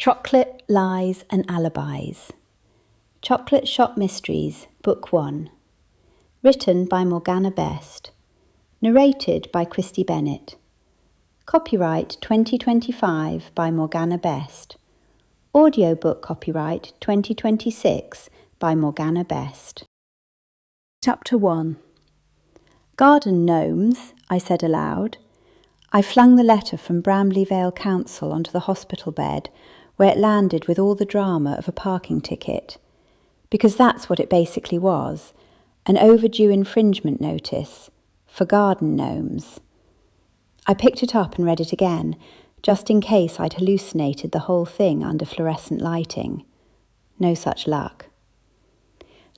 Chocolate, Lies and Alibis. Chocolate Shop Mysteries, Book 1. Written by Morgana Best. Narrated by Christy Bennett. Copyright 2025 by Morgana Best. Audiobook copyright 2026 by Morgana Best. Chapter 1. Garden Gnomes, I said aloud. I flung the letter from Brambly Vale Council onto the hospital bed, where it landed with all the drama of a parking ticket. Because that's what it basically was, an overdue infringement notice for Garden Gnomes. I picked it up and read it again, just in case I'd hallucinated the whole thing under fluorescent lighting. No such luck.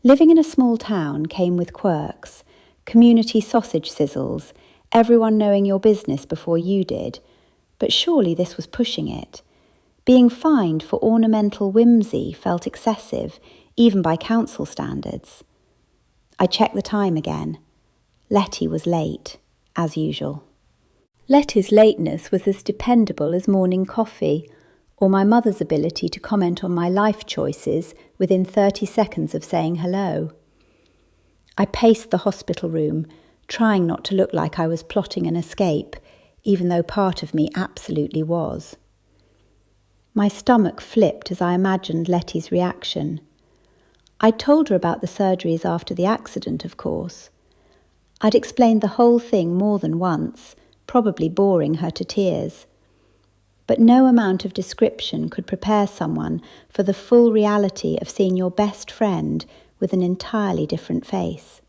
Living in a small town came with quirks, community sausage sizzles, everyone knowing your business before you did, but surely this was pushing it. Being fined for ornamental whimsy felt excessive, even by council standards. I checked the time again. Lettie was late, as usual. Lettie's lateness was as dependable as morning coffee, or my mother's ability to comment on my life choices within 30 seconds of saying hello. I paced the hospital room, trying not to look like I was plotting an escape, even though part of me absolutely was. My stomach flipped as I imagined Lettie's reaction. I'd told her about the surgeries after the accident, of course. I'd explained the whole thing more than once, probably boring her to tears. But no amount of description could prepare someone for the full reality of seeing your best friend with an entirely different face.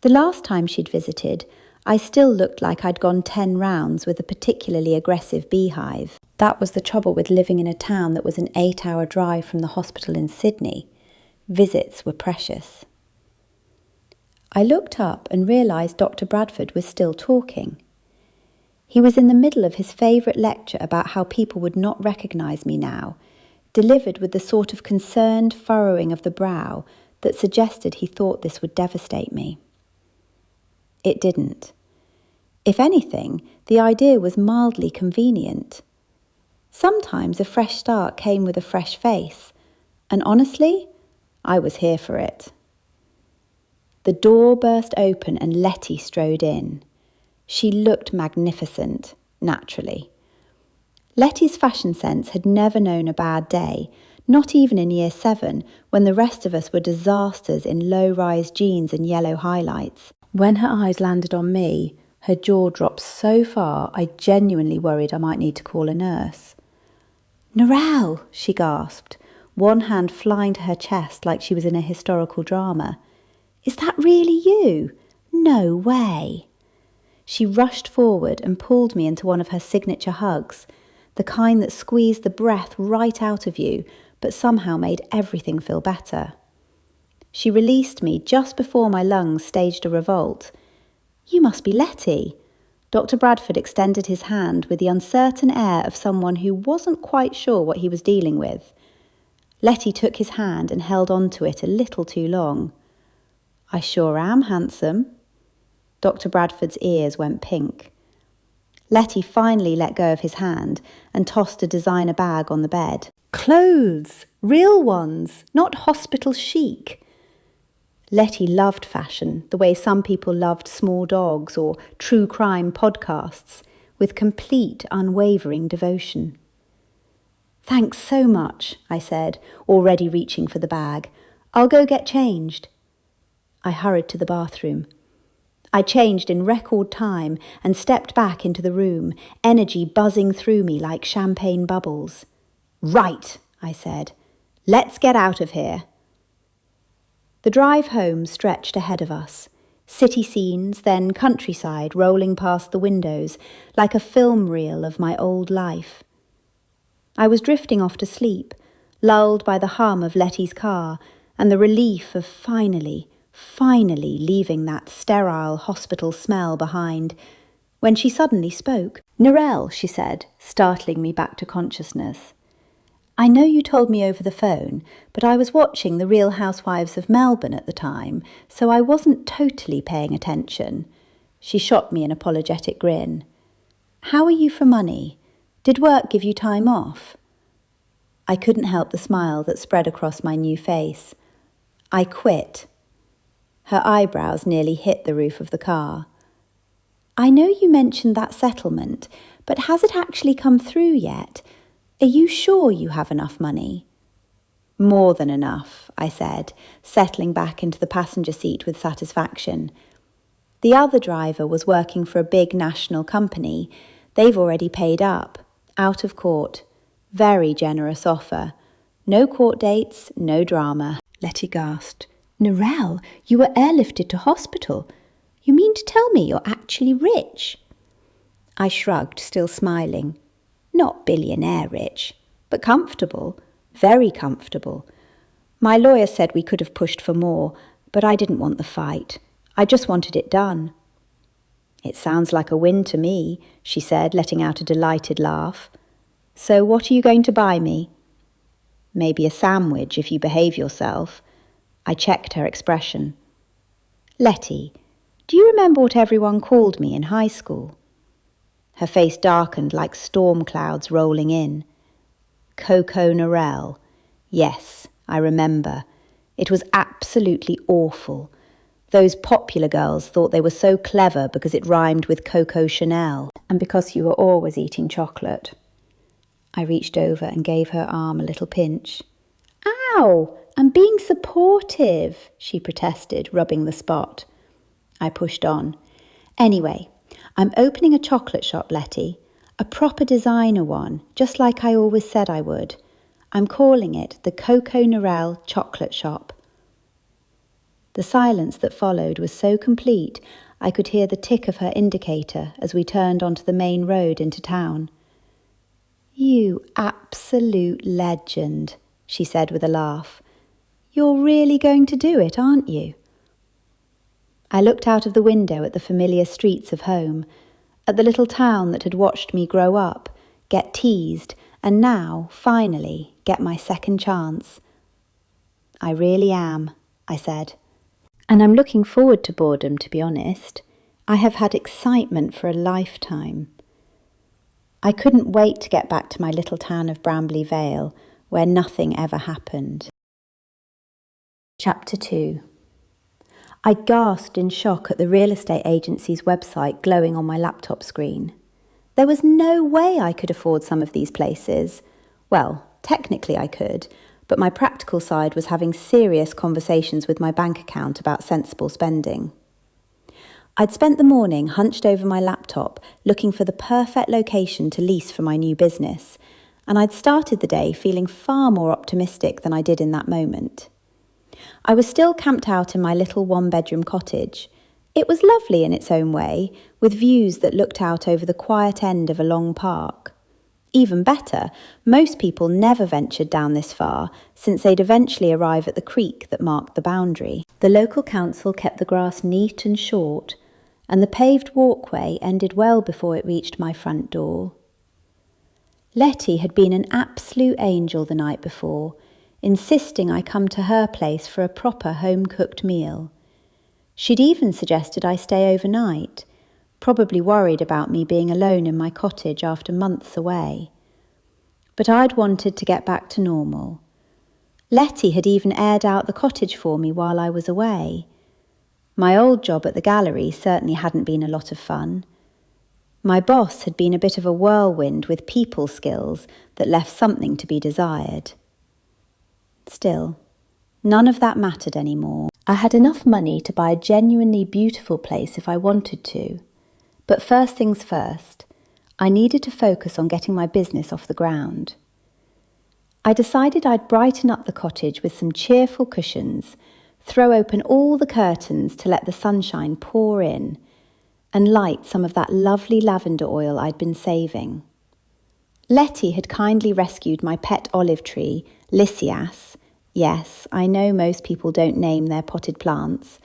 The last time she'd visited, I still looked like I'd gone 10 rounds with a particularly aggressive beehive. That was the trouble with living in a town that was an 8-hour drive from the hospital in Sydney. Visits were precious. I looked up and realised Dr. Bradford was still talking. He was in the middle of his favourite lecture about how people would not recognise me now, delivered with the sort of concerned furrowing of the brow that suggested he thought this would devastate me. It didn't. If anything, the idea was mildly convenient. Sometimes a fresh start came with a fresh face, and honestly, I was here for it. The door burst open and Lettie strode in. She looked magnificent, naturally. Lettie's fashion sense had never known a bad day, not even in Year 7, when the rest of us were disasters in low-rise jeans and yellow highlights. When her eyes landed on me, her jaw dropped so far I genuinely worried I might need to call a nurse. "Narel!" she gasped, one hand flying to her chest like she was in a historical drama. "Is that really you? No way!" She rushed forward and pulled me into one of her signature hugs, the kind that squeezed the breath right out of you, but somehow made everything feel better. She released me just before my lungs staged a revolt. "You must be Lettie." Dr. Bradford extended his hand with the uncertain air of someone who wasn't quite sure what he was dealing with. Lettie took his hand and held on to it a little too long. "I sure am handsome." Dr. Bradford's ears went pink. Lettie finally let go of his hand and tossed a designer bag on the bed. "Clothes! Real ones! Not hospital chic!" Lettie loved fashion, the way some people loved small dogs or true crime podcasts, with complete, unwavering devotion. "Thanks so much," I said, already reaching for the bag. "I'll go get changed." I hurried to the bathroom. I changed in record time and stepped back into the room, energy buzzing through me like champagne bubbles. "Right," I said. "Let's get out of here." The drive home stretched ahead of us. City scenes, then countryside rolling past the windows, like a film reel of my old life. I was drifting off to sleep, lulled by the hum of Lettie's car and the relief of finally leaving that sterile hospital smell behind, when she suddenly spoke. "Narel," she said, startling me back to consciousness. "I know you told me over the phone, but I was watching The Real Housewives of Melbourne at the time, so I wasn't totally paying attention." She shot me an apologetic grin. "How are you for money? Did work give you time off? I couldn't help the smile that spread across my new face. I quit. Her eyebrows nearly hit the roof of the car. I know you mentioned that settlement, but has it actually come through yet? Are you sure you have enough money? More than enough, I said, settling back into the passenger seat with satisfaction. The other driver was working for a big national company. They've already paid up, out of court. Very generous offer. No court dates, no drama. Lettie gasped. Narel, you were airlifted to hospital. You mean to tell me you're actually rich? I shrugged, still smiling. Not billionaire rich, but comfortable. Very comfortable. My lawyer said we could have pushed for more, but I didn't want the fight. I just wanted it done. It sounds like a win to me, she said, letting out a delighted laugh. So what are you going to buy me? Maybe a sandwich if you behave yourself. I checked her expression. Lettie, do you remember what everyone called me in high school? Her face darkened like storm clouds rolling in. Coco Narel. Yes, I remember. It was absolutely awful. Those popular girls thought they were so clever because it rhymed with Coco Chanel and because you were always eating chocolate. I reached over and gave her arm a little pinch. Ow! I'm being supportive, she protested, rubbing the spot. I pushed on. Anyway, I'm opening a chocolate shop, Lettie. A proper designer one, just like I always said I would. I'm calling it the Coco Narel Chocolate Shop. The silence that followed was so complete I could hear the tick of her indicator as we turned onto the main road into town. You absolute legend, she said with a laugh. You're really going to do it, aren't you? I looked out of the window at the familiar streets of home, at the little town that had watched me grow up, get teased, and now, finally, get my second chance. I really am, I said. And I'm looking forward to boredom, to be honest. I have had excitement for a lifetime. I couldn't wait to get back to my little town of Brambly Vale, where nothing ever happened. Chapter 2. I gasped in shock at the real estate agency's website glowing on my laptop screen. There was no way I could afford some of these places. Well, technically I could, but my practical side was having serious conversations with my bank account about sensible spending. I'd spent the morning hunched over my laptop looking for the perfect location to lease for my new business, and I'd started the day feeling far more optimistic than I did in that moment. I was still camped out in my little one-bedroom cottage. It was lovely in its own way, with views that looked out over the quiet end of a long park. Even better, most people never ventured down this far, since they'd eventually arrive at the creek that marked the boundary. The local council kept the grass neat and short, and the paved walkway ended well before it reached my front door. Lettie had been an absolute angel the night before, insisting I come to her place for a proper home-cooked meal. She'd even suggested I stay overnight, probably worried about me being alone in my cottage after months away. But I'd wanted to get back to normal. Lettie had even aired out the cottage for me while I was away. My old job at the gallery certainly hadn't been a lot of fun. My boss had been a bit of a whirlwind with people skills that left something to be desired. Still, none of that mattered anymore. I had enough money to buy a genuinely beautiful place if I wanted to. But first things first, I needed to focus on getting my business off the ground. I decided I'd brighten up the cottage with some cheerful cushions, throw open all the curtains to let the sunshine pour in, and light some of that lovely lavender oil I'd been saving. Lettie had kindly rescued my pet olive tree, Lycias. Yes, I know most people don't name their potted plants,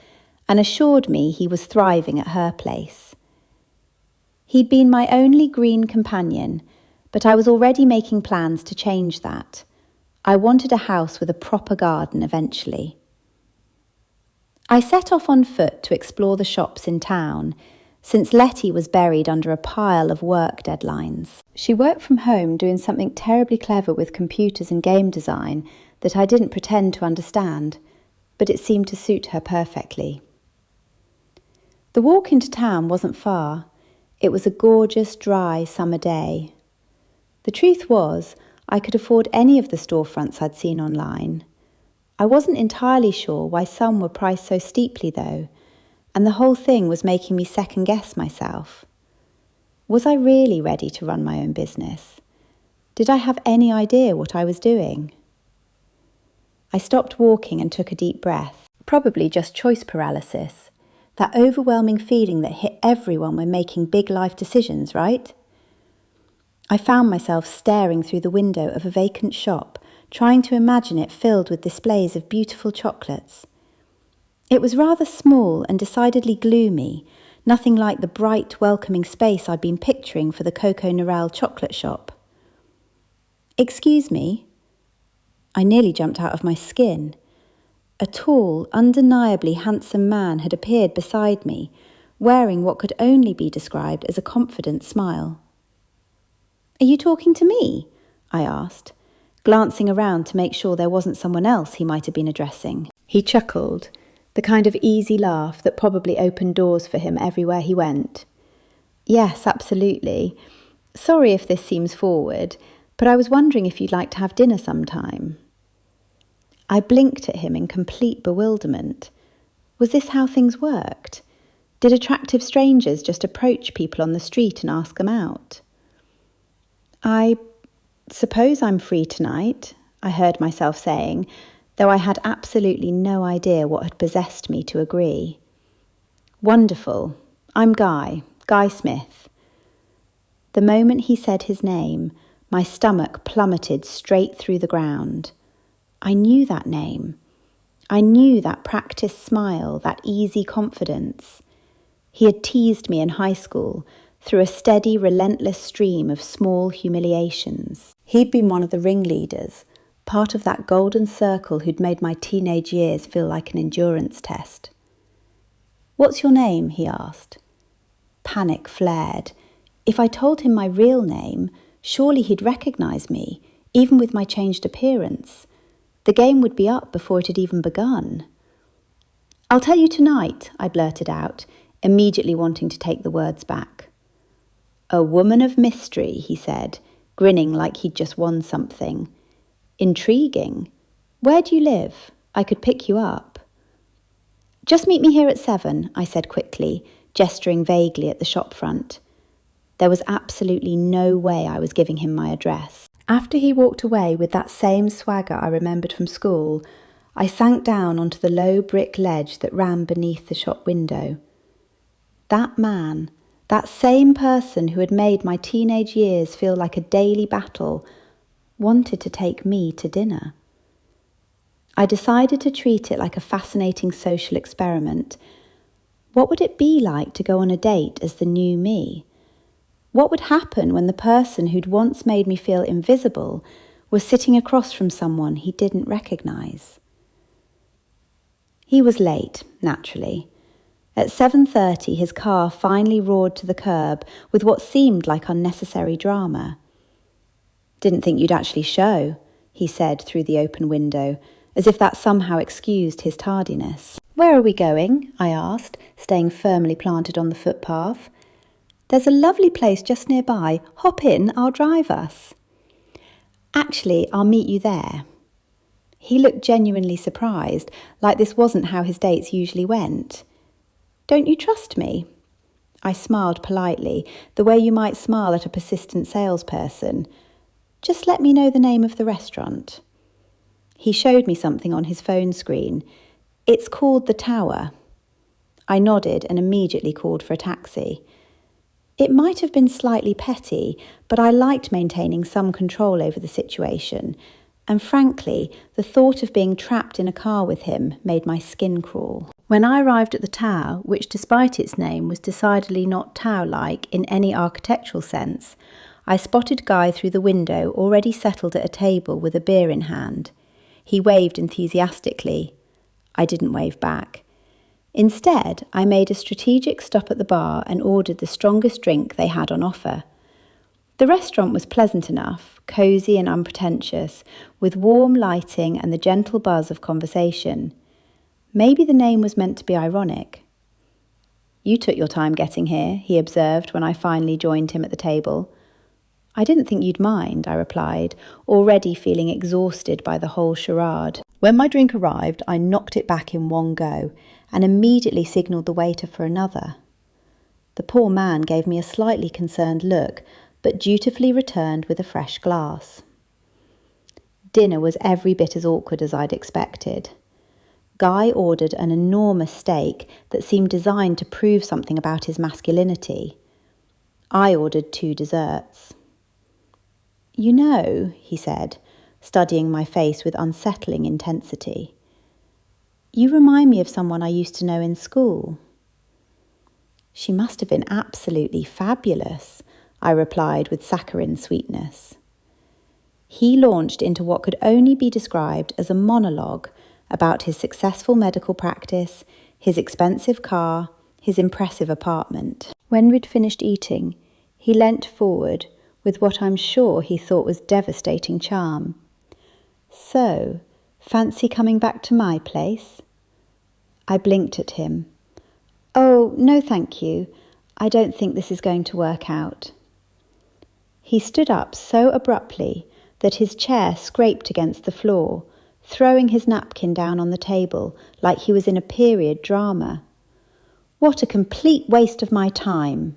and assured me he was thriving at her place. He'd been my only green companion, but I was already making plans to change that. I wanted a house with a proper garden eventually. I set off on foot to explore the shops in town, since Lettie was buried under a pile of work deadlines. She worked from home doing something terribly clever with computers and game design that I didn't pretend to understand, but it seemed to suit her perfectly. The walk into town wasn't far. It was a gorgeous, dry summer day. The truth was, I could afford any of the storefronts I'd seen online. I wasn't entirely sure why some were priced so steeply though, and the whole thing was making me second-guess myself. Was I really ready to run my own business? Did I have any idea what I was doing? I stopped walking and took a deep breath, probably just choice paralysis, that overwhelming feeling that hit everyone when making big life decisions, right? I found myself staring through the window of a vacant shop, trying to imagine it filled with displays of beautiful chocolates. It was rather small and decidedly gloomy, nothing like the bright, welcoming space I'd been picturing for the Coco Narel chocolate shop. "Excuse me?" I nearly jumped out of my skin. A tall, undeniably handsome man had appeared beside me, wearing what could only be described as a confident smile. "Are you talking to me?" I asked, glancing around to make sure there wasn't someone else he might have been addressing. He chuckled, the kind of easy laugh that probably opened doors for him everywhere he went. "Yes, absolutely. Sorry if this seems forward, but I was wondering if you'd like to have dinner sometime." I blinked at him in complete bewilderment. Was this how things worked? Did attractive strangers just approach people on the street and ask them out? "I suppose I'm free tonight," I heard myself saying, though I had absolutely no idea what had possessed me to agree. "Wonderful. I'm Guy Smith." The moment he said his name, my stomach plummeted straight through the ground. I knew that name. I knew that practiced smile, that easy confidence. He had teased me in high school through a steady, relentless stream of small humiliations. He'd been one of the ringleaders, part of that golden circle who'd made my teenage years feel like an endurance test. "What's your name?" he asked. Panic flared. If I told him my real name, surely he'd recognise me, even with my changed appearance. The game would be up before it had even begun. "I'll tell you tonight," I blurted out, immediately wanting to take the words back. "A woman of mystery," he said, grinning like he'd just won something. "Intriguing. Where do you live? I could pick you up." "Just meet me here at 7, I said quickly, gesturing vaguely at the shop front. There was absolutely no way I was giving him my address. After he walked away with that same swagger I remembered from school, I sank down onto the low brick ledge that ran beneath the shop window. That man, that same person who had made my teenage years feel like a daily battle, wanted to take me to dinner. I decided to treat it like a fascinating social experiment. What would it be like to go on a date as the new me? What would happen when the person who'd once made me feel invisible was sitting across from someone he didn't recognise? He was late, naturally. At 7:30, his car finally roared to the curb with what seemed like unnecessary drama. "Didn't think you'd actually show," he said through the open window, as if that somehow excused his tardiness. "Where are we going?" I asked, staying firmly planted on the footpath. "There's a lovely place just nearby. Hop in, I'll drive us." "Actually, I'll meet you there." He looked genuinely surprised, like this wasn't how his dates usually went. "Don't you trust me?" I smiled politely, the way you might smile at a persistent salesperson. "Just let me know the name of the restaurant." He showed me something on his phone screen. "It's called The Tower." I nodded and immediately called for a taxi. It might have been slightly petty, but I liked maintaining some control over the situation, and frankly, the thought of being trapped in a car with him made my skin crawl. When I arrived at the tower, which despite its name was decidedly not tower-like in any architectural sense, I spotted Guy through the window already settled at a table with a beer in hand. He waved enthusiastically. I didn't wave back. Instead, I made a strategic stop at the bar and ordered the strongest drink they had on offer. The restaurant was pleasant enough, cosy and unpretentious, with warm lighting and the gentle buzz of conversation. Maybe the name was meant to be ironic. "You took your time getting here," he observed when I finally joined him at the table. "I didn't think you'd mind," I replied, already feeling exhausted by the whole charade. When my drink arrived, I knocked it back in one go and immediately signalled the waiter for another. The poor man gave me a slightly concerned look, but dutifully returned with a fresh glass. Dinner was every bit as awkward as I'd expected. Guy ordered an enormous steak that seemed designed to prove something about his masculinity. I ordered 2 desserts. "You know," he said, studying my face with unsettling intensity, "you remind me of someone I used to know in school." "She must have been absolutely fabulous," I replied with saccharine sweetness. He launched into what could only be described as a monologue about his successful medical practice, his expensive car, his impressive apartment. When we'd finished eating, he leant forward with what I'm sure he thought was devastating charm. "So, fancy coming back to my place?" I blinked at him. "Oh, no thank you. I don't think this is going to work out." He stood up so abruptly that his chair scraped against the floor, throwing his napkin down on the table like he was in a period drama. What a complete waste of my time!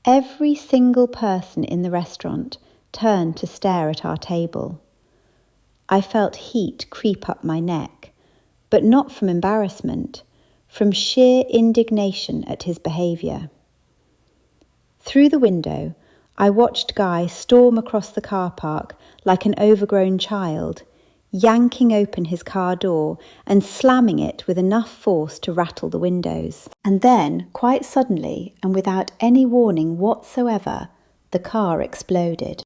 Every single person in the restaurant turned to stare at our table. I felt heat creep up my neck, but not from embarrassment, from sheer indignation at his behaviour. Through the window, I watched Guy storm across the car park like an overgrown child, yanking open his car door and slamming it with enough force to rattle the windows. And then, quite suddenly and without any warning whatsoever, the car exploded.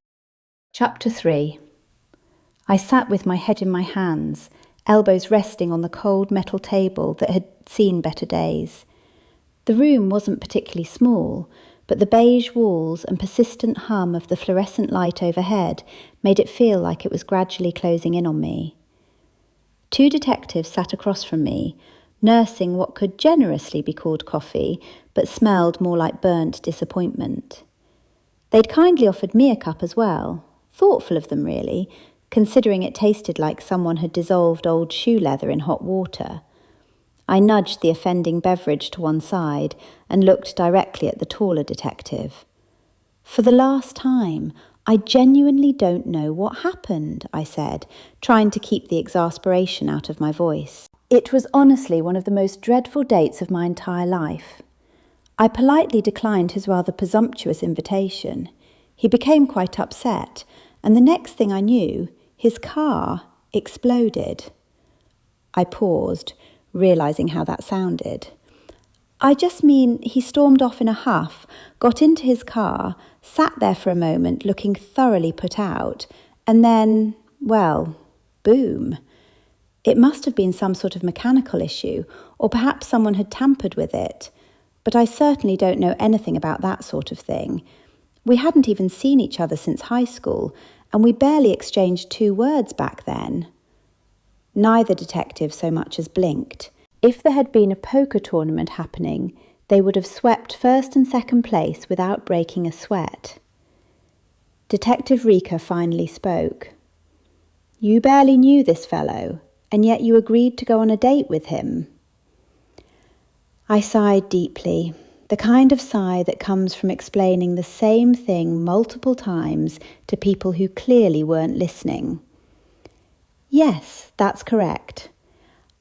Chapter 3. I sat with my head in my hands, elbows resting on the cold metal table that had seen better days. The room wasn't particularly small, but the beige walls and persistent hum of the fluorescent light overhead made it feel like it was gradually closing in on me. 2 detectives sat across from me, nursing what could generously be called coffee, but smelled more like burnt disappointment. They'd kindly offered me a cup as well, thoughtful of them really, considering it tasted like someone had dissolved old shoe leather in hot water. I nudged the offending beverage to one side and looked directly at the taller detective. "For the last time, I genuinely don't know what happened," I said, trying to keep the exasperation out of my voice. It was honestly one of the most dreadful dates of my entire life. I politely declined his rather presumptuous invitation. He became quite upset, and the next thing I knew, his car exploded. I paused, realising how that sounded. "I just mean he stormed off in a huff, got into his car, sat there for a moment looking thoroughly put out, and then, well, boom. It must have been some sort of mechanical issue, or perhaps someone had tampered with it. But I certainly don't know anything about that sort of thing. We hadn't even seen each other since high school, and we barely exchanged 2 words back then." Neither detective so much as blinked. If there had been a poker tournament happening, they would have swept first and second place without breaking a sweat. Detective Rika finally spoke. "You barely knew this fellow, and yet you agreed to go on a date with him." I sighed deeply, the kind of sigh that comes from explaining the same thing multiple times to people who clearly weren't listening. "Yes, that's correct.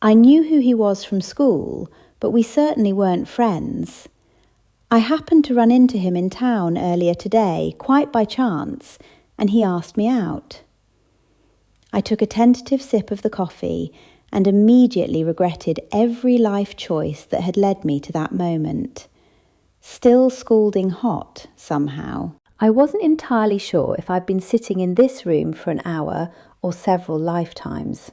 I knew who he was from school, but we certainly weren't friends. I happened to run into him in town earlier today, quite by chance, and he asked me out." I took a tentative sip of the coffee and immediately regretted every life choice that had led me to that moment. Still scalding hot, somehow. I wasn't entirely sure if I'd been sitting in this room for an hour or several lifetimes.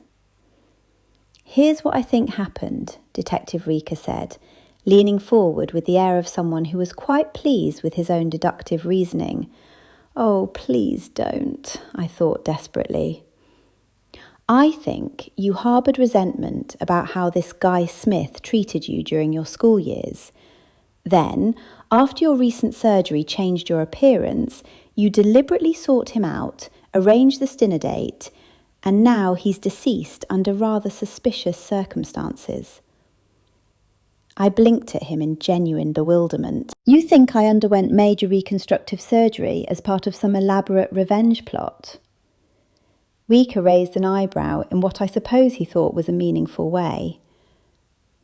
Here's what I think happened, Detective Rika said, leaning forward with the air of someone who was quite pleased with his own deductive reasoning. Oh, please don't, I thought desperately. I think you harboured resentment about how this guy Smith treated you during your school years. Then, after your recent surgery changed your appearance, you deliberately sought him out, arranged this dinner date, and now he's deceased under rather suspicious circumstances. I blinked at him in genuine bewilderment. You think I underwent major reconstructive surgery as part of some elaborate revenge plot? Rika raised an eyebrow in what I suppose he thought was a meaningful way.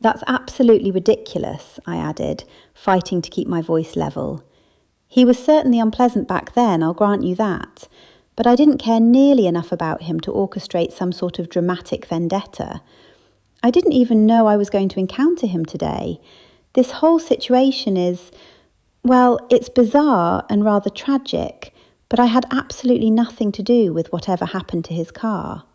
That's absolutely ridiculous, I added, fighting to keep my voice level. He was certainly unpleasant back then, I'll grant you that, but I didn't care nearly enough about him to orchestrate some sort of dramatic vendetta. I didn't even know I was going to encounter him today. This whole situation is, well, it's bizarre and rather tragic, but I had absolutely nothing to do with whatever happened to his car.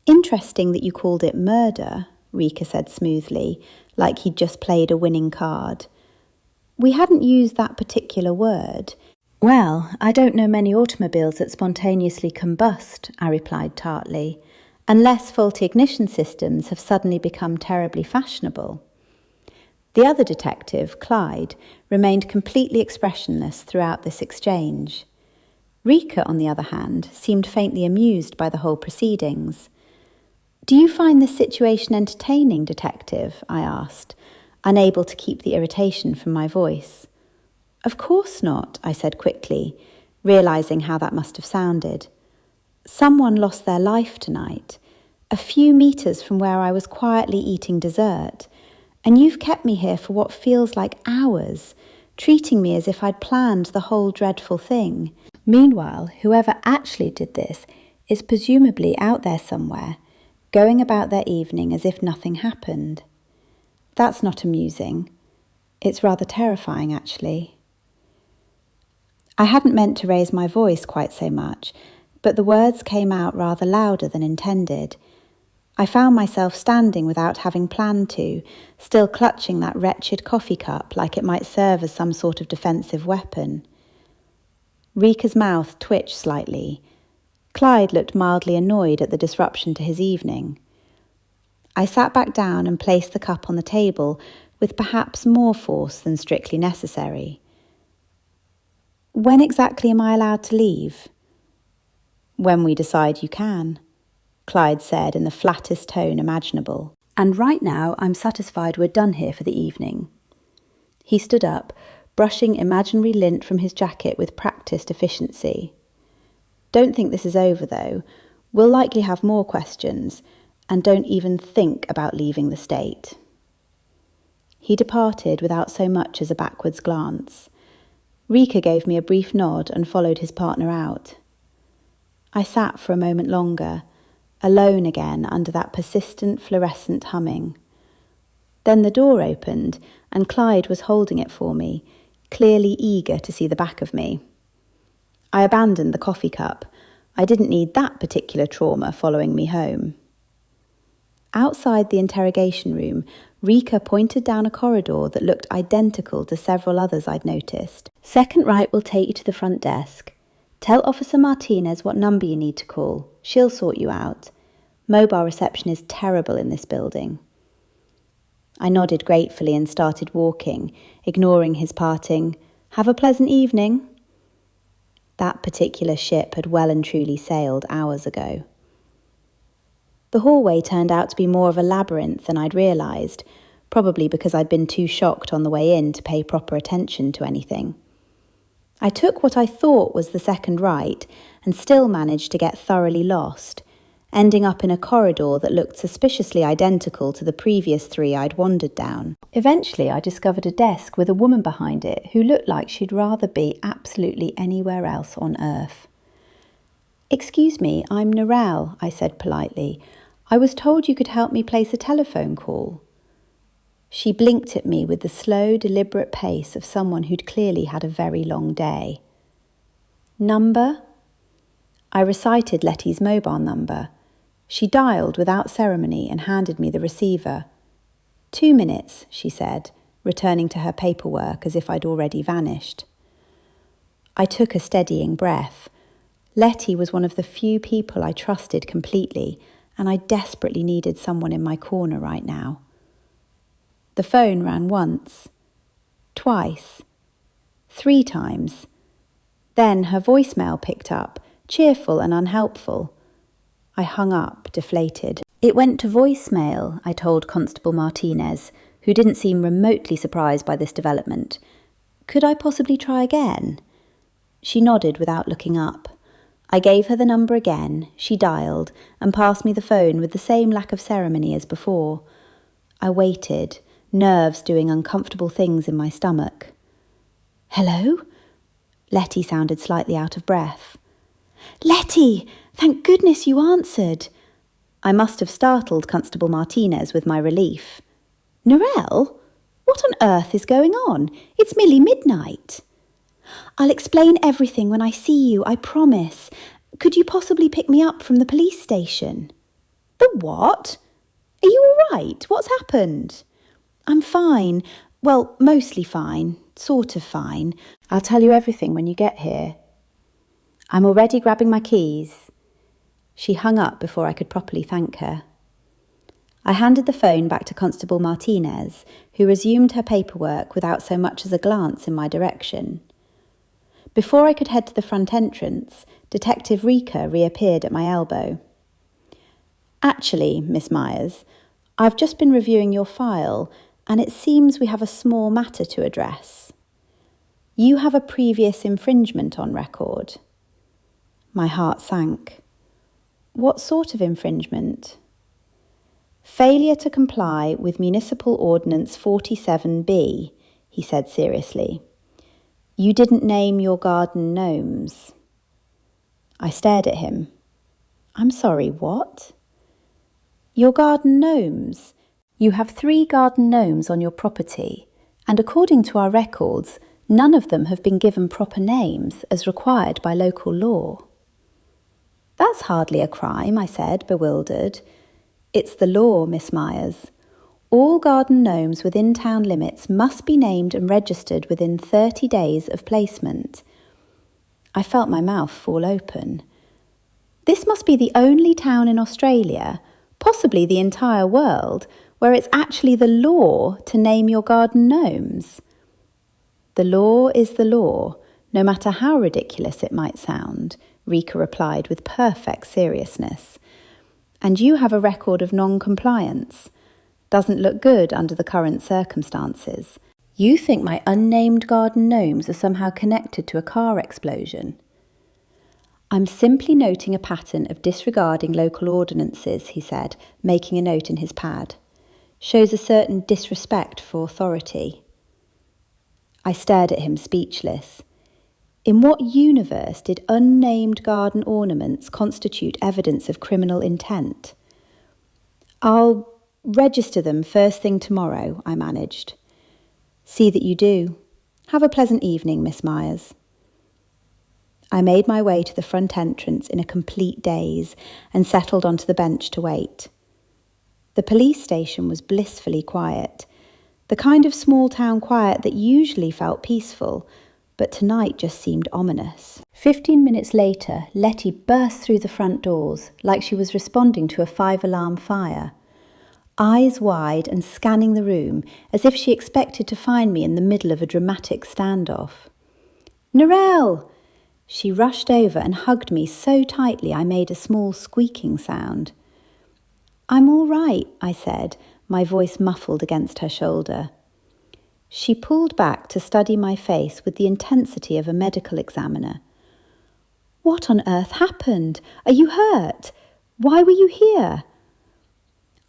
Interesting that you called it murder, Rika said smoothly, like he'd just played a winning card. We hadn't used that particular word. Well, I don't know many automobiles that spontaneously combust, I replied tartly, unless faulty ignition systems have suddenly become terribly fashionable. The other detective, Clyde, remained completely expressionless throughout this exchange. Rika, on the other hand, seemed faintly amused by the whole proceedings. Do you find this situation entertaining, Detective? I asked, unable to keep the irritation from my voice. Of course not, I said quickly, realising how that must have sounded. Someone lost their life tonight, a few metres from where I was quietly eating dessert, and you've kept me here for what feels like hours, treating me as if I'd planned the whole dreadful thing. Meanwhile, whoever actually did this is presumably out there somewhere, going about their evening as if nothing happened. That's not amusing. It's rather terrifying, actually. I hadn't meant to raise my voice quite so much, but the words came out rather louder than intended. I found myself standing without having planned to, still clutching that wretched coffee cup like it might serve as some sort of defensive weapon. Rika's mouth twitched slightly. Clyde looked mildly annoyed at the disruption to his evening. I sat back down and placed the cup on the table with perhaps more force than strictly necessary. When exactly am I allowed to leave? When we decide you can, Clyde said in the flattest tone imaginable. And right now I'm satisfied we're done here for the evening. He stood up, brushing imaginary lint from his jacket with practised efficiency. Don't think this is over, though. We'll likely have more questions, and don't even think about leaving the state. He departed without so much as a backwards glance. Rika gave me a brief nod and followed his partner out. I sat for a moment longer, alone again under that persistent fluorescent humming. Then the door opened, and Clyde was holding it for me, clearly eager to see the back of me. I abandoned the coffee cup. I didn't need that particular trauma following me home. Outside the interrogation room, Rika pointed down a corridor that looked identical to several others I'd noticed. Second right will take you to the front desk. Tell Officer Martinez what number you need to call. She'll sort you out. Mobile reception is terrible in this building. I nodded gratefully and started walking, ignoring his parting, "Have a pleasant evening." That particular ship had well and truly sailed hours ago. The hallway turned out to be more of a labyrinth than I'd realised, probably because I'd been too shocked on the way in to pay proper attention to anything. I took what I thought was the second right and still managed to get thoroughly lost, ending up in a corridor that looked suspiciously identical to the previous three I'd wandered down. Eventually I discovered a desk with a woman behind it who looked like she'd rather be absolutely anywhere else on earth. "Excuse me, I'm Narel," I said politely. "I was told you could help me place a telephone call." She blinked at me with the slow, deliberate pace of someone who'd clearly had a very long day. "Number?" I recited Lettie's mobile number. She dialed without ceremony and handed me the receiver. 2 minutes, she said, returning to her paperwork as if I'd already vanished. I took a steadying breath. Lettie was one of the few people I trusted completely, and I desperately needed someone in my corner right now. The phone rang once, twice, 3 times. Then her voicemail picked up, cheerful and unhelpful. I hung up, deflated. It went to voicemail, I told Constable Martinez, who didn't seem remotely surprised by this development. Could I possibly try again? She nodded without looking up. I gave her the number again, she dialed, and passed me the phone with the same lack of ceremony as before. I waited, nerves doing uncomfortable things in my stomach. Hello? Lettie sounded slightly out of breath. Lettie! Thank goodness you answered. I must have startled Constable Martinez with my relief. Narel? What on earth is going on? It's nearly midnight. I'll explain everything when I see you, I promise. Could you possibly pick me up from the police station? The what? Are you all right? What's happened? I'm fine. Well, mostly fine. Sort of fine. I'll tell you everything when you get here. I'm already grabbing my keys. She hung up before I could properly thank her. I handed the phone back to Constable Martinez, who resumed her paperwork without so much as a glance in my direction. Before I could head to the front entrance, Detective Rika reappeared at my elbow. Actually, Miss Myers, I've just been reviewing your file, and it seems we have a small matter to address. You have a previous infringement on record. My heart sank. What sort of infringement? Failure to comply with Municipal Ordinance 47B, he said seriously. You didn't name your garden gnomes. I stared at him. I'm sorry, what? Your garden gnomes. You have 3 garden gnomes on your property, and according to our records, none of them have been given proper names as required by local law. That's hardly a crime, I said, bewildered. It's the law, Miss Myers. All garden gnomes within town limits must be named and registered within 30 days of placement. I felt my mouth fall open. This must be the only town in Australia, possibly the entire world, where it's actually the law to name your garden gnomes. The law is the law, no matter how ridiculous it might sound, Rika replied with perfect seriousness. And you have a record of non-compliance. Doesn't look good under the current circumstances. You think my unnamed garden gnomes are somehow connected to a car explosion? I'm simply noting a pattern of disregarding local ordinances, he said, making a note in his pad. Shows a certain disrespect for authority. I stared at him speechless. In what universe did unnamed garden ornaments constitute evidence of criminal intent? I'll register them first thing tomorrow, I managed. See that you do. Have a pleasant evening, Miss Myers. I made my way to the front entrance in a complete daze and settled onto the bench to wait. The police station was blissfully quiet, the kind of small-town quiet that usually felt peaceful, but tonight just seemed ominous. 15 minutes later, Lettie burst through the front doors like she was responding to a 5-alarm fire. Eyes wide and scanning the room as if she expected to find me in the middle of a dramatic standoff. Narel! She rushed over and hugged me so tightly I made a small squeaking sound. I'm all right, I said, my voice muffled against her shoulder. She pulled back to study my face with the intensity of a medical examiner. What on earth happened? Are you hurt? Why were you here?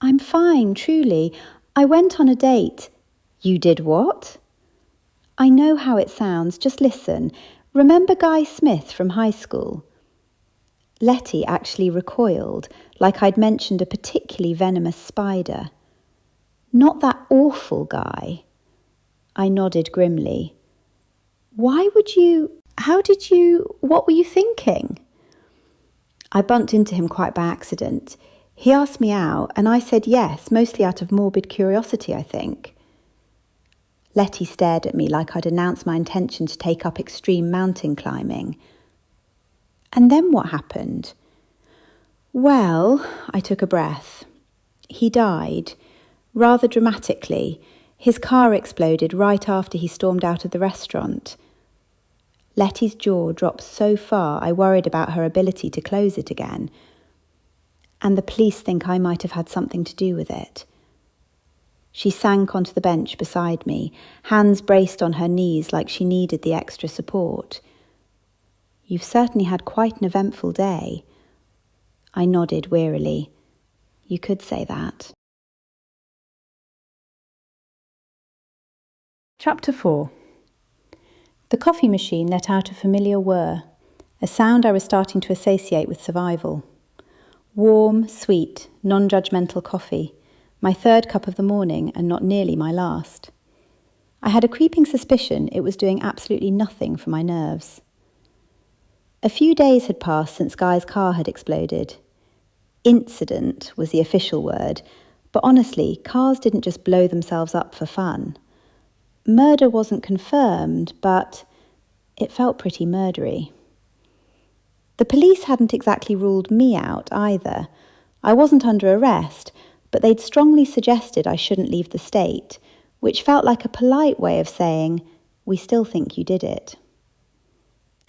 I'm fine, truly. I went on a date. You did what? I know how it sounds, just listen. Remember Guy Smith from high school? Lettie actually recoiled, like I'd mentioned a particularly venomous spider. Not that awful guy. I nodded grimly. Why would you... What were you thinking? I bumped into him quite by accident. He asked me out, and I said yes, mostly out of morbid curiosity, I think. Lettie stared at me like I'd announced my intention to take up extreme mountain climbing. And then what happened? Well, I took a breath. He died, rather dramatically. His car exploded right after he stormed out of the restaurant. Lettie's jaw dropped so far I worried about her ability to close it again. And the police think I might have had something to do with it. She sank onto the bench beside me, hands braced on her knees like she needed the extra support. You've certainly had quite an eventful day. I nodded wearily. You could say that. Chapter 4. The coffee machine let out a familiar whir, a sound I was starting to associate with survival. Warm, sweet, non-judgmental coffee, my third cup of the morning and not nearly my last. I had a creeping suspicion it was doing absolutely nothing for my nerves. A few days had passed since Guy's car had exploded. Incident was the official word, but honestly, cars didn't just blow themselves up for fun. Murder wasn't confirmed, but it felt pretty murdery. The police hadn't exactly ruled me out either. I wasn't under arrest, but they'd strongly suggested I shouldn't leave the state, which felt like a polite way of saying, we still think you did it.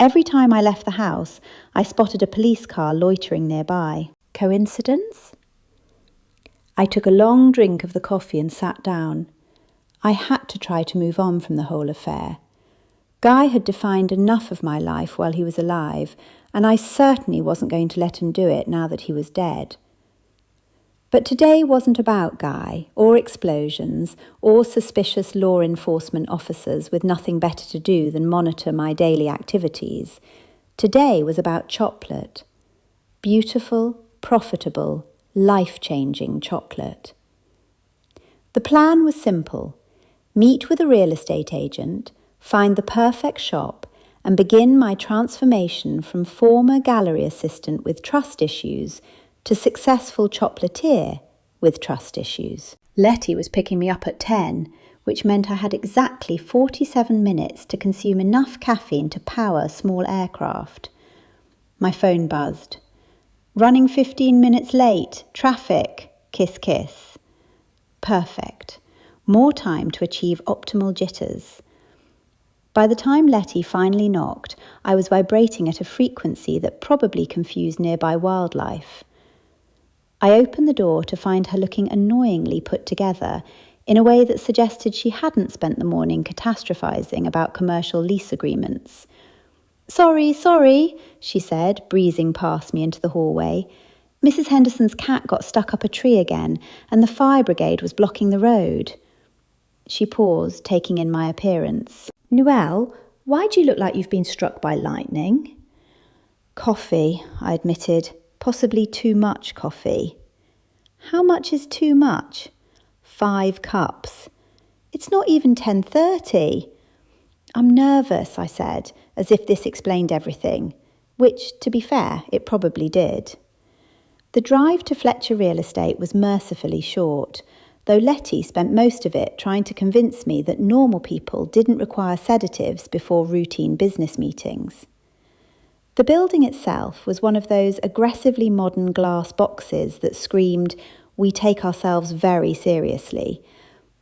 Every time I left the house, I spotted a police car loitering nearby. Coincidence? I took a long drink of the coffee and sat down. I had to try to move on from the whole affair. Guy had defined enough of my life while he was alive, and I certainly wasn't going to let him do it now that he was dead. But today wasn't about Guy, or explosions, or suspicious law enforcement officers with nothing better to do than monitor my daily activities. Today was about chocolate. Beautiful, profitable, life-changing chocolate. The plan was simple. Meet with a real estate agent, find the perfect shop, and begin my transformation from former gallery assistant with trust issues to successful chocolatier with trust issues. Lettie was picking me up at 10, which meant I had exactly 47 minutes to consume enough caffeine to power small aircraft. My phone buzzed. Running 15 minutes late, traffic, kiss kiss. Perfect. More time to achieve optimal jitters. By the time Lettie finally knocked, I was vibrating at a frequency that probably confused nearby wildlife. I opened the door to find her looking annoyingly put together, in a way that suggested she hadn't spent the morning catastrophizing about commercial lease agreements. Sorry, she said, breezing past me into the hallway. Mrs. Henderson's cat got stuck up a tree again, and the fire brigade was blocking the road. She paused, taking in my appearance. Noelle, why do you look like you've been struck by lightning? Coffee, I admitted. Possibly too much coffee. How much is too much? 5 cups. It's not even 10:30. I'm nervous, I said, as if this explained everything, which, to be fair, it probably did. The drive to Fletcher Real Estate was mercifully short, though Lettie spent most of it trying to convince me that normal people didn't require sedatives before routine business meetings. The building itself was one of those aggressively modern glass boxes that screamed, "We take ourselves very seriously."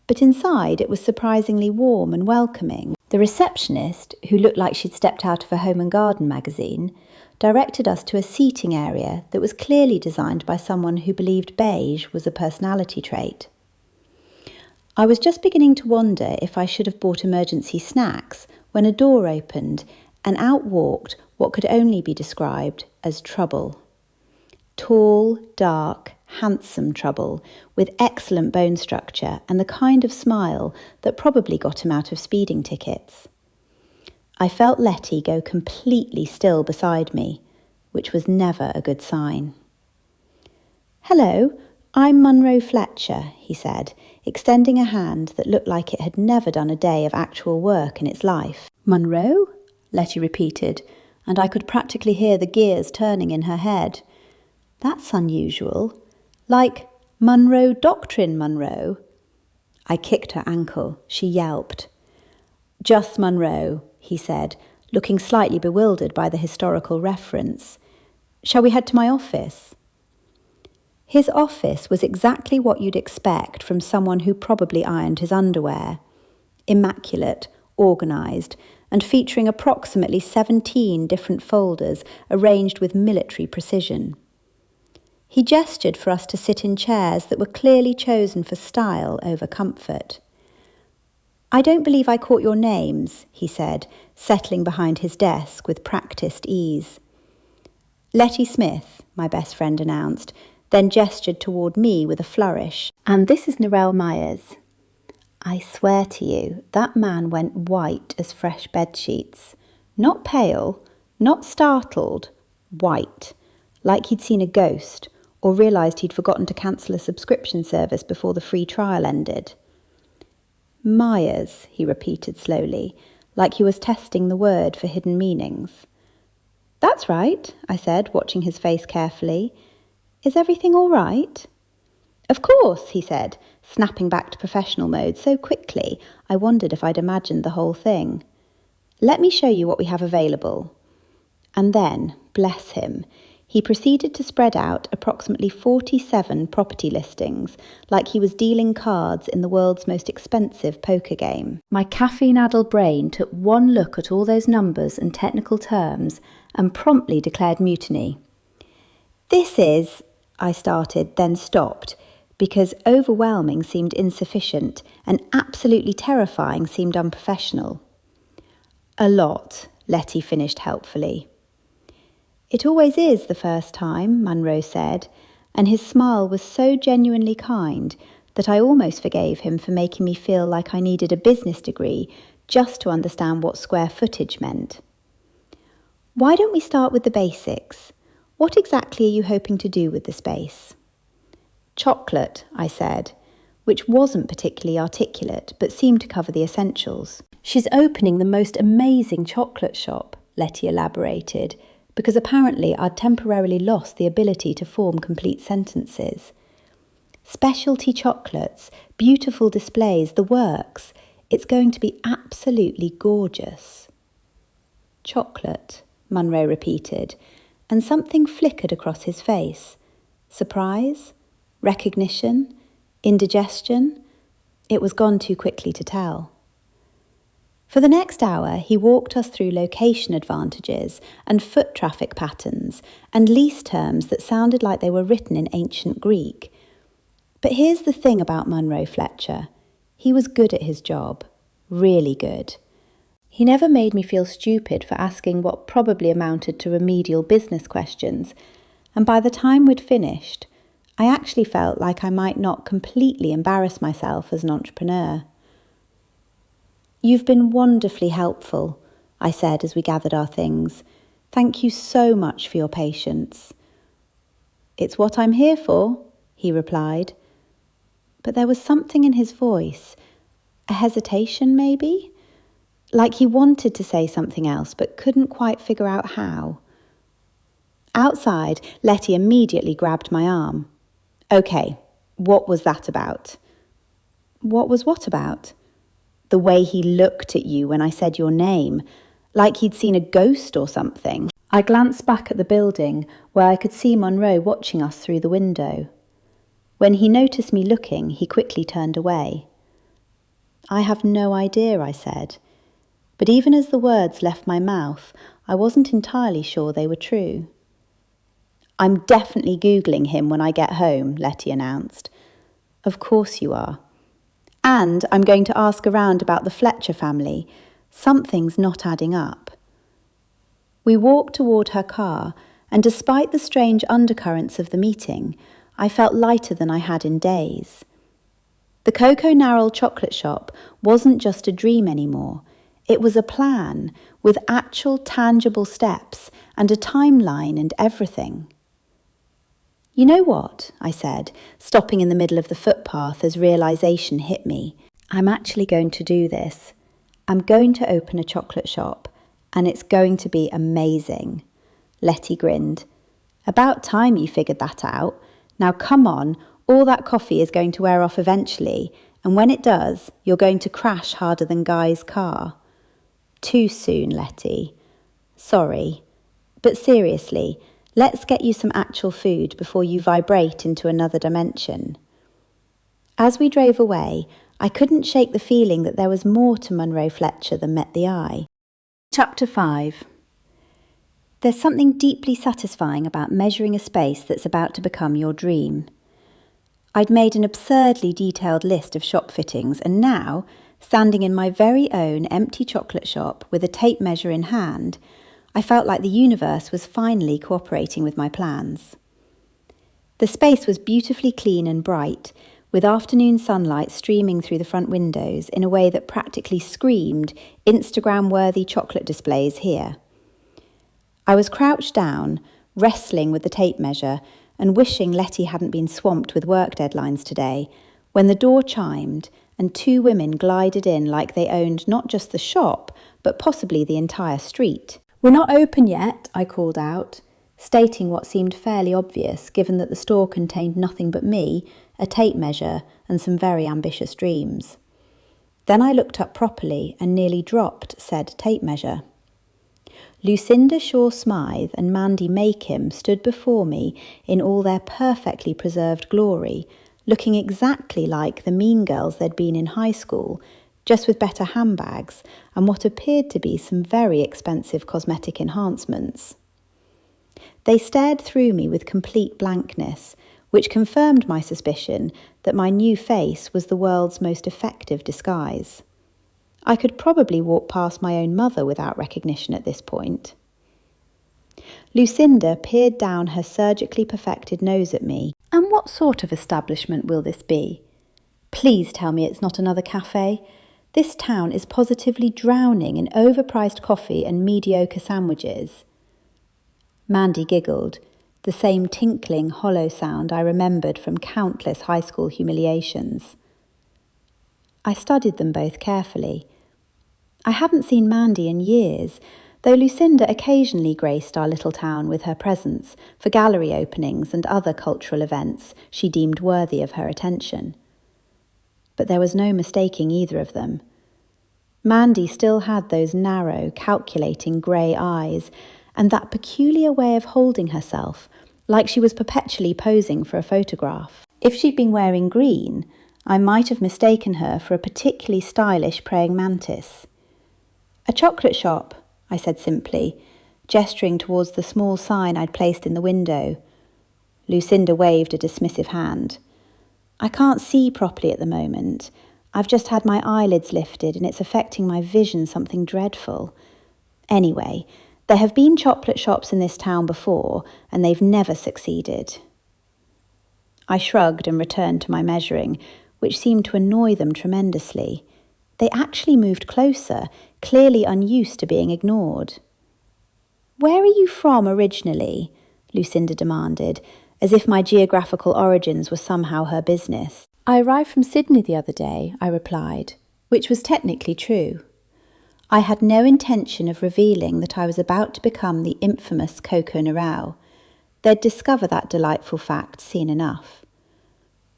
But inside it was surprisingly warm and welcoming. The receptionist, who looked like she'd stepped out of a Home and Garden magazine, directed us to a seating area that was clearly designed by someone who believed beige was a personality trait. I was just beginning to wonder if I should have bought emergency snacks when a door opened and out walked what could only be described as trouble. Tall, dark, handsome trouble, with excellent bone structure and the kind of smile that probably got him out of speeding tickets. I felt Lettie go completely still beside me, which was never a good sign. "Hello, I'm Munro Fletcher," he said, extending a hand that looked like it had never done a day of actual work in its life. "Munro?" Lettie repeated, and I could practically hear the gears turning in her head. "That's unusual. Like Monroe Doctrine Monroe? I kicked her ankle. She yelped. Just Monroe, he said, looking slightly bewildered by the historical reference. Shall we head to my office? His office was exactly what you'd expect from someone who probably ironed his underwear. Immaculate, organised, and featuring approximately 17 different folders arranged with military precision. He gestured for us to sit in chairs that were clearly chosen for style over comfort. I don't believe I caught your names, he said, settling behind his desk with practised ease. Lettie Smith, my best friend announced, then gestured toward me with a flourish. And this is Narel Myers. I swear to you, that man went white as fresh bedsheets. Not pale, not startled, white, like he'd seen a ghost or realised he'd forgotten to cancel a subscription service before the free trial ended. Myers, he repeated slowly, like he was testing the word for hidden meanings. That's right, I said, watching his face carefully. Is everything all right? Of course, he said, snapping back to professional mode so quickly I wondered if I'd imagined the whole thing. Let me show you what we have available. And then, bless him, he proceeded to spread out approximately 47 property listings like he was dealing cards in the world's most expensive poker game. My caffeine-addled brain took one look at all those numbers and technical terms and promptly declared mutiny. This is, I started, then stopped, because overwhelming seemed insufficient and absolutely terrifying seemed unprofessional. A lot, Lettie finished helpfully. It always is the first time, Monroe said, and his smile was so genuinely kind that I almost forgave him for making me feel like I needed a business degree just to understand what square footage meant. Why don't we start with the basics? What exactly are you hoping to do with the space? Chocolate, I said, which wasn't particularly articulate but seemed to cover the essentials. She's opening the most amazing chocolate shop, Lettie elaborated, because apparently I'd temporarily lost the ability to form complete sentences. Specialty chocolates, beautiful displays, the works. It's going to be absolutely gorgeous. Chocolate, Monroe repeated, and something flickered across his face. Surprise? Recognition? Indigestion? It was gone too quickly to tell. For the next hour, he walked us through location advantages and foot traffic patterns and lease terms that sounded like they were written in ancient Greek. But here's the thing about Monroe Fletcher. He was good at his job. Really good. He never made me feel stupid for asking what probably amounted to remedial business questions, and by the time we'd finished, I actually felt like I might not completely embarrass myself as an entrepreneur. You've been wonderfully helpful, I said as we gathered our things. Thank you so much for your patience. It's what I'm here for, he replied. But there was something in his voice, a hesitation maybe, like he wanted to say something else but couldn't quite figure out how. Outside, Lettie immediately grabbed my arm. Okay, what was that about? What was what about? The way he looked at you when I said your name, like he'd seen a ghost or something. I glanced back at the building where I could see Monroe watching us through the window. When he noticed me looking, he quickly turned away. I have no idea, I said. But even as the words left my mouth, I wasn't entirely sure they were true. I'm definitely Googling him when I get home, Lettie announced. Of course you are. And I'm going to ask around about the Fletcher family. Something's not adding up. We walked toward her car, and despite the strange undercurrents of the meeting, I felt lighter than I had in days. The Coco Narel chocolate shop wasn't just a dream anymore. It was a plan with actual tangible steps and a timeline and everything. You know what, I said, stopping in the middle of the footpath as realisation hit me. I'm actually going to do this. I'm going to open a chocolate shop, and it's going to be amazing. Lettie grinned. About time you figured that out. Now come on, all that coffee is going to wear off eventually, and when it does, you're going to crash harder than Guy's car. Too soon, Lettie. Sorry. But seriously, let's get you some actual food before you vibrate into another dimension. As we drove away, I couldn't shake the feeling that there was more to Munro Fletcher than met the eye. Chapter 5. There's something deeply satisfying about measuring a space that's about to become your dream. I'd made an absurdly detailed list of shop fittings, and now, standing in my very own empty chocolate shop with a tape measure in hand, I felt like the universe was finally cooperating with my plans. The space was beautifully clean and bright, with afternoon sunlight streaming through the front windows in a way that practically screamed Instagram-worthy chocolate displays here. I was crouched down, wrestling with the tape measure and wishing Lettie hadn't been swamped with work deadlines today, when the door chimed and two women glided in like they owned not just the shop, but possibly the entire street. "We're not open yet," I called out, stating what seemed fairly obvious given that the store contained nothing but me, a tape measure, and some very ambitious dreams. Then I looked up properly and nearly dropped said tape measure. Lucinda Shaw-Smythe and Mandy Makim stood before me in all their perfectly preserved glory, looking exactly like the mean girls they'd been in high school, just with better handbags and what appeared to be some very expensive cosmetic enhancements. They stared through me with complete blankness, which confirmed my suspicion that my new face was the world's most effective disguise. I could probably walk past my own mother without recognition at this point. Lucinda peered down her surgically perfected nose at me. "And what sort of establishment will this be? Please tell me it's not another cafe. This town is positively drowning in overpriced coffee and mediocre sandwiches." Mandy giggled, the same tinkling, hollow sound I remembered from countless high school humiliations. I studied them both carefully. I hadn't seen Mandy in years, though Lucinda occasionally graced our little town with her presence for gallery openings and other cultural events she deemed worthy of her attention. But there was no mistaking either of them. Mandy still had those narrow, calculating grey eyes and that peculiar way of holding herself, like she was perpetually posing for a photograph. If she'd been wearing green, I might have mistaken her for a particularly stylish praying mantis. "A chocolate shop," I said simply, gesturing towards the small sign I'd placed in the window. Lucinda waved a dismissive hand. "I can't see properly at the moment. I've just had my eyelids lifted and it's affecting my vision something dreadful. Anyway, there have been chocolate shops in this town before and they've never succeeded." I shrugged and returned to my measuring, which seemed to annoy them tremendously. They actually moved closer, clearly unused to being ignored. "Where are you from originally?" Lucinda demanded, as if my geographical origins were somehow her business. "I arrived from Sydney the other day," I replied, which was technically true. I had no intention of revealing that I was about to become the infamous Coco Narel. They'd discover that delightful fact soon enough.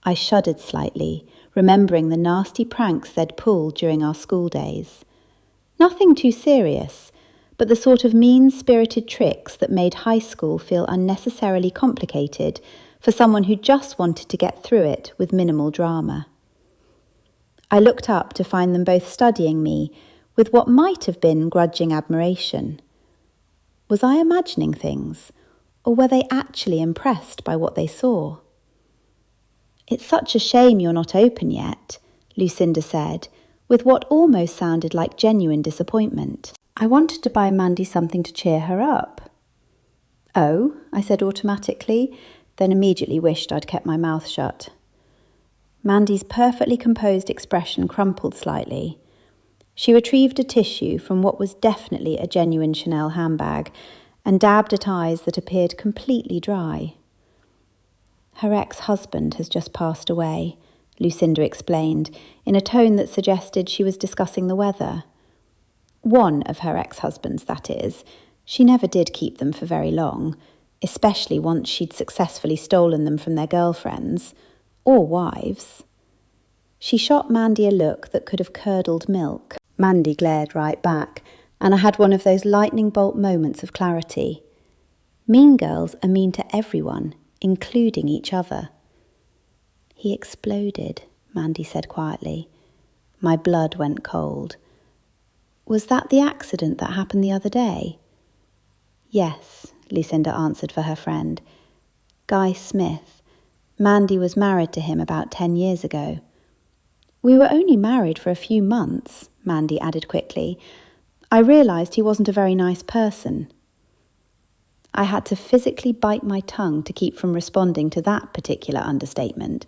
I shuddered slightly, remembering the nasty pranks they'd pulled during our school days. Nothing too serious, but the sort of mean-spirited tricks that made high school feel unnecessarily complicated for someone who just wanted to get through it with minimal drama. I looked up to find them both studying me with what might have been grudging admiration. Was I imagining things, or were they actually impressed by what they saw? "It's such a shame you're not open yet," Lucinda said, with what almost sounded like genuine disappointment. I wanted to buy Mandy something to cheer her up. "Oh," I said automatically, then immediately wished I'd kept my mouth shut. Mandy's perfectly composed expression crumpled slightly. She retrieved a tissue from what was definitely a genuine Chanel handbag and dabbed at eyes that appeared completely dry. "Her ex-husband has just passed away," Lucinda explained, in a tone that suggested she was discussing the weather. One of her ex-husbands, that is. She never did keep them for very long. especially once she'd successfully stolen them from their girlfriends, or wives. She shot Mandy a look that could have curdled milk. Mandy glared right back, and I had one of those lightning bolt moments of clarity. Mean girls are mean to everyone, including each other. He exploded, Mandy said quietly. My blood went cold. Was that the accident that happened the other day? Yes, Lucinda answered for her friend. Guy Smith. Mandy was married to him about 10 years ago. We were only married for a few months, Mandy added quickly. I realised he wasn't a very nice person. I had to physically bite my tongue to keep from responding to that particular understatement.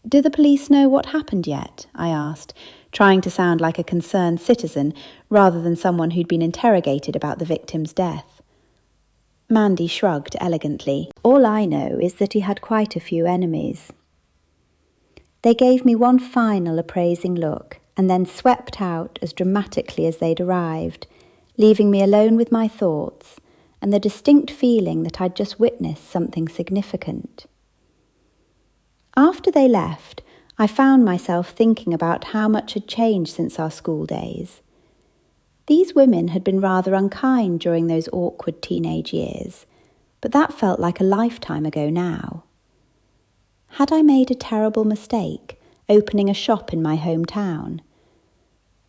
Do the police know what happened yet? I asked, trying to sound like a concerned citizen rather than someone who'd been interrogated about the victim's death. Mandy shrugged elegantly. All I know is that he had quite a few enemies. They gave me one final appraising look and then swept out as dramatically as they'd arrived, leaving me alone with my thoughts and the distinct feeling that I'd just witnessed something significant. After they left, I found myself thinking about how much had changed since our school days. These women had been rather unkind during those awkward teenage years, but that felt like a lifetime ago now. Had I made a terrible mistake, opening a shop in my hometown?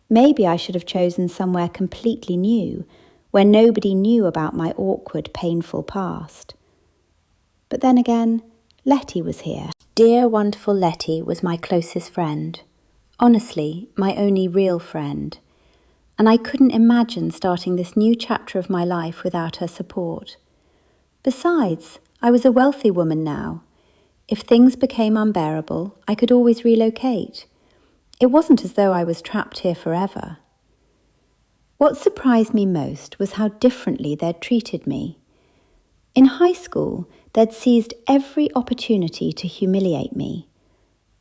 Maybe I should have chosen somewhere completely new, where nobody knew about my awkward, painful past. But then again, Lettie was here. Dear, wonderful Lettie was my closest friend. Honestly, my only real friend. And I couldn't imagine starting this new chapter of my life without her support. Besides, I was a wealthy woman now. If things became unbearable, I could always relocate. It wasn't as though I was trapped here forever. What surprised me most was how differently they'd treated me. In high school, they'd seized every opportunity to humiliate me.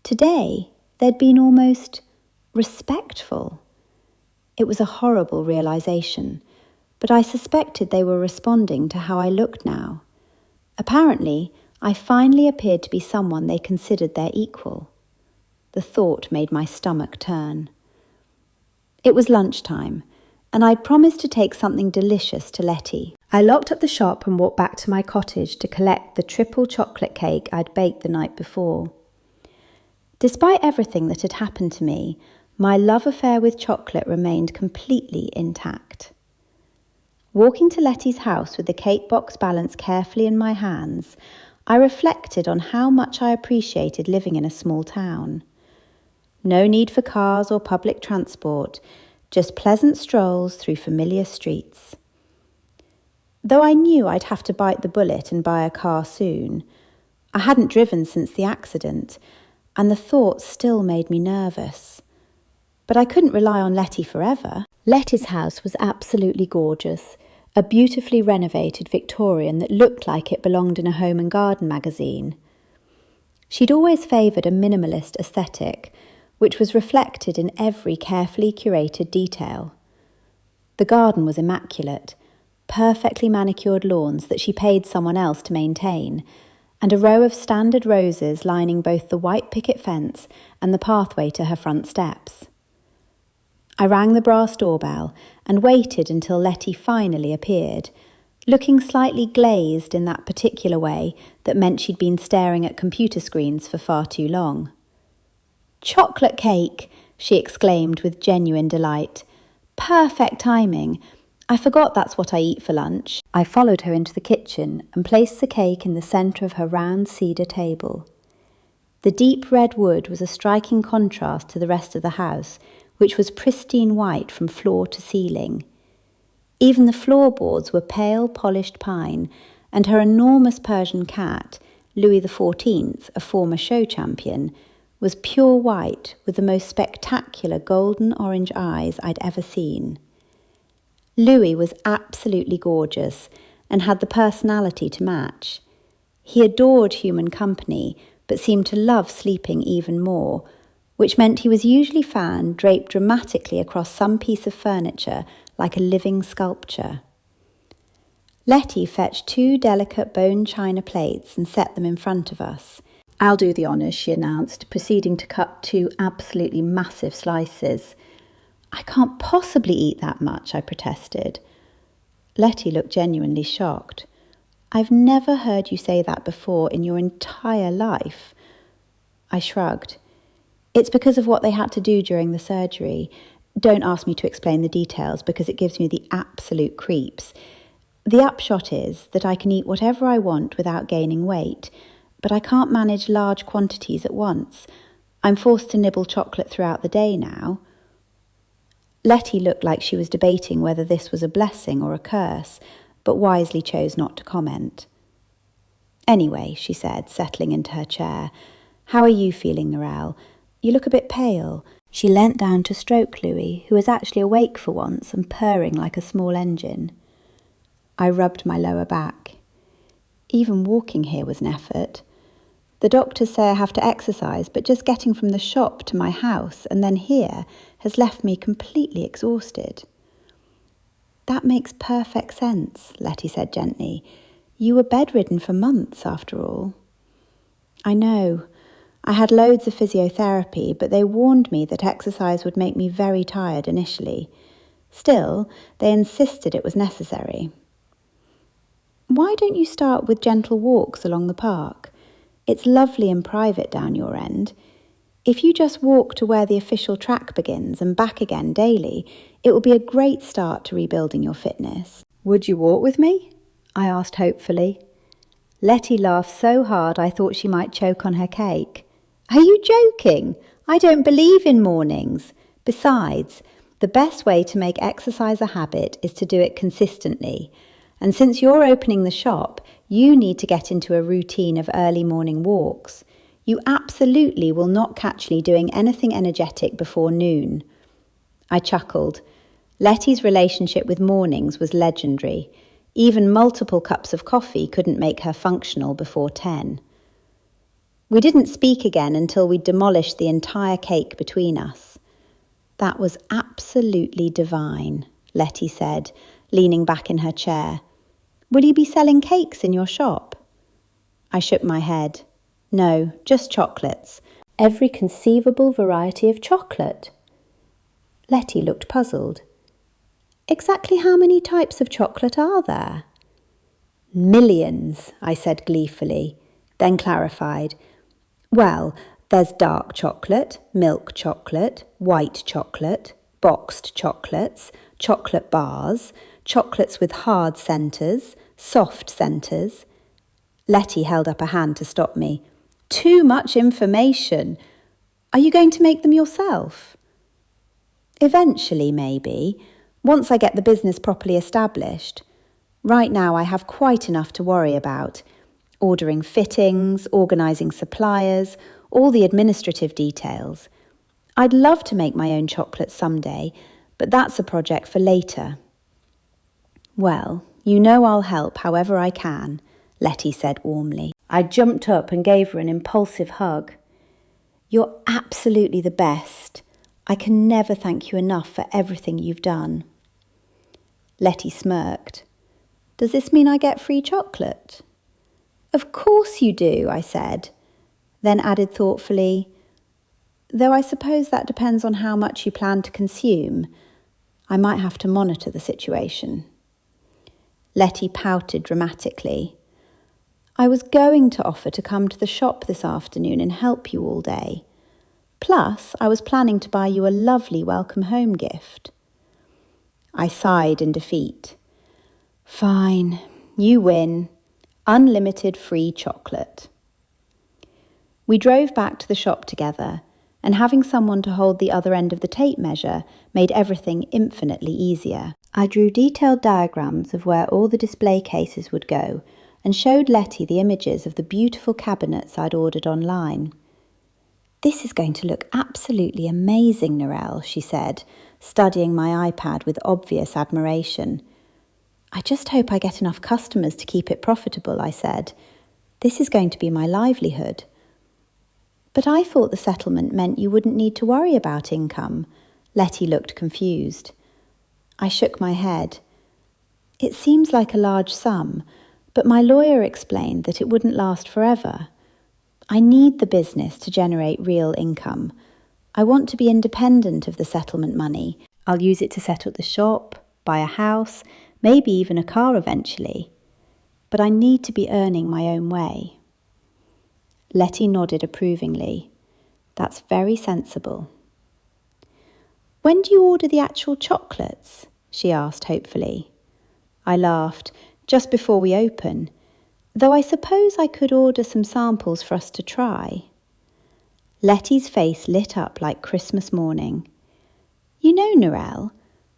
Today, they'd been almost respectful. It was a horrible realization, but I suspected they were responding to how I looked now. Apparently, I finally appeared to be someone they considered their equal. The thought made my stomach turn. It was lunchtime, and I'd promised to take something delicious to Lettie. I locked up the shop and walked back to my cottage to collect the triple chocolate cake I'd baked the night before. Despite everything that had happened to me, my love affair with chocolate remained completely intact. Walking to Lettie's house with the cake box balanced carefully in my hands, I reflected on how much I appreciated living in a small town. No need for cars or public transport, just pleasant strolls through familiar streets. Though I knew I'd have to bite the bullet and buy a car soon, I hadn't driven since the accident, and the thought still made me nervous. But I couldn't rely on Lettie forever. Lettie's house was absolutely gorgeous, a beautifully renovated Victorian that looked like it belonged in a home and garden magazine. She'd always favoured a minimalist aesthetic, which was reflected in every carefully curated detail. The garden was immaculate, perfectly manicured lawns that she paid someone else to maintain, and a row of standard roses lining both the white picket fence and the pathway to her front steps. I rang the brass doorbell and waited until Lettie finally appeared, looking slightly glazed in that particular way that meant she'd been staring at computer screens for far too long. "Chocolate cake!" she exclaimed with genuine delight. "Perfect timing. I forgot that's what I eat for lunch." I followed her into the kitchen and placed the cake in the centre of her round cedar table. The deep red wood was a striking contrast to the rest of the house, which was pristine white from floor to ceiling. Even the floorboards were pale, polished pine, and her enormous Persian cat, Louis XIV, a former show champion, was pure white with the most spectacular golden-orange eyes I'd ever seen. Louis was absolutely gorgeous and had the personality to match. He adored human company, but seemed to love sleeping even more, which meant he was usually found draped dramatically across some piece of furniture like a living sculpture. Lettie fetched 2 delicate bone china plates and set them in front of us. "I'll do the honours," she announced, proceeding to cut 2 absolutely massive slices. "I can't possibly eat that much," I protested. Lettie looked genuinely shocked. "I've never heard you say that before in your entire life." I shrugged. "It's because of what they had to do during the surgery. Don't ask me to explain the details because it gives me the absolute creeps. The upshot is that I can eat whatever I want without gaining weight, but I can't manage large quantities at once. I'm forced to nibble chocolate throughout the day now." Lettie looked like she was debating whether this was a blessing or a curse, but wisely chose not to comment. "Anyway," she said, settling into her chair, "how are you feeling, Narel? You look a bit pale." She leant down to stroke Louis, who was actually awake for once and purring like a small engine. I rubbed my lower back. Even walking here was an effort. The doctors say I have to exercise, but just getting from the shop to my house and then here has left me completely exhausted. "That makes perfect sense," Lettie said gently. "You were bedridden for months, after all." "I know. I had loads of physiotherapy, but they warned me that exercise would make me very tired initially. Still, they insisted it was necessary." "Why don't you start with gentle walks along the park? It's lovely and private down your end. If you just walk to where the official track begins and back again daily, it will be a great start to rebuilding your fitness." "Would you walk with me?" I asked hopefully. Lettie laughed so hard I thought she might choke on her cake. "Are you joking? I don't believe in mornings. Besides, the best way to make exercise a habit is to do it consistently. And since you're opening the shop, you need to get into a routine of early morning walks. You absolutely will not catch me doing anything energetic before noon." I chuckled. Lettie's relationship with mornings was legendary. Even multiple cups of coffee couldn't make her functional before 10. We didn't speak again until we'd demolished the entire cake between us. "That was absolutely divine," Lettie said, leaning back in her chair. "Will you be selling cakes in your shop?" I shook my head. "No, just chocolates. Every conceivable variety of chocolate." Lettie looked puzzled. "Exactly how many types of chocolate are there?" "Millions," I said gleefully, then clarified. "Well, there's dark chocolate, milk chocolate, white chocolate, boxed chocolates, chocolate bars, chocolates with hard centres, soft centres." Lettie held up a hand to stop me. "Too much information. Are you going to make them yourself?" "Eventually, maybe, once I get the business properly established. Right now I have quite enough to worry about. Ordering fittings, organising suppliers, all the administrative details. I'd love to make my own chocolate someday, but that's a project for later." "Well, you know I'll help however I can," Lettie said warmly. I jumped up and gave her an impulsive hug. "You're absolutely the best. I can never thank you enough for everything you've done." Lettie smirked. "Does this mean I get free chocolate?" "Of course you do," I said, then added thoughtfully, "though I suppose that depends on how much you plan to consume. I might have to monitor the situation." Lettie pouted dramatically. "I was going to offer to come to the shop this afternoon and help you all day. Plus, I was planning to buy you a lovely welcome home gift." I sighed in defeat. "Fine, you win. Unlimited free chocolate." We drove back to the shop together, and having someone to hold the other end of the tape measure made everything infinitely easier. I drew detailed diagrams of where all the display cases would go and showed Lettie the images of the beautiful cabinets I'd ordered online. "This is going to look absolutely amazing, Narel," she said, studying my iPad with obvious admiration. "I just hope I get enough customers to keep it profitable," I said. "This is going to be my livelihood." "But I thought the settlement meant you wouldn't need to worry about income." Lettie looked confused. I shook my head. It seems like a large sum, but my lawyer explained that it wouldn't last forever. I need the business to generate real income. I want to be independent of the settlement money. I'll use it to set up the shop, buy a house, maybe even a car eventually. But I need to be earning my own way. Lettie nodded approvingly. That's very sensible. When do you order the actual chocolates? She asked hopefully. I laughed. Just before we open. Though I suppose I could order some samples for us to try. Lettie's face lit up like Christmas morning. You know, Narel,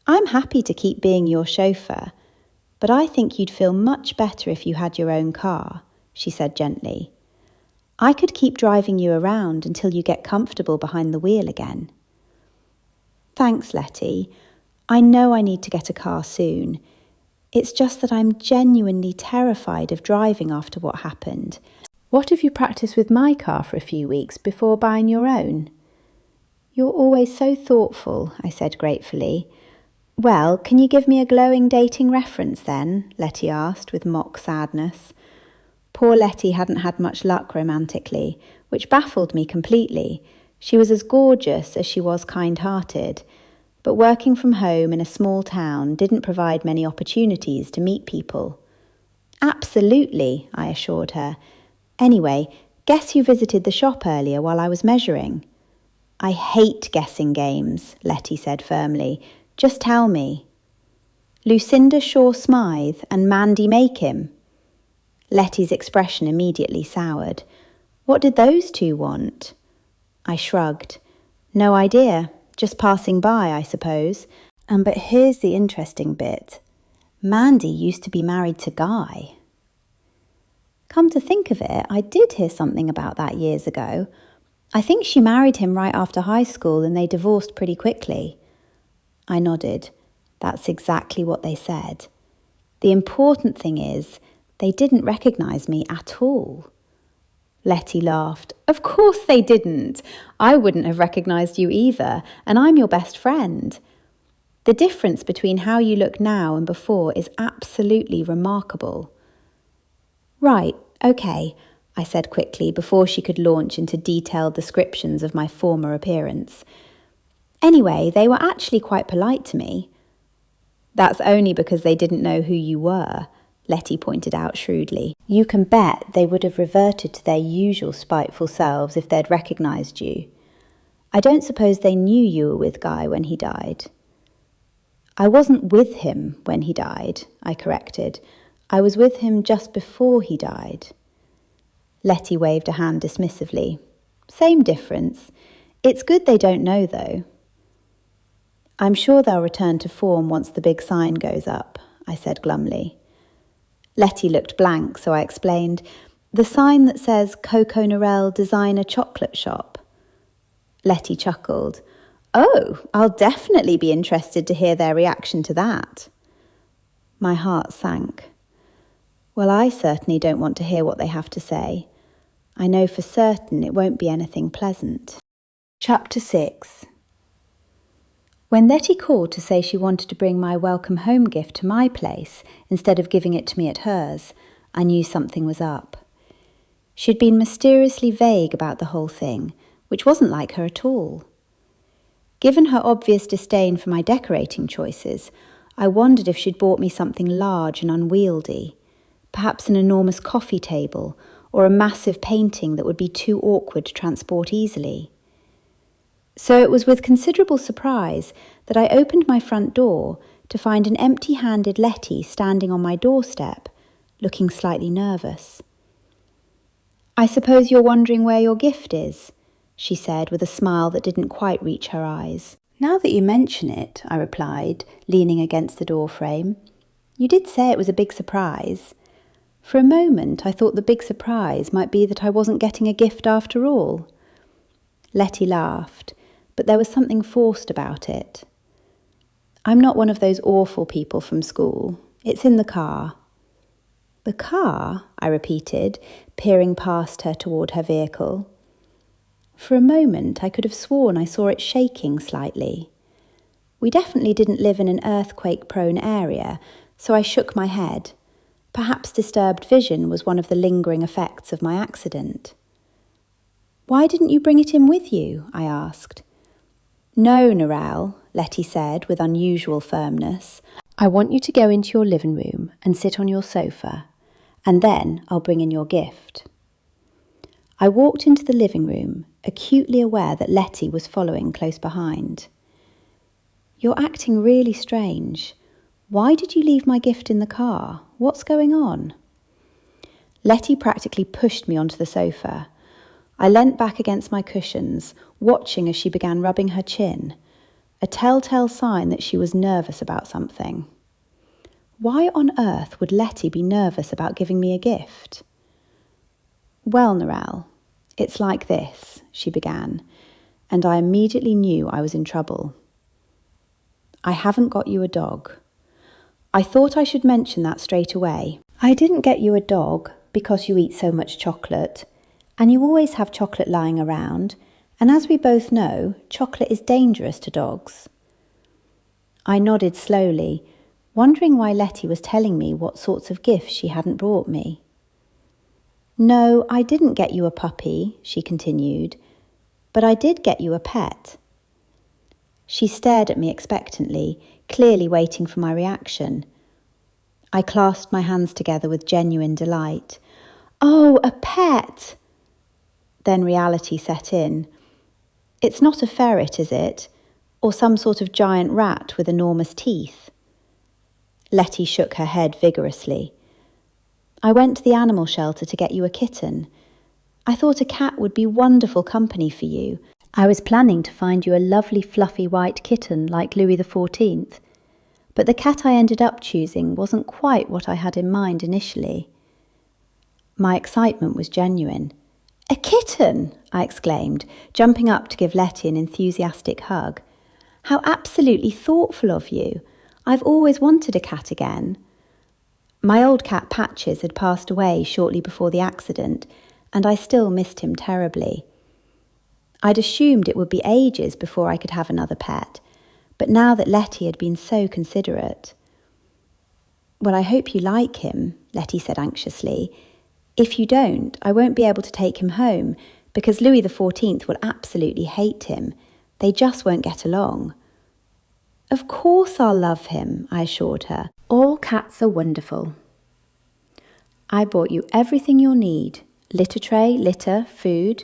I'm happy to keep being your chauffeur, but I think you'd feel much better if you had your own car, she said gently. I could keep driving you around until you get comfortable behind the wheel again. Thanks, Lettie. I know I need to get a car soon. It's just that I'm genuinely terrified of driving after what happened. What if you practice with my car for a few weeks before buying your own? You're always so thoughtful, I said gratefully. Well, can you give me a glowing dating reference then? Lettie asked with mock sadness. Poor Lettie hadn't had much luck romantically, which baffled me completely. She was as gorgeous as she was kind-hearted, but working from home in a small town didn't provide many opportunities to meet people. Absolutely, I assured her. Anyway, guess who visited the shop earlier while I was measuring? I hate guessing games, Lettie said firmly. Just tell me. Lucinda Shaw-Smythe and Mandy Makim. Lettie's expression immediately soured. What did those two want? I shrugged. No idea. Just passing by, I suppose. But here's the interesting bit. Mandy used to be married to Guy. Come to think of it, I did hear something about that years ago. I think she married him right after high school and they divorced pretty quickly. I nodded. That's exactly what they said. The important thing is, they didn't recognise me at all. Lettie laughed. Of course they didn't. I wouldn't have recognised you either, and I'm your best friend. The difference between how you look now and before is absolutely remarkable. Right, okay, I said quickly before she could launch into detailed descriptions of my former appearance. Anyway, they were actually quite polite to me. That's only because they didn't know who you were, Lettie pointed out shrewdly. You can bet they would have reverted to their usual spiteful selves if they'd recognised you. I don't suppose they knew you were with Guy when he died. I wasn't with him when he died, I corrected. I was with him just before he died. Lettie waved a hand dismissively. Same difference. It's good they don't know, though. I'm sure they'll return to form once the big sign goes up, I said glumly. Lettie looked blank, so I explained, the sign that says Coco Narel Designer Chocolate Shop. Lettie chuckled. Oh, I'll definitely be interested to hear their reaction to that. My heart sank. Well, I certainly don't want to hear what they have to say. I know for certain it won't be anything pleasant. Chapter 6. When Lettie called to say she wanted to bring my welcome home gift to my place instead of giving it to me at hers, I knew something was up. She'd been mysteriously vague about the whole thing, which wasn't like her at all. Given her obvious disdain for my decorating choices, I wondered if she'd bought me something large and unwieldy, perhaps an enormous coffee table or a massive painting that would be too awkward to transport easily. So it was with considerable surprise that I opened my front door to find an empty-handed Lettie standing on my doorstep, looking slightly nervous. I suppose you're wondering where your gift is, she said with a smile that didn't quite reach her eyes. Now that you mention it, I replied, leaning against the doorframe. You did say it was a big surprise. For a moment I thought the big surprise might be that I wasn't getting a gift after all. Lettie laughed, but there was something forced about it. I'm not one of those awful people from school. It's in the car. The car? I repeated, peering past her toward her vehicle. For a moment I could have sworn I saw it shaking slightly. We definitely didn't live in an earthquake-prone area, So I shook my head. Perhaps disturbed vision was one of the lingering effects of my accident. "Why didn't you bring it in with you?" I asked. "No, Narel," Lettie said with unusual firmness. "I want you to go into your living room and sit on your sofa, and then I'll bring in your gift." I walked into the living room, acutely aware that Lettie was following close behind. "You're acting really strange. Why did you leave my gift in the car? What's going on?" Lettie practically pushed me onto the sofa. I leant back against my cushions, watching as she began rubbing her chin, a telltale sign that she was nervous about something. Why on earth would Lettie be nervous about giving me a gift? "Well, Narel, it's like this," she began, and I immediately knew I was in trouble. "I haven't got you a dog. I thought I should mention that straight away. I didn't get you a dog because you eat so much chocolate, and you always have chocolate lying around, and as we both know, chocolate is dangerous to dogs." I nodded slowly, wondering why Lettie was telling me what sorts of gifts she hadn't brought me. "No, I didn't get you a puppy," she continued, "but I did get you a pet." She stared at me expectantly, clearly waiting for my reaction. I clasped my hands together with genuine delight. "Oh, a pet!" Then reality set in. "It's not a ferret, is it? Or some sort of giant rat with enormous teeth?" Lettie shook her head vigorously. "I went to the animal shelter to get you a kitten. I thought a cat would be wonderful company for you. I was planning to find you a lovely fluffy white kitten like Louis XIV, but the cat I ended up choosing wasn't quite what I had in mind initially." My excitement was genuine. "A kitten!" I exclaimed, jumping up to give Lettie an enthusiastic hug. "How absolutely thoughtful of you. I've always wanted a cat again." My old cat Patches had passed away shortly before the accident, and I still missed him terribly. I'd assumed it would be ages before I could have another pet, but now that Lettie had been so considerate. "Well, I hope you like him," Lettie said anxiously. "If you don't, I won't be able to take him home, because Louis XIV will absolutely hate him. They just won't get along." "Of course I'll love him," I assured her. "All cats are wonderful." "I bought you everything you'll need. Litter tray, litter, food.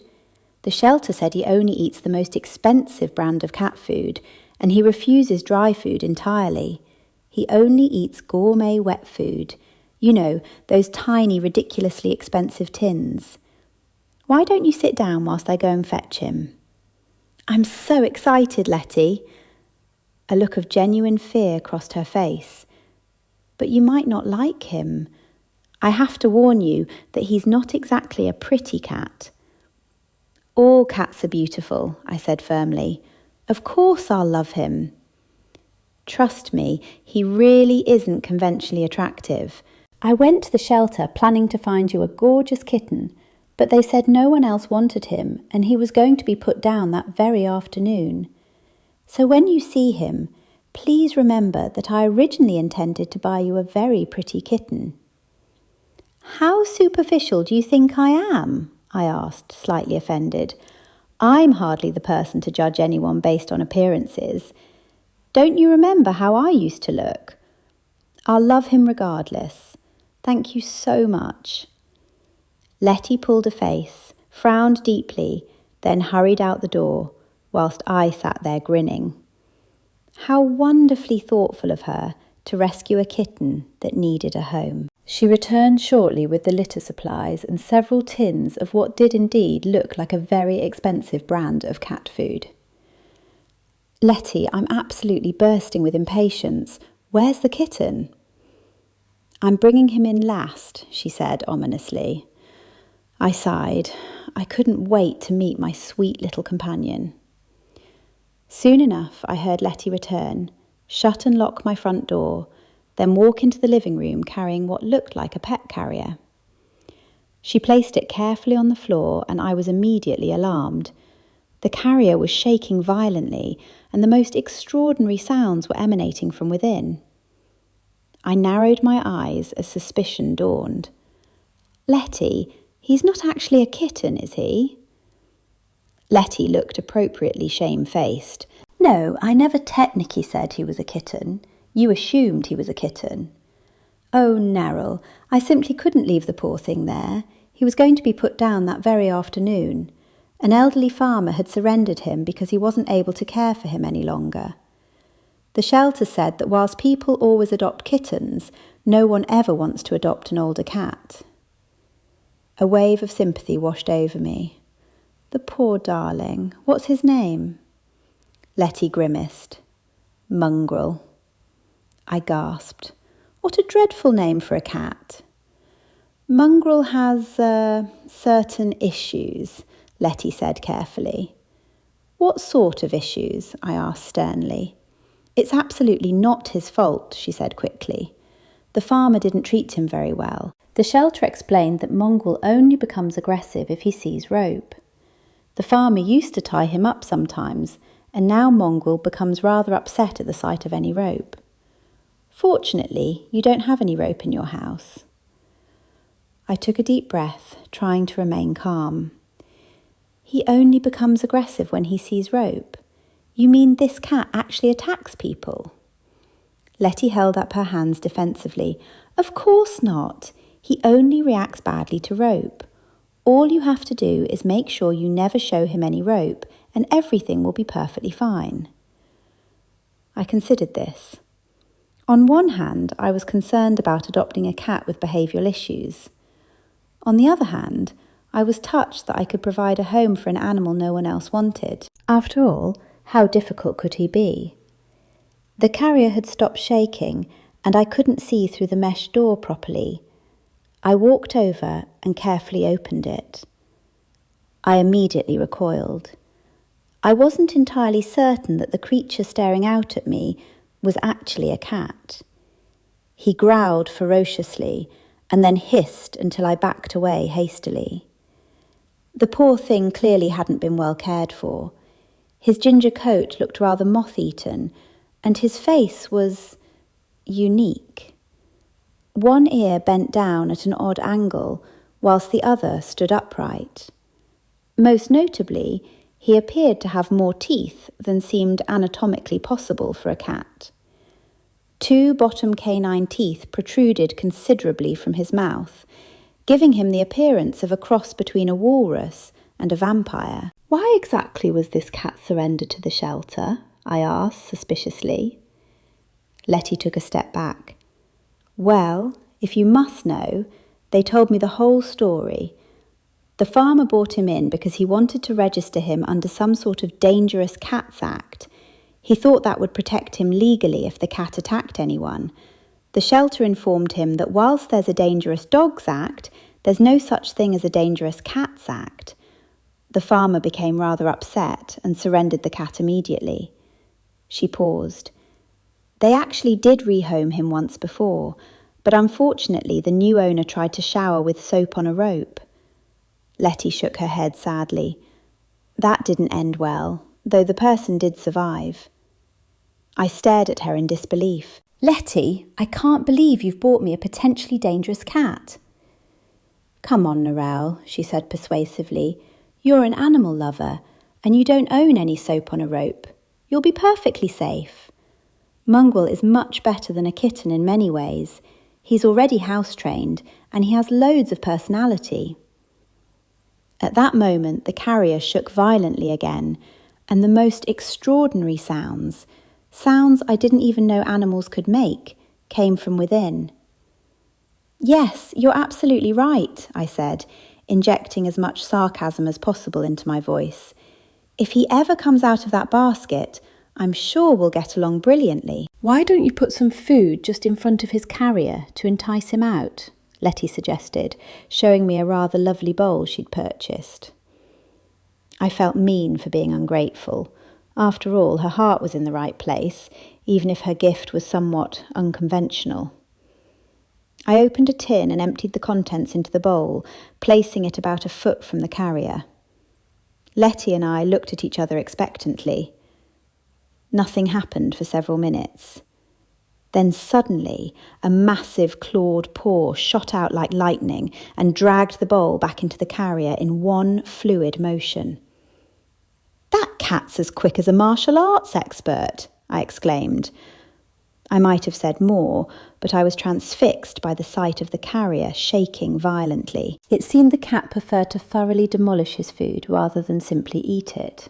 The shelter said he only eats the most expensive brand of cat food, and he refuses dry food entirely. He only eats gourmet wet food. You know, those tiny, ridiculously expensive tins. Why don't you sit down whilst I go and fetch him?" "I'm so excited, Lettie." A look of genuine fear crossed her face. "But you might not like him. I have to warn you that he's not exactly a pretty cat." "All cats are beautiful," I said firmly. "Of course I'll love him." "Trust me, he really isn't conventionally attractive. I went to the shelter planning to find you a gorgeous kitten, but they said no one else wanted him and he was going to be put down that very afternoon. So when you see him, please remember that I originally intended to buy you a very pretty kitten." "How superficial do you think I am?" I asked, slightly offended. "I'm hardly the person to judge anyone based on appearances. Don't you remember how I used to look? I'll love him regardless. Thank you so much." Lettie pulled a face, frowned deeply, then hurried out the door, whilst I sat there grinning. How wonderfully thoughtful of her to rescue a kitten that needed a home. She returned shortly with the litter supplies and several tins of what did indeed look like a very expensive brand of cat food. "Lettie, I'm absolutely bursting with impatience. Where's the kitten?" "I'm bringing him in last," she said ominously. I sighed. I couldn't wait to meet my sweet little companion. Soon enough, I heard Lettie return, shut and lock my front door, then walk into the living room carrying what looked like a pet carrier. She placed it carefully on the floor and I was immediately alarmed. The carrier was shaking violently and the most extraordinary sounds were emanating from within. I narrowed my eyes as suspicion dawned. Lettie, he's not actually a kitten, is he? Lettie looked appropriately shamefaced. No, I never technically said he was a kitten. You assumed he was a kitten. Oh, Narel, I simply couldn't leave the poor thing there. He was going to be put down that very afternoon. An elderly farmer had surrendered him because he wasn't able to care for him any longer. The shelter said that whilst people always adopt kittens, no one ever wants to adopt an older cat. A wave of sympathy washed over me. The poor darling. What's his name? Lettie grimaced. Mongrel. I gasped. What a dreadful name for a cat. Mongrel has certain issues, Lettie said carefully. What sort of issues? I asked sternly. It's absolutely not his fault, she said quickly. The farmer didn't treat him very well. The shelter explained that Mongrel only becomes aggressive if he sees rope. The farmer used to tie him up sometimes, and now Mongrel becomes rather upset at the sight of any rope. Fortunately, you don't have any rope in your house. I took a deep breath, trying to remain calm. He only becomes aggressive when he sees rope. You mean this cat actually attacks people? Lettie held up her hands defensively. Of course not. He only reacts badly to rope. All you have to do is make sure you never show him any rope, and everything will be perfectly fine. I considered this. On one hand, I was concerned about adopting a cat with behavioural issues. On the other hand, I was touched that I could provide a home for an animal no one else wanted. After all, how difficult could he be? The carrier had stopped shaking, and I couldn't see through the mesh door properly. I walked over and carefully opened it. I immediately recoiled. I wasn't entirely certain that the creature staring out at me was actually a cat. He growled ferociously and then hissed until I backed away hastily. The poor thing clearly hadn't been well cared for. His ginger coat looked rather moth-eaten, and his face was unique. One ear bent down at an odd angle, whilst the other stood upright. Most notably, he appeared to have more teeth than seemed anatomically possible for a cat. 2 bottom canine teeth protruded considerably from his mouth, giving him the appearance of a cross between a walrus and a vampire. Why exactly was this cat surrendered to the shelter? I asked suspiciously. Lettie took a step back. Well, if you must know, they told me the whole story. The farmer brought him in because he wanted to register him under some sort of Dangerous Cats Act. He thought that would protect him legally if the cat attacked anyone. The shelter informed him that whilst there's a Dangerous Dogs Act, there's no such thing as a Dangerous Cats Act. The farmer became rather upset and surrendered the cat immediately. She paused. They actually did rehome him once before, but unfortunately the new owner tried to shower with soap on a rope. Lettie shook her head sadly. That didn't end well, though the person did survive. I stared at her in disbelief. Lettie, I can't believe you've bought me a potentially dangerous cat. Come on, Narel, she said persuasively. You're an animal lover, and you don't own any soap on a rope. You'll be perfectly safe. Mongrel is much better than a kitten in many ways. He's already house-trained, and he has loads of personality. At that moment, the carrier shook violently again, and the most extraordinary sounds I didn't even know animals could make, came from within. Yes, you're absolutely right, I said, injecting as much sarcasm as possible into my voice. If he ever comes out of that basket, I'm sure we'll get along brilliantly. Why don't you put some food just in front of his carrier to entice him out? Lettie suggested, showing me a rather lovely bowl she'd purchased. I felt mean for being ungrateful. After all, her heart was in the right place, even if her gift was somewhat unconventional. I opened a tin and emptied the contents into the bowl, placing it about a foot from the carrier. Lettie and I looked at each other expectantly. Nothing happened for several minutes. Then suddenly, a massive clawed paw shot out like lightning and dragged the bowl back into the carrier in one fluid motion. "That cat's as quick as a martial arts expert," I exclaimed. I might have said more, but I was transfixed by the sight of the carrier shaking violently. It seemed the cat preferred to thoroughly demolish his food rather than simply eat it.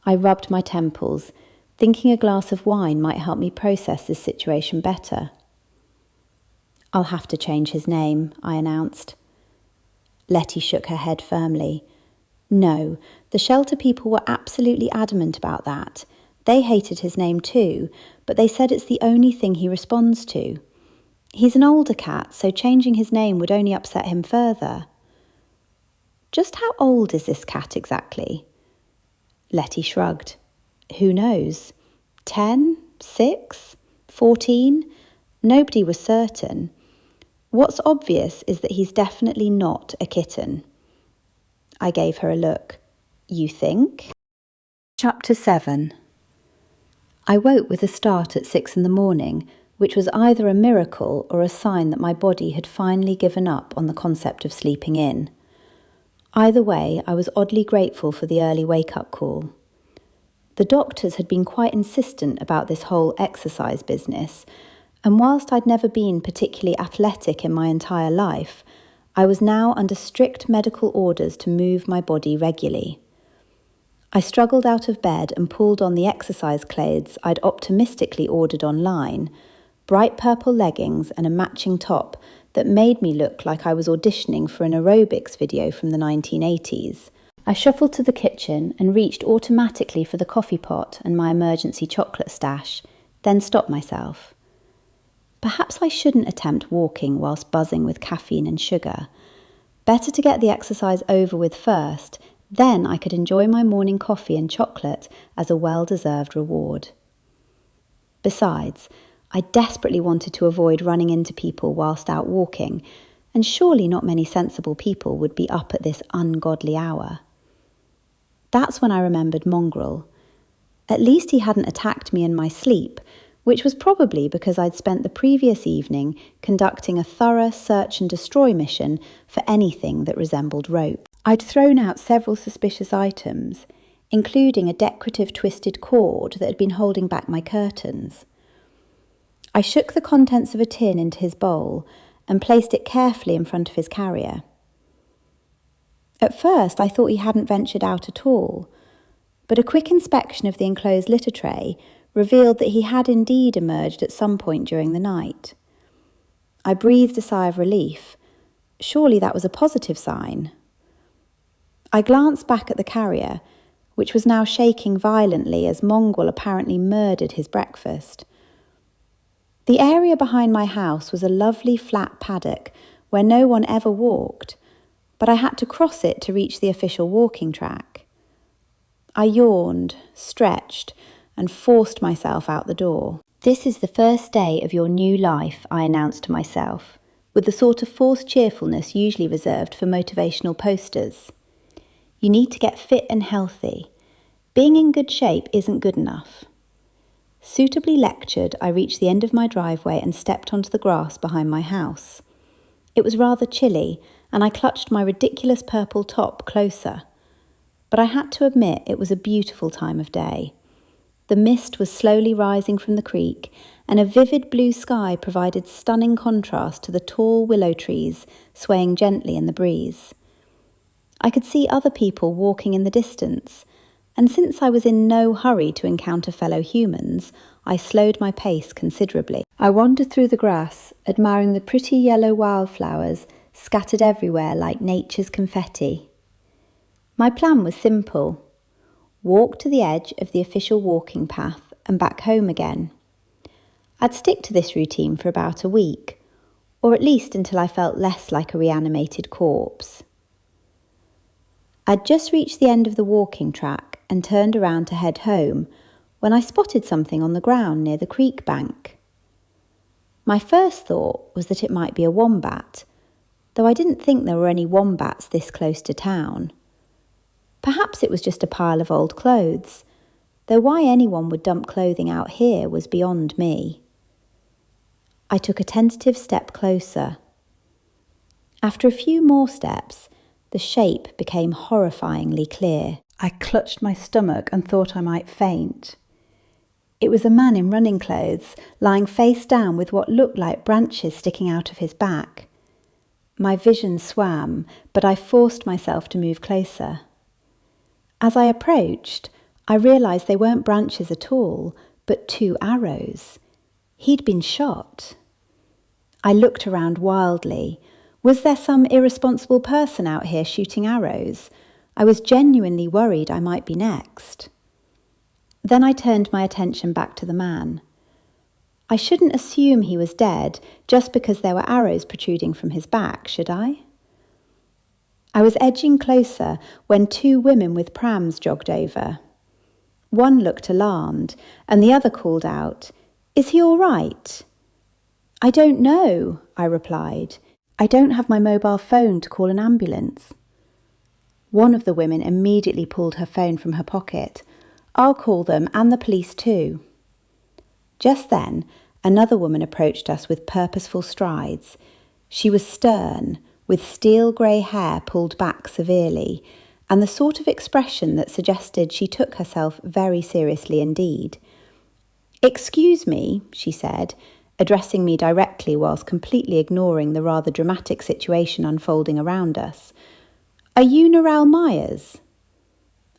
I rubbed my temples, thinking a glass of wine might help me process this situation better. "I'll have to change his name," I announced. Lettie shook her head firmly. "No, the shelter people were absolutely adamant about that. They hated his name too, but they said it's the only thing he responds to. He's an older cat, so changing his name would only upset him further." "Just how old is this cat exactly?" Lettie shrugged. "Who knows? 10, 6, 14? Nobody was certain. What's obvious is that he's definitely not a kitten." I gave her a look. "You think?" Chapter 7. I woke with a start at 6 a.m, which was either a miracle or a sign that my body had finally given up on the concept of sleeping in. Either way, I was oddly grateful for the early wake-up call. The doctors had been quite insistent about this whole exercise business, and whilst I'd never been particularly athletic in my entire life, I was now under strict medical orders to move my body regularly. I struggled out of bed and pulled on the exercise clothes I'd optimistically ordered online, bright purple leggings and a matching top that made me look like I was auditioning for an aerobics video from the 1980s. I shuffled to the kitchen and reached automatically for the coffee pot and my emergency chocolate stash, then stopped myself. Perhaps I shouldn't attempt walking whilst buzzing with caffeine and sugar. Better to get the exercise over with first, then I could enjoy my morning coffee and chocolate as a well-deserved reward. Besides, I desperately wanted to avoid running into people whilst out walking, and surely not many sensible people would be up at this ungodly hour. That's when I remembered Mongrel. At least he hadn't attacked me in my sleep, which was probably because I'd spent the previous evening conducting a thorough search and destroy mission for anything that resembled rope. I'd thrown out several suspicious items, including a decorative twisted cord that had been holding back my curtains. I shook the contents of a tin into his bowl and placed it carefully in front of his carrier. At first I thought he hadn't ventured out at all, but a quick inspection of the enclosed litter tray revealed that he had indeed emerged at some point during the night. I breathed a sigh of relief. Surely that was a positive sign. I glanced back at the carrier, which was now shaking violently as Mongrel apparently murdered his breakfast. The area behind my house was a lovely flat paddock where no one ever walked, but I had to cross it to reach the official walking track. I yawned, stretched, and forced myself out the door. "This is the first day of your new life," I announced to myself, with the sort of forced cheerfulness usually reserved for motivational posters. "You need to get fit and healthy. Being in good shape isn't good enough." Suitably lectured, I reached the end of my driveway and stepped onto the grass behind my house. It was rather chilly, and I clutched my ridiculous purple top closer. But I had to admit it was a beautiful time of day. The mist was slowly rising from the creek, and a vivid blue sky provided stunning contrast to the tall willow trees swaying gently in the breeze. I could see other people walking in the distance, and since I was in no hurry to encounter fellow humans, I slowed my pace considerably. I wandered through the grass, admiring the pretty yellow wildflowers scattered everywhere like nature's confetti. My plan was simple: walk to the edge of the official walking path and back home again. I'd stick to this routine for about a week, or at least until I felt less like a reanimated corpse. I'd just reached the end of the walking track and turned around to head home when I spotted something on the ground near the creek bank. My first thought was that it might be a wombat, though I didn't think there were any wombats this close to town. Perhaps it was just a pile of old clothes, though why anyone would dump clothing out here was beyond me. I took a tentative step closer. After a few more steps, the shape became horrifyingly clear. I clutched my stomach and thought I might faint. It was a man in running clothes, lying face down with what looked like branches sticking out of his back. My vision swam, but I forced myself to move closer. As I approached, I realised they weren't branches at all, but 2 arrows. He'd been shot. I looked around wildly. Was there some irresponsible person out here shooting arrows? I was genuinely worried I might be next. Then I turned my attention back to the man. I shouldn't assume he was dead just because there were arrows protruding from his back, should I? I was edging closer when 2 women with prams jogged over. One looked alarmed, and the other called out, "Is he all right?" "I don't know," I replied. "I don't have my mobile phone to call an ambulance." One of the women immediately pulled her phone from her pocket. "I'll call them and the police too." Just then, another woman approached us with purposeful strides. She was stern, with steel grey hair pulled back severely, and the sort of expression that suggested she took herself very seriously indeed. "Excuse me," she said, addressing me directly whilst completely ignoring the rather dramatic situation unfolding around us. "Are you Narel Myers?"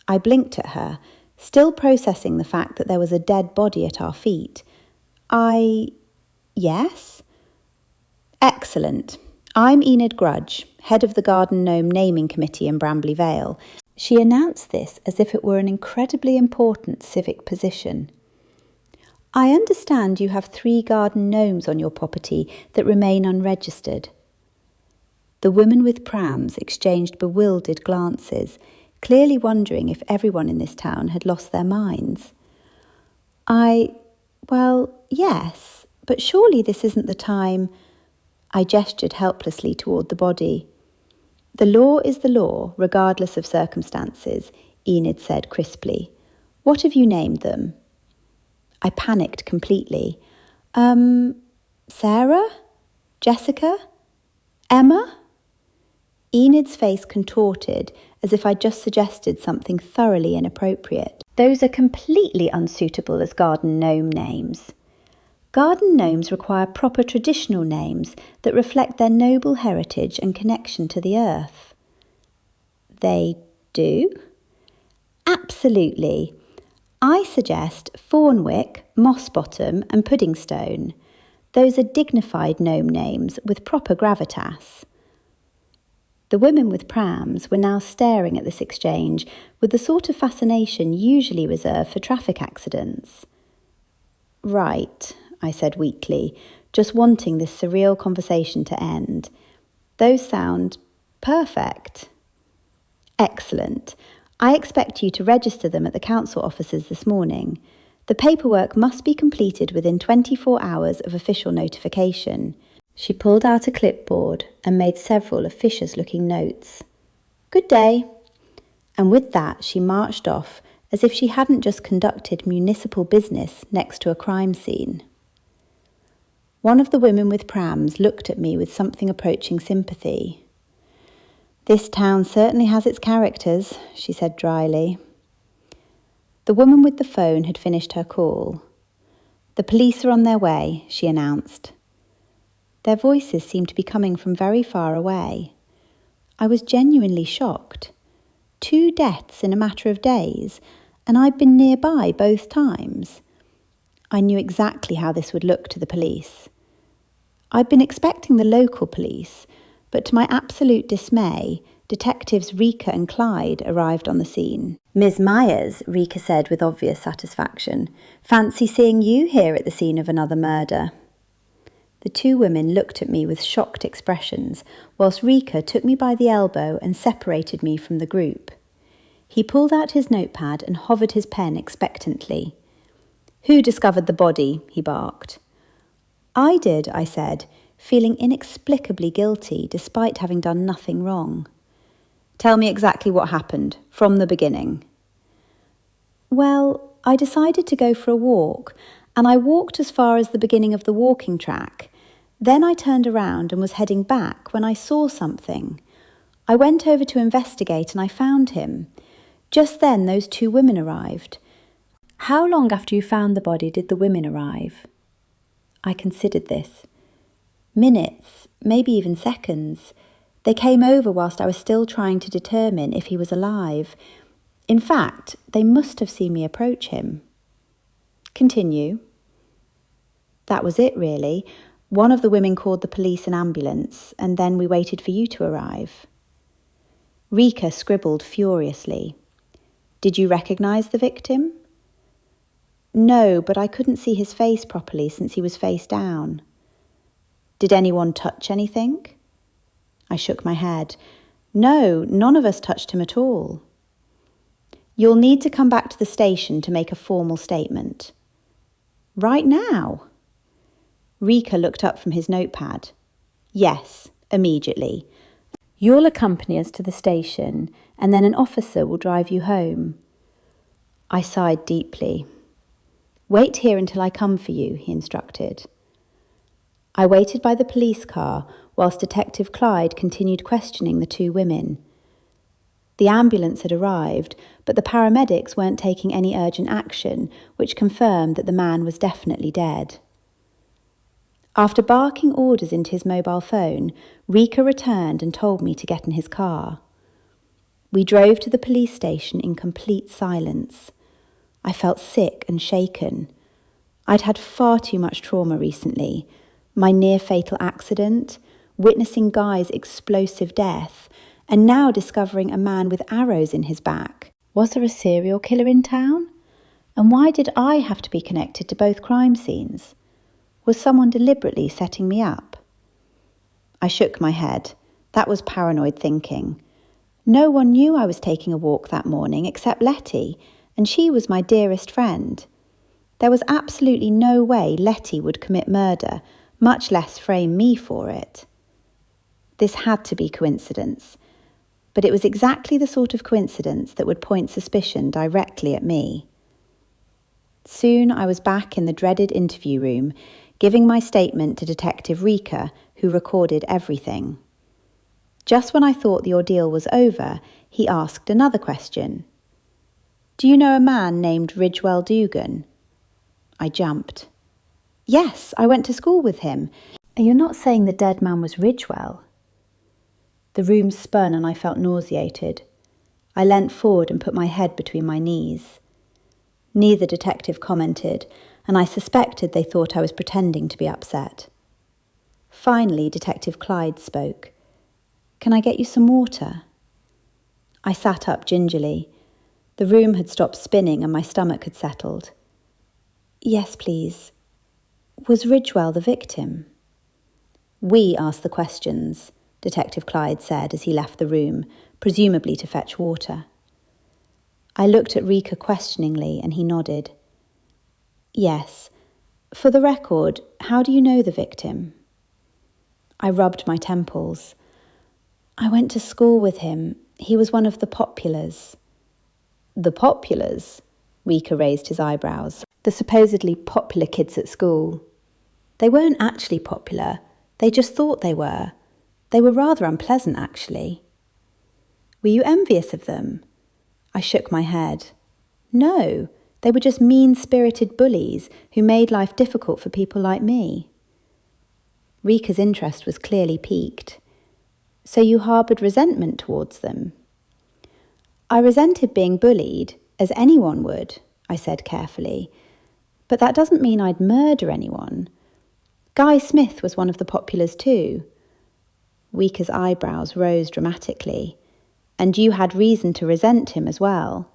I blinked at her, still processing the fact that there was a dead body at our feet. Yes? Excellent. I'm Enid Grudge, head of the Garden Gnome naming committee in Brambly Vale. She announced this as if it were an incredibly important civic position. I understand you have 3 garden gnomes on your property that remain unregistered. The women with prams exchanged bewildered glances, clearly wondering if everyone in this town had lost their minds. Well, yes, but surely this isn't the time. I gestured helplessly toward the body. "The law is the law, regardless of circumstances," Enid said crisply. "What have you named them?" I panicked completely. Sarah? Jessica? Emma? Enid's face contorted as if I'd just suggested something thoroughly inappropriate. "Those are completely unsuitable as garden gnome names. Garden gnomes require proper traditional names that reflect their noble heritage and connection to the earth." "They do?" "Absolutely. I suggest Thornwick, Mossbottom and Puddingstone. Those are dignified gnome names with proper gravitas." The women with prams were now staring at this exchange with the sort of fascination usually reserved for traffic accidents. "Right," I said weakly, just wanting this surreal conversation to end. "Those sound perfect." "Excellent. I expect you to register them at the council offices this morning. The paperwork must be completed within 24 hours of official notification." She pulled out a clipboard and made several officious-looking notes. "Good day." And with that, she marched off as if she hadn't just conducted municipal business next to a crime scene. One of the women with prams looked at me with something approaching sympathy. "This town certainly has its characters," she said dryly. The woman with the phone had finished her call. "The police are on their way," she announced. Their voices seemed to be coming from very far away. I was genuinely shocked. 2 deaths in a matter of days, and I'd been nearby both times. I knew exactly how this would look to the police. I'd been expecting the local police, but to my absolute dismay, Detectives Rika and Clyde arrived on the scene. "Ms. Myers," Rika said with obvious satisfaction, "fancy seeing you here at the scene of another murder." The 2 women looked at me with shocked expressions, whilst Rika took me by the elbow and separated me from the group. He pulled out his notepad and hovered his pen expectantly. "Who discovered the body?" he barked. "I did," I said, feeling inexplicably guilty despite having done nothing wrong. "Tell me exactly what happened, from the beginning." "Well, I decided to go for a walk, and I walked as far as the beginning of the walking track. Then I turned around and was heading back when I saw something. I went over to investigate and I found him. Just then those 2 women arrived. How long after you found the body did the women arrive? I considered this. Minutes, maybe even seconds. They came over whilst I was still trying to determine if he was alive. In fact, they must have seen me approach him. Continue. That was it, really. One of the women called the police and ambulance, and then we waited for you to arrive. Rika scribbled furiously. Did you recognise the victim? No, but I couldn't see his face properly since he was face down. Did anyone touch anything? I shook my head. No, none of us touched him at all. You'll need to come back to the station to make a formal statement. Right now? Rika looked up from his notepad. Yes, immediately. You'll accompany us to the station, and then an officer will drive you home. I sighed deeply. Wait here until I come for you, he instructed. I waited by the police car whilst Detective Clyde continued questioning the 2 women. The ambulance had arrived, but the paramedics weren't taking any urgent action, which confirmed that the man was definitely dead. After barking orders into his mobile phone, Rika returned and told me to get in his car. We drove to the police station in complete silence. I felt sick and shaken. I'd had far too much trauma recently. My near-fatal accident, witnessing Guy's explosive death, and now discovering a man with arrows in his back. Was there a serial killer in town? And why did I have to be connected to both crime scenes? Was someone deliberately setting me up? I shook my head. That was paranoid thinking. No one knew I was taking a walk that morning except Lettie, and she was my dearest friend. There was absolutely no way Lettie would commit murder, much less frame me for it. This had to be coincidence, but it was exactly the sort of coincidence that would point suspicion directly at me. Soon I was back in the dreaded interview room, giving my statement to Detective Rika, who recorded everything. Just when I thought the ordeal was over, he asked another question. Do you know a man named Ridgewell Dugan? I jumped. Yes, I went to school with him. And you're not saying the dead man was Ridgewell? The room spun and I felt nauseated. I leant forward and put my head between my knees. Neither detective commented, and I suspected they thought I was pretending to be upset. Finally, Detective Clyde spoke. Can I get you some water? I sat up gingerly. The room had stopped spinning and my stomach had settled. Yes, please. Was Ridgewell the victim? We asked the questions, Detective Clyde said as he left the room, presumably to fetch water. I looked at Rika questioningly and he nodded. Yes. For the record, how do you know the victim? I rubbed my temples. I went to school with him. He was one of the populars. The populars? Rika raised his eyebrows. The supposedly popular kids at school. They weren't actually popular. They just thought they were. They were rather unpleasant, actually. Were you envious of them? I shook my head. No, they were just mean-spirited bullies who made life difficult for people like me. Rika's interest was clearly piqued. So you harboured resentment towards them? I resented being bullied, as anyone would, I said carefully. But that doesn't mean I'd murder anyone. Guy Smith was one of the populars too. Rika's eyebrows rose dramatically. And you had reason to resent him as well.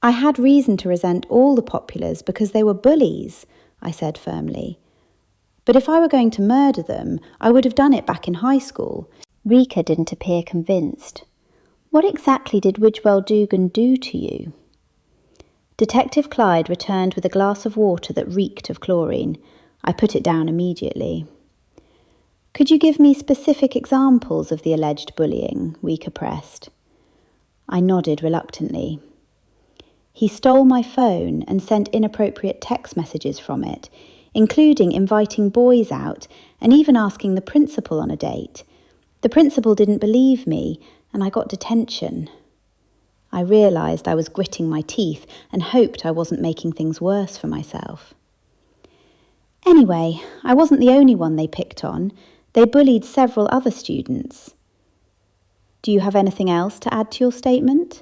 I had reason to resent all the populars because they were bullies, I said firmly. But if I were going to murder them, I would have done it back in high school. Rika didn't appear convinced. What exactly did Ridgewell Dugan do to you? Detective Clyde returned with a glass of water that reeked of chlorine. I put it down immediately. Could you give me specific examples of the alleged bullying? Rika pressed. I nodded reluctantly. He stole my phone and sent inappropriate text messages from it, including inviting boys out and even asking the principal on a date. The principal didn't believe me, and I got detention. I realised I was gritting my teeth and hoped I wasn't making things worse for myself. Anyway, I wasn't the only one they picked on. They bullied several other students. Do you have anything else to add to your statement?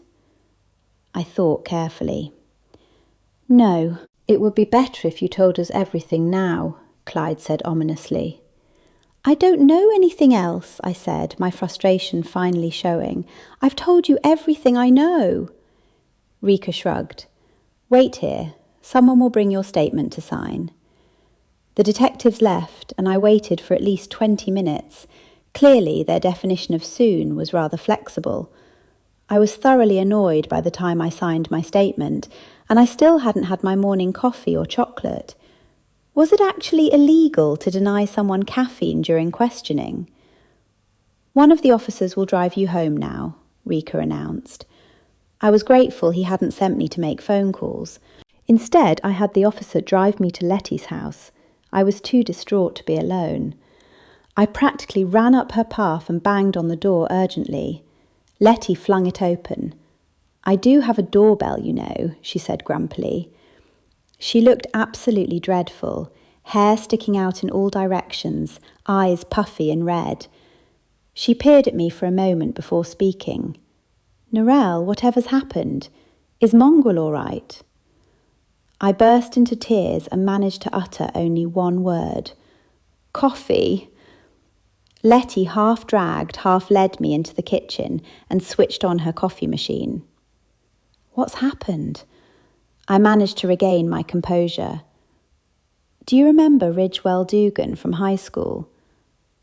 I thought carefully. No, it would be better if you told us everything now, Clyde said ominously. I don't know anything else, I said, my frustration finally showing. I've told you everything I know. Rika shrugged. Wait here. Someone will bring your statement to sign. The detectives left, and I waited for at least 20 minutes. Clearly, their definition of soon was rather flexible. I was thoroughly annoyed by the time I signed my statement, and I still hadn't had my morning coffee or chocolate. Was it actually illegal to deny someone caffeine during questioning? One of the officers will drive you home now, Rika announced. I was grateful he hadn't sent me to make phone calls. Instead, I had the officer drive me to Lettie's house. I was too distraught to be alone. I practically ran up her path and banged on the door urgently. Lettie flung it open. I do have a doorbell, you know, she said grumpily. She looked absolutely dreadful, hair sticking out in all directions, eyes puffy and red. She peered at me for a moment before speaking. Narel, whatever's happened? Is Mongrel all right? I burst into tears and managed to utter only one word. Coffee. Lettie half dragged, half led me into the kitchen and switched on her coffee machine. What's happened? I managed to regain my composure. Do you remember Ridgewell Dugan from high school?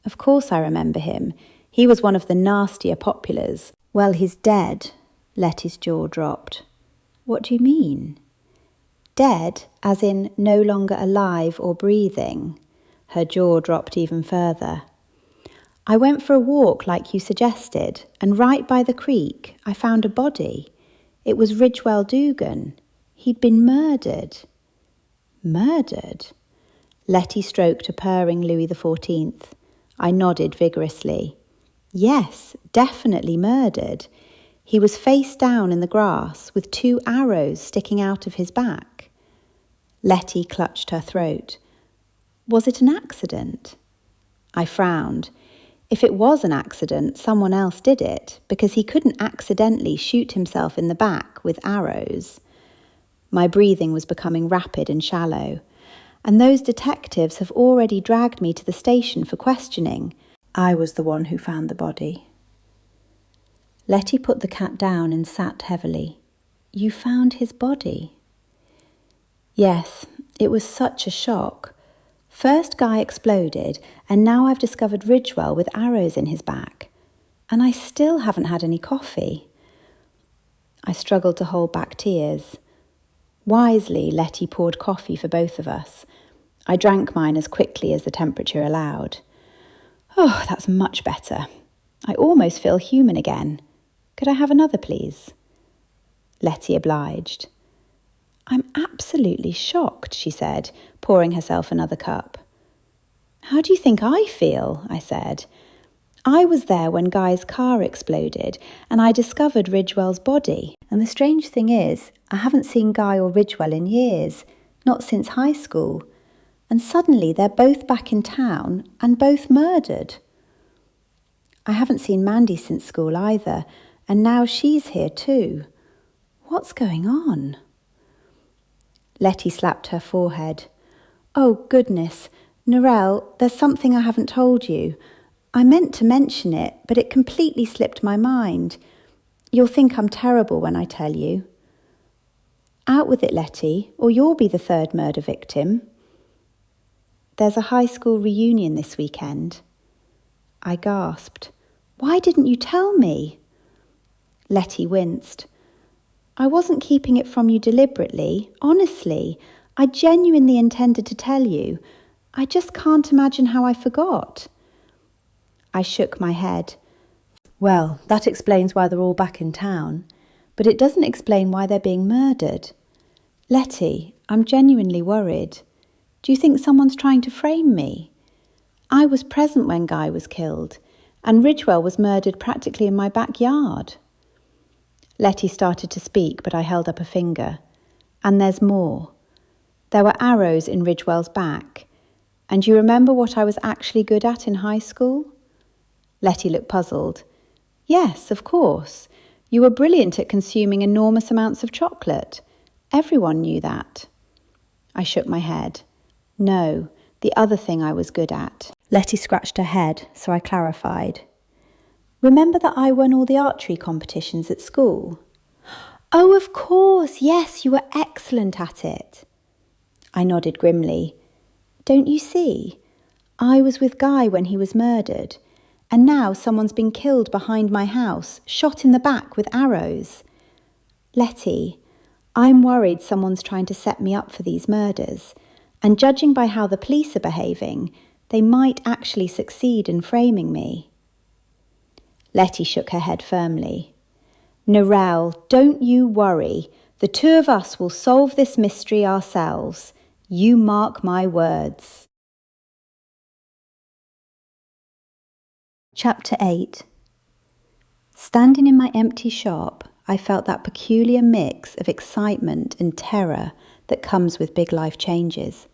Of course I remember him. He was one of the nastier populars. Well, he's dead. Lettie's jaw dropped. What do you mean? Dead, as in no longer alive or breathing. Her jaw dropped even further. I went for a walk like you suggested, and right by the creek I found a body. It was Ridgewell Dugan. He'd been murdered. Murdered? Lettie stroked a purring Louis XIV. I nodded vigorously. Yes, definitely murdered. He was face down in the grass with 2 arrows sticking out of his back. Lettie clutched her throat. Was it an accident? I frowned. If it was an accident, someone else did it, because he couldn't accidentally shoot himself in the back with arrows. My breathing was becoming rapid and shallow, and those detectives have already dragged me to the station for questioning. I was the one who found the body. Lettie put the cat down and sat heavily. You found his body? Yes, it was such a shock. First Guy exploded, and now I've discovered Ridgewell with arrows in his back. And I still haven't had any coffee. I struggled to hold back tears. Wisely, Lettie poured coffee for both of us. I drank mine as quickly as the temperature allowed. Oh, that's much better. I almost feel human again. Could I have another, please? Lettie obliged. I'm absolutely shocked, she said, pouring herself another cup. How do you think I feel? I said. I was there when Guy's car exploded, and I discovered Ridgewell's body. And the strange thing is, I haven't seen Guy or Ridgewell in years, not since high school. And suddenly they're both back in town and both murdered. I haven't seen Mandy since school either, and now she's here too. What's going on? Lettie slapped her forehead. Oh, goodness. Narel, there's something I haven't told you. I meant to mention it, but it completely slipped my mind. You'll think I'm terrible when I tell you. Out with it, Lettie, or you'll be the third murder victim. There's a high school reunion this weekend. I gasped. Why didn't you tell me? Lettie winced. I wasn't keeping it from you deliberately, honestly. I genuinely intended to tell you. I just can't imagine how I forgot. I shook my head. Well, that explains why they're all back in town. but it doesn't explain why they're being murdered. Lettie, I'm genuinely worried. Do you think someone's trying to frame me? I was present when Guy was killed, and Ridgewell was murdered practically in my backyard. Lettie started to speak, but I held up a finger. And there's more. There were arrows in Ridgewell's back. And you remember what I was actually good at in high school? Lettie looked puzzled. Yes, of course. You were brilliant at consuming enormous amounts of chocolate. Everyone knew that. I shook my head. No, the other thing I was good at. Lettie scratched her head, so I clarified. Remember that I won all the archery competitions at school? Oh, of course, yes, you were excellent at it. I nodded grimly. Don't you see? I was with Guy when he was murdered, and now someone's been killed behind my house, shot in the back with arrows. Lettie, I'm worried someone's trying to set me up for these murders, and judging by how the police are behaving, they might actually succeed in framing me. Lettie shook her head firmly. Narel, don't you worry. The two of us will solve this mystery ourselves. You mark my words. Chapter 8. Standing in my empty shop, I felt that peculiar mix of excitement and terror that comes with big life changes.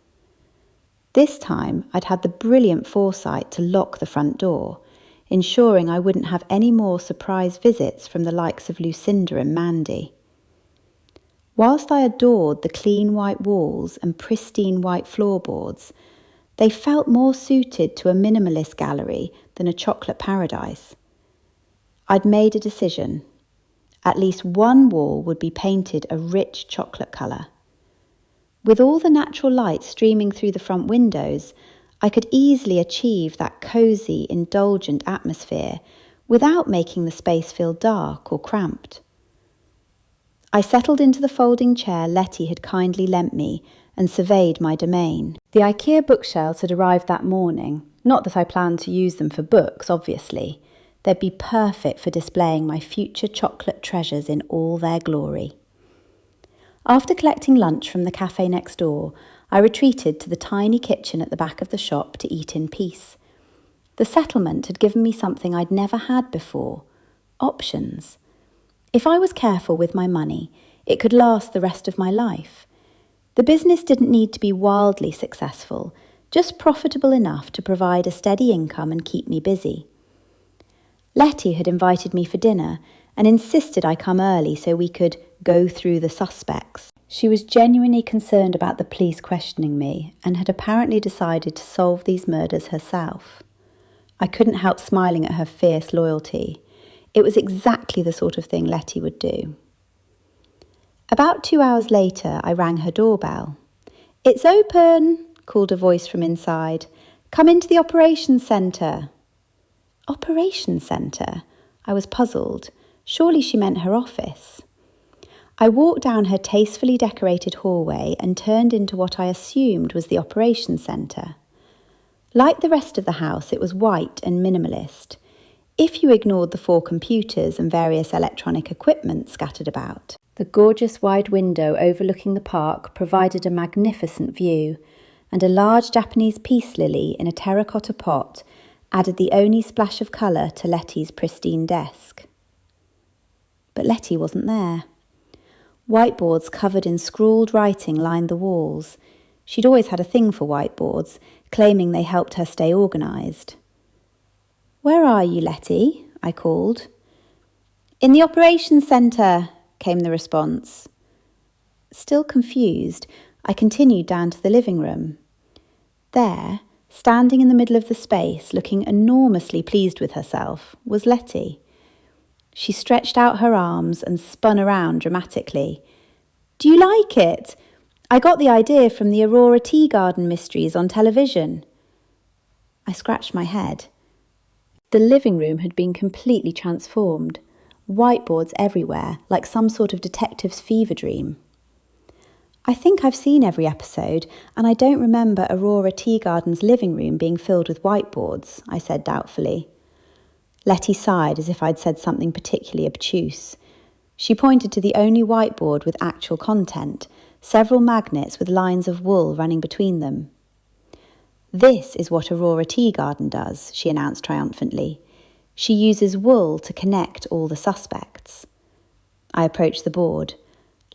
This time, I'd had the brilliant foresight to lock the front door, ensuring I wouldn't have any more surprise visits from the likes of Lucinda and Mandy. Whilst I adored the clean white walls and pristine white floorboards, they felt more suited to a minimalist gallery than a chocolate paradise. I'd made a decision. At least one wall would be painted a rich chocolate colour. With all the natural light streaming through the front windows, I could easily achieve that cosy, indulgent atmosphere without making the space feel dark or cramped. I settled into the folding chair Lettie had kindly lent me and surveyed my domain. The IKEA bookshelves had arrived that morning. Not that I planned to use them for books, obviously. They'd be perfect for displaying my future chocolate treasures in all their glory. After collecting lunch from the cafe next door, I retreated to the tiny kitchen at the back of the shop to eat in peace. The settlement had given me something I'd never had before: options. If I was careful with my money, it could last the rest of my life. The business didn't need to be wildly successful, just profitable enough to provide a steady income and keep me busy. Lettie had invited me for dinner and insisted I come early so we could go through the suspects. She was genuinely concerned about the police questioning me and had apparently decided to solve these murders herself. I couldn't help smiling at her fierce loyalty. It was exactly the sort of thing Lettie would do. About 2 hours later, I rang her doorbell. "It's open," called a voice from inside. "Come into the operations centre." Operations centre? I was puzzled. Surely she meant her office. I walked down her tastefully decorated hallway and turned into what I assumed was the operations centre. Like the rest of the house, it was white and minimalist, if you ignored the 4 computers and various electronic equipment scattered about. The gorgeous wide window overlooking the park provided a magnificent view, and a large Japanese peace lily in a terracotta pot added the only splash of colour to Lettie's pristine desk. But Lettie wasn't there. Whiteboards covered in scrawled writing lined the walls. She'd always had a thing for whiteboards, claiming they helped her stay organised. "Where are you, Lettie?" I called. "In the operations centre," came the response. Still confused, I continued down to the living room. There, standing in the middle of the space, looking enormously pleased with herself, was Lettie. She stretched out her arms and spun around dramatically. "Do you like it? I got the idea from the Aurora Tea Garden mysteries on television." I scratched my head. The living room had been completely transformed. Whiteboards everywhere, like some sort of detective's fever dream. "I think I've seen every episode, and I don't remember Aurora Tea Garden's living room being filled with whiteboards," I said doubtfully. Lettie sighed as if I'd said something particularly obtuse. She pointed to the only whiteboard with actual content, several magnets with lines of wool running between them. "This is what Aurora Tea Garden does," she announced triumphantly. "She uses wool to connect all the suspects." I approached the board.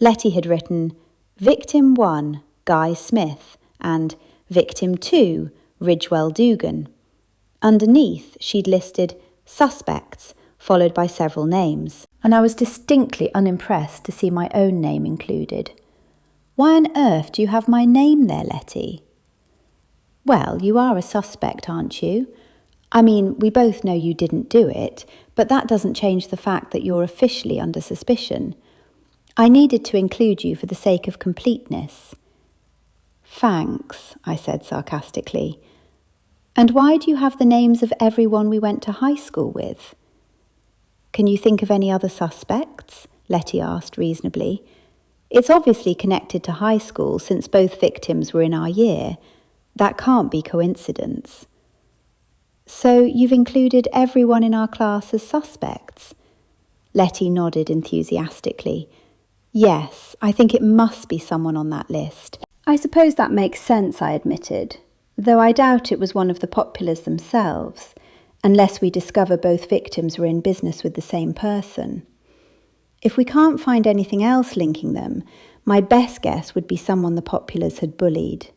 Lettie had written, "Victim 1, Guy Smith," and "Victim 2, Ridgewell Dugan." Underneath, she'd listed "Suspects," followed by several names, and I was distinctly unimpressed to see my own name included. "Why on earth do you have my name there, Lettie?" "Well, you are a suspect, aren't you? I mean, we both know you didn't do it, but that doesn't change the fact that you're officially under suspicion. I needed to include you for the sake of completeness." "Thanks," I said sarcastically. "And why do you have the names of everyone we went to high school with?" "Can you think of any other suspects?" Lettie asked reasonably. "It's obviously connected to high school since both victims were in our year. That can't be coincidence." "So you've included everyone in our class as suspects?" Lettie nodded enthusiastically. "Yes, I think it must be someone on that list." "I suppose that makes sense," I admitted, though I doubt it was one of the populars themselves, unless we discover both victims were in business with the same person. If we can't find anything else linking them, my best guess would be someone the populars had bullied.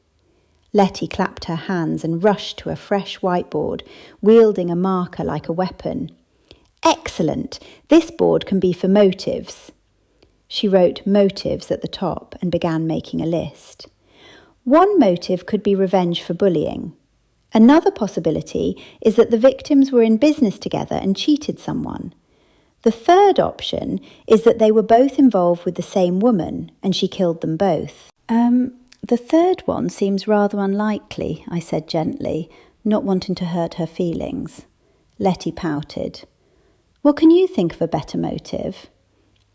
Lettie clapped her hands and rushed to a fresh whiteboard, wielding a marker like a weapon. "Excellent! This board can be for motives." She wrote "motives" at the top and began making a list. "One motive could be revenge for bullying. Another possibility is that the victims were in business together and cheated someone. The third option is that they were both involved with the same woman and she killed them both." The third one seems rather unlikely," I said gently, not wanting to hurt her feelings. Lettie pouted. "Well, can you think of a better motive?"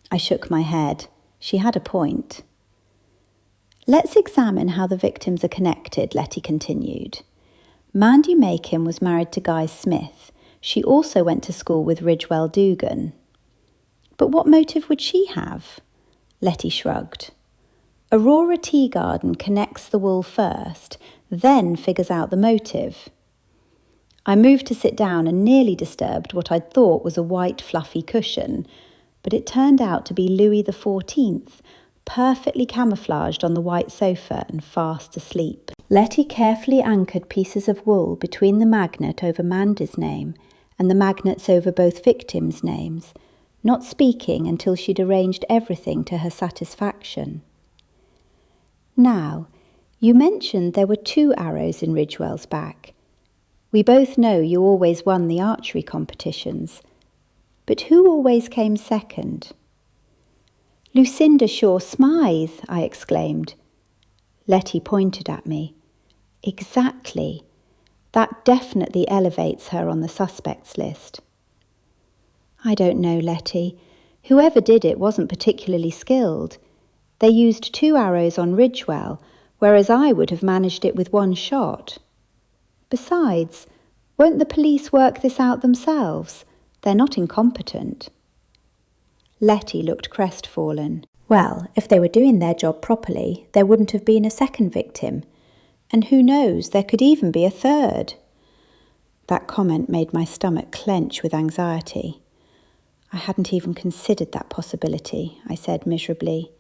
I shook my head. She had a point. "Let's examine how the victims are connected," Lettie continued. "Mandy Makin was married to Guy Smith. She also went to school with Ridgewell Dugan." "But what motive would she have?" Lettie shrugged. "Aurora Tea Garden connects the wool first, then figures out the motive." I moved to sit down and nearly disturbed what I'd thought was a white fluffy cushion, but it turned out to be Louis XIV, perfectly camouflaged on the white sofa and fast asleep. Lettie carefully anchored pieces of wool between the magnet over Mandy's name and the magnets over both victims' names, not speaking until she'd arranged everything to her satisfaction. "Now, you mentioned there were 2 arrows in Ridgewell's back. We both know you always won the archery competitions. But who always came second?" "Lucinda Shaw-Smythe," I exclaimed. Lettie pointed at me. "Exactly. That definitely elevates her on the suspects list." "I don't know, Lettie. Whoever did it wasn't particularly skilled. They used 2 arrows on Ridgewell, whereas I would have managed it with 1 shot. Besides, won't the police work this out themselves? They're not incompetent." Lettie looked crestfallen. "Well, if they were doing their job properly, there wouldn't have been a second victim. And who knows, there could even be a third." That comment made my stomach clench with anxiety. "I hadn't even considered that possibility," I said miserably.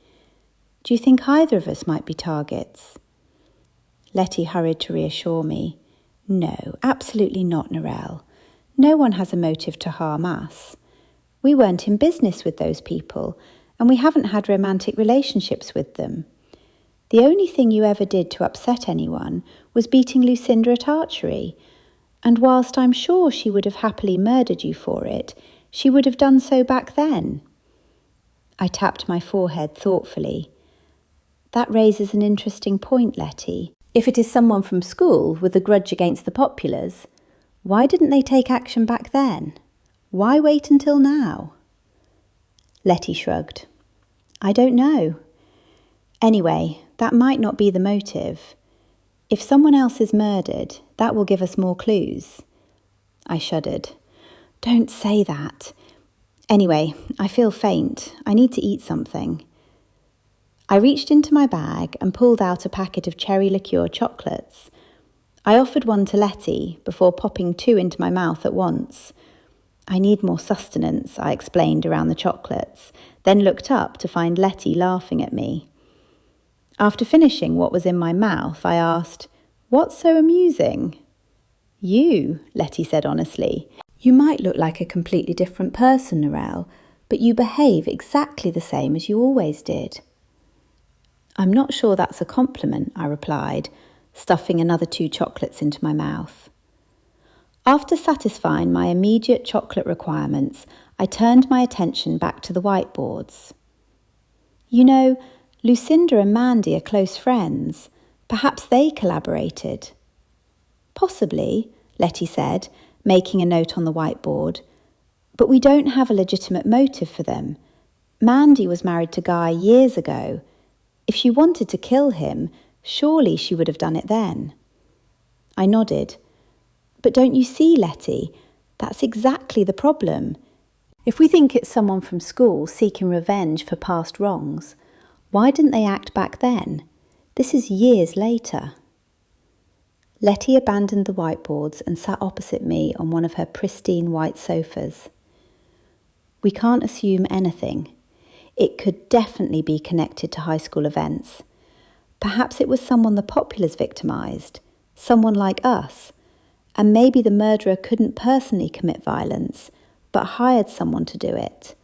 "Do you think either of us might be targets?" Lettie hurried to reassure me. "No, absolutely not, Narel. No one has a motive to harm us. We weren't in business with those people, and we haven't had romantic relationships with them. The only thing you ever did to upset anyone was beating Lucinda at archery, and whilst I'm sure she would have happily murdered you for it, she would have done so back then." I tapped my forehead thoughtfully. "That raises an interesting point, Lettie. If it is someone from school with a grudge against the populars, why didn't they take action back then? Why wait until now?" Lettie shrugged. "I don't know. Anyway, that might not be the motive. If someone else is murdered, that will give us more clues." I shuddered. "Don't say that. Anyway, I feel faint. I need to eat something. I reached into my bag and pulled out a packet of cherry liqueur chocolates. I offered one to Lettie before popping 2 into my mouth at once. I need more sustenance, I explained around the chocolates, then looked up to find Lettie laughing at me. After finishing what was in my mouth, I asked, "What's so amusing?" "You," Lettie said honestly. "You might look like a completely different person, Narel, but you behave exactly the same as you always did." "I'm not sure that's a compliment," I replied, stuffing another 2 chocolates into my mouth. After satisfying my immediate chocolate requirements, I turned my attention back to the whiteboards. "You know, Lucinda and Mandy are close friends. Perhaps they collaborated." "Possibly," Lettie said, making a note on the whiteboard. "But we don't have a legitimate motive for them. Mandy was married to Guy years ago. If she wanted to kill him, surely she would have done it then." I nodded. "But don't you see, Lettie? That's exactly the problem. If we think it's someone from school seeking revenge for past wrongs, why didn't they act back then? This is years later." Lettie abandoned the whiteboards and sat opposite me on one of her pristine white sofas. "We can't assume anything. It could definitely be connected to high school events. Perhaps it was someone the populace victimised, someone like us, and maybe the murderer couldn't personally commit violence, but hired someone to do it.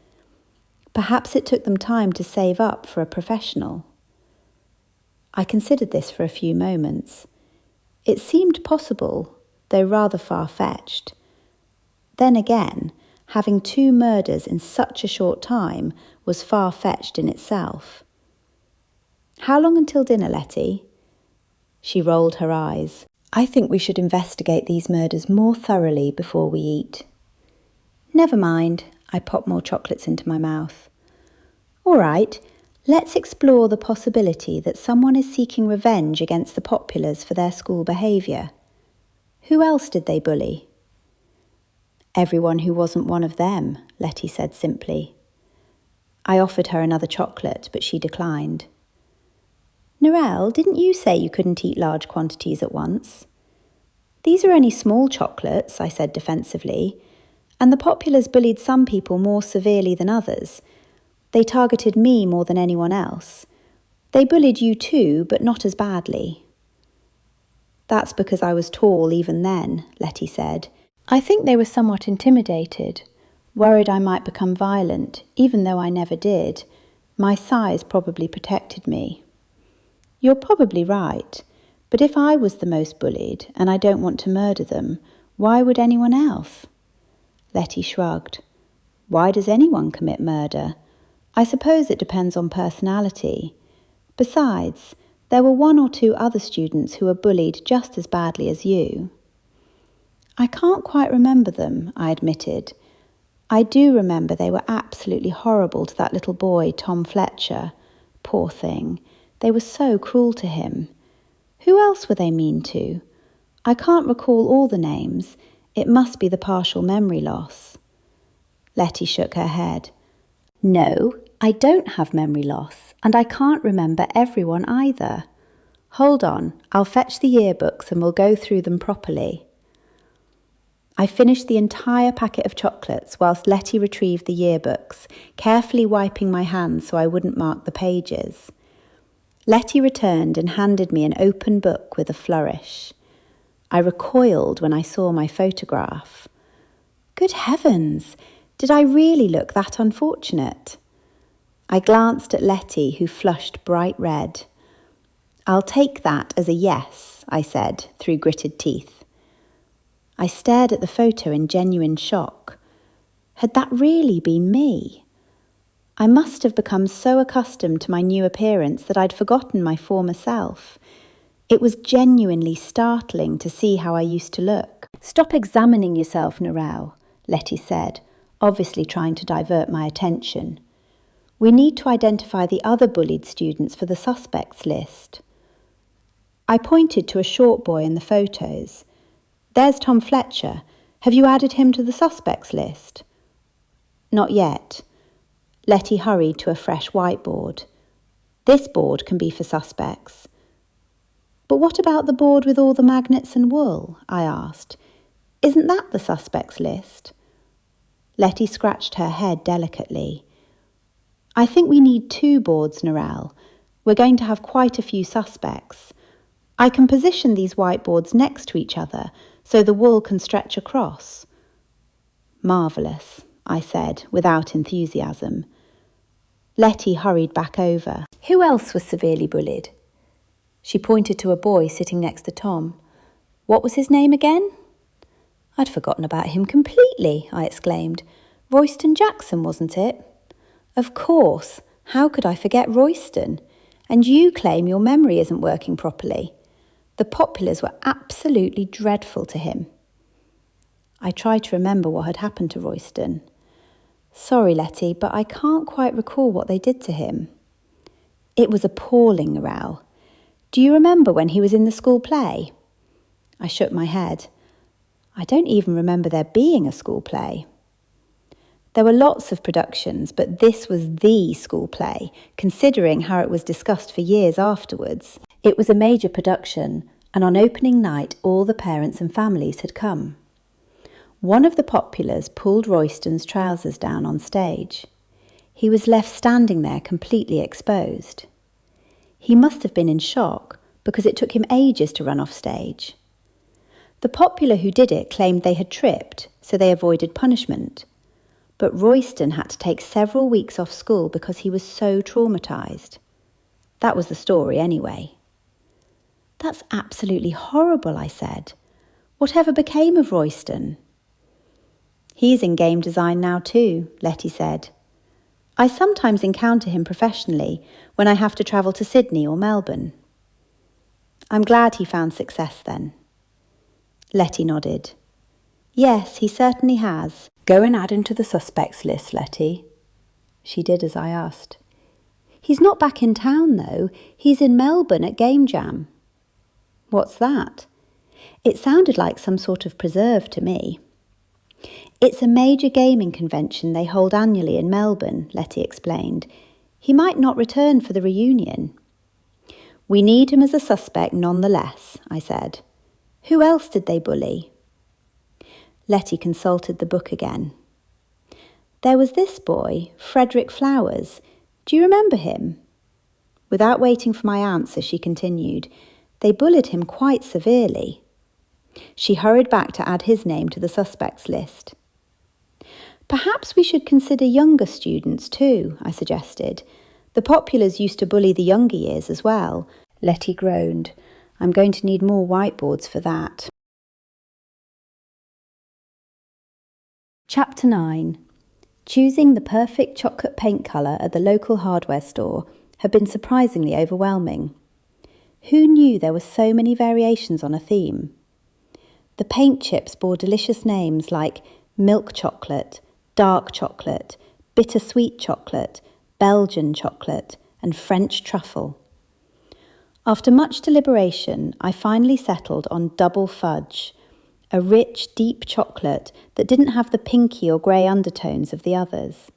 Perhaps it took them time to save up for a professional." I considered this for a few moments. It seemed possible, though rather far-fetched. Then again, having 2 murders in such a short time was far-fetched in itself. "How long until dinner, Lettie?" She rolled her eyes. "I think we should investigate these murders more thoroughly before we eat." "Never mind," I popped more chocolates into my mouth. "All right, let's explore the possibility that someone is seeking revenge against the populace for their school behaviour. Who else did they bully?" "Everyone who wasn't one of them," Lettie said simply. I offered her another chocolate, but she declined. "Narel, didn't you say you couldn't eat large quantities at once?" "These are only small chocolates," I said defensively, "and the populace bullied some people more severely than others. They targeted me more than anyone else. They bullied you too, but not as badly." "That's because I was tall even then," Lettie said. "I think they were somewhat intimidated, worried I might become violent, even though I never did. My size probably protected me." "You're probably right, but if I was the most bullied and I don't want to murder them, why would anyone else?" Lettie shrugged. "Why does anyone commit murder? I suppose it depends on personality. Besides, there were 1 or 2 other students who were bullied just as badly as you." "I can't quite remember them," I admitted. "I do remember they were absolutely horrible to that little boy, Tom Fletcher. Poor thing. They were so cruel to him. Who else were they mean to? I can't recall all the names. It must be the partial memory loss." Lettie shook her head. "No, I don't have memory loss, and I can't remember everyone either. Hold on, I'll fetch the yearbooks and we'll go through them properly." I finished the entire packet of chocolates whilst Lettie retrieved the yearbooks, carefully wiping my hands so I wouldn't mark the pages. Lettie returned and handed me an open book with a flourish. I recoiled when I saw my photograph. Good heavens, did I really look that unfortunate? I glanced at Lettie, who flushed bright red. "I'll take that as a yes," I said through gritted teeth. I stared at the photo in genuine shock. Had that really been me? I must have become so accustomed to my new appearance that I'd forgotten my former self. It was genuinely startling to see how I used to look. "Stop examining yourself, Narel," Lettie said, obviously trying to divert my attention. "We need to identify the other bullied students for the suspects list." I pointed to a short boy in the photos. "There's Tom Fletcher. Have you added him to the suspects list?" Not yet. Lettie hurried to a fresh whiteboard. This board can be for suspects. But what about the board with all the magnets and wool? I asked. Isn't that the suspects list? Lettie scratched her head delicately. I think we need 2 boards, Narel. We're going to have quite a few suspects. I can position these whiteboards next to each other so the wool can stretch across. Marvellous, I said, without enthusiasm. Lettie hurried back over. Who else was severely bullied? She pointed to a boy sitting next to Tom. What was his name again? I'd forgotten about him completely, I exclaimed. Royston Jackson, wasn't it? Of course. How could I forget Royston? And you claim your memory isn't working properly. The populars were absolutely dreadful to him. I tried to remember what had happened to Royston. Sorry, Lettie, but I can't quite recall what they did to him. It was appalling, Narel. Do you remember when he was in the school play? I shook my head. I don't even remember there being a school play. There were lots of productions, but this was the school play, considering how it was discussed for years afterwards. It was a major production, and on opening night all the parents and families had come. One of the populars pulled Royston's trousers down on stage. He was left standing there completely exposed. He must have been in shock, because it took him ages to run off stage. The popular who did it claimed they had tripped, so they avoided punishment. But Royston had to take several weeks off school because he was so traumatised. That was the story anyway. That's absolutely horrible, I said. Whatever became of Royston? He's in game design now too, Lettie said. I sometimes encounter him professionally when I have to travel to Sydney or Melbourne. I'm glad he found success then. Lettie nodded. Yes, he certainly has. Go and add him to the suspects list, Lettie. She did as I asked. He's not back in town, though. He's in Melbourne at Game Jam. What's that? It sounded like some sort of preserve to me. It's a major gaming convention they hold annually in Melbourne, Lettie explained. He might not return for the reunion. We need him as a suspect nonetheless, I said. Who else did they bully? Lettie consulted the book again. There was this boy, Frederick Flowers. Do you remember him? Without waiting for my answer, she continued. They bullied him quite severely. She hurried back to add his name to the suspects list. Perhaps we should consider younger students too, I suggested. The populars used to bully the younger years as well. Lettie groaned. I'm going to need more whiteboards for that. Chapter 9. Choosing the perfect chocolate paint colour at the local hardware store had been surprisingly overwhelming. Who knew there were so many variations on a theme? The paint chips bore delicious names like milk chocolate, dark chocolate, bittersweet chocolate, Belgian chocolate, and French truffle. After much deliberation, I finally settled on double fudge, a rich, deep chocolate that didn't have the pinky or grey undertones of the others.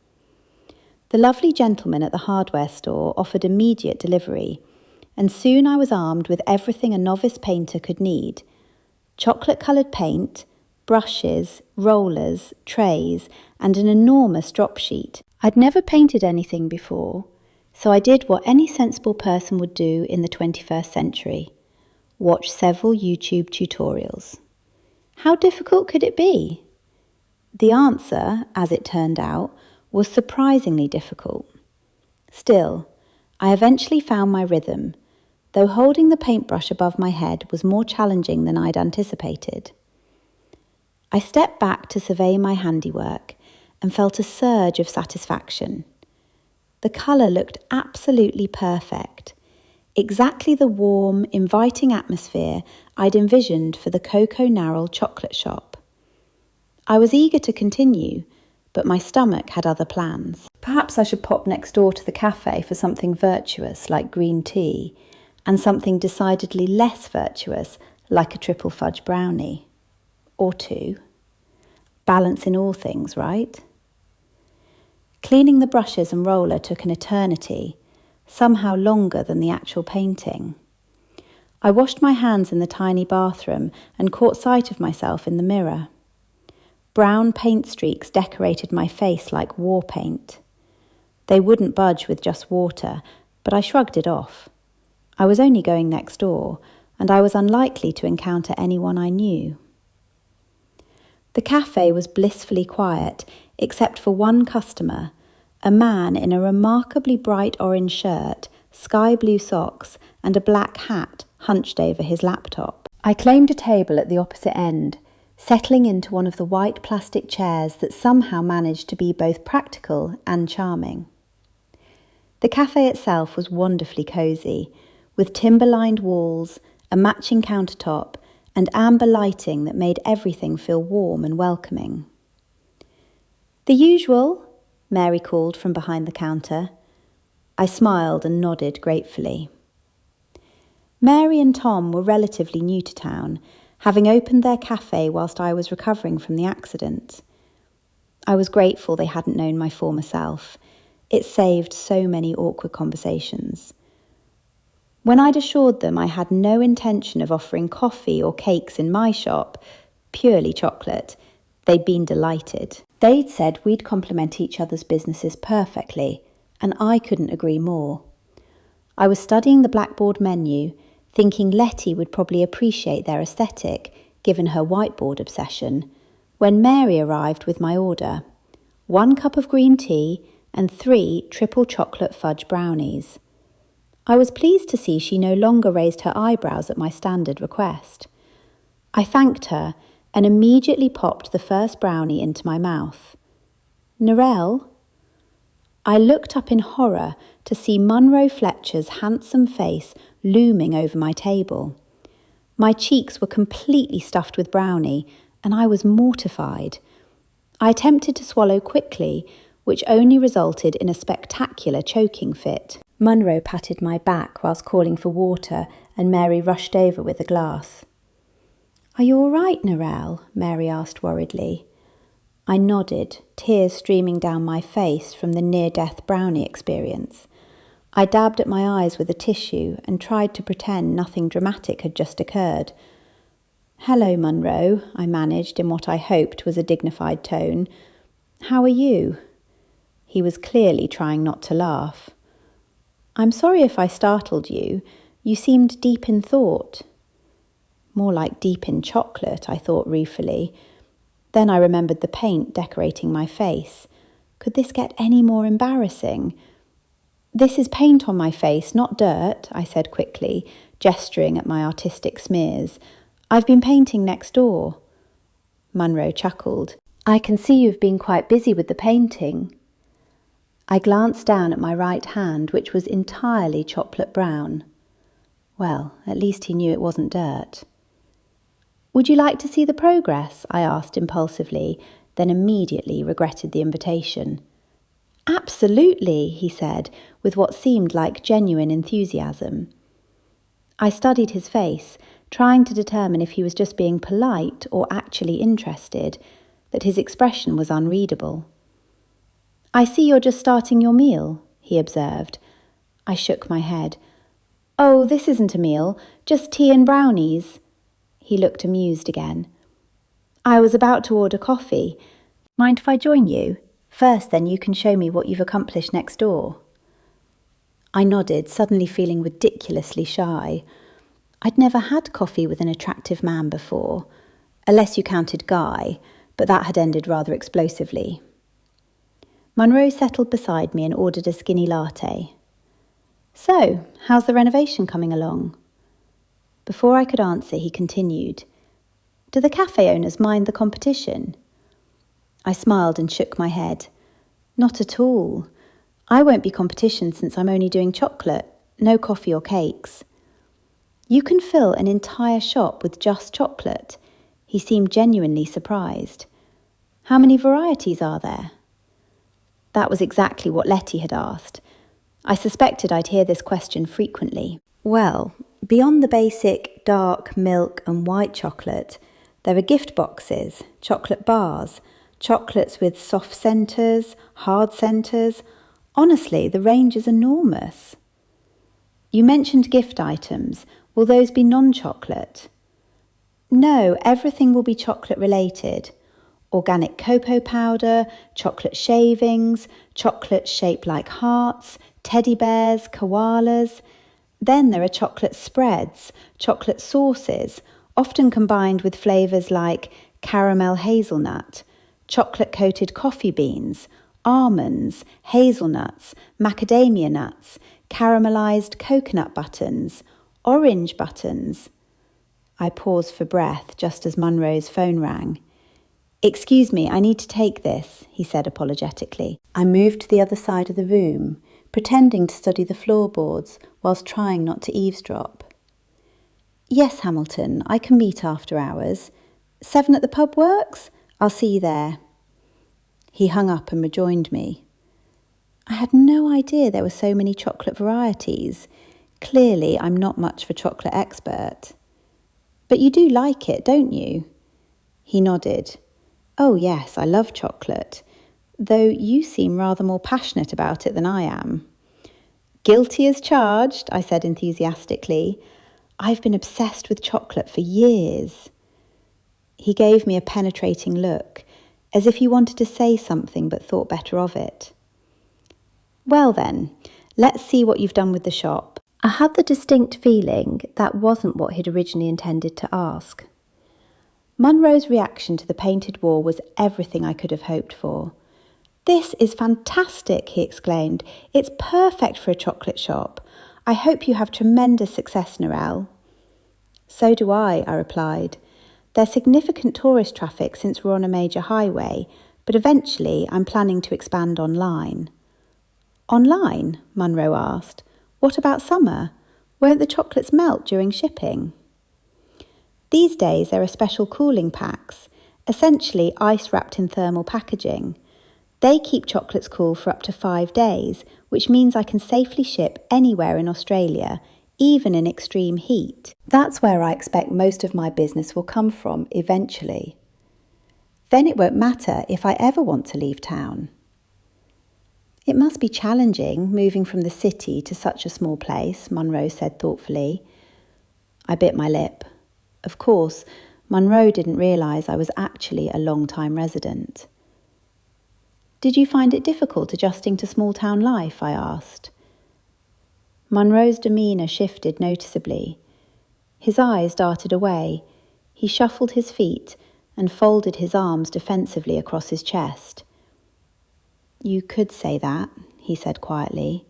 The lovely gentleman at the hardware store offered immediate delivery, and soon I was armed with everything a novice painter could need: chocolate-coloured paint, brushes, rollers, trays, and an enormous drop sheet. I'd never painted anything before, so I did what any sensible person would do in the 21st century: watch several YouTube tutorials. How difficult could it be? The answer, as it turned out, was surprisingly difficult. Still, I eventually found my rhythm, though holding the paintbrush above my head was more challenging than I'd anticipated. I stepped back to survey my handiwork and felt a surge of satisfaction. The colour looked absolutely perfect, exactly the warm, inviting atmosphere I'd envisioned for the Coco Narel chocolate shop. I was eager to continue, but my stomach had other plans. Perhaps I should pop next door to the cafe for something virtuous like green tea, and something decidedly less virtuous like a triple fudge brownie. Or two. Balance in all things, right? Cleaning the brushes and roller took an eternity, somehow longer than the actual painting. I washed my hands in the tiny bathroom and caught sight of myself in the mirror. Brown paint streaks decorated my face like war paint. They wouldn't budge with just water, but I shrugged it off. I was only going next door, and I was unlikely to encounter anyone I knew. The cafe was blissfully quiet, except for one customer, a man in a remarkably bright orange shirt, sky blue socks, and a black hat hunched over his laptop. I claimed a table at the opposite end, settling into one of the white plastic chairs that somehow managed to be both practical and charming. The cafe itself was wonderfully cosy, with timber-lined walls, a matching countertop, and amber lighting that made everything feel warm and welcoming. "The usual," Mary called from behind the counter. I smiled and nodded gratefully. Mary and Tom were relatively new to town, having opened their cafe whilst I was recovering from the accident. I was grateful they hadn't known my former self. It saved so many awkward conversations. When I'd assured them I had no intention of offering coffee or cakes in my shop, purely chocolate, they'd been delighted. They'd said we'd complement each other's businesses perfectly, and I couldn't agree more. I was studying the blackboard menu, thinking Lettie would probably appreciate their aesthetic, given her whiteboard obsession, when Mary arrived with my order: 1 cup of green tea and 3 triple chocolate fudge brownies. I was pleased to see she no longer raised her eyebrows at my standard request. I thanked her and immediately popped the first brownie into my mouth. "Narel?" I looked up in horror to see Munro Fletcher's handsome face looming over my table. My cheeks were completely stuffed with brownie, and I was mortified. I attempted to swallow quickly, which only resulted in a spectacular choking fit. Munro patted my back whilst calling for water, and Mary rushed over with a glass. "Are you all right, Narel?" Mary asked worriedly. I nodded, tears streaming down my face from the near-death brownie experience. I dabbed at my eyes with a tissue and tried to pretend nothing dramatic had just occurred. "Hello, Munro," I managed in what I hoped was a dignified tone. "How are you?" He was clearly trying not to laugh. "I'm sorry if I startled you. You seemed deep in thought." More like deep in chocolate, I thought ruefully. Then I remembered the paint decorating my face. Could this get any more embarrassing? "This is paint on my face, not dirt," I said quickly, gesturing at my artistic smears. "I've been painting next door." Munro chuckled. "I can see you've been quite busy with the painting." I glanced down at my right hand, which was entirely chocolate brown. Well, at least he knew it wasn't dirt. "Would you like to see the progress?" I asked impulsively, then immediately regretted the invitation. "Absolutely," he said, with what seemed like genuine enthusiasm. I studied his face, trying to determine if he was just being polite or actually interested, but his expression was unreadable. "I see you're just starting your meal," he observed. I shook my head. "Oh, this isn't a meal, just tea and brownies." He looked amused again. "I was about to order coffee. Mind if I join you? First, then you can show me what you've accomplished next door." I nodded, suddenly feeling ridiculously shy. I'd never had coffee with an attractive man before, unless you counted Guy, but that had ended rather explosively. Munro settled beside me and ordered a skinny latte. "So, how's the renovation coming along?" Before I could answer, he continued, "Do the cafe owners mind the competition?" I smiled and shook my head. "Not at all. I won't be competition since I'm only doing chocolate, no coffee or cakes." "You can fill an entire shop with just chocolate." He seemed genuinely surprised. "How many varieties are there?" That was exactly what Lettie had asked. I suspected I'd hear this question frequently. "Well, beyond the basic dark milk and white chocolate, there are gift boxes, chocolate bars, chocolates with soft centres, hard centres. Honestly, the range is enormous. You mentioned gift items. Will those be non-chocolate? No, everything will be chocolate related. Organic cocoa powder, chocolate shavings, chocolates shaped like hearts, teddy bears, koalas. Then there are chocolate spreads, chocolate sauces, often combined with flavours like caramel hazelnut, chocolate-coated coffee beans, almonds, hazelnuts, macadamia nuts, caramelised coconut buttons, orange buttons. I paused for breath just as Munro's phone rang. "Excuse me, I need to take this," he said apologetically. I moved to the other side of the room, pretending to study the floorboards whilst trying not to eavesdrop. "Yes, Hamilton, I can meet after hours. 7 at the pub works? I'll see you there." He hung up and rejoined me. I had no idea there were so many chocolate varieties. Clearly, I'm not much of a chocolate expert. "But you do like it, don't you?" He nodded. "Oh yes, I love chocolate, though you seem rather more passionate about it than I am." "Guilty as charged," I said enthusiastically. "I've been obsessed with chocolate for years." He gave me a penetrating look, as if he wanted to say something but thought better of it. "Well then, let's see what you've done with the shop." I had the distinct feeling that wasn't what he'd originally intended to ask. Munro's reaction to the painted wall was everything I could have hoped for. "This is fantastic," he exclaimed. "It's perfect for a chocolate shop. I hope you have tremendous success, Narel." "So do I replied. "There's significant tourist traffic since we're on a major highway, but eventually I'm planning to expand online." "Online?" Munro asked. "What about summer? Won't the chocolates melt during shipping?" "These days there are special cooling packs, essentially ice wrapped in thermal packaging. They keep chocolates cool for up to 5 days, which means I can safely ship anywhere in Australia, even in extreme heat. That's where I expect most of my business will come from eventually. Then it won't matter if I ever want to leave town." "It must be challenging moving from the city to such a small place," Munro said thoughtfully. I bit my lip. Of course, Munro didn't realise I was actually a long-time resident. "Did you find it difficult adjusting to small-town life?" I asked. Munro's demeanour shifted noticeably. His eyes darted away. He shuffled his feet and folded his arms defensively across his chest. "You could say that," he said quietly.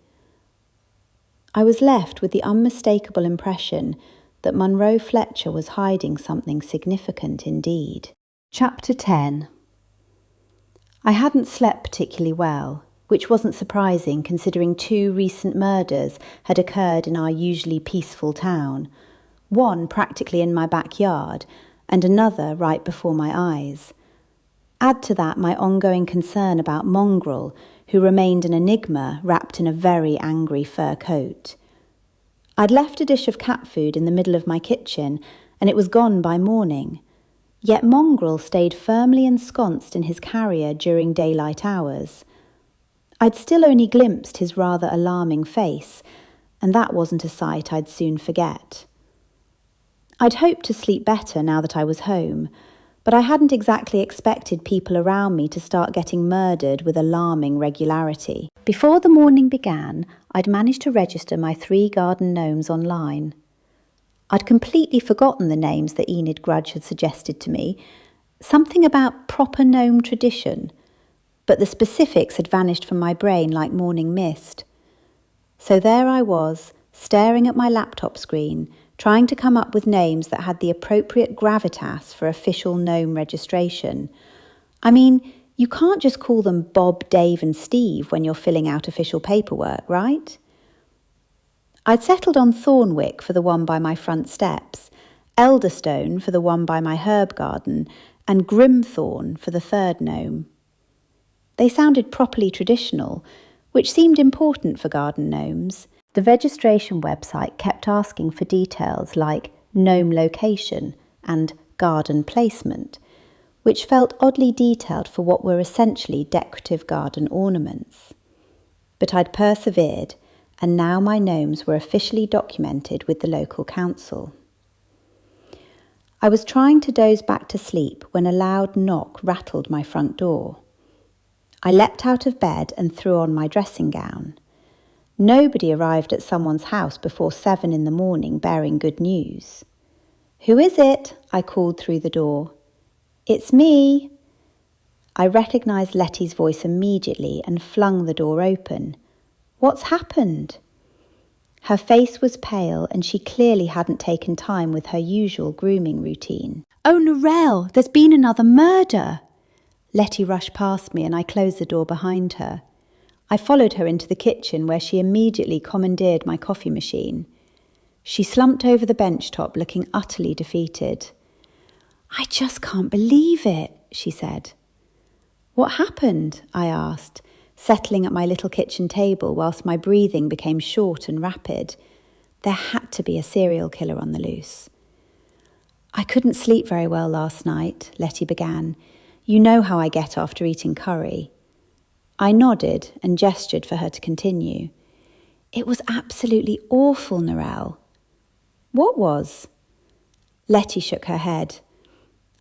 I was left with the unmistakable impression that Munro Fletcher was hiding something significant indeed. Chapter 10. I hadn't slept particularly well, which wasn't surprising considering 2 recent murders had occurred in our usually peaceful town, one practically in my backyard and another right before my eyes. Add to that my ongoing concern about Mongrel, who remained an enigma wrapped in a very angry fur coat. I'd left a dish of cat food in the middle of my kitchen, and it was gone by morning. Yet Mongrel stayed firmly ensconced in his carrier during daylight hours. I'd still only glimpsed his rather alarming face, and that wasn't a sight I'd soon forget. I'd hoped to sleep better now that I was home, but I hadn't exactly expected people around me to start getting murdered with alarming regularity. Before the morning began, I'd managed to register my 3 garden gnomes online. I'd completely forgotten the names that Enid Grudge had suggested to me, something about proper gnome tradition, but the specifics had vanished from my brain like morning mist. So there I was, staring at my laptop screen, trying to come up with names that had the appropriate gravitas for official gnome registration. I mean, you can't just call them Bob, Dave and Steve when you're filling out official paperwork, right? I'd settled on Thornwick for the one by my front steps, Elderstone for the one by my herb garden, and Grimthorn for the 3rd gnome. They sounded properly traditional, which seemed important for garden gnomes. The registration website kept asking for details like gnome location and garden placement, which felt oddly detailed for what were essentially decorative garden ornaments. But I'd persevered, and now my gnomes were officially documented with the local council. I was trying to doze back to sleep when a loud knock rattled my front door. I leapt out of bed and threw on my dressing gown. Nobody arrived at someone's house before 7 in the morning bearing good news. "Who is it?" I called through the door. "It's me." I recognised Lettie's voice immediately and flung the door open. "What's happened?" Her face was pale and she clearly hadn't taken time with her usual grooming routine. "Oh, Narel, there's been another murder!" Lettie rushed past me and I closed the door behind her. I followed her into the kitchen where she immediately commandeered my coffee machine. She slumped over the bench top looking utterly defeated. "I just can't believe it," she said. "What happened?" I asked, settling at my little kitchen table whilst my breathing became short and rapid. There had to be a serial killer on the loose. "I couldn't sleep very well last night," Lettie began. "You know how I get after eating curry." I nodded and gestured for her to continue. "It was absolutely awful, Narel." "What was?" Lettie shook her head.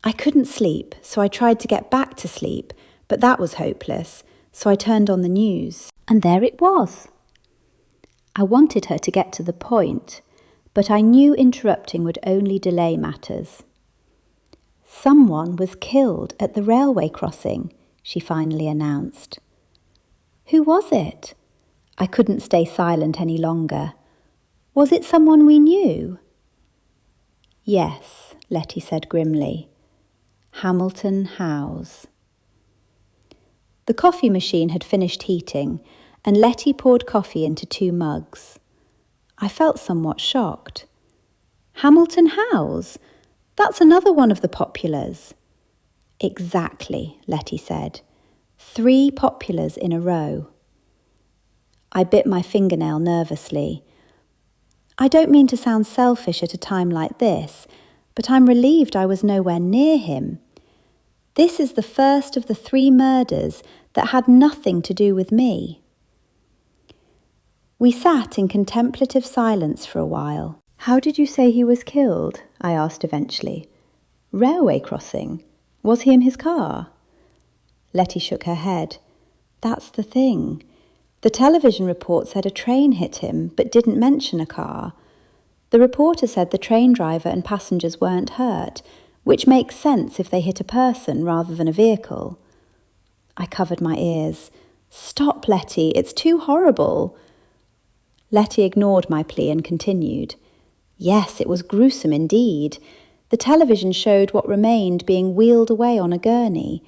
"I couldn't sleep, so I tried to get back to sleep, but that was hopeless. So I turned on the news, and there it was." I wanted her to get to the point, but I knew interrupting would only delay matters. "Someone was killed at the railway crossing," she finally announced. "Who was it?" I couldn't stay silent any longer. "Was it someone we knew?" "Yes," Lettie said grimly. "Hamilton Howes." The coffee machine had finished heating, and Lettie poured coffee into 2 mugs. I felt somewhat shocked. "Hamilton Howes? That's another one of the populars." "Exactly," Lettie said. 3 populars in a row." I bit my fingernail nervously. "I don't mean to sound selfish at a time like this, but I'm relieved I was nowhere near him. This is the first of the 3 murders that had nothing to do with me." We sat in contemplative silence for a while. "How did you say he was killed?" I asked eventually. "Railway crossing? Was he in his car?" Lettie shook her head. "That's the thing. The television report said a train hit him, but didn't mention a car. The reporter said the train driver and passengers weren't hurt, which makes sense if they hit a person rather than a vehicle." I covered my ears. "Stop, Lettie, it's too horrible." Lettie ignored my plea and continued. "Yes, it was gruesome indeed. The television showed what remained being wheeled away on a gurney.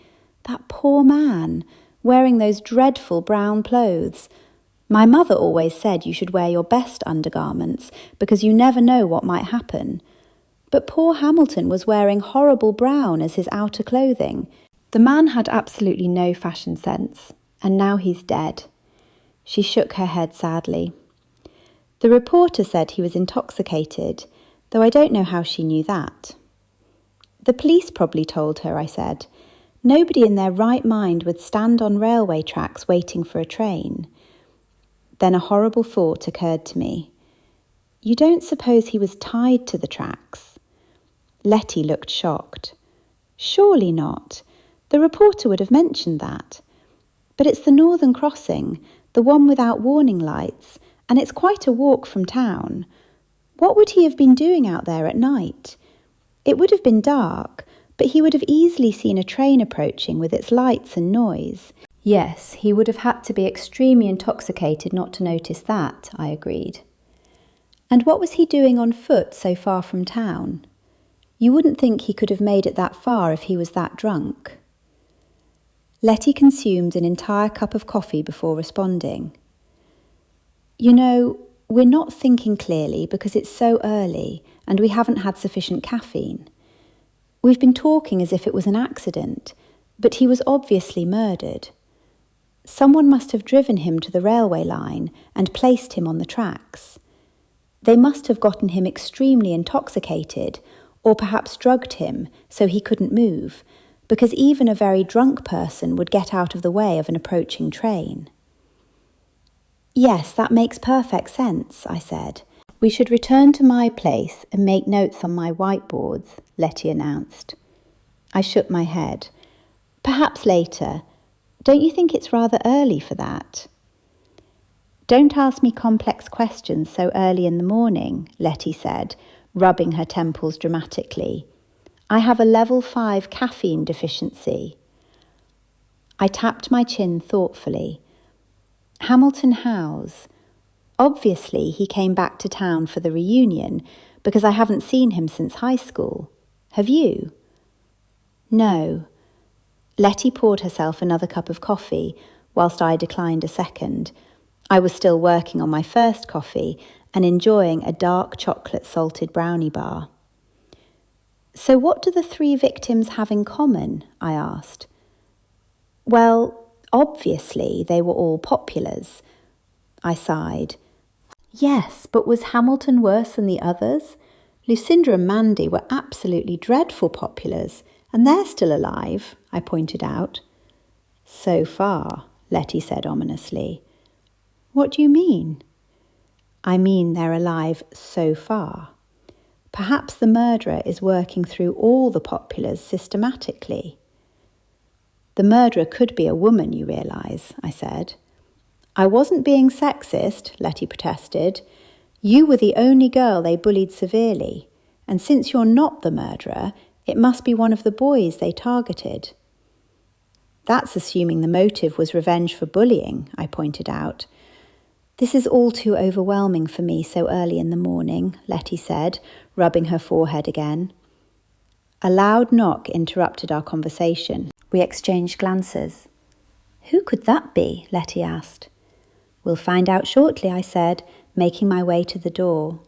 That poor man, wearing those dreadful brown clothes. My mother always said you should wear your best undergarments because you never know what might happen. But poor Hamilton was wearing horrible brown as his outer clothing. The man had absolutely no fashion sense, and now he's dead." She shook her head sadly. "The reporter said he was intoxicated, though I don't know how she knew that." "The police probably told her," I said. "Nobody in their right mind would stand on railway tracks waiting for a train." Then a horrible thought occurred to me. "You don't suppose he was tied to the tracks?" Lettie looked shocked. "Surely not. The reporter would have mentioned that. But it's the Northern Crossing, the one without warning lights, and it's quite a walk from town. What would he have been doing out there at night? It would have been dark, but he would have easily seen a train approaching with its lights and noise." "Yes, he would have had to be extremely intoxicated not to notice that," I agreed. "And what was he doing on foot so far from town? You wouldn't think he could have made it that far if he was that drunk." Lettie consumed an entire cup of coffee before responding. "You know, we're not thinking clearly because it's so early and we haven't had sufficient caffeine. We've been talking as if it was an accident, but he was obviously murdered. Someone must have driven him to the railway line and placed him on the tracks. They must have gotten him extremely intoxicated, or perhaps drugged him so he couldn't move, because even a very drunk person would get out of the way of an approaching train. Yes, that makes perfect sense, I said. We should return to my place and make notes on my whiteboards, Lettie announced. I shook my head. Perhaps later. Don't you think it's rather early for that? Don't ask me complex questions so early in the morning, Lettie said, rubbing her temples dramatically. I have a level 5 caffeine deficiency. I tapped my chin thoughtfully. Hamilton House. Obviously, he came back to town for the reunion because I haven't seen him since high school. Have you? No. Lettie poured herself another cup of coffee whilst I declined a second. I was still working on my first coffee and enjoying a dark chocolate salted brownie bar. So what do the 3 victims have in common? I asked. Well, obviously they were all populars. I sighed. Yes, but was Hamilton worse than the others? Lucinda and Mandy were absolutely dreadful populars, and they're still alive, I pointed out. So far, Lettie said ominously. What do you mean? I mean they're alive so far. Perhaps the murderer is working through all the populars systematically. The murderer could be a woman, you realise, I said. I wasn't being sexist, Lettie protested. You were the only girl they bullied severely, and since you're not the murderer, it must be one of the boys they targeted. That's assuming the motive was revenge for bullying, I pointed out. This is all too overwhelming for me so early in the morning, Lettie said, rubbing her forehead again. A loud knock interrupted our conversation. We exchanged glances. Who could that be? Lettie asked. We'll find out shortly, I said, making my way to the door.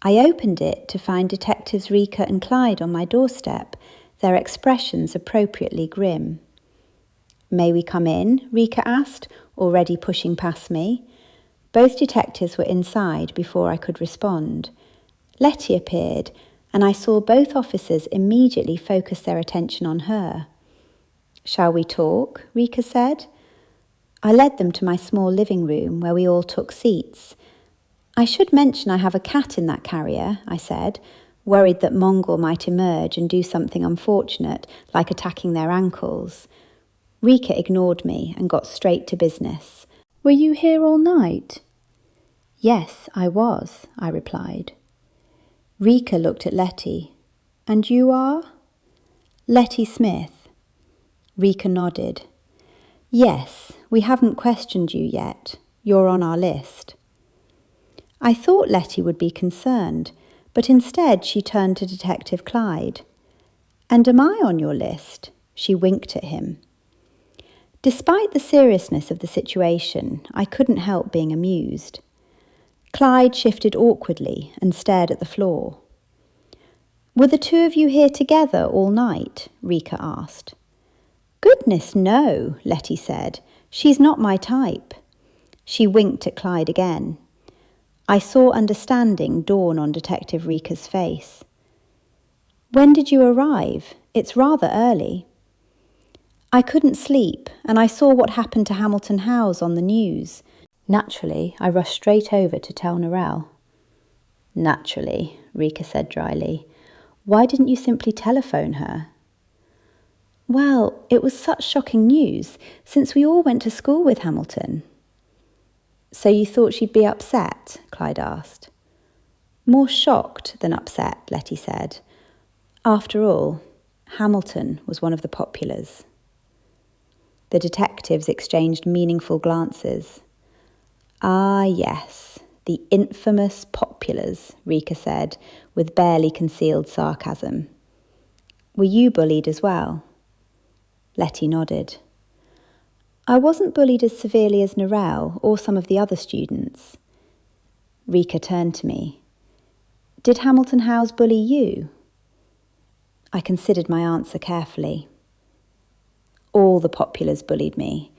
I opened it to find Detectives Rika and Clyde on my doorstep, their expressions appropriately grim. May we come in? Rika asked, already pushing past me. Both detectives were inside before I could respond. Lettie appeared, and I saw both officers immediately focus their attention on her. Shall we talk? Rika said. I led them to my small living room where we all took seats. I should mention I have a cat in that carrier, I said, worried that Mongol might emerge and do something unfortunate, like attacking their ankles. Rika ignored me and got straight to business. Were you here all night? Yes, I was, I replied. Rika looked at Lettie. And you are? Lettie Smith. Rika nodded. Yes, we haven't questioned you yet. You're on our list. I thought Lettie would be concerned, but instead she turned to Detective Clyde. And am I on your list? She winked at him. Despite the seriousness of the situation, I couldn't help being amused. Clyde shifted awkwardly and stared at the floor. Were the two of you here together all night? Rika asked. Goodness, no, Lettie said. She's not my type. She winked at Clyde again. I saw understanding dawn on Detective Rika's face. When did you arrive? It's rather early. I couldn't sleep, and I saw what happened to Hamilton House on the news. Naturally, I rushed straight over to tell Narel. Naturally, Rika said dryly. Why didn't you simply telephone her? Well, it was such shocking news, since we all went to school with Hamilton. So you thought she'd be upset? Clyde asked. More shocked than upset, Lettie said. After all, Hamilton was one of the populars. The detectives exchanged meaningful glances. Ah, yes, the infamous populars, Rika said, with barely concealed sarcasm. Were you bullied as well? Lettie nodded. I wasn't bullied as severely as Narel or some of the other students. Rika turned to me. Did Hamilton House bully you? I considered my answer carefully. All the populars bullied me.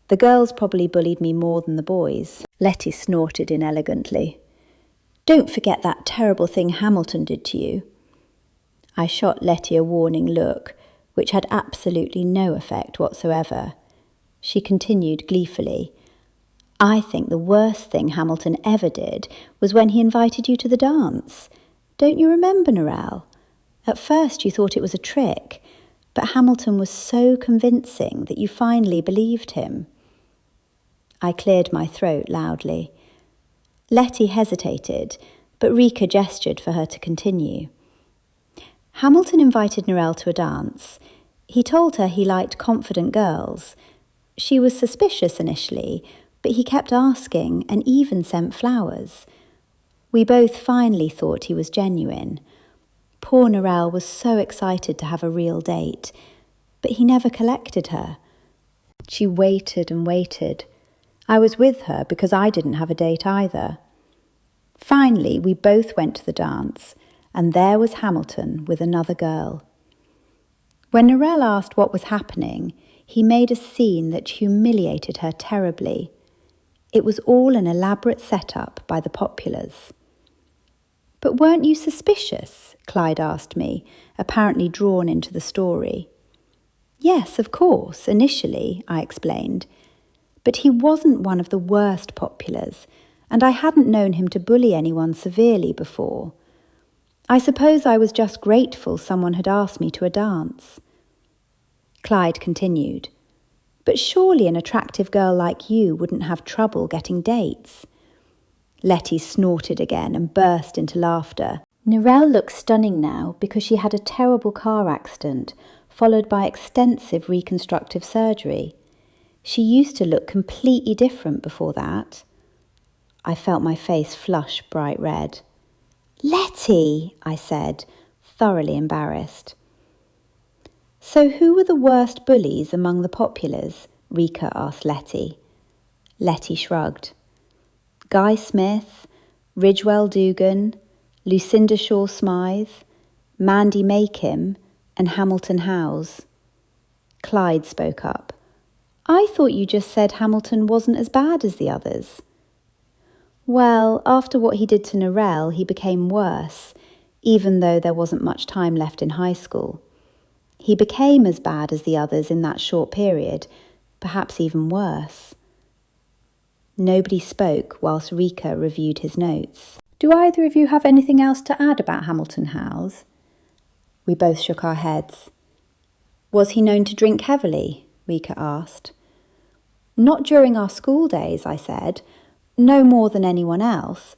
The girls probably bullied me more than the boys. Lettie snorted inelegantly. Don't forget that terrible thing Hamilton did to you. I shot Lettie a warning look, which had absolutely no effect whatsoever. She continued gleefully, "I think the worst thing Hamilton ever did was when he invited you to the dance. Don't you remember, Narel? At first you thought it was a trick, but Hamilton was so convincing that you finally believed him." I cleared my throat loudly. Lettie hesitated, but Rika gestured for her to continue. "Hamilton invited Narel to a dance. He told her he liked confident girls. She was suspicious initially, but he kept asking and even sent flowers. We both finally thought he was genuine. Poor Narel was so excited to have a real date, but he never collected her. She waited and waited. I was with her because I didn't have a date either. Finally, we both went to the dance, and there was Hamilton with another girl. When Narel asked what was happening, he made a scene that humiliated her terribly. It was all an elaborate setup by the populars." "But weren't you suspicious?" Clyde asked me, apparently drawn into the story. "Yes, of course, initially," I explained. "But he wasn't one of the worst populars, and I hadn't known him to bully anyone severely before. I suppose I was just grateful someone had asked me to a dance." Clyde continued, "But surely an attractive girl like you wouldn't have trouble getting dates." Lettie snorted again and burst into laughter. Narel looks stunning now because she had a terrible car accident, followed by extensive reconstructive surgery. She used to look completely different before that. I felt my face flush bright red. "Lettie," I said, thoroughly embarrassed. "So who were the worst bullies among the populars?" Rika asked Lettie. Lettie shrugged. "Guy Smith, Ridgewell Dugan, Lucinda Shaw Smythe, Mandy Makim, and Hamilton Howes." Clyde spoke up. "I thought you just said Hamilton wasn't as bad as the others." "Well, after what he did to Narel, he became worse, even though there wasn't much time left in high school. He became as bad as the others in that short period, perhaps even worse." Nobody spoke whilst Rika reviewed his notes. "Do either of you have anything else to add about Hamilton Howes?" We both shook our heads. "Was he known to drink heavily?" Rika asked. "Not during our school days," I said. "No more than anyone else,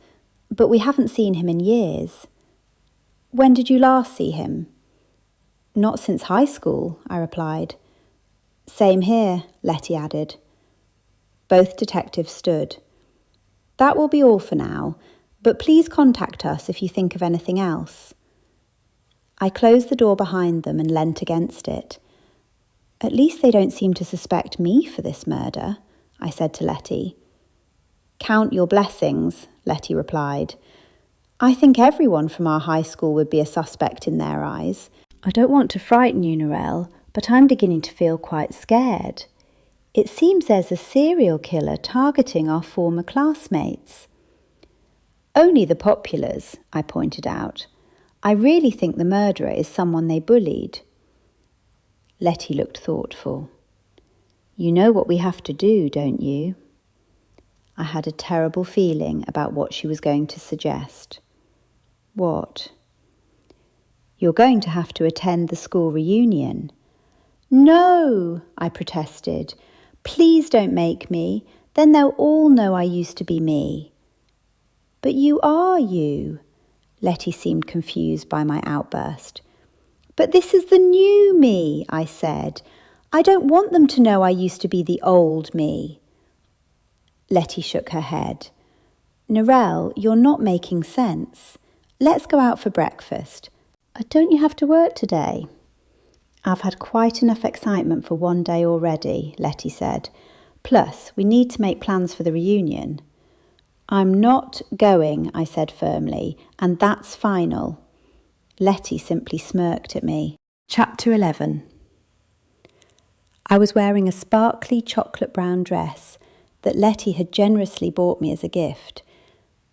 but we haven't seen him in years." "When did you last see him?" "Not since high school," I replied. "Same here," Lettie added. Both detectives stood. "That will be all for now, but please contact us if you think of anything else." I closed the door behind them and leant against it. "At least they don't seem to suspect me for this murder," I said to Lettie. "Count your blessings," Lettie replied. "I think everyone from our high school would be a suspect in their eyes. I don't want to frighten you, Narel, but I'm beginning to feel quite scared. It seems there's a serial killer targeting our former classmates." "Only the populars," I pointed out. "I really think the murderer is someone they bullied." Lettie looked thoughtful. "You know what we have to do, don't you?" I had a terrible feeling about what she was going to suggest. "What?" "You're going to have to attend the school reunion." "No," I protested. "Please don't make me. Then they'll all know I used to be me." "But you are you." Lettie seemed confused by my outburst. "But this is the new me," I said. "I don't want them to know I used to be the old me." Lettie shook her head. "Narel, you're not making sense. Let's go out for breakfast." "Don't you have to work today?" "I've had quite enough excitement for one day already," Lettie said. "Plus, we need to make plans for the reunion." "I'm not going," I said firmly, "and that's final." Lettie simply smirked at me. Chapter 11. I was wearing a sparkly chocolate brown dress that Lettie had generously bought me as a gift,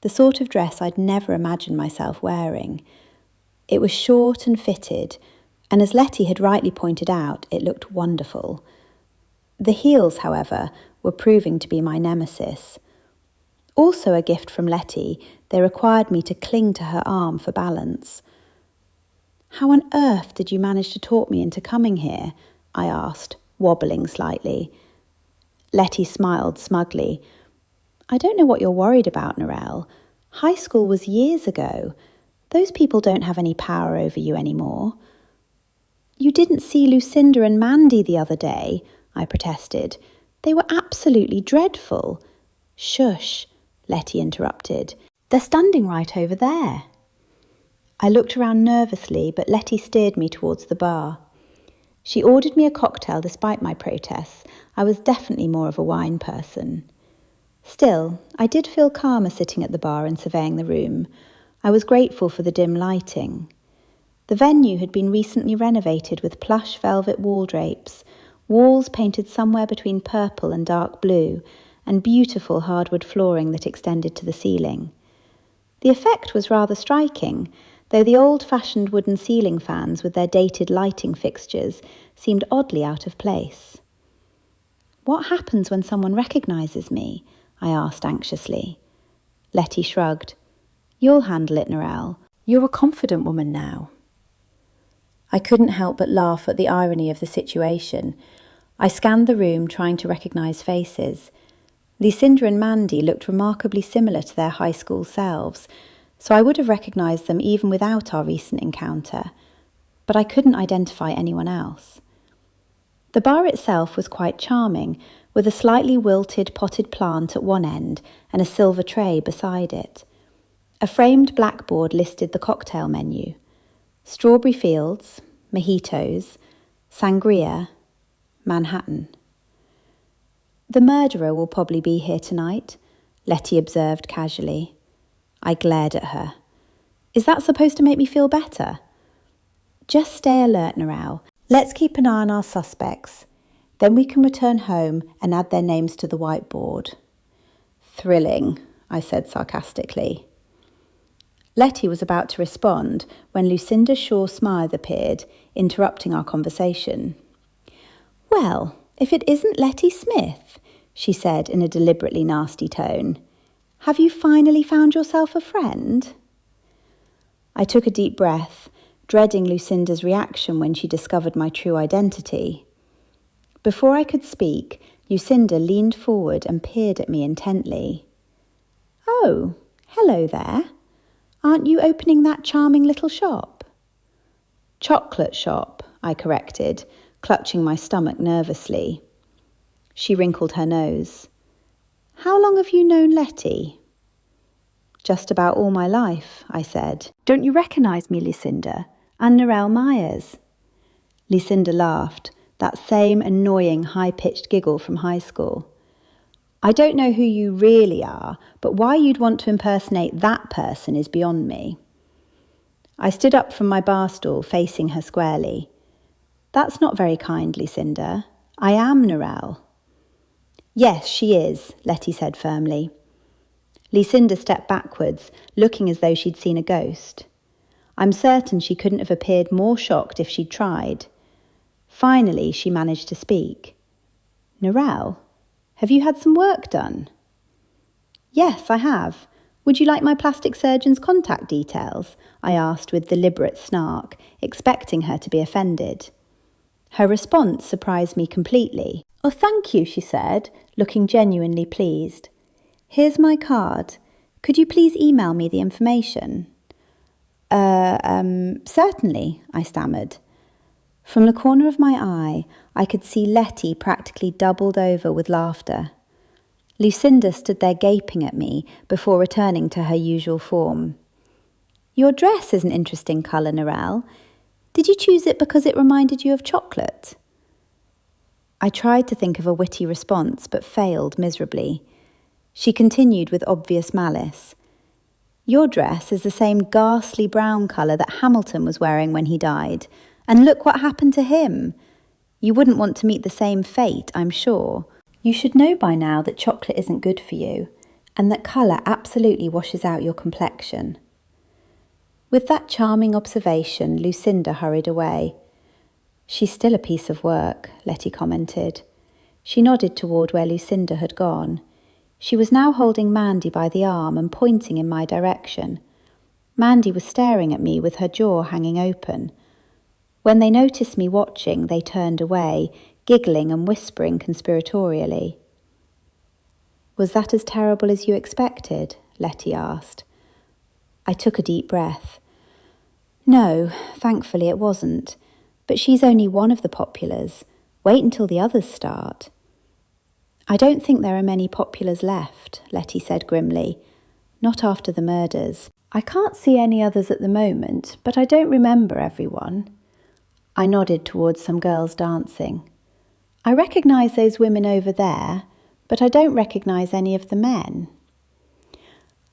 the sort of dress I'd never imagined myself wearing. It was short and fitted, and as Lettie had rightly pointed out, it looked wonderful. The heels, however, were proving to be my nemesis. Also a gift from Lettie, they required me to cling to her arm for balance. "How on earth did you manage to talk me into coming here?" I asked, wobbling slightly. Lettie smiled smugly. "I don't know what you're worried about, Narel. High school was years ago. Those people don't have any power over you anymore." "You didn't see Lucinda and Mandy the other day," I protested. "They were absolutely dreadful." "Shush," Lettie interrupted. "They're standing right over there." I looked around nervously, but Lettie steered me towards the bar. She ordered me a cocktail despite my protests. I was definitely more of a wine person. Still, I did feel calmer sitting at the bar and surveying the room. I was grateful for the dim lighting. The venue had been recently renovated with plush velvet wall drapes, walls painted somewhere between purple and dark blue, and beautiful hardwood flooring that extended to the ceiling. The effect was rather striking, though the old-fashioned wooden ceiling fans with their dated lighting fixtures seemed oddly out of place. "What happens when someone recognises me?" I asked anxiously. Lettie shrugged. "You'll handle it, Narel. You're a confident woman now." I couldn't help but laugh at the irony of the situation. I scanned the room, trying to recognise faces. Lucinda and Mandy looked remarkably similar to their high school selves, so I would have recognised them even without our recent encounter, but I couldn't identify anyone else. The bar itself was quite charming, with a slightly wilted potted plant at one end and a silver tray beside it. A framed blackboard listed the cocktail menu: strawberry fields, mojitos, sangria, Manhattan. "The murderer will probably be here tonight," Lettie observed casually. I glared at her. "Is that supposed to make me feel better?" "Just stay alert, Narel. Let's keep an eye on our suspects. Then we can return home and add their names to the whiteboard." "Thrilling," I said sarcastically. Lettie was about to respond when Lucinda Shaw-Smythe appeared, interrupting our conversation. "Well, if it isn't Lettie Smith," she said in a deliberately nasty tone. "Have you finally found yourself a friend?" I took a deep breath, dreading Lucinda's reaction when she discovered my true identity. Before I could speak, Lucinda leaned forward and peered at me intently. "Oh, hello there. Aren't you opening that charming little shop?" "Chocolate shop," I corrected, clutching my stomach nervously. She wrinkled her nose. "How long have you known Lettie?" "Just about all my life," I said. "Don't you recognise me, Lucinda? I'm Narel Myers." Lucinda laughed, that same annoying high-pitched giggle from high school. "I don't know who you really are, but why you'd want to impersonate that person is beyond me." I stood up from my bar stool, facing her squarely. "That's not very kind, Lucinda. I am Narel." "Yes, she is," Lettie said firmly. Lucinda stepped backwards, looking as though she'd seen a ghost. I'm certain she couldn't have appeared more shocked if she'd tried. Finally, she managed to speak. "Narel, have you had some work done?" "Yes, I have. Would you like my plastic surgeon's contact details?" I asked with deliberate snark, expecting her to be offended. Her response surprised me completely. "Oh, thank you," she said, looking genuinely pleased. "Here's my card. Could you please email me the information?" Certainly," I stammered. From the corner of my eye, I could see Lettie practically doubled over with laughter. Lucinda stood there gaping at me before returning to her usual form. "Your dress is an interesting colour, Narel. Did you choose it because it reminded you of chocolate?" I tried to think of a witty response, but failed miserably. She continued with obvious malice. "Your dress is the same ghastly brown colour that Hamilton was wearing when he died, and look what happened to him. You wouldn't want to meet the same fate, I'm sure. You should know by now that chocolate isn't good for you, and that colour absolutely washes out your complexion." With that charming observation, Lucinda hurried away. She's still a piece of work, Lettie commented. She nodded toward where Lucinda had gone. She was now holding Mandy by the arm and pointing in my direction. Mandy was staring at me with her jaw hanging open. When they noticed me watching, they turned away, giggling and whispering conspiratorially. "Was that as terrible as you expected?" Lettie asked. I took a deep breath. No, thankfully it wasn't. But she's only one of the populars. Wait until the others start. "I don't think there are many populars left," Lettie said grimly. "Not after the murders. I can't see any others at the moment, but I don't remember everyone." I nodded towards some girls dancing. "I recognise those women over there, but I don't recognise any of the men."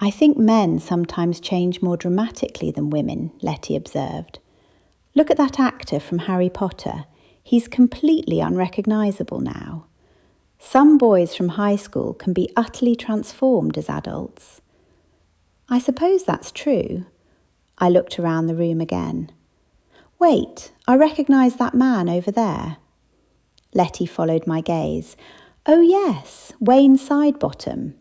"I think men sometimes change more dramatically than women," Lettie observed. "Look at that actor from Harry Potter. He's completely unrecognisable now. Some boys from high school can be utterly transformed as adults." "I suppose that's true." I looked around the room again. "Wait, I recognise that man over there." Lettie followed my gaze. "Oh yes, Wayne Sidebottom.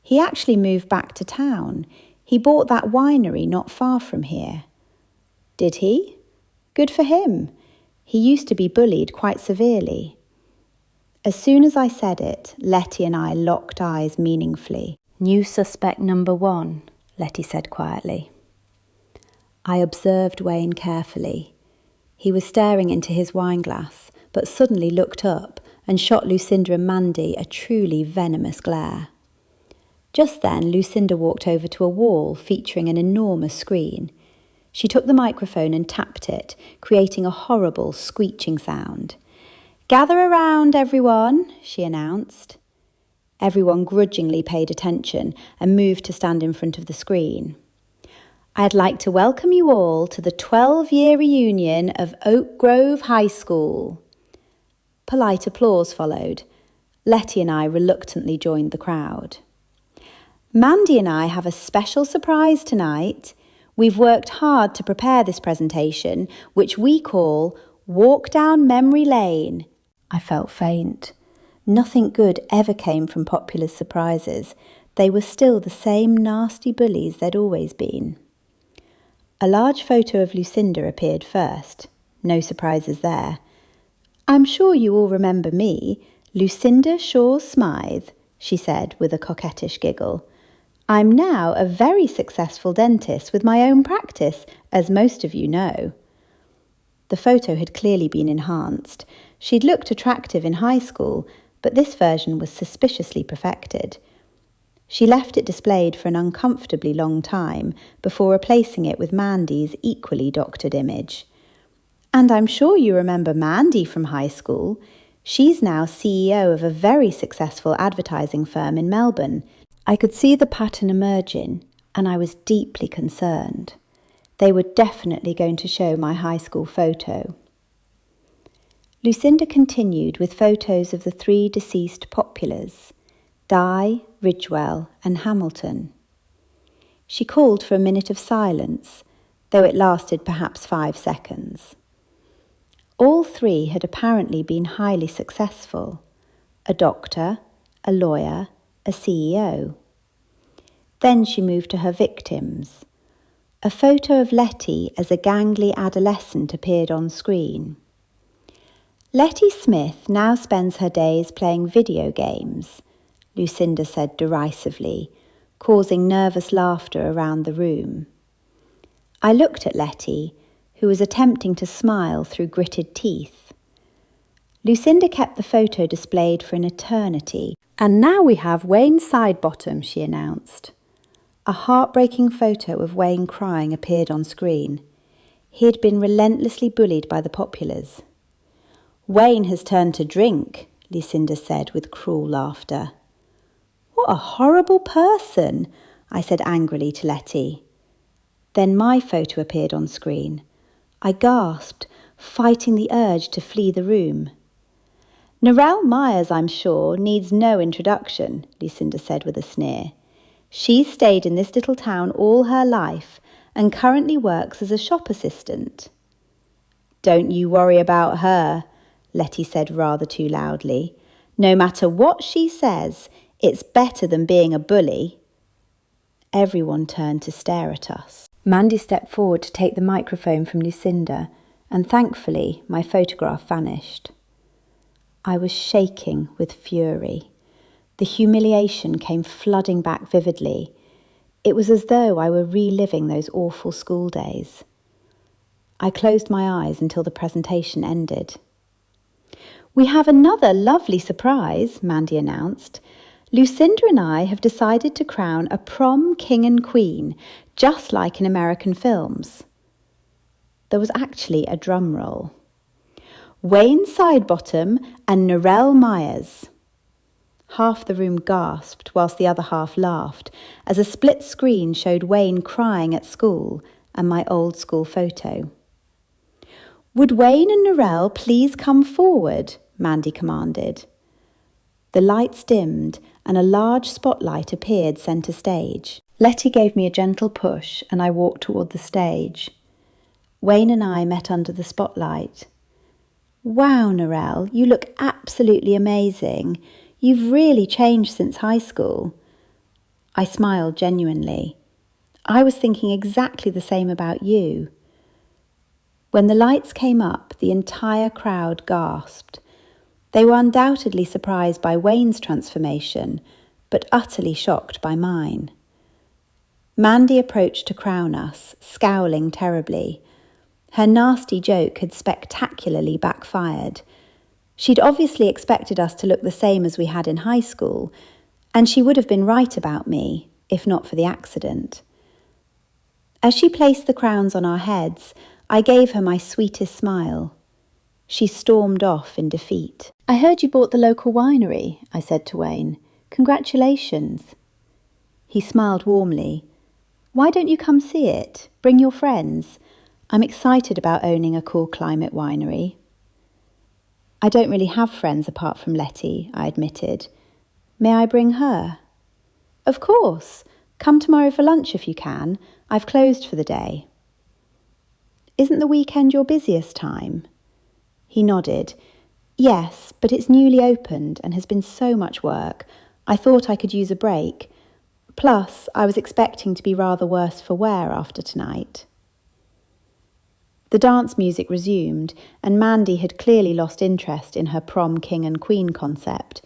He actually moved back to town. He bought that winery not far from here." "Did he? Good for him. He used to be bullied quite severely." As soon as I said it, Lettie and I locked eyes meaningfully. "New suspect number 1, Lettie said quietly. I observed Wayne carefully. He was staring into his wineglass, but suddenly looked up and shot Lucinda and Mandy a truly venomous glare. Just then, Lucinda walked over to a wall featuring an enormous screen. She took the microphone and tapped it, creating a horrible screeching sound. "Gather around, everyone," she announced. Everyone grudgingly paid attention and moved to stand in front of the screen. "I'd like to welcome you all to the 12-year reunion of Oak Grove High School." Polite applause followed. Lettie and I reluctantly joined the crowd. "Mandy and I have a special surprise tonight. We've worked hard to prepare this presentation, which we call Walk Down Memory Lane." I felt faint. Nothing good ever came from popular surprises. They were still the same nasty bullies they'd always been. A large photo of Lucinda appeared first. No surprises there. "I'm sure you all remember me, Lucinda Shaw Smythe," she said with a coquettish giggle. "I'm now a very successful dentist with my own practice, as most of you know." The photo had clearly been enhanced. She'd looked attractive in high school, but this version was suspiciously perfected. She left it displayed for an uncomfortably long time before replacing it with Mandy's equally doctored image. "And I'm sure you remember Mandy from high school. She's now CEO of a very successful advertising firm in Melbourne." I could see the pattern emerging, and I was deeply concerned. They were definitely going to show my high school photo. Lucinda continued with photos of the 3 deceased populars, Dye, Ridgewell and Hamilton. She called for a minute of silence, though it lasted perhaps 5 seconds. All 3 had apparently been highly successful: a doctor, a lawyer, a CEO. Then she moved to her victims. A photo of Lettie as a gangly adolescent appeared on screen. "Lettie Smith now spends her days playing video games," Lucinda said derisively, causing nervous laughter around the room. I looked at Lettie, who was attempting to smile through gritted teeth. Lucinda kept the photo displayed for an eternity. "And now we have Wayne Sidebottom," she announced. A heartbreaking photo of Wayne crying appeared on screen. He had been relentlessly bullied by the populars. "Wayne has turned to drink," Lucinda said with cruel laughter. "What a horrible person," I said angrily to Lettie. Then my photo appeared on screen. I gasped, fighting the urge to flee the room. "Narel Myers, I'm sure, needs no introduction," Lucinda said with a sneer. "She's stayed in this little town all her life and currently works as a shop assistant." "Don't you worry about her," Lettie said rather too loudly. "No matter what she says, it's better than being a bully." Everyone turned to stare at us. Mandy stepped forward to take the microphone from Lucinda, and thankfully my photograph vanished. I was shaking with fury. The humiliation came flooding back vividly. It was as though I were reliving those awful school days. I closed my eyes until the presentation ended. "We have another lovely surprise," Mandy announced. "Lucinda and I have decided to crown a prom king and queen, just like in American films." There was actually a drum roll. "Wayne Sidebottom and Narel Myers." Half the room gasped whilst the other half laughed as a split screen showed Wayne crying at school and my old school photo. "Would Wayne and Narel please come forward?" Mandy commanded. The lights dimmed and a large spotlight appeared centre stage. Lettie gave me a gentle push and I walked toward the stage. Wayne and I met under the spotlight. "Wow, Narel, you look absolutely amazing. You've really changed since high school." I smiled genuinely. I was thinking exactly the same about you. When the lights came up, the entire crowd gasped. They were undoubtedly surprised by Wayne's transformation, but utterly shocked by mine. Mandy approached to crown us, scowling terribly. Her nasty joke had spectacularly backfired. She'd obviously expected us to look the same as we had in high school, and she would have been right about me, if not for the accident. As she placed the crowns on our heads, I gave her my sweetest smile. She stormed off in defeat. "I heard you bought the local winery," I said to Wayne. "Congratulations." He smiled warmly. "Why don't you come see it? Bring your friends. I'm excited about owning a cool climate winery." "I don't really have friends apart from Lettie," I admitted. "May I bring her?" "Of course. Come tomorrow for lunch if you can. I've closed for the day." "Isn't the weekend your busiest time?" He nodded. "Yes, but it's newly opened and has been so much work. I thought I could use a break. Plus, I was expecting to be rather worse for wear after tonight." The dance music resumed, and Mandy had clearly lost interest in her prom king and queen concept.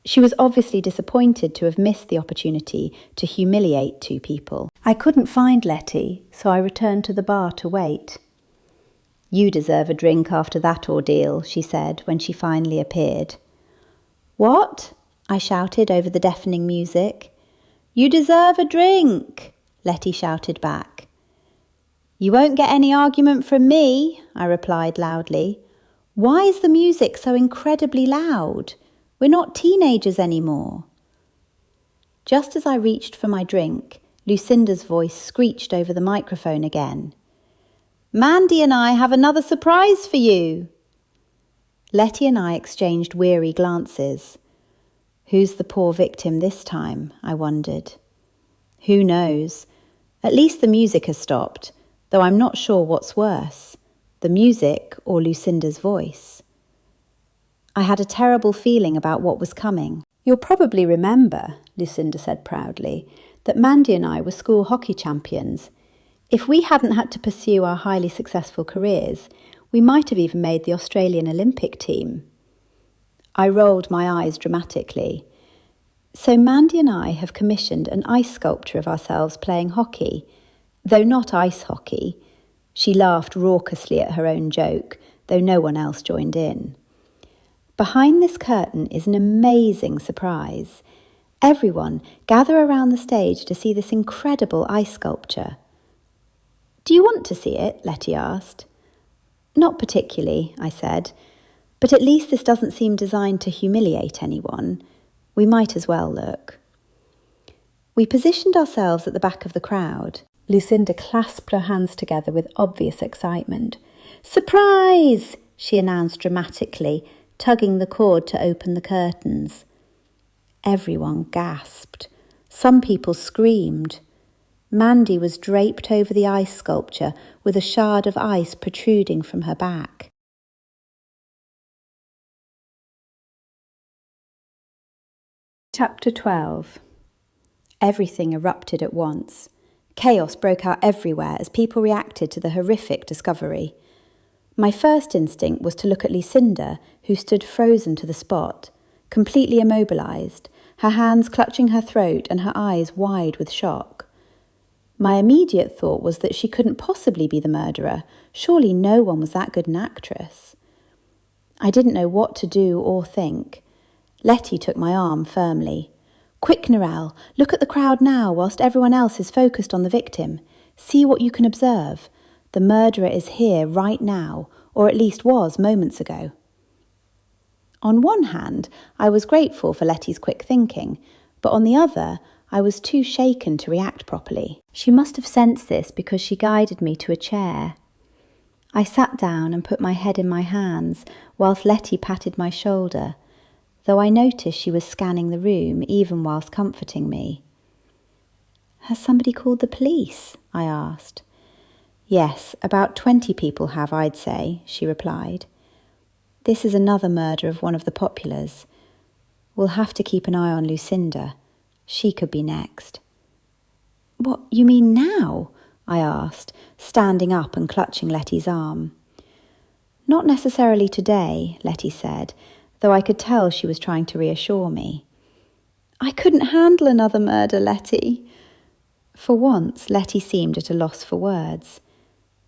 She was obviously disappointed to have missed the opportunity to humiliate two people. I couldn't find Lettie, so I returned to the bar to wait. "You deserve a drink after that ordeal," she said when she finally appeared. "What?" I shouted over the deafening music. "You deserve a drink," Lettie shouted back. "You won't get any argument from me," I replied loudly. "Why is the music so incredibly loud? We're not teenagers anymore." Just as I reached for my drink, Lucinda's voice screeched over the microphone again. "Mandy and I have another surprise for you." Lettie and I exchanged weary glances. Who's the poor victim this time, I wondered. Who knows? At least the music has stopped, though I'm not sure what's worse, the music or Lucinda's voice. I had a terrible feeling about what was coming. "You'll probably remember," Lucinda said proudly, "that Mandy and I were school hockey champions. If we hadn't had to pursue our highly successful careers, we might have even made the Australian Olympic team." I rolled my eyes dramatically. "So Mandy and I have commissioned an ice sculpture of ourselves playing hockey, though not ice hockey." She laughed raucously at her own joke, though no one else joined in. "Behind this curtain is an amazing surprise. Everyone, gather around the stage to see this incredible ice sculpture." "Do you want to see it?" Lettie asked. "Not particularly," I said, "but at least this doesn't seem designed to humiliate anyone. We might as well look." We positioned ourselves at the back of the crowd. Lucinda clasped her hands together with obvious excitement. "Surprise!" she announced dramatically, tugging the cord to open the curtains. Everyone gasped. Some people screamed. Mandy was draped over the ice sculpture with a shard of ice protruding from her back. Chapter 12. Everything erupted at once. Chaos broke out everywhere as people reacted to the horrific discovery. My first instinct was to look at Lucinda, who stood frozen to the spot, completely immobilised, her hands clutching her throat and her eyes wide with shock. My immediate thought was that she couldn't possibly be the murderer. Surely no one was that good an actress. I didn't know what to do or think. Lettie took my arm firmly. "Quick, Narel, look at the crowd now whilst everyone else is focused on the victim. See what you can observe. The murderer is here right now, or at least was moments ago." On one hand, I was grateful for Lettie's quick thinking, but on the other, I was too shaken to react properly. She must have sensed this because she guided me to a chair. I sat down and put my head in my hands whilst Lettie patted my shoulder, though I noticed she was scanning the room even whilst comforting me. "Has somebody called the police?" I asked. "Yes, about 20 people have, I'd say," she replied. "This is another murder of one of the populars. We'll have to keep an eye on Lucinda. She could be next." "What, you mean now?" I asked, standing up and clutching Lettie's arm. "Not necessarily today," Lettie said, though I could tell she was trying to reassure me. "I couldn't handle another murder, Lettie." For once, Lettie seemed at a loss for words.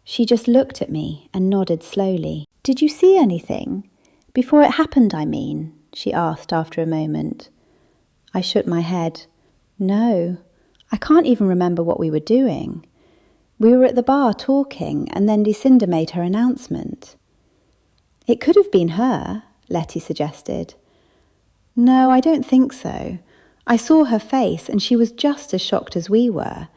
She just looked at me and nodded slowly. "Did you see anything? Before it happened, I mean," she asked after a moment. I shook my head. "No, I can't even remember what we were doing. We were at the bar talking, and then Lucinda made her announcement." "It could have been her," Lettie suggested. "No, I don't think so. I saw her face and she was just as shocked as we were.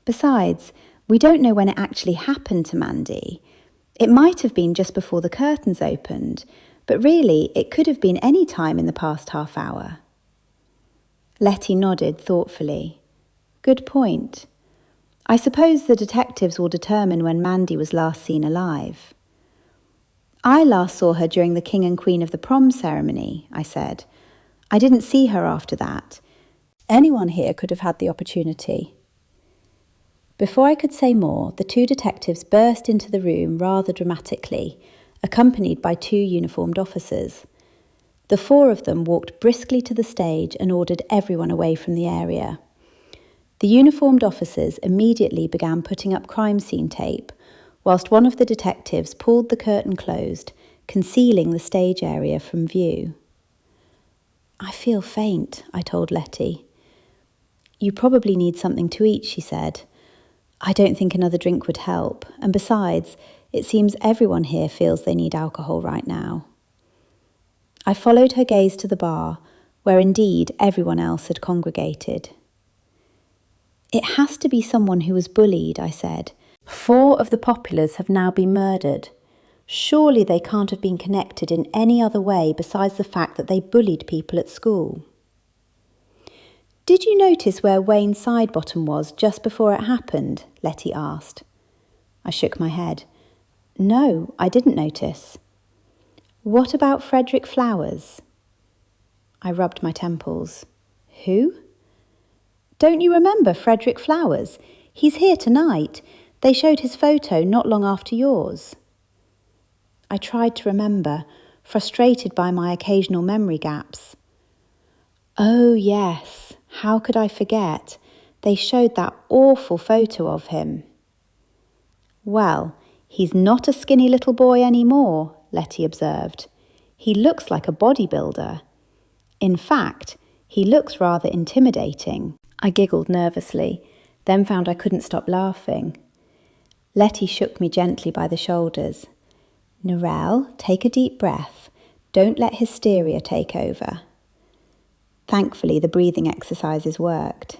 Besides, we don't know when it actually happened to Mandy. It might have been just before the curtains opened, but really it could have been any time in the past half hour." Lettie nodded thoughtfully. "Good point. I suppose the detectives will determine when Mandy was last seen alive." "I last saw her during the King and Queen of the Prom ceremony," I said. "I didn't see her after that. Anyone here could have had the opportunity." Before I could say more, the two detectives burst into the room rather dramatically, accompanied by 2 uniformed officers. The 4 of them walked briskly to the stage and ordered everyone away from the area. The uniformed officers immediately began putting up crime scene tape, whilst one of the detectives pulled the curtain closed, concealing the stage area from view. "I feel faint," I told Lettie. "You probably need something to eat," she said. "I don't think another drink would help, and besides, it seems everyone here feels they need alcohol right now." I followed her gaze to the bar, where indeed everyone else had congregated. "It has to be someone who was bullied," I said. 4 of the populars have now been murdered. Surely they can't have been connected in any other way besides the fact that they bullied people at school. "Did you notice where Wayne Sidebottom was just before it happened?" Lettie asked. I shook my head. "No, I didn't notice." "What about Frederick Flowers?" I rubbed my temples. "Who?" "Don't you remember Frederick Flowers? He's here tonight. They showed his photo not long after yours." I tried to remember, frustrated by my occasional memory gaps. "Oh yes, how could I forget? They showed that awful photo of him." "Well, he's not a skinny little boy anymore," Lettie observed. "He looks like a bodybuilder. In fact, he looks rather intimidating." I giggled nervously, then found I couldn't stop laughing. Lettie shook me gently by the shoulders. "Narel, take a deep breath. Don't let hysteria take over." Thankfully, the breathing exercises worked.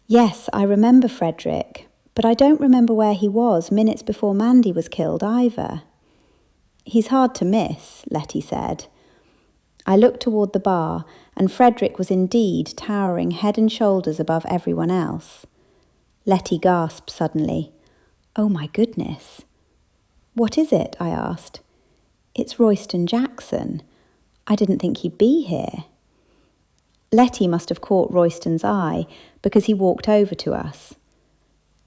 "Yes, I remember Frederick, but I don't remember where he was minutes before Mandy was killed either." "He's hard to miss," Lettie said. I looked toward the bar, and Frederick was indeed towering head and shoulders above everyone else. Lettie gasped suddenly. "Oh my goodness." "What is it?" I asked. "It's Royston Jackson. I didn't think he'd be here." Lettie must have caught Royston's eye because he walked over to us.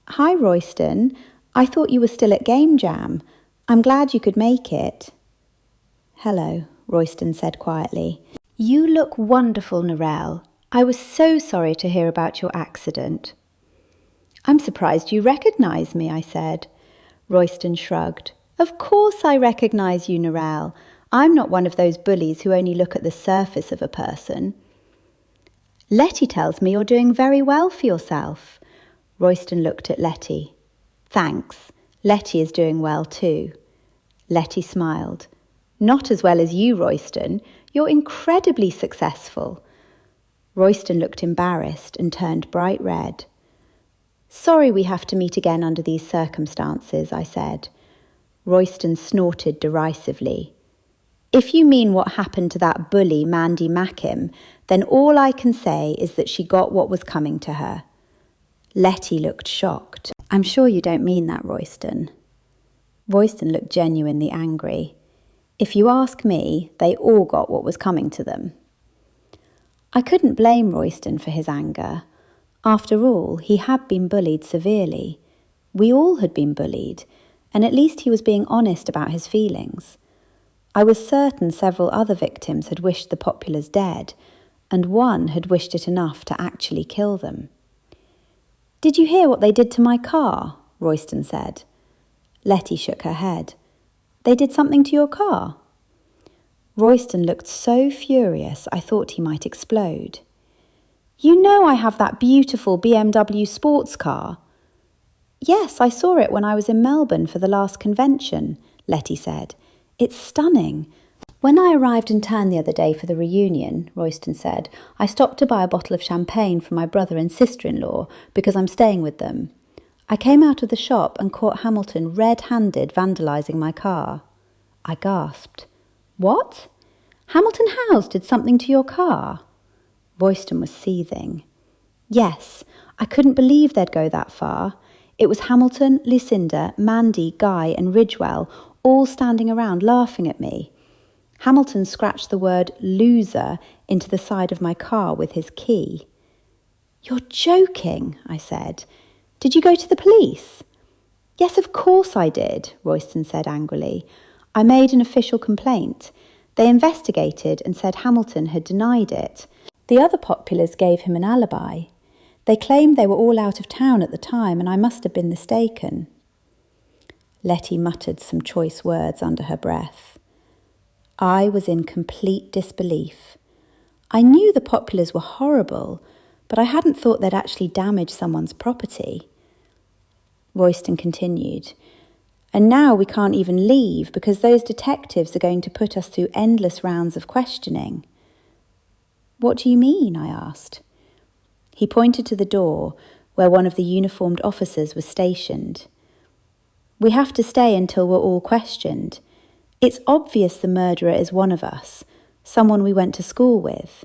"Hi, Royston. I thought you were still at Game Jam. I'm glad you could make it." "Hello," Royston said quietly. "You look wonderful, Narel. I was so sorry to hear about your accident." "I'm surprised you recognise me," I said. Royston shrugged. "Of course I recognise you, Narel. I'm not one of those bullies who only look at the surface of a person." "Lettie tells me you're doing very well for yourself." Royston looked at Lettie. "Thanks. Lettie is doing well too." Lettie smiled. "Not as well as you, Royston. You're incredibly successful." Royston looked embarrassed and turned bright red. "Sorry we have to meet again under these circumstances," I said. Royston snorted derisively. "If you mean what happened to that bully, Mandy Mackim, then all I can say is that she got what was coming to her." Lettie looked shocked. "I'm sure you don't mean that, Royston." Royston looked genuinely angry. "If you ask me, they all got what was coming to them." I couldn't blame Royston for his anger. After all, he had been bullied severely. We all had been bullied, and at least he was being honest about his feelings. I was certain several other victims had wished the Populars dead, and one had wished it enough to actually kill them. "Did you hear what they did to my car?" Royston said. Lettie shook her head. "They did something to your car?" Royston looked so furious I thought he might explode. "You know I have that beautiful BMW sports car." "Yes, I saw it when I was in Melbourne for the last convention," Lettie said. "It's stunning." "When I arrived in town the other day for the reunion," Royston said, "I stopped to buy a bottle of champagne for my brother and sister-in-law because I'm staying with them. I came out of the shop and caught Hamilton red-handed vandalising my car." I gasped. "What? Hamilton House did something to your car?" Royston was seething. "Yes, I couldn't believe they'd go that far. It was Hamilton, Lucinda, Mandy, Guy and Ridgewell all standing around laughing at me. Hamilton scratched the word loser into the side of my car with his key." "You're joking," I said. "Did you go to the police?" "Yes, of course I did," Royston said angrily. "I made an official complaint. They investigated and said Hamilton had denied it. The other Populars gave him an alibi. They claimed they were all out of town at the time and I must have been mistaken." Lettie muttered some choice words under her breath. I was in complete disbelief. I knew the Populars were horrible, but I hadn't thought they'd actually damage someone's property. Royston continued, "And now we can't even leave because those detectives are going to put us through endless rounds of questioning." "What do you mean?" I asked. He pointed to the door where one of the uniformed officers was stationed. "We have to stay until we're all questioned. It's obvious the murderer is one of us, someone we went to school with."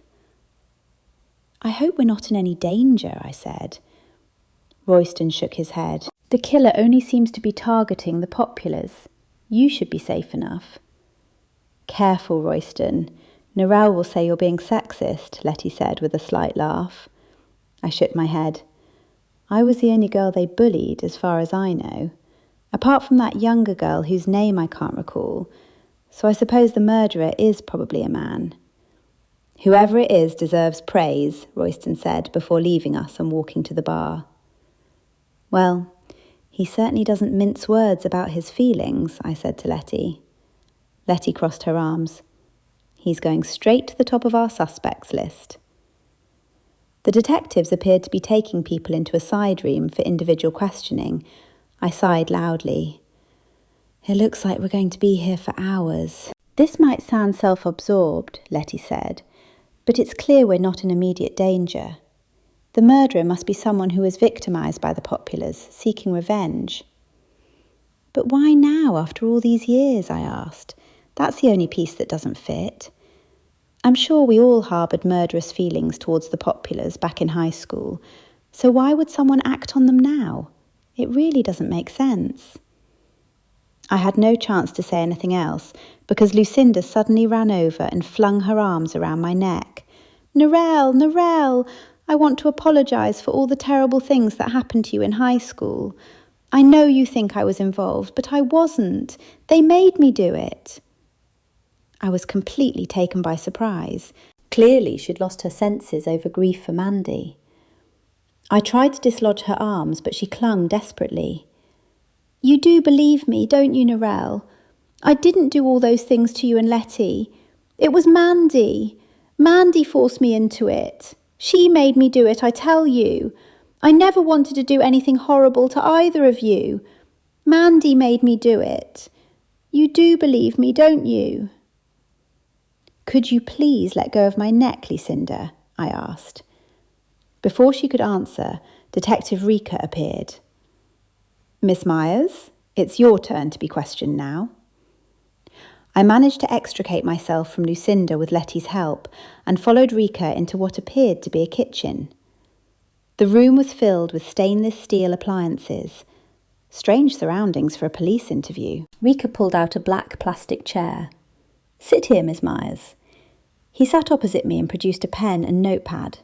"I hope we're not in any danger," I said. Royston shook his head. "The killer only seems to be targeting the Populars. You should be safe enough." "Careful, Royston. Narel will say you're being sexist," Lettie said with a slight laugh. I shook my head. I was the only girl they bullied, as far as I know. Apart from that younger girl whose name I can't recall, so I suppose the murderer is probably a man. "Whoever it is deserves praise," Royston said before leaving us and walking to the bar. "Well, he certainly doesn't mince words about his feelings," I said to Lettie. Lettie crossed her arms. "He's going straight to the top of our suspects list." The detectives appeared to be taking people into a side room for individual questioning. I sighed loudly. "It looks like we're going to be here for hours." "This might sound self-absorbed," Lettie said, "but it's clear we're not in immediate danger. The murderer must be someone who was victimised by the Populars, seeking revenge." "But why now, after all these years?" I asked. "That's the only piece that doesn't fit. I'm sure we all harboured murderous feelings towards the Populars back in high school, So why would someone act on them now? It really doesn't make sense. I had no chance to say anything else because Lucinda suddenly ran over and flung her arms around my neck. Narel, Narel, I want to apologise for all the terrible things that happened to you in high school. I know you think I was involved, but I wasn't. They made me do it. I was completely taken by surprise. Clearly, she'd lost her senses over grief for Mandy. I tried to dislodge her arms, but she clung desperately. You do believe me, don't you, Narel? I didn't do all those things to you and Lettie. It was Mandy. Mandy forced me into it. She made me do it, I tell you. I never wanted to do anything horrible to either of you. Mandy made me do it. You do believe me, don't you? Could you please let go of my neck, Lucinda? I asked. Before she could answer, Detective Rika appeared. Miss Myers, it's your turn to be questioned now. I managed to extricate myself from Lucinda with Lettie's help and followed Rika into what appeared to be a kitchen. The room was filled with stainless steel appliances. Strange surroundings for a police interview. Rika pulled out a black plastic chair. Sit here, Miss Myers. He sat opposite me and produced a pen and notepad.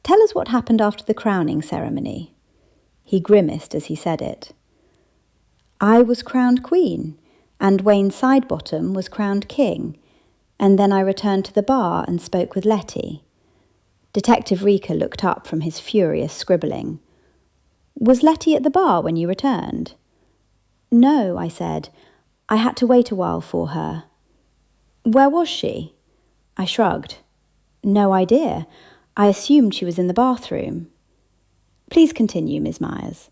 Tell us what happened after the crowning ceremony. He grimaced as he said it. I was crowned queen, and Wayne Sidebottom was crowned king, and then I returned to the bar and spoke with Lettie. Detective Rika looked up from his furious scribbling. Was Lettie at the bar when you returned? No, I said. I had to wait a while for her. Where was she? I shrugged. No idea. I assumed she was in the bathroom. Please continue, Miss Myers.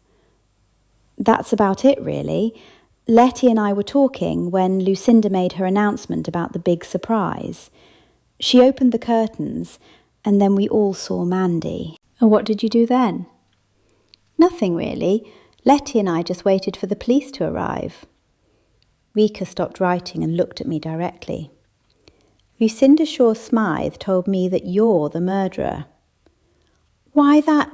That's about it, really. Lettie and I were talking when Lucinda made her announcement about the big surprise. She opened the curtains, and then we all saw Mandy. And what did you do then? Nothing, really. Lettie and I just waited for the police to arrive. Rika stopped writing and looked at me directly. Lucinda Shaw-Smythe told me that you're the murderer. Why that?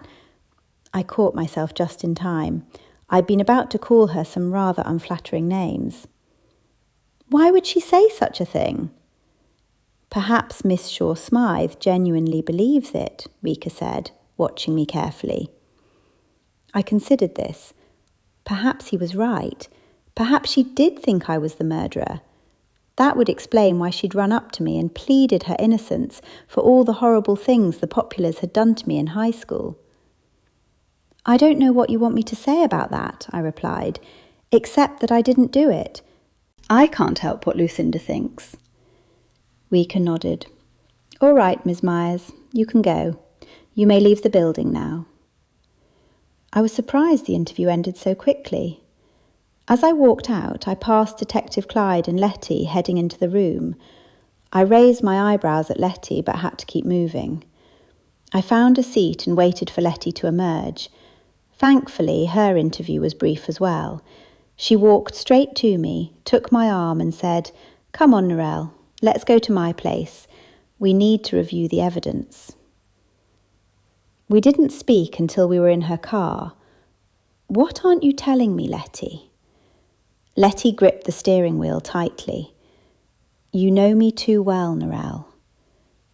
I caught myself just in time. I'd been about to call her some rather unflattering names. Why would she say such a thing? Perhaps Miss Shaw-Smythe genuinely believes it, Rika said, watching me carefully. I considered this. Perhaps he was right. Perhaps she did think I was the murderer. That would explain why she'd run up to me and pleaded her innocence for all the horrible things the Populars had done to me in high school. I don't know what you want me to say about that, I replied, except that I didn't do it. I can't help what Lucinda thinks. Rika nodded. All right, Miss Myers, you can go. You may leave the building now. I was surprised the interview ended so quickly. As I walked out, I passed Detective Clyde and Lettie heading into the room. I raised my eyebrows at Lettie but had to keep moving. I found a seat and waited for Lettie to emerge. Thankfully, her interview was brief as well. She walked straight to me, took my arm and said, Come on, Narel, let's go to my place. We need to review the evidence. We didn't speak until we were in her car. What aren't you telling me, Lettie? Lettie gripped the steering wheel tightly. You know me too well, Narel.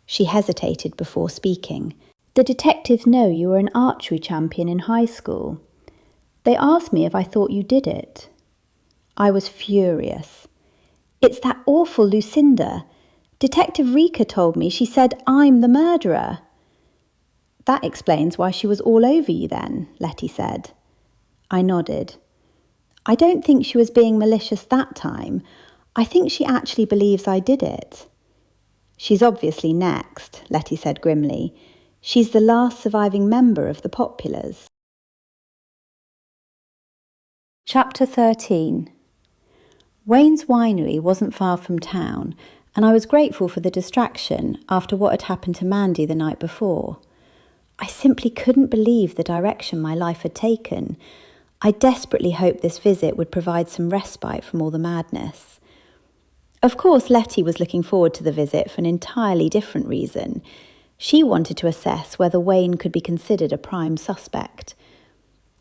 She hesitated before speaking. The detectives know you were an archery champion in high school. They asked me if I thought you did it. I was furious. It's that awful Lucinda. Detective Rika told me she said I'm the murderer. That explains why she was all over you then, Lettie said. I nodded. I don't think she was being malicious that time. I think she actually believes I did it. She's obviously next, Lettie said grimly. She's the last surviving member of the Populars. Chapter 13. Wayne's winery wasn't far from town, and I was grateful for the distraction after what had happened to Mandy the night before. I simply couldn't believe the direction my life had taken. I desperately hoped this visit would provide some respite from all the madness. Of course, Lettie was looking forward to the visit for an entirely different reason. She wanted to assess whether Wayne could be considered a prime suspect.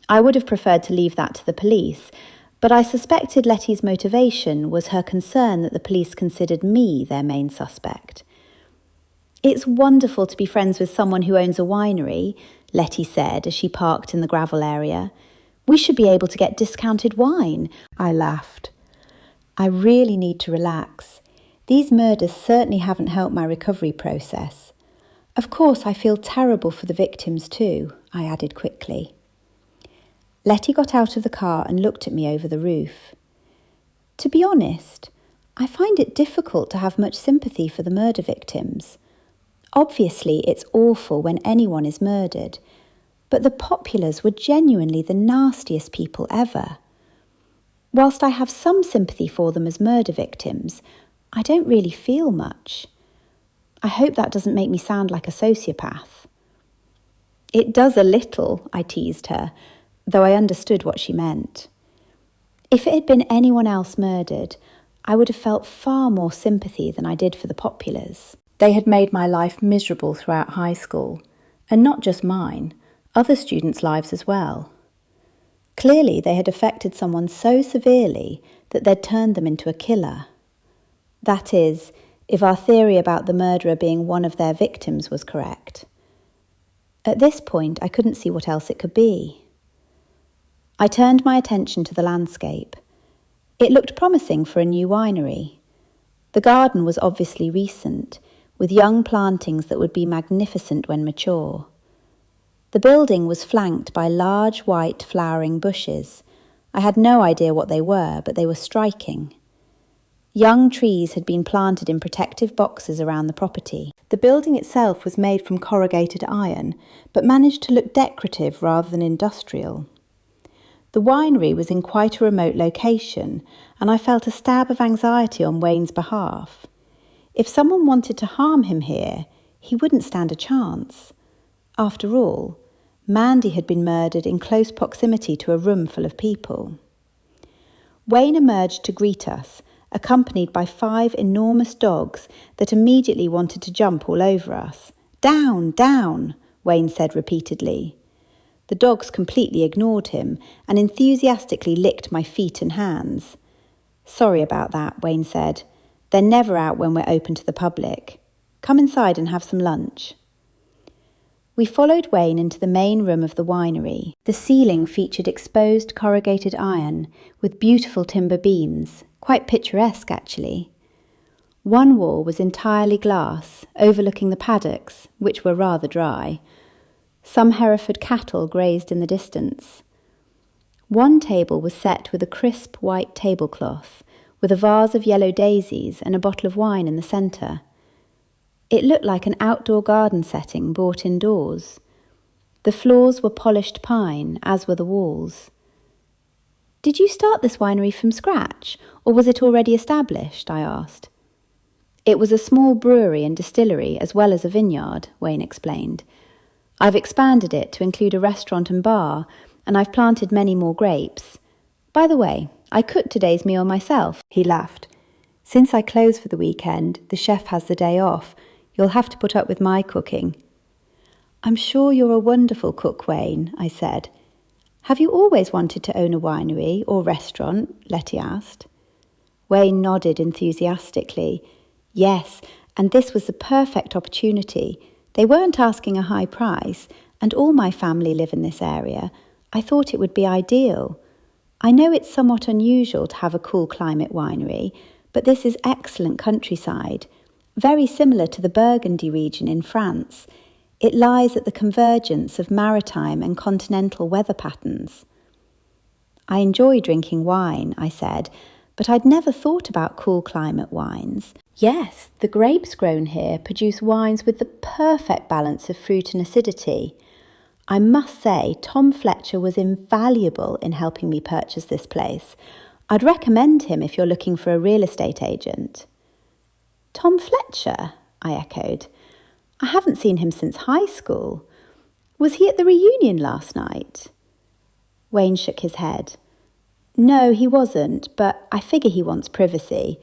I would have preferred to leave that to the police, but I suspected Lettie's motivation was her concern that the police considered me their main suspect. "It's wonderful to be friends with someone who owns a winery," Lettie said as she parked in the gravel area. "We should be able to get discounted wine." I laughed. I really need to relax. These murders certainly haven't helped my recovery process. Of course, I feel terrible for the victims too, I added quickly. Lettie got out of the car and looked at me over the roof. To be honest, I find it difficult to have much sympathy for the murder victims. Obviously, it's awful when anyone is murdered, but the Populars were genuinely the nastiest people ever. Whilst I have some sympathy for them as murder victims, I don't really feel much. I hope that doesn't make me sound like a sociopath. It does a little, I teased her, though I understood what she meant. If it had been anyone else murdered, I would have felt far more sympathy than I did for the Populars. They had made my life miserable throughout high school, and not just mine, other students' lives as well. Clearly, they had affected someone so severely that they'd turned them into a killer. That is, if our theory about the murderer being one of their victims was correct. At this point, I couldn't see what else it could be. I turned my attention to the landscape. It looked promising for a new winery. The garden was obviously recent, with young plantings that would be magnificent when mature. The building was flanked by large white flowering bushes. I had no idea what they were, but they were striking. Young trees had been planted in protective boxes around the property. The building itself was made from corrugated iron, but managed to look decorative rather than industrial. The winery was in quite a remote location, and I felt a stab of anxiety on Wayne's behalf. If someone wanted to harm him here, he wouldn't stand a chance. After all, Mandy had been murdered in close proximity to a room full of people. Wayne emerged to greet us, accompanied by 5 enormous dogs that immediately wanted to jump all over us. "Down, down," Wayne said repeatedly. The dogs completely ignored him and enthusiastically licked my feet and hands. "Sorry about that," Wayne said. "They're never out when we're open to the public. Come inside and have some lunch." We followed Wayne into the main room of the winery. The ceiling featured exposed corrugated iron with beautiful timber beams, quite picturesque actually. One wall was entirely glass, overlooking the paddocks, which were rather dry. Some Hereford cattle grazed in the distance. One table was set with a crisp white tablecloth, with a vase of yellow daisies and a bottle of wine in the centre. It looked like an outdoor garden setting brought indoors. The floors were polished pine, as were the walls. "Did you start this winery from scratch, or was it already established?" I asked. "It was a small brewery and distillery, as well as a vineyard," Wayne explained. "I've expanded it to include a restaurant and bar, and I've planted many more grapes. By the way, I cooked today's meal myself." He laughed. "Since I close for the weekend, the chef has the day off. You'll have to put up with my cooking." "I'm sure you're a wonderful cook, Wayne," I said. "Have you always wanted to own a winery or restaurant?" Lettie asked. Wayne nodded enthusiastically. "Yes, and this was the perfect opportunity. They weren't asking a high price, and all my family live in this area. I thought it would be ideal. I know it's somewhat unusual to have a cool climate winery, but this is excellent countryside, very similar to the Burgundy region in France. It lies at the convergence of maritime and continental weather patterns." "I enjoy drinking wine," I said, "but I'd never thought about cool climate wines. Yes, the grapes grown here produce wines with the perfect balance of fruit and acidity. I must say, Tom Fletcher was invaluable in helping me purchase this place. I'd recommend him if you're looking for a real estate agent." "Tom Fletcher?" I echoed. "I haven't seen him since high school. Was he at the reunion last night?" Wayne shook his head. "No, he wasn't, but I figure he wants privacy.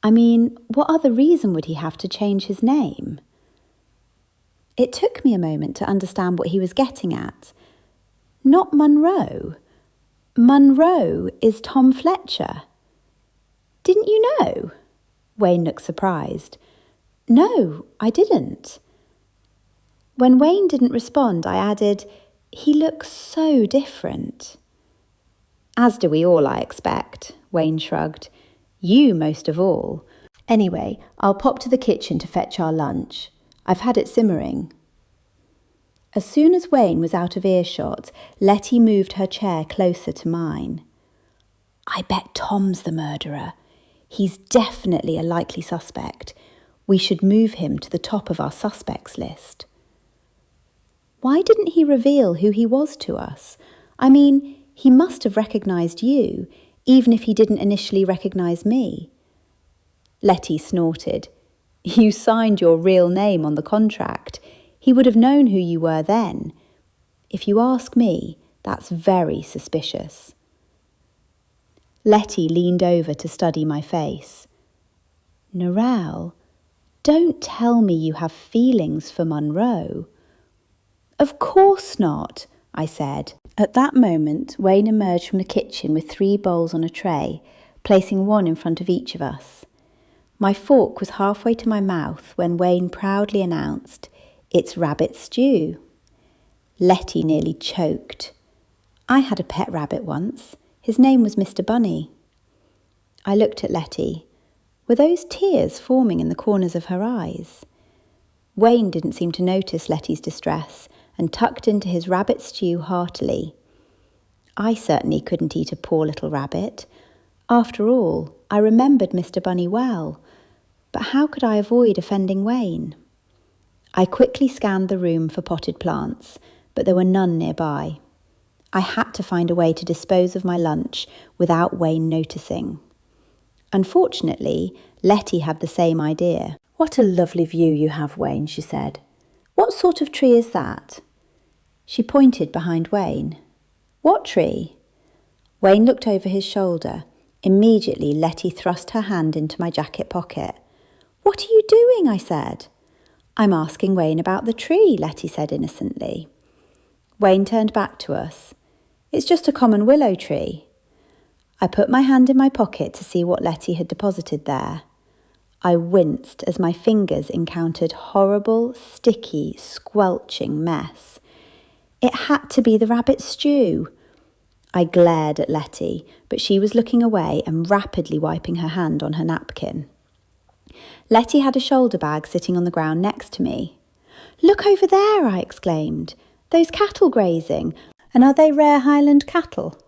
I mean, what other reason would he have to change his name?" It took me a moment to understand what he was getting at. Not Munro. Munro is Tom Fletcher. Didn't you know? Wayne looked surprised. No, I didn't. When Wayne didn't respond, I added, he looks so different. As do we all, I expect, Wayne shrugged. You most of all. Anyway, I'll pop to the kitchen to fetch our lunch. I've had it simmering. As soon as Wayne was out of earshot, Lettie moved her chair closer to mine. I bet Tom's the murderer. He's definitely a likely suspect. We should move him to the top of our suspects list. Why didn't he reveal who he was to us? I mean, he must have recognised you, even if he didn't initially recognise me. Lettie snorted. You signed your real name on the contract. He would have known who you were then. If you ask me, that's very suspicious. Lettie leaned over to study my face. Narel, don't tell me you have feelings for Munro. Of course not, I said. At that moment, Wayne emerged from the kitchen with 3 bowls on a tray, placing one in front of each of us. My fork was halfway to my mouth when Wayne proudly announced, It's rabbit stew. Lettie nearly choked. I had a pet rabbit once. His name was Mr. Bunny. I looked at Lettie. Were those tears forming in the corners of her eyes? Wayne didn't seem to notice Lettie's distress and tucked into his rabbit stew heartily. I certainly couldn't eat a poor little rabbit. After all, I remembered Mr. Bunny well, but how could I avoid offending Wayne? I quickly scanned the room for potted plants, but there were none nearby. I had to find a way to dispose of my lunch without Wayne noticing. Unfortunately, Lettie had the same idea. What a lovely view you have, Wayne, she said. What sort of tree is that? She pointed behind Wayne. What tree? Wayne looked over his shoulder. Immediately, Lettie thrust her hand into my jacket pocket. What are you doing? I said. I'm asking Wayne about the tree, Lettie said innocently. Wayne turned back to us. It's just a common willow tree. I put my hand in my pocket to see what Lettie had deposited there. I winced as my fingers encountered horrible, sticky, squelching mess. It had to be the rabbit stew. I glared at Lettie, but she was looking away and rapidly wiping her hand on her napkin. Lettie had a shoulder bag sitting on the ground next to me. Look over there, I exclaimed. Those cattle grazing. And are they rare Highland cattle?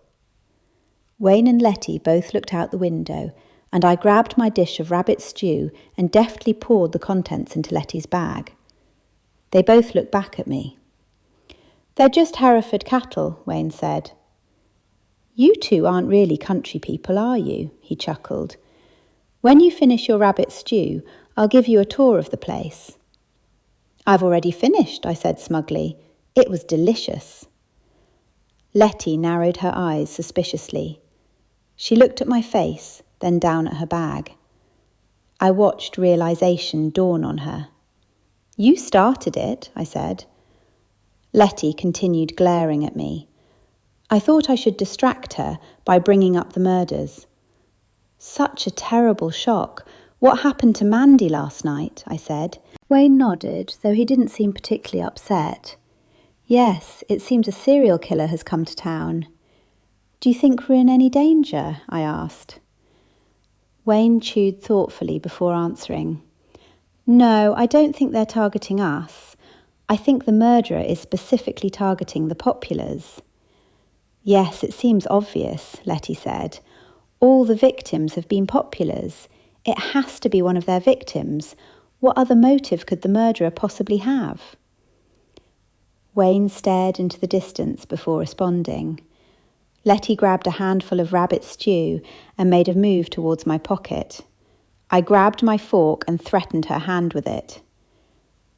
Wayne and Lettie both looked out the window, and I grabbed my dish of rabbit stew and deftly poured the contents into Lettie's bag. They both looked back at me. They're just Hereford cattle, Wayne said. You two aren't really country people, are you? He chuckled. When you finish your rabbit stew, I'll give you a tour of the place. I've already finished, I said smugly. It was delicious. Lettie narrowed her eyes suspiciously. She looked at my face, then down at her bag. I watched realization dawn on her. You started it, I said. Lettie continued glaring at me. I thought I should distract her by bringing up the murders. Such a terrible shock. What happened to Mandy last night? I said. Wayne nodded, though he didn't seem particularly upset. Yes, it seems a serial killer has come to town. Do you think we're in any danger? I asked. Wayne chewed thoughtfully before answering. No, I don't think they're targeting us. I think the murderer is specifically targeting the populars. Yes, it seems obvious, Lettie said. All the victims have been populars. It has to be one of their victims. What other motive could the murderer possibly have? Wayne stared into the distance before responding. Lettie grabbed a handful of rabbit stew and made a move towards my pocket. I grabbed my fork and threatened her hand with it.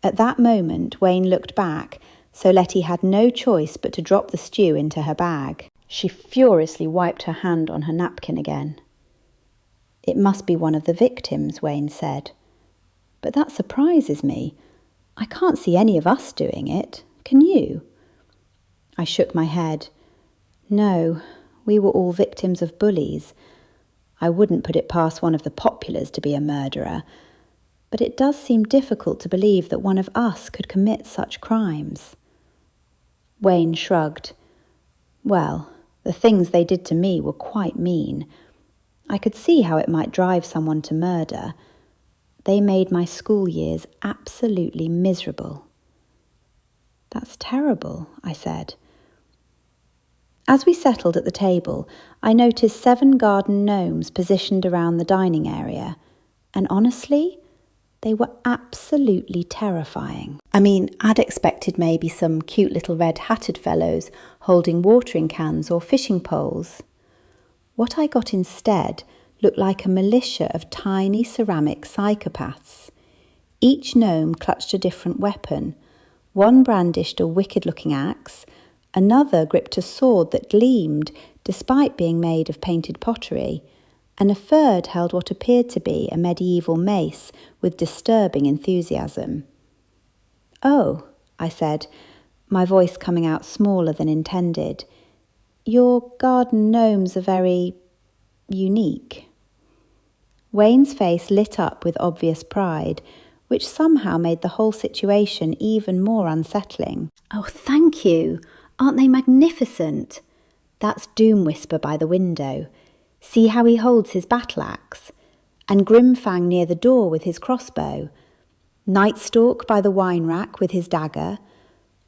At that moment, Wayne looked back, so Lettie had no choice but to drop the stew into her bag. She furiously wiped her hand on her napkin again. It must be one of the victims, Wayne said. But that surprises me. I can't see any of us doing it. Can you? I shook my head. No, we were all victims of bullies. I wouldn't put it past one of the populars to be a murderer, but it does seem difficult to believe that one of us could commit such crimes. Wayne shrugged. Well, the things they did to me were quite mean. I could see how it might drive someone to murder. They made my school years absolutely miserable. That's terrible, I said. As we settled at the table, I noticed 7 garden gnomes positioned around the dining area, and honestly, they were absolutely terrifying. I mean, I'd expected maybe some cute little red-hatted fellows holding watering cans or fishing poles. What I got instead looked like a militia of tiny ceramic psychopaths. Each gnome clutched a different weapon. One brandished a wicked-looking axe, another gripped a sword that gleamed despite being made of painted pottery, and a third held what appeared to be a medieval mace with disturbing enthusiasm. "Oh," I said, my voice coming out smaller than intended, "your garden gnomes are very unique." Wayne's face lit up with obvious pride, which somehow made the whole situation even more unsettling. "Oh, thank you. Aren't they magnificent? That's Doom Whisper by the window. See how he holds his battle axe? And Grimfang near the door with his crossbow. Nightstalk by the wine rack with his dagger.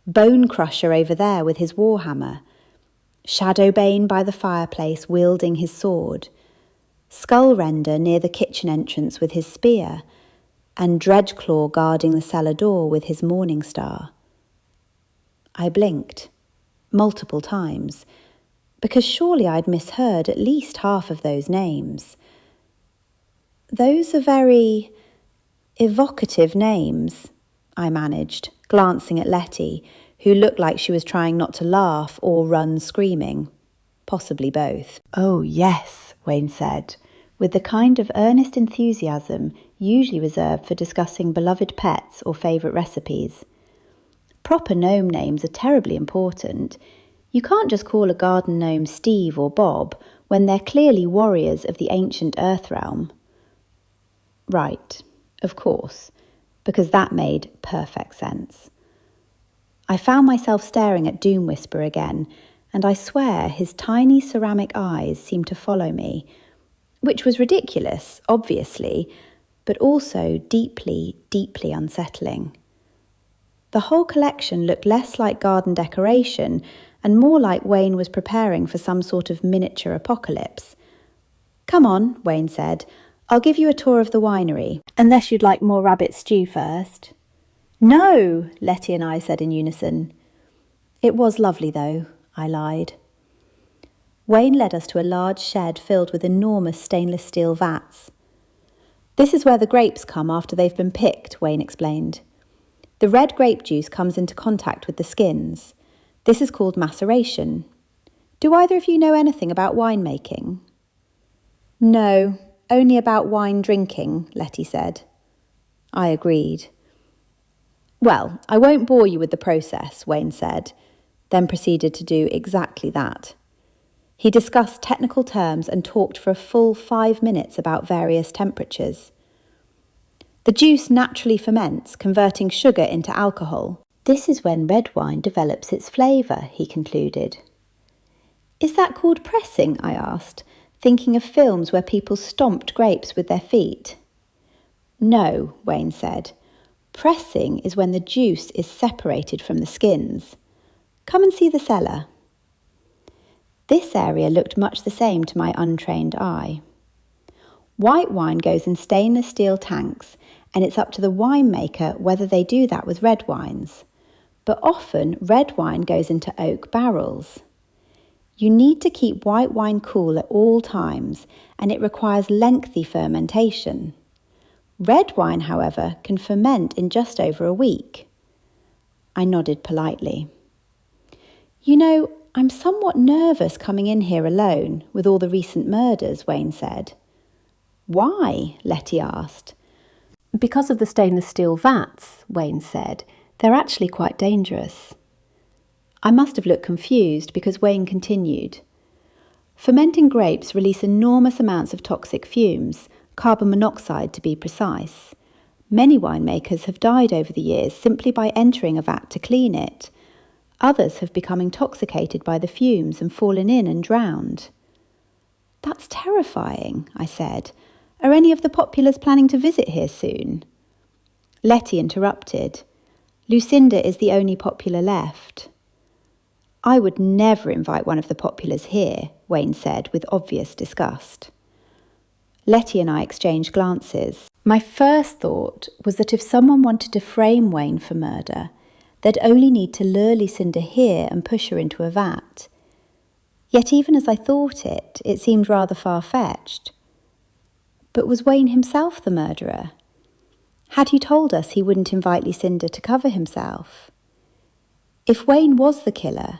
Bone Crusher over there with his warhammer. Shadowbane by the fireplace wielding his sword. Skullrender near the kitchen entrance with his spear. And Dredgeclaw guarding the cellar door with his morning star." I blinked. Multiple times, because surely I'd misheard at least half of those names. "Those are very evocative names," I managed, glancing at Lettie, who looked like she was trying not to laugh or run screaming. Possibly both. "Oh, yes," Wayne said, with the kind of earnest enthusiasm usually reserved for discussing beloved pets or favourite recipes. Proper gnome names are terribly important. You can't just call a garden gnome Steve or Bob when they're clearly warriors of the ancient Earth realm. Right, of course, because that made perfect sense. I found myself staring at Doom Whisper again, and I swear his tiny ceramic eyes seemed to follow me, which was ridiculous, obviously, but also deeply, deeply unsettling. The whole collection looked less like garden decoration and more like Wayne was preparing for some sort of miniature apocalypse. "Come on," Wayne said. "I'll give you a tour of the winery, unless you'd like more rabbit stew first." "No," Lettie and I said in unison. "It was lovely though," I lied. Wayne led us to a large shed filled with enormous stainless steel vats. "This is where the grapes come after they've been picked," Wayne explained. "The red grape juice comes into contact with the skins. This is called maceration. Do either of you know anything about winemaking?" "No, only about wine drinking," Lettie said. I agreed. "Well, I won't bore you with the process," Wayne said, then proceeded to do exactly that. He discussed technical terms and talked for a full 5 minutes about various temperatures. "The juice naturally ferments, converting sugar into alcohol. This is when red wine develops its flavour," he concluded. "Is that called pressing?" I asked, thinking of films where people stomped grapes with their feet. "No," Wayne said. "Pressing is when the juice is separated from the skins. Come and see the cellar." This area looked much the same to my untrained eye. White wine goes in stainless steel tanks, and it's up to the winemaker whether they do that with red wines. But often red wine goes into oak barrels. You need to keep white wine cool at all times, and it requires lengthy fermentation. Red wine, however, can ferment in just over a week. I nodded politely. "You know, I'm somewhat nervous coming in here alone with all the recent murders," Wayne said. "Why?" Lettie asked. Because of the stainless steel vats, Wayne said, they're actually quite dangerous. I must have looked confused because Wayne continued. Fermenting grapes release enormous amounts of toxic fumes, carbon monoxide to be precise. Many winemakers have died over the years simply by entering a vat to clean it. Others have become intoxicated by the fumes and fallen in and drowned. That's terrifying, I said. Are any of the populace planning to visit here soon? Lettie interrupted. Lucinda is the only popular left. I would never invite one of the populars here, Wayne said with obvious disgust. Lettie and I exchanged glances. My first thought was that if someone wanted to frame Wayne for murder, they'd only need to lure Lucinda here and push her into a vat. Yet even as I thought it, it seemed rather far-fetched. But was Wayne himself the murderer? Had he told us he wouldn't invite Lucinda to cover himself? If Wayne was the killer,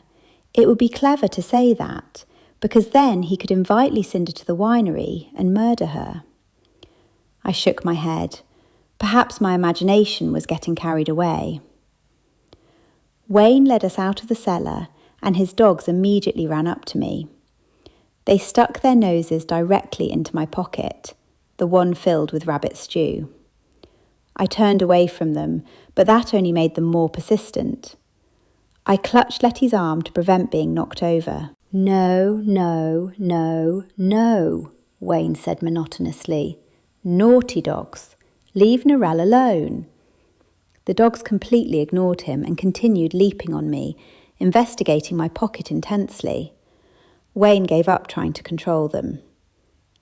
it would be clever to say that, because then he could invite Lucinda to the winery and murder her. I shook my head. Perhaps my imagination was getting carried away. Wayne led us out of the cellar, and his dogs immediately ran up to me. They stuck their noses directly into my pocket, the one filled with rabbit stew. I turned away from them, but that only made them more persistent. I clutched Lettie's arm to prevent being knocked over. No, no, no, no, Wayne said monotonously. Naughty dogs. Leave Narel alone. The dogs completely ignored him and continued leaping on me, investigating my pocket intensely. Wayne gave up trying to control them.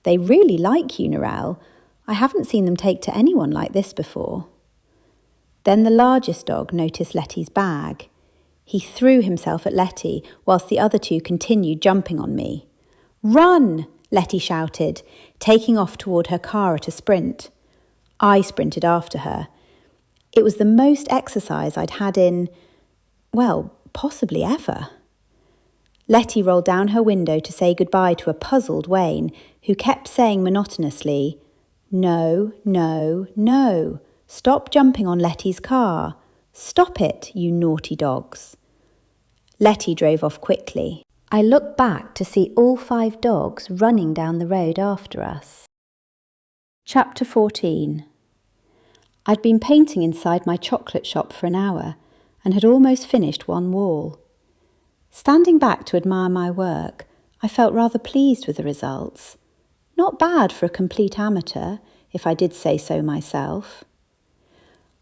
They really like you, Narel. I haven't seen them take to anyone like this before. Then the largest dog noticed Lettie's bag. He threw himself at Lettie whilst the other two continued jumping on me. Run! Lettie shouted, taking off toward her car at a sprint. I sprinted after her. It was the most exercise I'd had in, well, possibly ever. Lettie rolled down her window to say goodbye to a puzzled Wayne, who kept saying monotonously, No, no, no. Stop jumping on Lettie's car. Stop it, you naughty dogs. Lettie drove off quickly. I looked back to see all 5 dogs running down the road after us. Chapter 14. I'd been painting inside my chocolate shop for an hour and had almost finished one wall. Standing back to admire my work, I felt rather pleased with the results. Not bad for a complete amateur, if I did say so myself.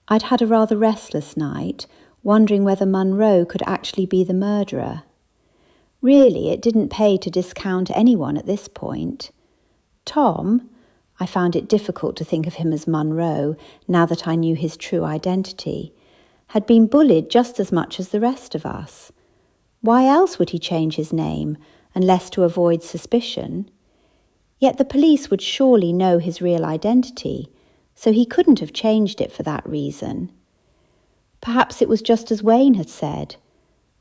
I'd had a rather restless night, wondering whether Munro could actually be the murderer. Really, it didn't pay to discount anyone at this point. Tom, I found it difficult to think of him as Munro now that I knew his true identity, had been bullied just as much as the rest of us. Why else would he change his name, unless to avoid suspicion? Yet the police would surely know his real identity, so he couldn't have changed it for that reason. Perhaps it was just as Wayne had said.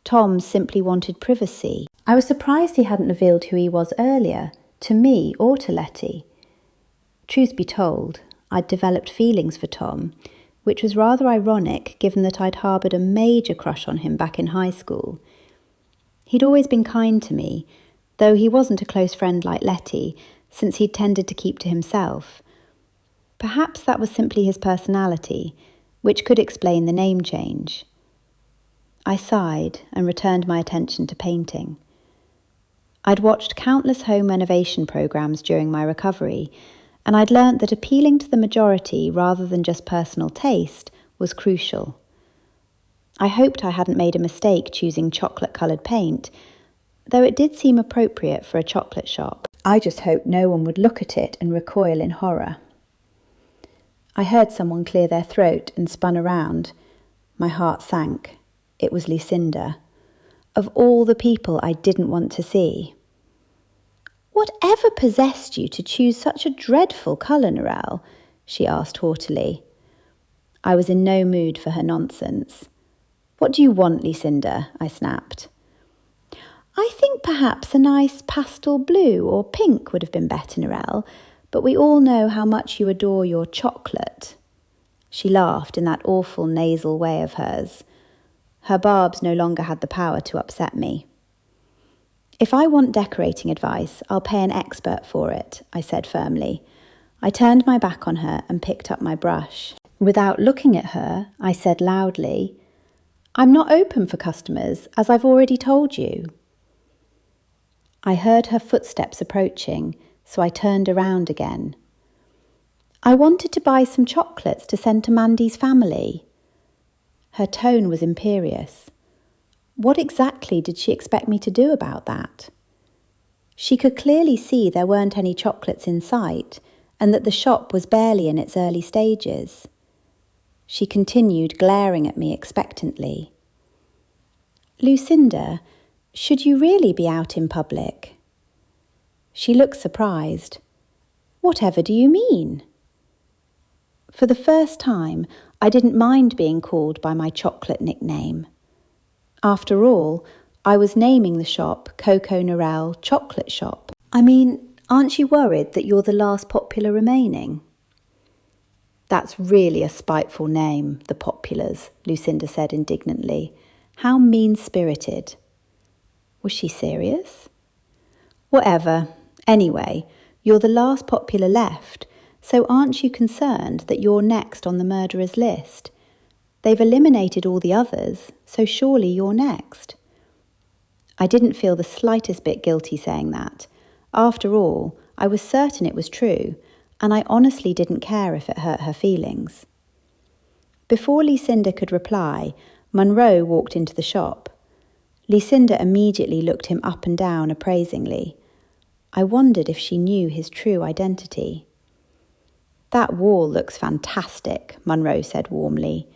Tom simply wanted privacy. I was surprised he hadn't revealed who he was earlier, to me or to Lettie. Truth be told, I'd developed feelings for Tom, which was rather ironic given that I'd harboured a major crush on him back in high school. He'd always been kind to me, though he wasn't a close friend like Lettie, since he'd tended to keep to himself. Perhaps that was simply his personality, which could explain the name change. I sighed and returned my attention to painting. I'd watched countless home renovation programmes during my recovery, and I'd learnt that appealing to the majority rather than just personal taste was crucial. I hoped I hadn't made a mistake choosing chocolate-coloured paint, though it did seem appropriate for a chocolate shop. I just hoped no one would look at it and recoil in horror. I heard someone clear their throat and spun around. My heart sank. It was Lucinda. Of all the people I didn't want to see. "Whatever possessed you to choose such a dreadful colour, Narel?" she asked haughtily. I was in no mood for her nonsense. "What do you want, Lucinda?" I snapped. "I think perhaps a nice pastel blue or pink would have been better, Narel, but we all know how much you adore your chocolate." She laughed in that awful nasal way of hers. Her barbs no longer had the power to upset me. "If I want decorating advice, I'll pay an expert for it," I said firmly. I turned my back on her and picked up my brush. Without looking at her, I said loudly, "I'm not open for customers, as I've already told you." I heard her footsteps approaching, so I turned around again. "I wanted to buy some chocolates to send to Mandy's family." Her tone was imperious. What exactly did she expect me to do about that? She could clearly see there weren't any chocolates in sight, and that the shop was barely in its early stages. She continued glaring at me expectantly. "Lucinda, should you really be out in public?" She looked surprised. "Whatever do you mean?" For the first time, I didn't mind being called by my chocolate nickname. After all, I was naming the shop Coco Narel Chocolate Shop. "I mean, aren't you worried that you're the last popular remaining?" "That's really a spiteful name, the Populars," Lucinda said indignantly. "How mean-spirited." Was she serious? "Whatever. Anyway, you're the last popular left, so aren't you concerned that you're next on the murderers' list? They've eliminated all the others, so surely you're next." I didn't feel the slightest bit guilty saying that. After all, I was certain it was true, and I honestly didn't care if it hurt her feelings. Before Lucinda could reply, Munro walked into the shop. Lucinda immediately looked him up and down appraisingly. I wondered if she knew his true identity. "That wall looks fantastic," Munro said warmly.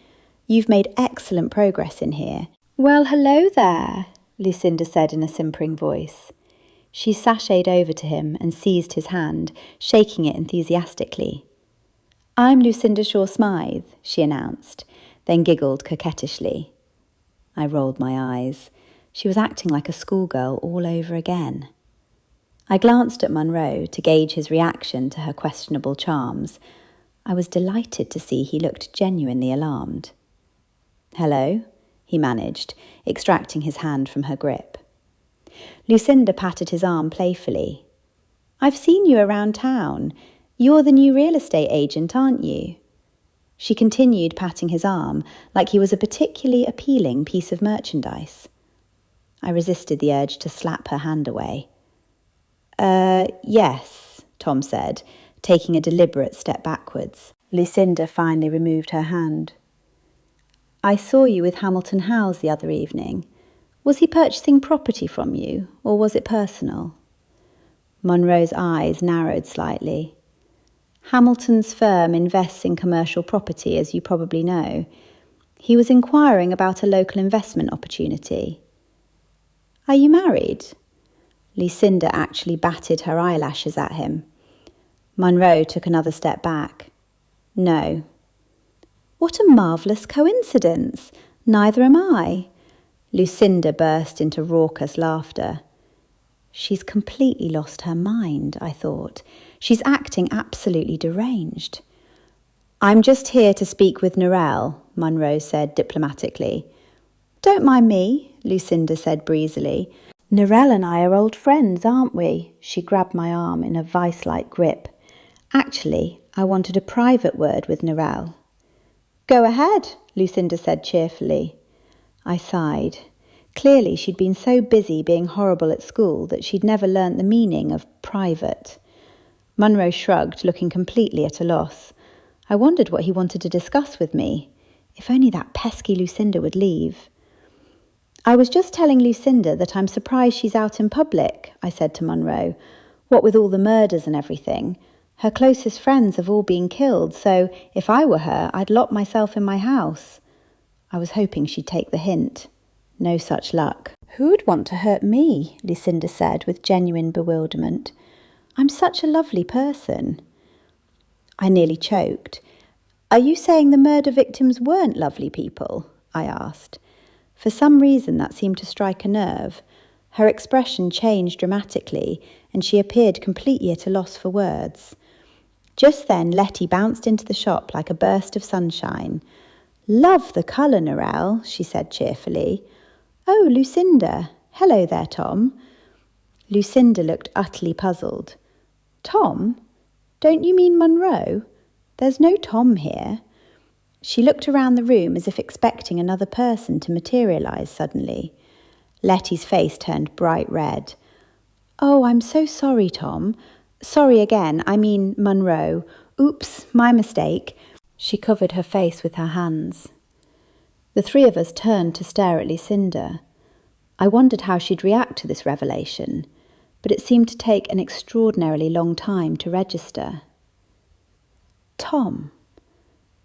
"You've made excellent progress in here." "Well, hello there," Lucinda said in a simpering voice. She sashayed over to him and seized his hand, shaking it enthusiastically. "I'm Lucinda Shaw-Smythe," she announced, then giggled coquettishly. I rolled my eyes. She was acting like a schoolgirl all over again. I glanced at Munro to gauge his reaction to her questionable charms. I was delighted to see he looked genuinely alarmed. "Hello," he managed, extracting his hand from her grip. Lucinda patted his arm playfully. "I've seen you around town. You're the new real estate agent, aren't you?" She continued patting his arm like he was a particularly appealing piece of merchandise. I resisted the urge to slap her hand away. Yes," Tom said, taking a deliberate step backwards. Lucinda finally removed her hand. "I saw you with Hamilton Howes the other evening. Was he purchasing property from you, or was it personal?" Munro's eyes narrowed slightly. "Hamilton's firm invests in commercial property, as you probably know. He was inquiring about a local investment opportunity." "Are you married?" Lucinda actually batted her eyelashes at him. Munro took another step back. "No." "What a marvellous coincidence! Neither am I." Lucinda burst into raucous laughter. She's completely lost her mind, I thought. She's acting absolutely deranged. "I'm just here to speak with Narel," Munro said diplomatically. "Don't mind me," Lucinda said breezily. "Narel and I are old friends, aren't we?" She grabbed my arm in a vice-like grip. "Actually, I wanted a private word with Narel." "Go ahead," Lucinda said cheerfully. I sighed. Clearly she'd been so busy being horrible at school that she'd never learnt the meaning of private. Munro shrugged, looking completely at a loss. I wondered what he wanted to discuss with me. If only that pesky Lucinda would leave. "I was just telling Lucinda that I'm surprised she's out in public," I said to Munro. "What with all the murders and everything. Her closest friends have all been killed, so if I were her, I'd lock myself in my house." I was hoping she'd take the hint. No such luck. "Who'd want to hurt me?" Lucinda said with genuine bewilderment. "I'm such a lovely person." I nearly choked. "Are you saying the murder victims weren't lovely people?" I asked. For some reason that seemed to strike a nerve. Her expression changed dramatically, and she appeared completely at a loss for words. Just then Lettie bounced into the shop like a burst of sunshine. "Love the colour, Narel," she said cheerfully. "Oh, Lucinda. Hello there, Tom." Lucinda looked utterly puzzled. "Tom? Don't you mean Munro? There's no Tom here." She looked around the room as if expecting another person to materialise suddenly. Lettie's face turned bright red. "Oh, I'm so sorry, Tom. Sorry again, I mean Munro. Oops, my mistake." She covered her face with her hands. The three of us turned to stare at Lucinda. I wondered how she'd react to this revelation, but it seemed to take an extraordinarily long time to register. "Tom."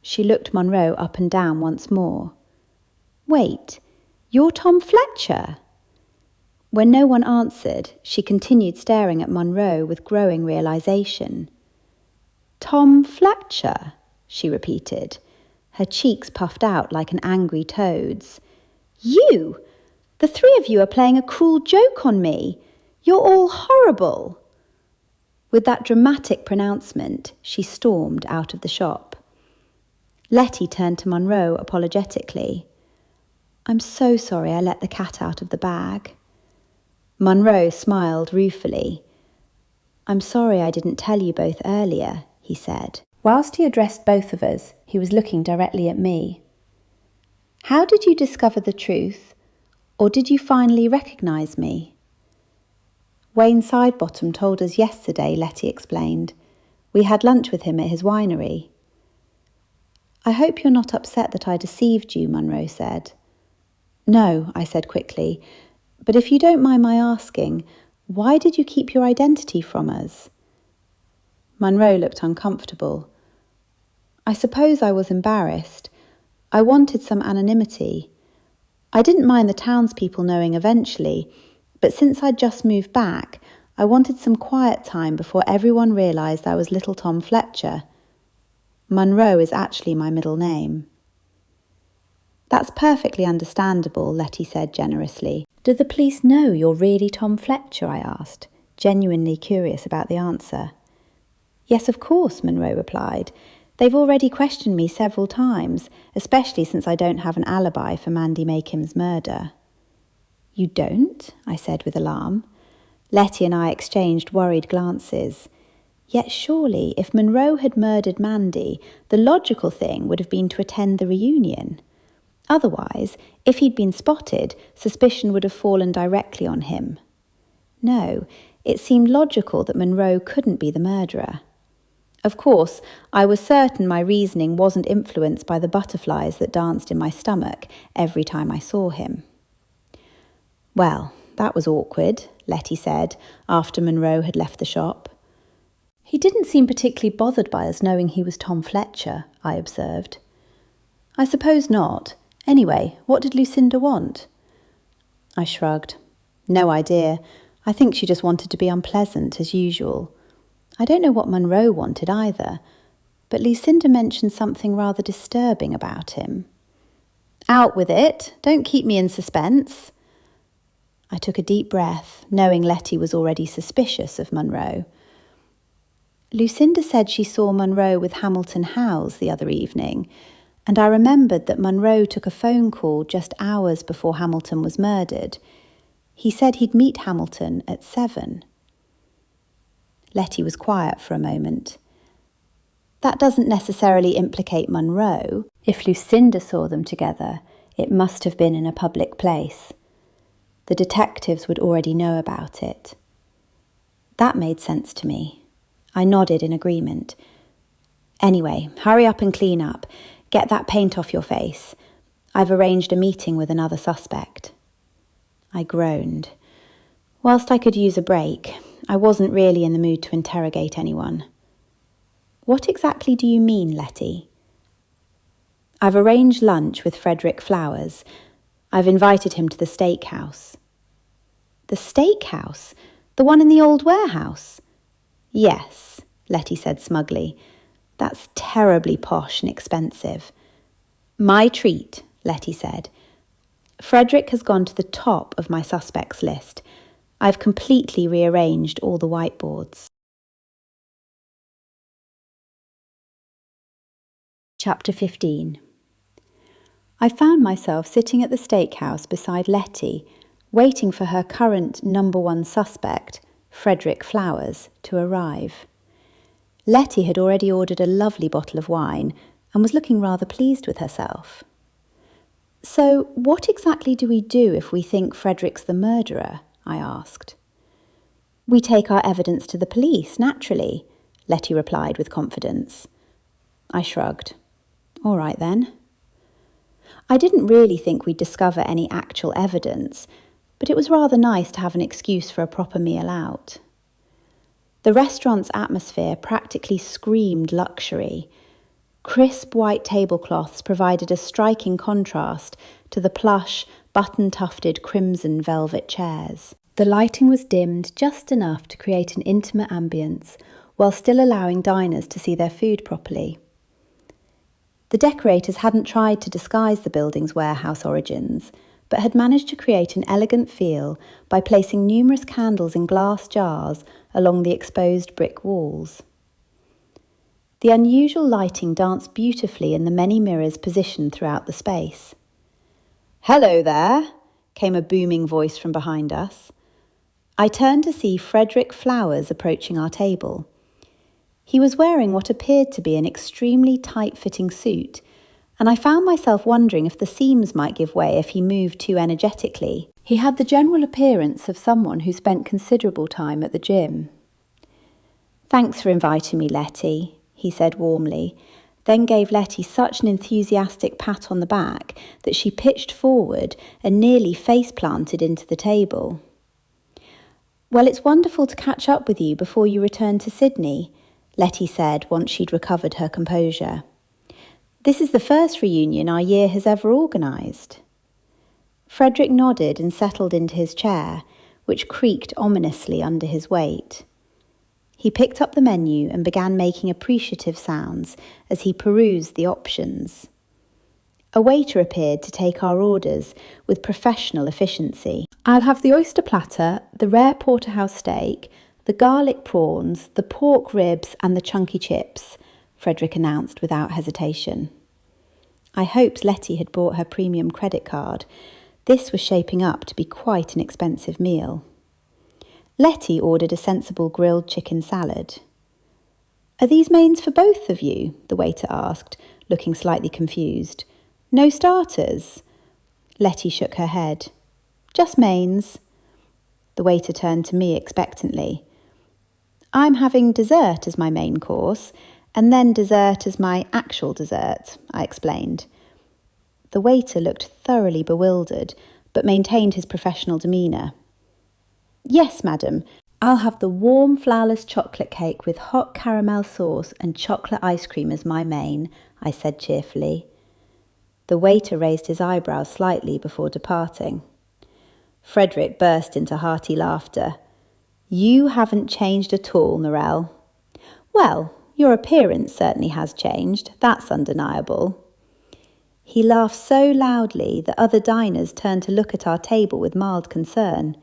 She looked Munro up and down once more. "Wait, you're Tom Fletcher?" When no one answered, she continued staring at Munro with growing realisation. "Tom Fletcher," she repeated, her cheeks puffed out like an angry toad's. "You! The three of you are playing a cruel joke on me. You're all horrible." With that dramatic pronouncement, she stormed out of the shop. Lettie turned to Munro apologetically. "I'm so sorry I let the cat out of the bag." Munro smiled ruefully. "I'm sorry I didn't tell you both earlier," he said. Whilst he addressed both of us, he was looking directly at me. "How did you discover the truth, or did you finally recognise me?" "Wayne Sidebottom told us yesterday," Lettie explained. "We had lunch with him at his winery." "I hope you're not upset that I deceived you," Munro said. "No," I said quickly, "but if you don't mind my asking, why did you keep your identity from us?" Munro looked uncomfortable. "I suppose I was embarrassed. I wanted some anonymity. I didn't mind the townspeople knowing eventually, but since I'd just moved back, I wanted some quiet time before everyone realised I was little Tom Fletcher. Munro is actually my middle name." "That's perfectly understandable," Lettie said generously. "Do the police know you're really Tom Fletcher?" I asked, genuinely curious about the answer. "Yes, of course," Munro replied. "They've already questioned me several times, especially since I don't have an alibi for Mandy Makim's murder." "You don't?" I said with alarm. Lettie and I exchanged worried glances. Yet surely, if Munro had murdered Mandy, the logical thing would have been to attend the reunion. Otherwise, if he'd been spotted, suspicion would have fallen directly on him. No, it seemed logical that Munro couldn't be the murderer. Of course, I was certain my reasoning wasn't influenced by the butterflies that danced in my stomach every time I saw him. "Well, that was awkward," Lettie said, after Munro had left the shop. "He didn't seem particularly bothered by us knowing he was Tom Fletcher," I observed. "I suppose not. Anyway, what did Lucinda want?" I shrugged. "No idea. I think she just wanted to be unpleasant, as usual. I don't know what Munro wanted either, but Lucinda mentioned something rather disturbing about him." "Out with it. Don't keep me in suspense." I took a deep breath, knowing Lettie was already suspicious of Munro. "Lucinda said she saw Munro with Hamilton Howes the other evening, and I remembered that Munro took a phone call just hours before Hamilton was murdered. He said he'd meet Hamilton at 7. Lettie was quiet for a moment. "That doesn't necessarily implicate Munro. If Lucinda saw them together, it must have been in a public place. The detectives would already know about it." That made sense to me. I nodded in agreement. "Anyway, hurry up and clean up. Get that paint off your face. I've arranged a meeting with another suspect." I groaned. Whilst I could use a break, I wasn't really in the mood to interrogate anyone. "What exactly do you mean, Lettie?" "I've arranged lunch with Frederick Flowers. I've invited him to the steakhouse." "The steakhouse? The one in the old warehouse?" "Yes," Lettie said smugly. "That's terribly posh and expensive." "My treat," Lettie said. "Frederick has gone to the top of my suspects list. I've completely rearranged all the whiteboards." Chapter 15. I found myself sitting at the steakhouse beside Lettie, waiting for her current number one suspect, Frederick Flowers, to arrive. Lettie had already ordered a lovely bottle of wine and was looking rather pleased with herself. "So, what exactly do we do if we think Frederick's the murderer?" I asked. "We take our evidence to the police, naturally," Lettie replied with confidence. I shrugged. "All right then." I didn't really think we'd discover any actual evidence, but it was rather nice to have an excuse for a proper meal out. The restaurant's atmosphere practically screamed luxury. Crisp white tablecloths provided a striking contrast to the plush, button-tufted crimson velvet chairs. The lighting was dimmed just enough to create an intimate ambience, while still allowing diners to see their food properly. The decorators hadn't tried to disguise the building's warehouse origins, but had managed to create an elegant feel by placing numerous candles in glass jars along the exposed brick walls. The unusual lighting danced beautifully in the many mirrors positioned throughout the space. "Hello there," came a booming voice from behind us. I turned to see Frederick Flowers approaching our table. He was wearing what appeared to be an extremely tight-fitting suit, and I found myself wondering if the seams might give way if he moved too energetically. He had the general appearance of someone who spent considerable time at the gym. "Thanks for inviting me, Lettie," he said warmly, then gave Lettie such an enthusiastic pat on the back that she pitched forward and nearly face-planted into the table. "Well, it's wonderful to catch up with you before you return to Sydney," Lettie said once she'd recovered her composure. "This is the first reunion our year has ever organised." Frederick nodded and settled into his chair, which creaked ominously under his weight. He picked up the menu and began making appreciative sounds as he perused the options. A waiter appeared to take our orders with professional efficiency. "I'll have the oyster platter, the rare porterhouse steak, the garlic prawns, the pork ribs and the chunky chips," Frederick announced without hesitation. I hoped Lettie had brought her premium credit card. This was shaping up to be quite an expensive meal. Lettie ordered a sensible grilled chicken salad. "Are these mains for both of you?" the waiter asked, looking slightly confused. "No starters?" Lettie shook her head. "Just mains." The waiter turned to me expectantly. "I'm having dessert as my main course, and then dessert as my actual dessert," I explained. The waiter looked thoroughly bewildered, but maintained his professional demeanour. "Yes, madam, I'll have the warm flourless chocolate cake with hot caramel sauce and chocolate ice cream as my main," I said cheerfully. The waiter raised his eyebrows slightly before departing. Frederick burst into hearty laughter. "You haven't changed at all, Narel." "Well, your appearance certainly has changed, that's undeniable." He laughed so loudly that other diners turned to look at our table with mild concern.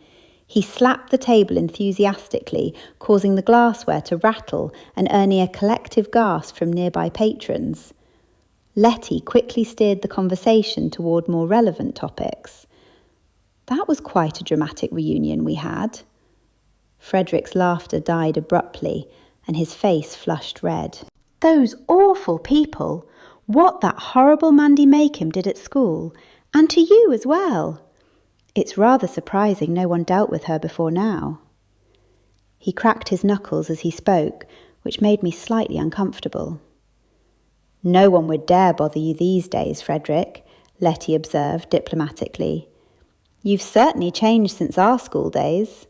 He slapped the table enthusiastically, causing the glassware to rattle and earning a collective gasp from nearby patrons. Lettie quickly steered the conversation toward more relevant topics. "That was quite a dramatic reunion we had." Frederick's laughter died abruptly, and his face flushed red. "Those awful people! What that horrible Mandy Makem did at school, and to you as well. It's rather surprising no one dealt with her before now." He cracked his knuckles as he spoke, which made me slightly uncomfortable. "No one would dare bother you these days, Frederick," Lettie observed diplomatically. "You've certainly changed since our school days."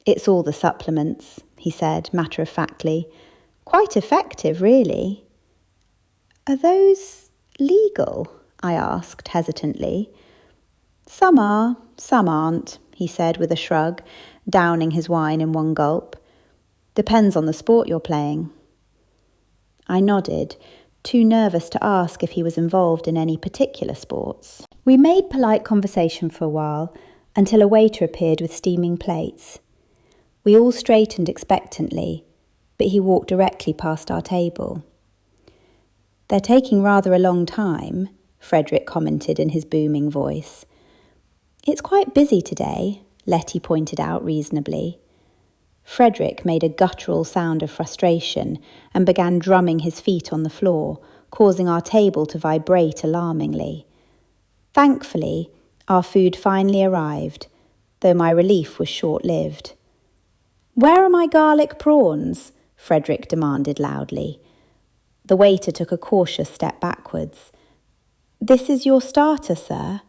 "It's all the supplements," he said matter-of-factly. "Quite effective, really." "Are those legal?" I asked hesitantly. "Some are, some aren't," he said with a shrug, downing his wine in one gulp. "Depends on the sport you're playing." I nodded, too nervous to ask if he was involved in any particular sports. We made polite conversation for a while, until a waiter appeared with steaming plates. We all straightened expectantly, but he walked directly past our table. "They're taking rather a long time," Frederick commented in his booming voice. "It's quite busy today," Lettie pointed out reasonably. Frederick made a guttural sound of frustration and began drumming his feet on the floor, causing our table to vibrate alarmingly. Thankfully, our food finally arrived, though my relief was short-lived. "Where are my garlic prawns?" Frederick demanded loudly. The waiter took a cautious step backwards. "This is your starter, sir."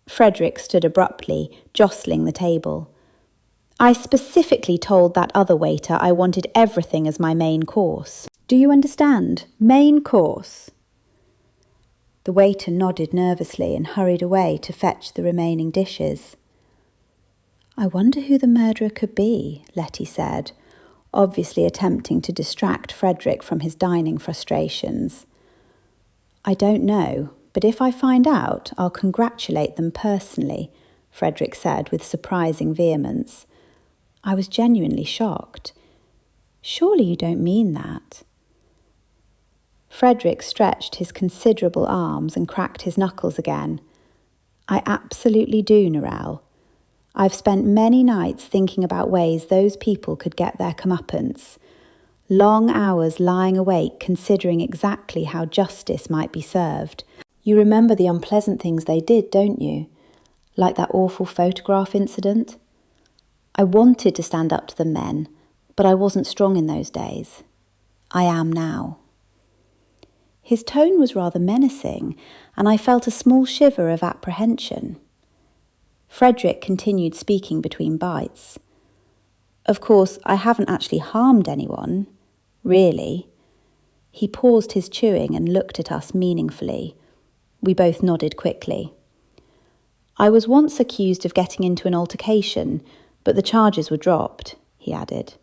Frederick stood abruptly, jostling the table. "I specifically told that other waiter I wanted everything as my main course. Do you understand? Main course." The waiter nodded nervously and hurried away to fetch the remaining dishes. "I wonder who the murderer could be," Lettie said, obviously attempting to distract Frederick from his dining frustrations. "I don't know, but if I find out, I'll congratulate them personally," Frederick said with surprising vehemence. I was genuinely shocked. "Surely you don't mean that?" Frederick stretched his considerable arms and cracked his knuckles again. "I absolutely do, Narel. I've spent many nights thinking about ways those people could get their comeuppance. Long hours lying awake considering exactly how justice might be served. You remember the unpleasant things they did, don't you? Like that awful photograph incident? I wanted to stand up to the men, but I wasn't strong in those days. I am now." His tone was rather menacing, and I felt a small shiver of apprehension. Frederick continued speaking between bites. "Of course, I haven't actually harmed anyone, really." He paused his chewing and looked at us meaningfully. We both nodded quickly. "I was once accused of getting into an altercation, but the charges were dropped," he added.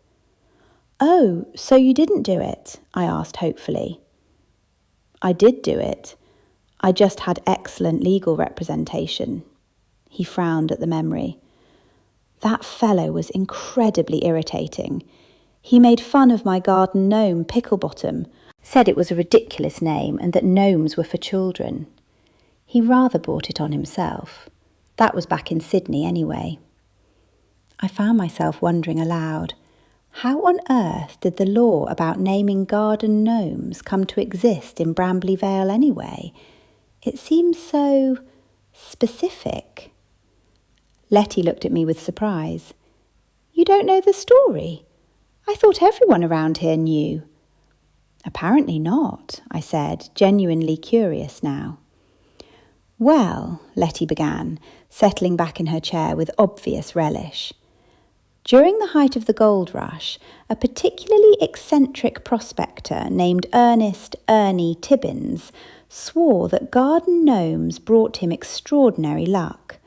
"Oh, so you didn't do it?" I asked hopefully. "I did do it. I just had excellent legal representation." He frowned at the memory. "That fellow was incredibly irritating. He made fun of my garden gnome, Picklebottom, said it was a ridiculous name and that gnomes were for children. He rather brought it on himself. That was back in Sydney anyway." I found myself wondering aloud, how on earth did the law about naming garden gnomes come to exist in Brambly Vale anyway? It seems so specific. Lettie looked at me with surprise. "You don't know the story? I thought everyone around here knew." "Apparently not," I said, genuinely curious now. "Well," Lettie began, settling back in her chair with obvious relish. "During the height of the gold rush, a particularly eccentric prospector named Ernest Ernie Tibbins swore that garden gnomes brought him extraordinary luck.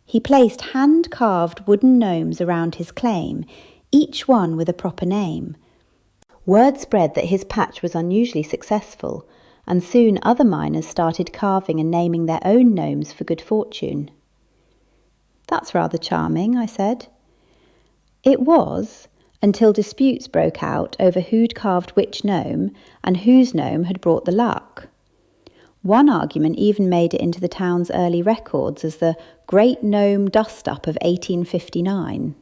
He placed hand-carved wooden gnomes around his claim, each one with a proper name. Word spread that his patch was unusually successful, and soon other miners started carving and naming their own gnomes for good fortune." "That's rather charming," I said. "It was, until disputes broke out over who'd carved which gnome and whose gnome had brought the luck. One argument even made it into the town's early records as the Great Gnome Dust-Up of 1859.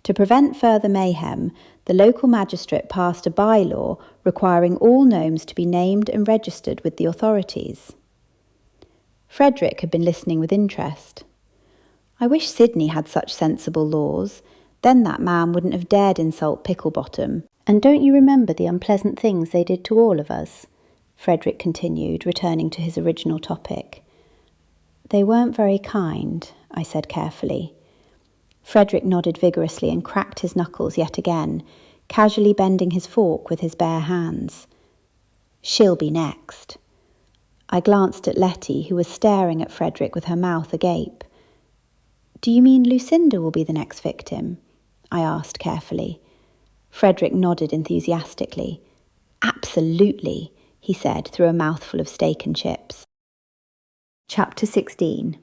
To prevent further mayhem, the local magistrate passed a bylaw requiring all gnomes to be named and registered with the authorities." Frederick had been listening with interest. "I wish Sydney had such sensible laws. Then that man wouldn't have dared insult Picklebottom. And don't you remember the unpleasant things they did to all of us?" Frederick continued, returning to his original topic. "They weren't very kind," I said carefully. Frederick nodded vigorously and cracked his knuckles yet again, casually bending his fork with his bare hands. "She'll be next." I glanced at Lettie, who was staring at Frederick with her mouth agape. "Do you mean Lucinda will be the next victim?" I asked carefully. Frederick nodded enthusiastically. "Absolutely," he said through a mouthful of steak and chips. Chapter 16.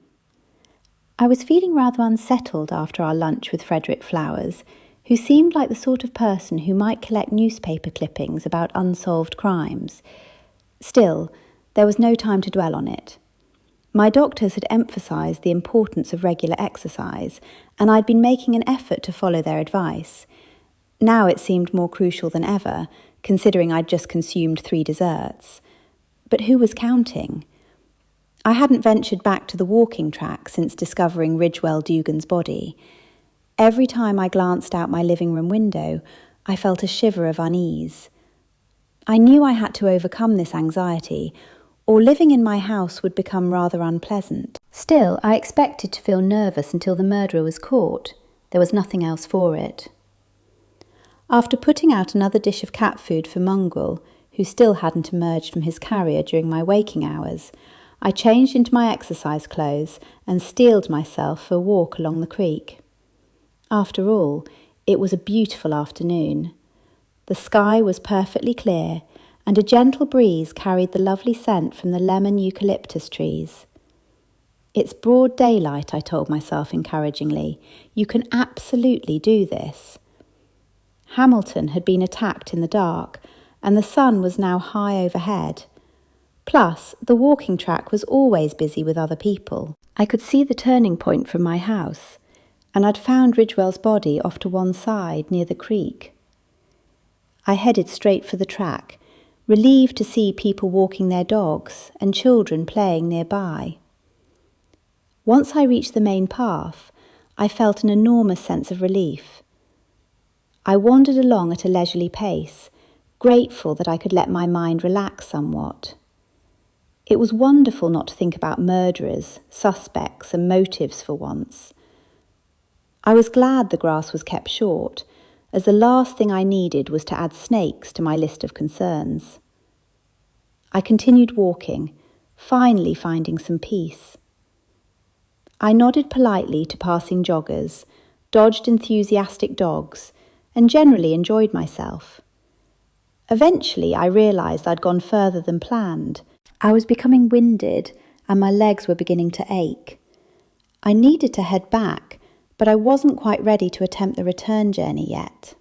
I was feeling rather unsettled after our lunch with Frederick Flowers, who seemed like the sort of person who might collect newspaper clippings about unsolved crimes. Still, there was no time to dwell on it. My doctors had emphasised the importance of regular exercise, and I'd been making an effort to follow their advice. Now it seemed more crucial than ever, considering I'd just consumed 3 desserts. But who was counting? I hadn't ventured back to the walking track since discovering Ridgewell Dugan's body. Every time I glanced out my living room window, I felt a shiver of unease. I knew I had to overcome this anxiety, or living in my house would become rather unpleasant. Still, I expected to feel nervous until the murderer was caught. There was nothing else for it. After putting out another dish of cat food for Mongrel, who still hadn't emerged from his carrier during my waking hours, I changed into my exercise clothes and steeled myself for a walk along the creek. After all, it was a beautiful afternoon. The sky was perfectly clear, and a gentle breeze carried the lovely scent from the lemon eucalyptus trees. It's broad daylight, I told myself encouragingly. You can absolutely do this. Hamilton had been attacked in the dark, and the sun was now high overhead. Plus, the walking track was always busy with other people. I could see the turning point from my house, and I'd found Ridgewell's body off to one side near the creek. I headed straight for the track, relieved to see people walking their dogs and children playing nearby. Once I reached the main path, I felt an enormous sense of relief. I wandered along at a leisurely pace, grateful that I could let my mind relax somewhat. It was wonderful not to think about murderers, suspects, and motives for once. I was glad the grass was kept short, as the last thing I needed was to add snakes to my list of concerns. I continued walking, finally finding some peace. I nodded politely to passing joggers, dodged enthusiastic dogs, and generally enjoyed myself. Eventually, I realised I'd gone further than planned. I was becoming winded, and my legs were beginning to ache. I needed to head back, but I wasn't quite ready to attempt the return journey yet.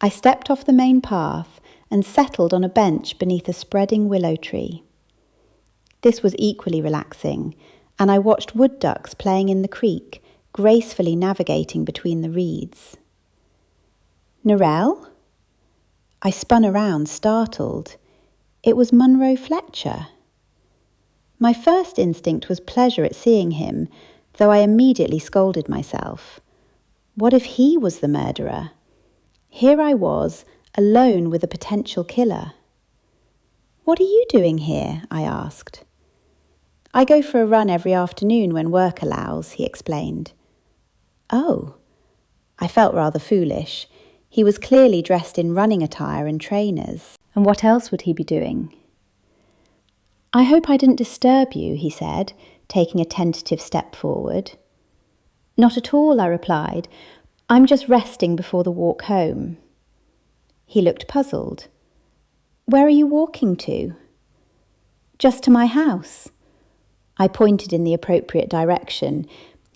I stepped off the main path and settled on a bench beneath a spreading willow tree. This was equally relaxing, and I watched wood ducks playing in the creek, gracefully navigating between the reeds. Narel? I spun around, startled. It was Munro Fletcher. My first instinct was pleasure at seeing him, though I immediately scolded myself. What if he was the murderer? Here I was, alone with a potential killer. "What are you doing here?" I asked. "I go for a run every afternoon when work allows," he explained. Oh. I felt rather foolish. He was clearly dressed in running attire and trainers. And what else would he be doing? "I hope I didn't disturb you," he said, taking a tentative step forward. "Not at all," I replied. "I'm just resting before the walk home." He looked puzzled. "Where are you walking to?" "Just to my house." I pointed in the appropriate direction.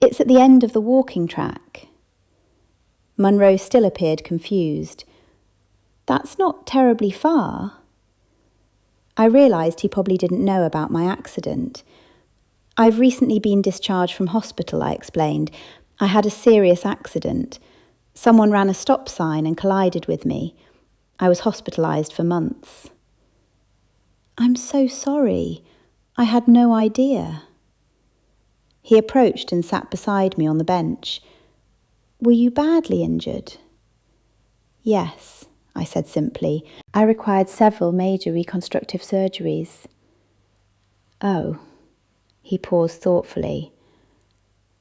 "It's at the end of the walking track." Munro still appeared confused. "That's not terribly far." I realised he probably didn't know about my accident. "I've recently been discharged from hospital," I explained. "I had a serious accident. Someone ran a stop sign and collided with me. I was hospitalised for months." "I'm so sorry. I had no idea." He approached and sat beside me on the bench. "Were you badly injured?" "Yes," I said simply. "I required several major reconstructive surgeries." "Oh." He paused thoughtfully.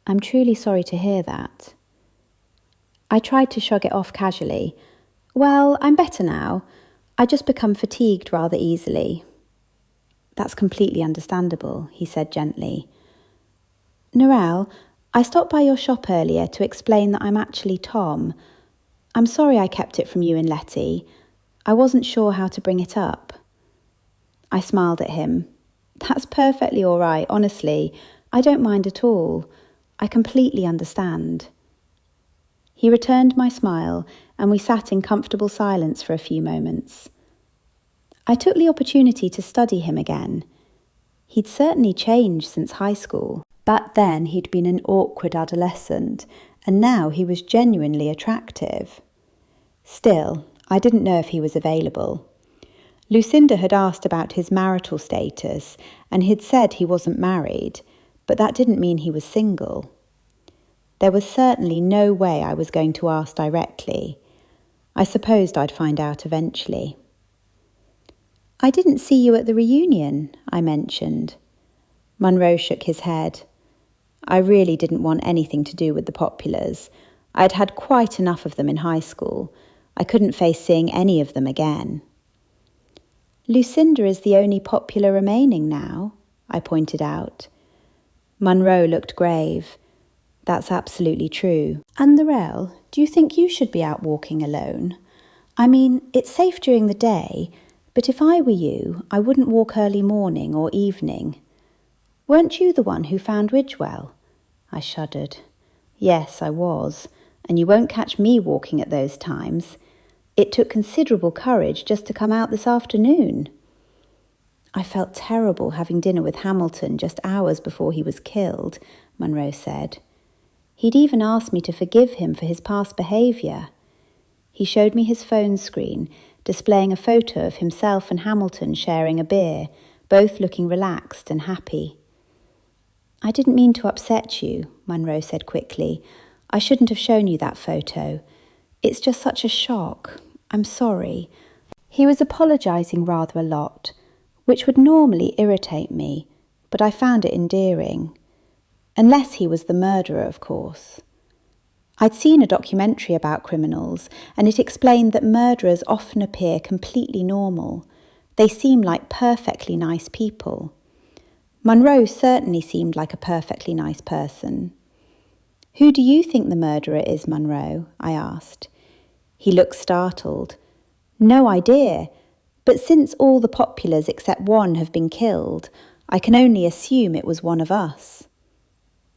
"I'm truly sorry to hear that." I tried to shrug it off casually. "Well, I'm better now. I just become fatigued rather easily." "That's completely understandable," he said gently. "Narel, I stopped by your shop earlier to explain that I'm actually Tom. I'm sorry I kept it from you and Lettie. I wasn't sure how to bring it up." I smiled at him. "That's perfectly all right, honestly. I don't mind at all. I completely understand." He returned my smile, and we sat in comfortable silence for a few moments. I took the opportunity to study him again. He'd certainly changed since high school. Back then he'd been an awkward adolescent, and now he was genuinely attractive. Still, I didn't know if he was available. Lucinda had asked about his marital status, and he'd said he wasn't married, but that didn't mean he was single. There was certainly no way I was going to ask directly. I supposed I'd find out eventually. "I didn't see you at the reunion," I mentioned. Munro shook his head. I really didn't want anything to do with the populars. I'd had quite enough of them in high school. I couldn't face seeing any of them again. "Lucinda is the only popular remaining now," I pointed out. Munro looked grave. "That's absolutely true. And Narel, do you think you should be out walking alone? I mean, it's safe during the day, but if I were you, I wouldn't walk early morning or evening. Weren't you the one who found Ridgewell?" I shuddered. "Yes, I was, and you won't catch me walking at those times. It took considerable courage just to come out this afternoon." "I felt terrible having dinner with Hamilton just hours before he was killed," Munro said. "He'd even asked me to forgive him for his past behaviour." He showed me his phone screen, displaying a photo of himself and Hamilton sharing a beer, both looking relaxed and happy. "I didn't mean to upset you," Munro said quickly. "I shouldn't have shown you that photo. It's just such a shock. I'm sorry." He was apologising rather a lot, which would normally irritate me, but I found it endearing. Unless he was the murderer, of course. I'd seen a documentary about criminals, and it explained that murderers often appear completely normal. They seem like perfectly nice people. Munro certainly seemed like a perfectly nice person. "Who do you think the murderer is, Munro?" I asked. He looked startled. "No idea, but since all the populars except one have been killed, I can only assume it was one of us."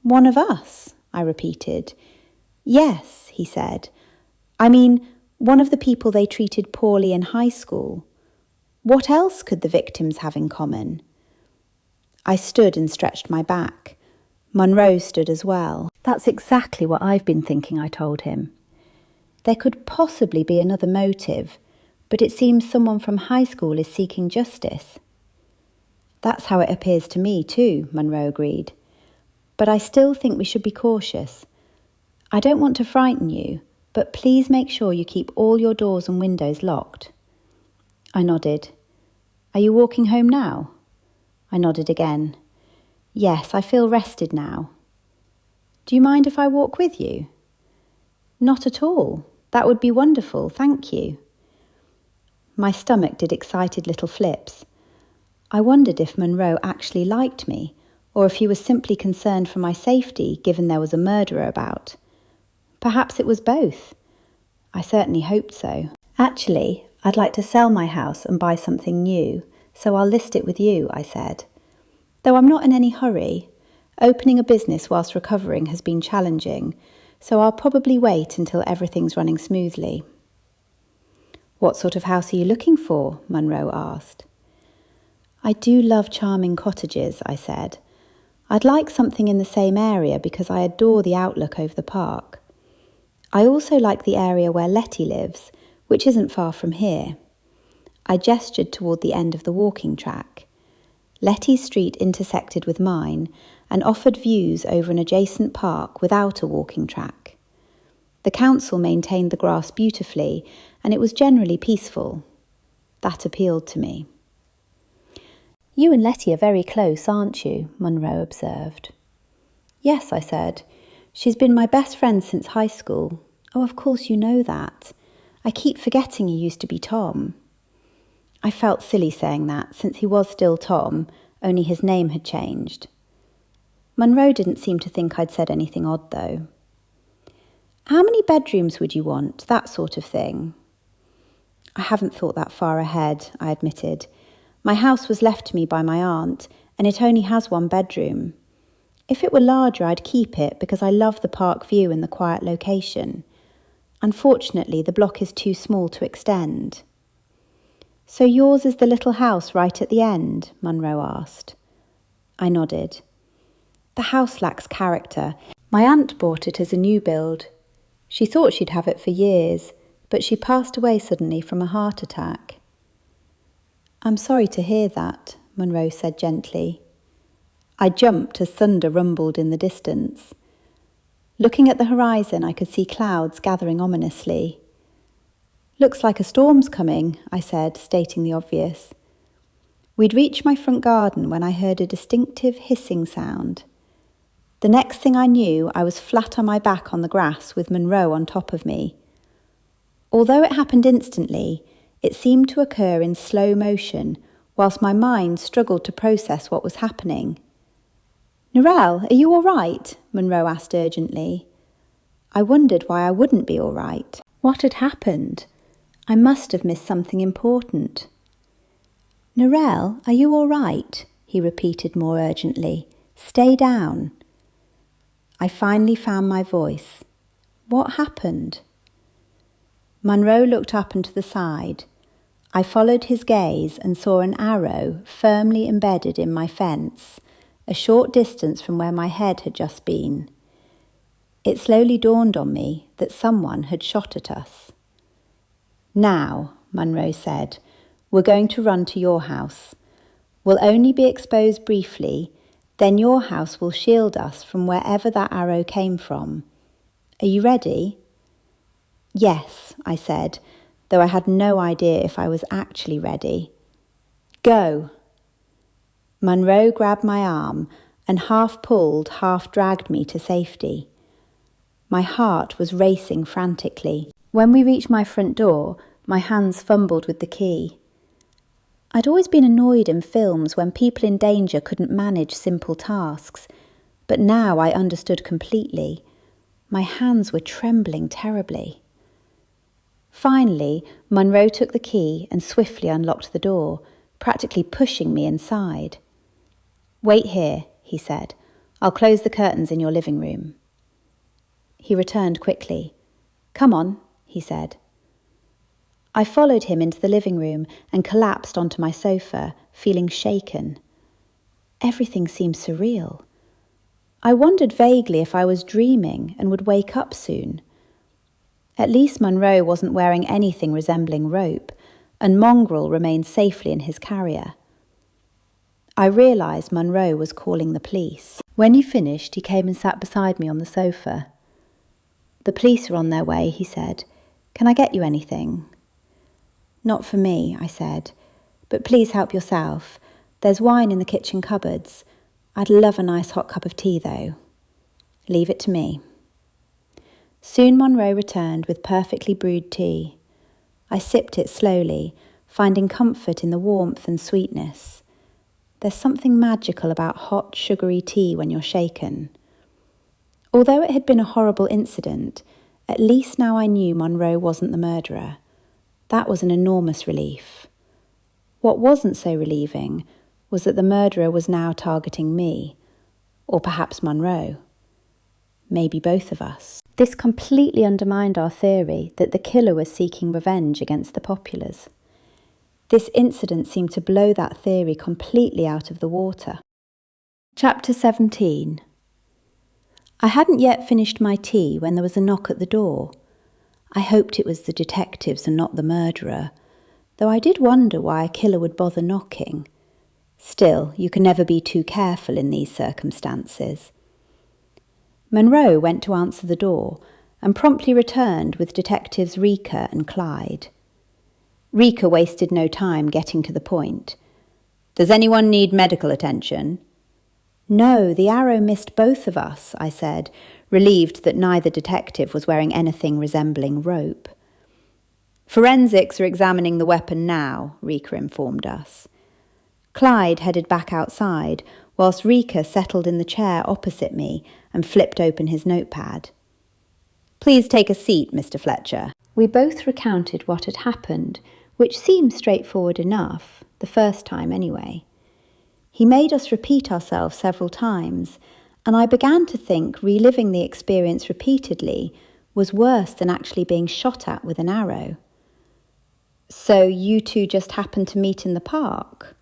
"One of us?" I repeated. "Yes," he said. "I mean, one of the people they treated poorly in high school. What else could the victims have in common?" I stood and stretched my back. Munro stood as well. "That's exactly what I've been thinking," I told him. "There could possibly be another motive, but it seems someone from high school is seeking justice." "That's how it appears to me too," Munro agreed. "But I still think we should be cautious. I don't want to frighten you, but please make sure you keep all your doors and windows locked." I nodded. "Are you walking home now?" I nodded again. "Yes, I feel rested now." "Do you mind if I walk with you?" "Not at all. That would be wonderful, thank you." My stomach did excited little flips. I wondered if Munro actually liked me, or if he was simply concerned for my safety, given there was a murderer about. Perhaps it was both. I certainly hoped so. "Actually, I'd like to sell my house and buy something new, so I'll list it with you," I said. "Though I'm not in any hurry. Opening a business whilst recovering has been challenging, so I'll probably wait until everything's running smoothly." "What sort of house are you looking for?" Munro asked. "I do love charming cottages," I said. "I'd like something in the same area because I adore the outlook over the park. I also like the area where Lettie lives, which isn't far from here." I gestured toward the end of the walking track. Lettie's street intersected with mine and offered views over an adjacent park without a walking track. The council maintained the grass beautifully, and it was generally peaceful. That appealed to me. "You and Lettie are very close, aren't you?" Munro observed. "Yes," I said. "She's been my best friend since high school." "Oh, of course you know that. I keep forgetting you used to be Tom." I felt silly saying that, since he was still Tom, only his name had changed. Munro didn't seem to think I'd said anything odd, though. "How many bedrooms would you want? That sort of thing." "I haven't thought that far ahead," I admitted. "My house was left to me by my aunt, and it only has one bedroom. If it were larger, I'd keep it because I love the park view and the quiet location. Unfortunately, the block is too small to extend. So yours is the little house right at the end? Munro asked. I nodded. The house lacks character. My aunt bought it as a new build. She thought she'd have it for years, but she passed away suddenly from a heart attack. I'm sorry to hear that, Munro said gently. I jumped as thunder rumbled in the distance. Looking at the horizon, I could see clouds gathering ominously. Looks like a storm's coming, I said, stating the obvious. We'd reached my front garden when I heard a distinctive hissing sound. The next thing I knew, I was flat on my back on the grass with Munro on top of me. Although it happened instantly, it seemed to occur in slow motion, whilst my mind struggled to process what was happening. Narel, are you all right? Munro asked urgently. I wondered why I wouldn't be all right. What had happened? I must have missed something important. Narel, are you all right? He repeated more urgently. Stay down. I finally found my voice. What happened? Munro looked up and to the side. I followed his gaze and saw an arrow firmly embedded in my fence, a short distance from where my head had just been. It slowly dawned on me that someone had shot at us. Now, Munro said, we're going to run to your house. We'll only be exposed briefly, then your house will shield us from wherever that arrow came from. Are you ready? Yes, I said, though I had no idea if I was actually ready. Go! Munro grabbed my arm and half pulled, half dragged me to safety. My heart was racing frantically. When we reached my front door, my hands fumbled with the key. I'd always been annoyed in films when people in danger couldn't manage simple tasks, but now I understood completely. My hands were trembling terribly. Finally, Munro took the key and swiftly unlocked the door, practically pushing me inside. Wait here, he said. I'll close the curtains in your living room. He returned quickly. Come on, he said. I followed him into the living room and collapsed onto my sofa, feeling shaken. Everything seemed surreal. I wondered vaguely if I was dreaming and would wake up soon. At least Munro wasn't wearing anything resembling rope, and Mongrel remained safely in his carrier. I realised Munro was calling the police. When he finished, he came and sat beside me on the sofa. The police are on their way, he said. Can I get you anything? Not for me, I said, but please help yourself. There's wine in the kitchen cupboards. I'd love a nice hot cup of tea, though. Leave it to me. Soon Munro returned with perfectly brewed tea. I sipped it slowly, finding comfort in the warmth and sweetness. There's something magical about hot, sugary tea when you're shaken. Although it had been a horrible incident, at least now I knew Munro wasn't the murderer. That was an enormous relief. What wasn't so relieving was that the murderer was now targeting me, or perhaps Munro. Maybe both of us. This completely undermined our theory that the killer was seeking revenge against the populace. This incident seemed to blow that theory completely out of the water. Chapter 17. I hadn't yet finished my tea when there was a knock at the door. I hoped it was the detectives and not the murderer, though I did wonder why a killer would bother knocking. Still, you can never be too careful in these circumstances. Munro went to answer the door and promptly returned with Detectives Rika and Clyde. Rika wasted no time getting to the point. Does anyone need medical attention? No, the arrow missed both of us, I said, relieved that neither detective was wearing anything resembling rope. Forensics are examining the weapon now, Rika informed us. Clyde headed back outside, whilst Rika settled in the chair opposite me and flipped open his notepad. Please take a seat, Mr. Fletcher. We both recounted what had happened, which seemed straightforward enough, the first time anyway. He made us repeat ourselves several times, and I began to think reliving the experience repeatedly was worse than actually being shot at with an arrow. So you two just happened to meet in the park?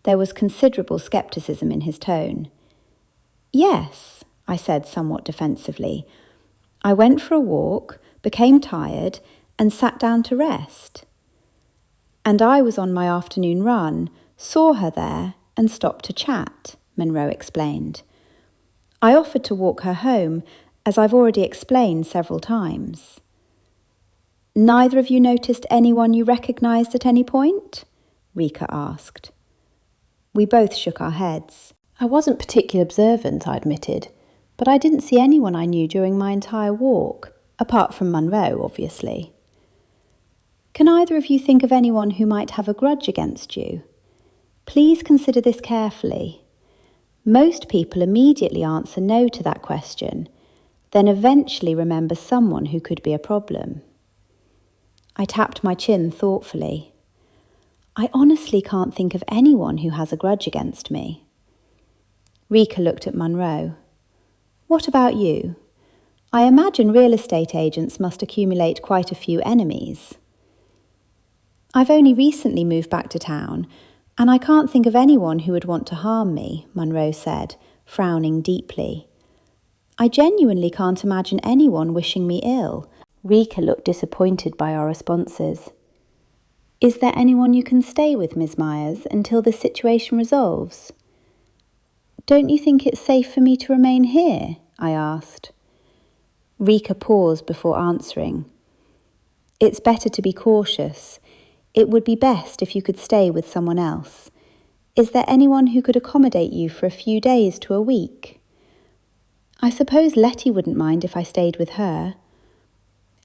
There was considerable scepticism in his tone. Yes, I said somewhat defensively. I went for a walk, became tired, and sat down to rest. And I was on my afternoon run, saw her there, and stopped to chat, Monroe explained. I offered to walk her home, as I've already explained several times. Neither of you noticed anyone you recognised at any point? Rika asked. We both shook our heads. I wasn't particularly observant, I admitted, but I didn't see anyone I knew during my entire walk, apart from Monroe, obviously. Can either of you think of anyone who might have a grudge against you? Please consider this carefully. Most people immediately answer no to that question, then eventually remember someone who could be a problem. I tapped my chin thoughtfully. I honestly can't think of anyone who has a grudge against me. Rika looked at Monroe. What about you? I imagine real estate agents must accumulate quite a few enemies. I've only recently moved back to town, and I can't think of anyone who would want to harm me, Monroe said, frowning deeply. I genuinely can't imagine anyone wishing me ill. Rika looked disappointed by our responses. Is there anyone you can stay with, Ms. Myers, until this situation resolves? Don't you think it's safe for me to remain here? I asked. Rika paused before answering. It's better to be cautious. It would be best if you could stay with someone else. Is there anyone who could accommodate you for a few days to a week? I suppose Lettie wouldn't mind if I stayed with her.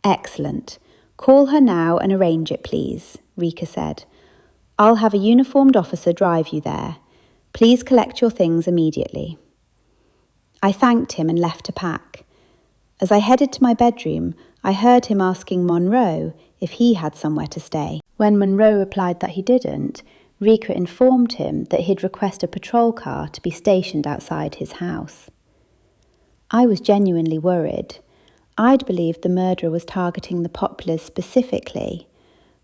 Excellent. Call her now and arrange it, please, Rika said. I'll have a uniformed officer drive you there. Please collect your things immediately. I thanked him and left to pack. As I headed to my bedroom, I heard him asking Monroe if he had somewhere to stay. When Monroe replied that he didn't, Rika informed him that he'd request a patrol car to be stationed outside his house. I was genuinely worried. I'd believed the murderer was targeting the populace specifically,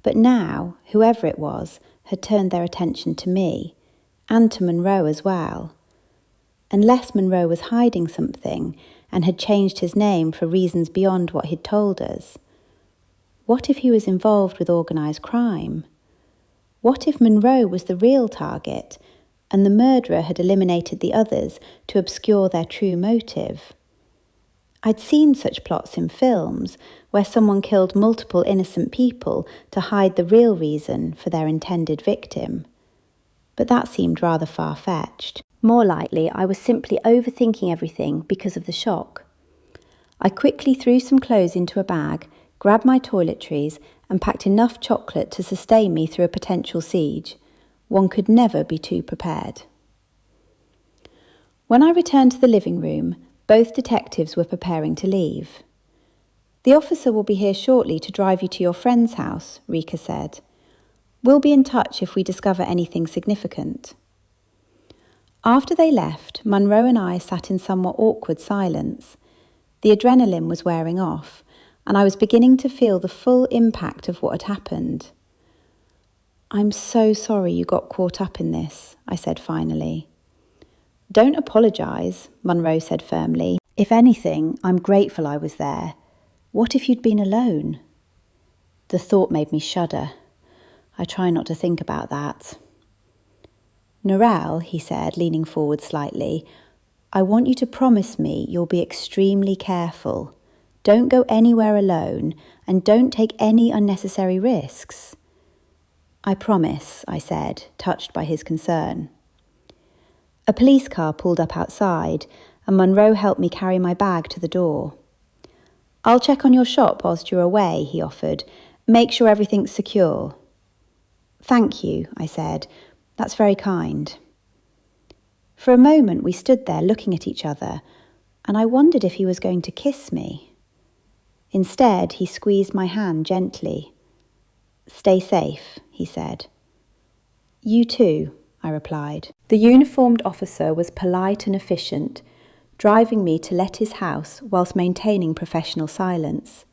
but now, whoever it was, had turned their attention to me, and to Monroe as well. Unless Monroe was hiding something and had changed his name for reasons beyond what he'd told us. What if he was involved with organised crime? What if Monroe was the real target and the murderer had eliminated the others to obscure their true motive? I'd seen such plots in films where someone killed multiple innocent people to hide the real reason for their intended victim. But that seemed rather far-fetched. More likely, I was simply overthinking everything because of the shock. I quickly threw some clothes into a bag, grabbed my toiletries, and packed enough chocolate to sustain me through a potential siege. One could never be too prepared. When I returned to the living room, both detectives were preparing to leave. The officer will be here shortly to drive you to your friend's house, Rika said. We'll be in touch if we discover anything significant. After they left, Monroe and I sat in somewhat awkward silence. The adrenaline was wearing off, and I was beginning to feel the full impact of what had happened. I'm so sorry you got caught up in this, I said finally. Don't apologise, Monroe said firmly. If anything, I'm grateful I was there. What if you'd been alone? The thought made me shudder. I try not to think about that. Narel, he said, leaning forward slightly, I want you to promise me you'll be extremely careful. Don't go anywhere alone, and don't take any unnecessary risks. I promise, I said, touched by his concern. A police car pulled up outside, and Monroe helped me carry my bag to the door. I'll check on your shop whilst you're away, he offered. Make sure everything's secure. Thank you, I said. That's very kind. For a moment we stood there looking at each other, and I wondered if he was going to kiss me. Instead, he squeezed my hand gently. Stay safe, he said. You too, I replied. The uniformed officer was polite and efficient, driving me to Lettie's house whilst maintaining professional silence.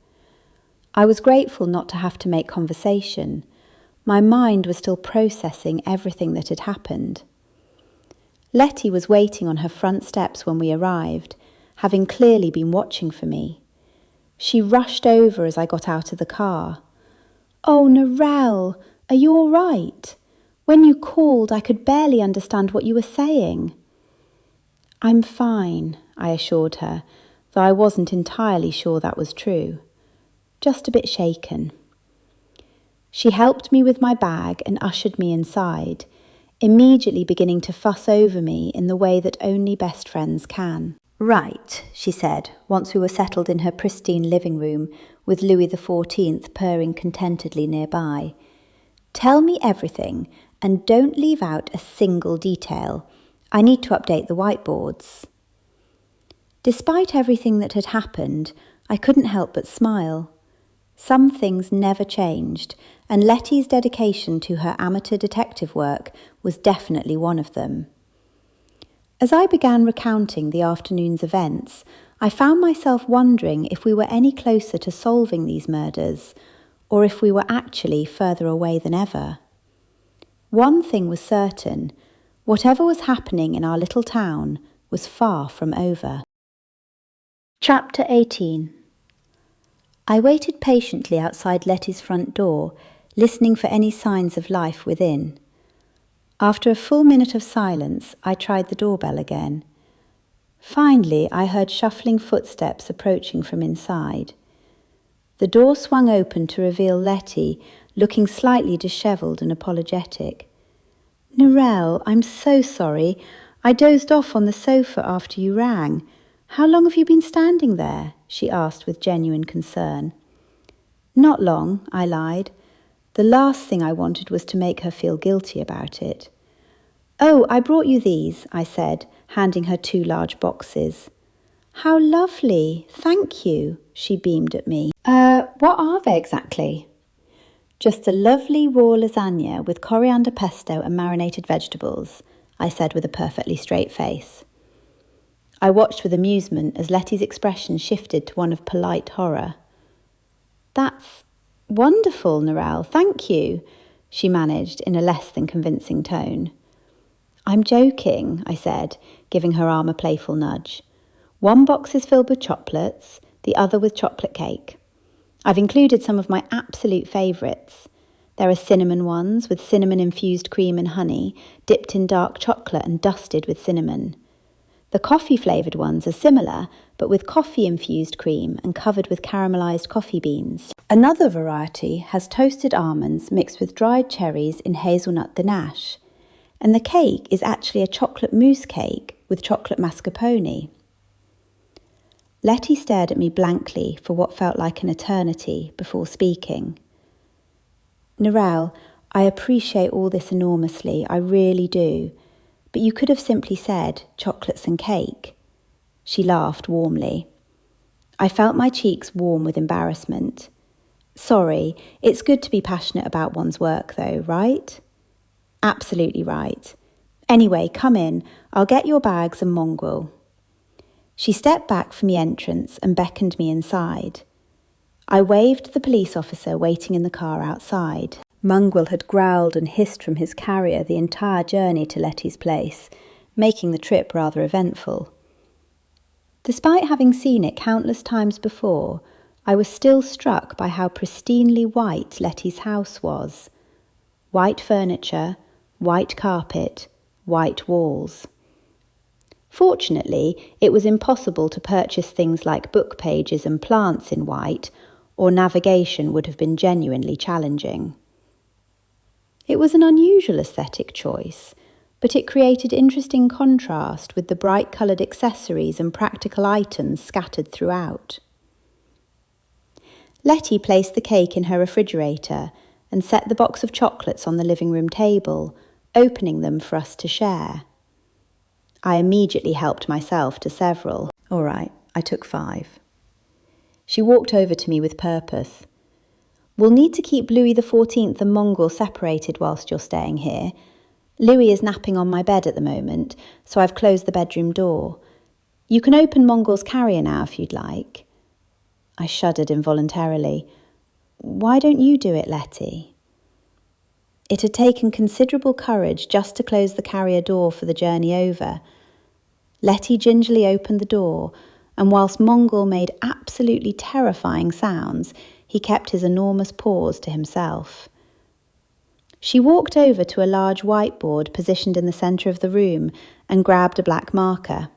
I was grateful not to have to make conversation. My mind was still processing everything that had happened. Lettie was waiting on her front steps when we arrived, having clearly been watching for me. She rushed over as I got out of the car. "Oh, Narel, are you all right? When you called, I could barely understand what you were saying." "I'm fine," I assured her, though I wasn't entirely sure that was true. Just a bit shaken. She helped me with my bag and ushered me inside, immediately beginning to fuss over me in the way that only best friends can. "Right," she said, once we were settled in her pristine living room with Louis XIV purring contentedly nearby. "Tell me everything, and don't leave out a single detail. I need to update the whiteboards." Despite everything that had happened, I couldn't help but smile. Some things never changed, and Lettie's dedication to her amateur detective work was definitely one of them. As I began recounting the afternoon's events, I found myself wondering if we were any closer to solving these murders, or if we were actually further away than ever. One thing was certain: whatever was happening in our little town was far from over. Chapter 18. I waited patiently outside Lettie's front door, listening for any signs of life within. After a full minute of silence, I tried the doorbell again. Finally, I heard shuffling footsteps approaching from inside. The door swung open to reveal Lettie, looking slightly dishevelled and apologetic. "Narel, I'm so sorry. I dozed off on the sofa after you rang. How long have you been standing there?" she asked with genuine concern. "Not long," I lied. The last thing I wanted was to make her feel guilty about it. "Oh, I brought you these," I said, handing her 2 large boxes. "How lovely, thank you," she beamed at me. What are they exactly?" "Just a lovely raw lasagna with coriander pesto and marinated vegetables," I said with a perfectly straight face. I watched with amusement as Lettie's expression shifted to one of polite horror. "That's wonderful, Narel, thank you," she managed in a less than convincing tone. "I'm joking," I said, giving her arm a playful nudge. "One box is filled with chocolates, the other with chocolate cake. I've included some of my absolute favourites. There are cinnamon ones with cinnamon-infused cream and honey, dipped in dark chocolate and dusted with cinnamon. The coffee-flavoured ones are similar, but with coffee-infused cream and covered with caramelised coffee beans. Another variety has toasted almonds mixed with dried cherries in hazelnut ganache, and the cake is actually a chocolate mousse cake with chocolate mascarpone." Lettie stared at me blankly for what felt like an eternity before speaking. "Narel, I appreciate all this enormously, I really do. But you could have simply said chocolates and cake." She laughed warmly. I felt my cheeks warm with embarrassment. "Sorry, it's good to be passionate about one's work though, right?" "Absolutely right. Anyway, come in, I'll get your bags and mongrel." She stepped back from the entrance and beckoned me inside. I waved the police officer waiting in the car outside. Mongrel had growled and hissed from his carrier the entire journey to Lettie's place, making the trip rather eventful. Despite having seen it countless times before, I was still struck by how pristinely white Lettie's house was. White furniture, white carpet, white walls. Fortunately, it was impossible to purchase things like book pages and plants in white, or navigation would have been genuinely challenging. It was an unusual aesthetic choice, but it created interesting contrast with the bright-coloured accessories and practical items scattered throughout. Lettie placed the cake in her refrigerator and set the box of chocolates on the living room table, opening them for us to share. I immediately helped myself to several. All right, I took 5. She walked over to me with purpose. "We'll need to keep Louis XIV and Mongrel separated whilst you're staying here. Louis is napping on my bed at the moment, so I've closed the bedroom door. You can open Mongol's carrier now if you'd like. I shuddered involuntarily. Why don't you do it, Lettie? It had taken considerable courage just to close the carrier door for the journey over. Lettie gingerly opened the door, and whilst Mongol made absolutely terrifying sounds, he kept his enormous paws to himself. She walked over to a large whiteboard positioned in the centre of the room and grabbed a black marker.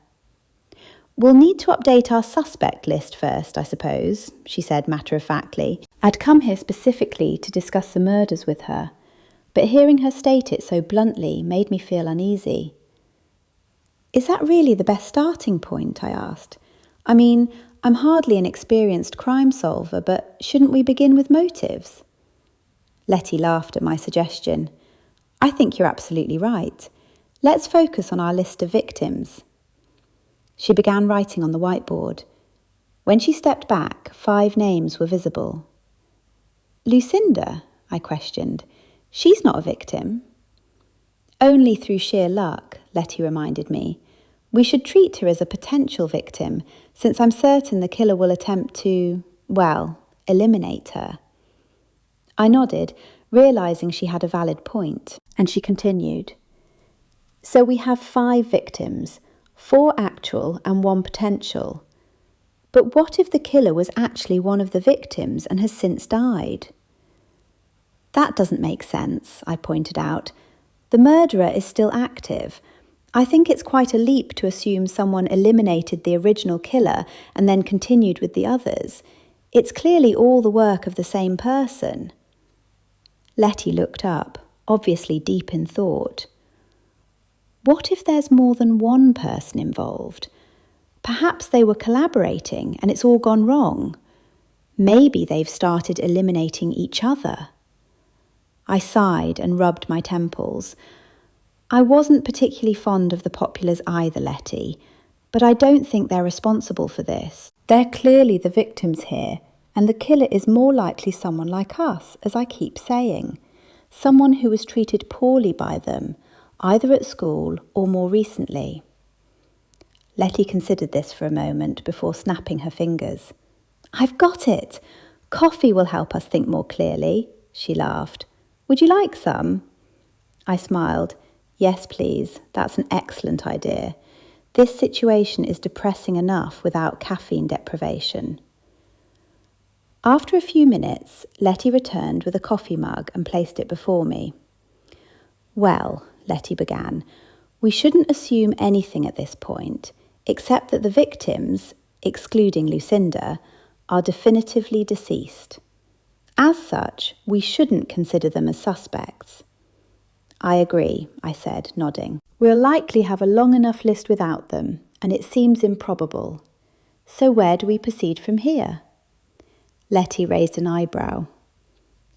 We'll need to update our suspect list first, I suppose, she said matter-of-factly. I'd come here specifically to discuss the murders with her, but hearing her state it so bluntly made me feel uneasy. Is that really the best starting point? I asked. I mean, I'm hardly an experienced crime solver, but shouldn't we begin with motives? Lettie laughed at my suggestion. I think you're absolutely right. Let's focus on our list of victims. She began writing on the whiteboard. When she stepped back, 5 names were visible. Lucinda? I questioned. She's not a victim. Only through sheer luck, Lettie reminded me. We should treat her as a potential victim, since I'm certain the killer will attempt to, well, eliminate her. I nodded, realising she had a valid point, and she continued. So we have 5 victims, 4 actual and 1 potential. But what if the killer was actually one of the victims and has since died? That doesn't make sense, I pointed out. The murderer is still active. I think it's quite a leap to assume someone eliminated the original killer and then continued with the others. It's clearly all the work of the same person. Lettie looked up, obviously deep in thought. What if there's more than one person involved? Perhaps they were collaborating and it's all gone wrong. Maybe they've started eliminating each other. I sighed and rubbed my temples. I wasn't particularly fond of the populars either, Lettie, but I don't think they're responsible for this. They're clearly the victims here, and the killer is more likely someone like us, as I keep saying. Someone who was treated poorly by them, either at school or more recently. Lettie considered this for a moment before snapping her fingers. I've got it! Coffee will help us think more clearly, she laughed. Would you like some? I smiled. Yes, please. That's an excellent idea. This situation is depressing enough without caffeine deprivation. After a few minutes, Lettie returned with a coffee mug and placed it before me. Well, Lettie began, we shouldn't assume anything at this point, except that the victims, excluding Lucinda, are definitively deceased. As such, we shouldn't consider them as suspects. I agree, I said, nodding. We'll likely have a long enough list without them, and it seems improbable. So where do we proceed from here? Lettie raised an eyebrow.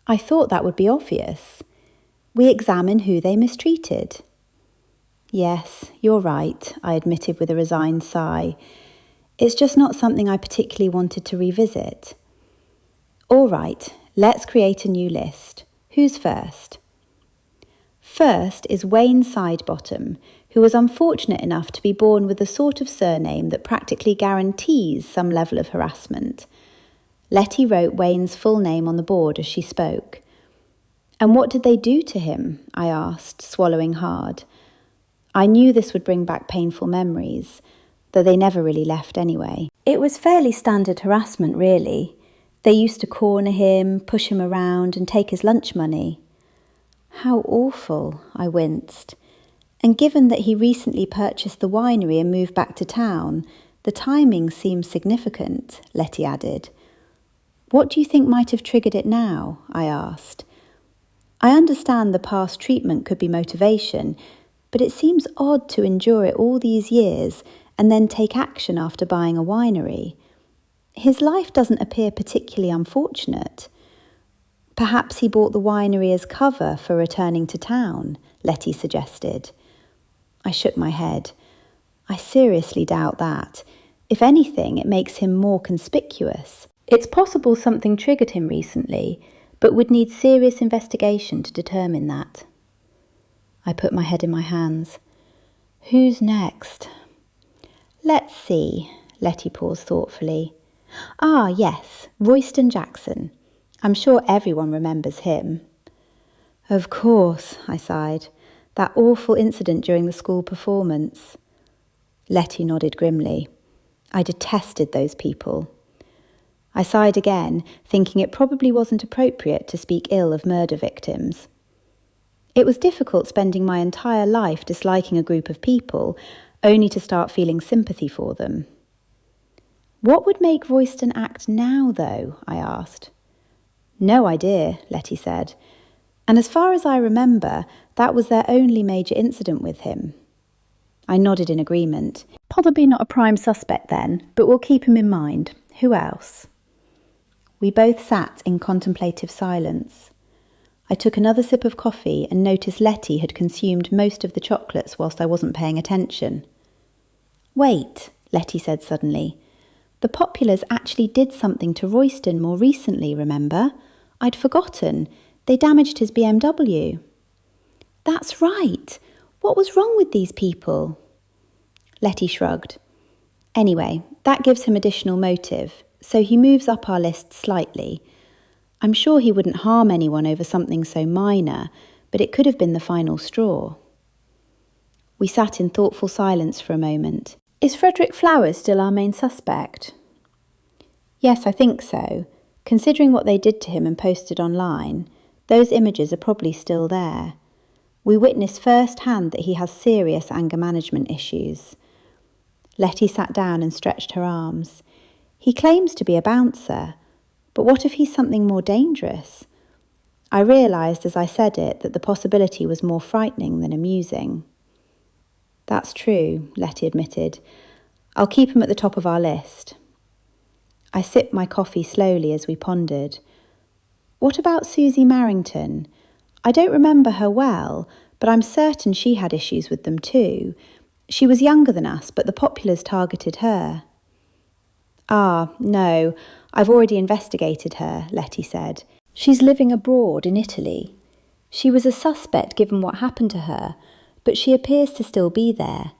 I thought that would be obvious. We examine who they mistreated. Yes, you're right, I admitted with a resigned sigh. It's just not something I particularly wanted to revisit. All right, let's create a new list. Who's first? First is Wayne Sidebottom, who was unfortunate enough to be born with the sort of surname that practically guarantees some level of harassment. Lettie wrote Wayne's full name on the board as she spoke. And what did they do to him? I asked, swallowing hard. I knew this would bring back painful memories, though they never really left anyway. It was fairly standard harassment, really. They used to corner him, push him around, and take his lunch money. How awful, I winced. And given that he recently purchased the winery and moved back to town, the timing seems significant, Lettie added. What do you think might have triggered it now? I asked. I understand the past treatment could be motivation, but it seems odd to endure it all these years and then take action after buying a winery. His life doesn't appear particularly unfortunate. Perhaps he bought the winery as cover for returning to town, Lettie suggested. I shook my head. I seriously doubt that. If anything, it makes him more conspicuous. It's possible something triggered him recently, but would need serious investigation to determine that. I put my head in my hands. Who's next? Let's see, Lettie paused thoughtfully. Ah, yes, Royston Jackson. I'm sure everyone remembers him. Of course, I sighed. That awful incident during the school performance. Lettie nodded grimly. I detested those people. I sighed again, thinking it probably wasn't appropriate to speak ill of murder victims. It was difficult spending my entire life disliking a group of people, only to start feeling sympathy for them. What would make Royston act now, though? I asked. No idea, Lettie said. And as far as I remember, that was their only major incident with him. I nodded in agreement. Probably not a prime suspect then, but we'll keep him in mind. Who else? We both sat in contemplative silence. I took another sip of coffee and noticed Lettie had consumed most of the chocolates whilst I wasn't paying attention. Wait, Lettie said suddenly. The Populars actually did something to Royston more recently, remember? I'd forgotten. They damaged his BMW. That's right. What was wrong with these people? Lettie shrugged. Anyway, that gives him additional motive, so he moves up our list slightly. I'm sure he wouldn't harm anyone over something so minor, but it could have been the final straw. We sat in thoughtful silence for a moment. Is Frederick Flowers still our main suspect? Yes, I think so. Considering what they did to him and posted online, those images are probably still there. We witnessed firsthand that he has serious anger management issues. Lettie sat down and stretched her arms. He claims to be a bouncer, but what if he's something more dangerous? I realised as I said it that the possibility was more frightening than amusing. That's true, Lettie admitted. I'll keep him at the top of our list. I sipped my coffee slowly as we pondered. What about Susie Marrington? I don't remember her well, but I'm certain she had issues with them too. She was younger than us, but the Populars targeted her. Ah, no, I've already investigated her, Lettie said. She's living abroad in Italy. She was a suspect given what happened to her, but she appears to still be there.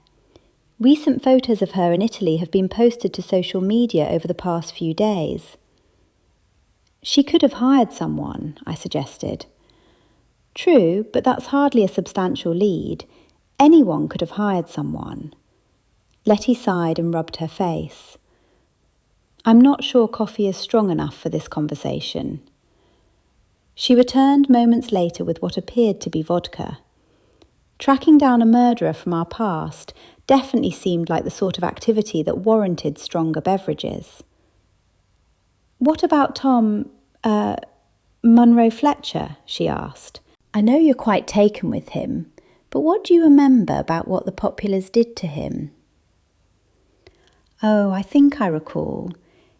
Recent photos of her in Italy have been posted to social media over the past few days. She could have hired someone, I suggested. True, but that's hardly a substantial lead. Anyone could have hired someone. Lettie sighed and rubbed her face. I'm not sure coffee is strong enough for this conversation. She returned moments later with what appeared to be vodka. Tracking down a murderer from our past definitely seemed like the sort of activity that warranted stronger beverages. What about Tom, Munro Fletcher? She asked. I know you're quite taken with him, but what do you remember about what the Populars did to him? Oh, I think I recall.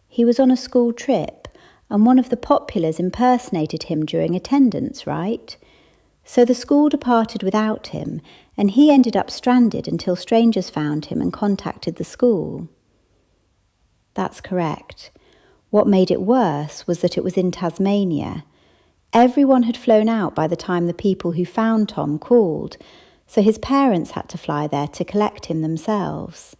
He was on a school trip, and one of the Populars impersonated him during attendance, right? So the school departed without him, and he ended up stranded until strangers found him and contacted the school. That's correct. What made it worse was that it was in Tasmania. Everyone had flown out by the time the people who found Tom called, so his parents had to fly there to collect him themselves.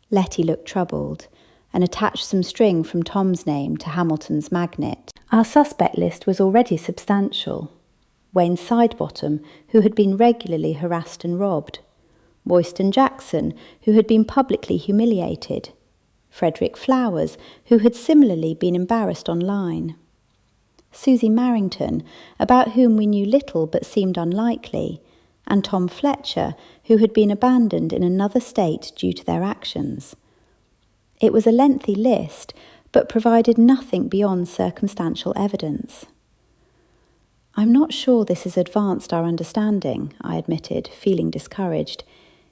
Lettie looked troubled and attached some string from Tom's name to Hamilton's magnet. Our suspect list was already substantial. Wayne Sidebottom, who had been regularly harassed and robbed. Royston Jackson, who had been publicly humiliated. Frederick Flowers, who had similarly been embarrassed online. Susie Marrington, about whom we knew little but seemed unlikely, and Tom Fletcher, who had been abandoned in another state due to their actions. It was a lengthy list, but provided nothing beyond circumstantial evidence. I'm not sure this has advanced our understanding, I admitted, feeling discouraged.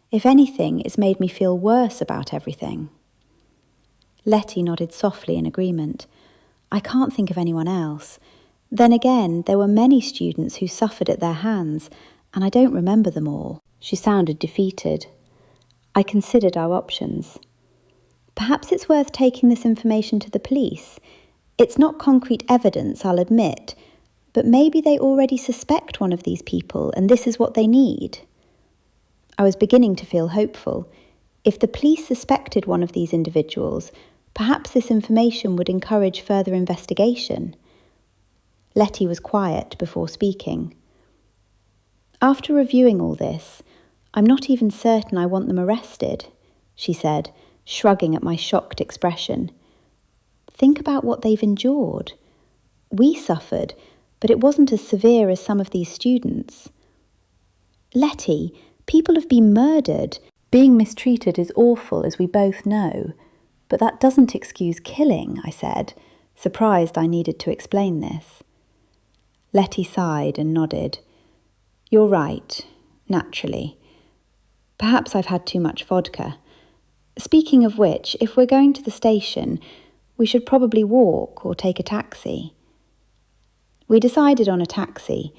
If anything, it's made me feel worse about everything. Lettie nodded softly in agreement. I can't think of anyone else. Then again, there were many students who suffered at their hands, and I don't remember them all. She sounded defeated. I considered our options. Perhaps it's worth taking this information to the police. It's not concrete evidence, I'll admit, but maybe they already suspect one of these people and this is what they need. I was beginning to feel hopeful. If the police suspected one of these individuals, perhaps this information would encourage further investigation. Lettie was quiet before speaking. After reviewing all this, I'm not even certain I want them arrested, she said, shrugging at my shocked expression. Think about what they've endured. We suffered, but it wasn't as severe as some of these students. Lettie, people have been murdered. Being mistreated is awful, as we both know, but that doesn't excuse killing, I said, surprised I needed to explain this. Lettie sighed and nodded. You're right, naturally. Perhaps I've had too much vodka. Speaking of which, if we're going to the station, we should probably walk or take a taxi. We decided on a taxi.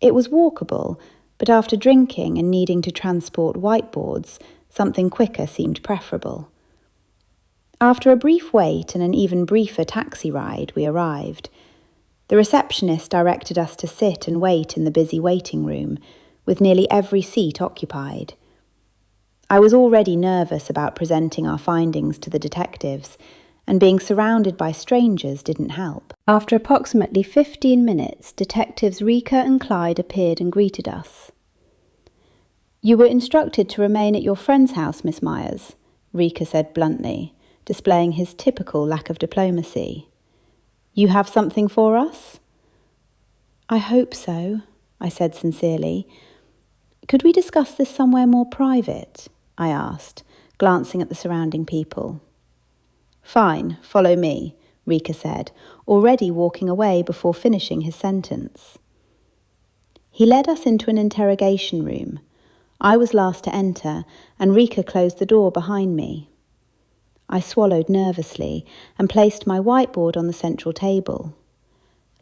It was walkable, but after drinking and needing to transport whiteboards, something quicker seemed preferable. After a brief wait and an even briefer taxi ride, we arrived. The receptionist directed us to sit and wait in the busy waiting room, with nearly every seat occupied. I was already nervous about presenting our findings to the detectives, and being surrounded by strangers didn't help. After approximately 15 minutes, Detectives Rika and Clyde appeared and greeted us. You were instructed to remain at your friend's house, Miss Myers, Rika said bluntly, displaying his typical lack of diplomacy. You have something for us? I hope so, I said sincerely. Could we discuss this somewhere more private? I asked, glancing at the surrounding people. Fine, follow me, Rika said, already walking away before finishing his sentence. He led us into an interrogation room. I was last to enter, and Rika closed the door behind me. I swallowed nervously and placed my whiteboard on the central table.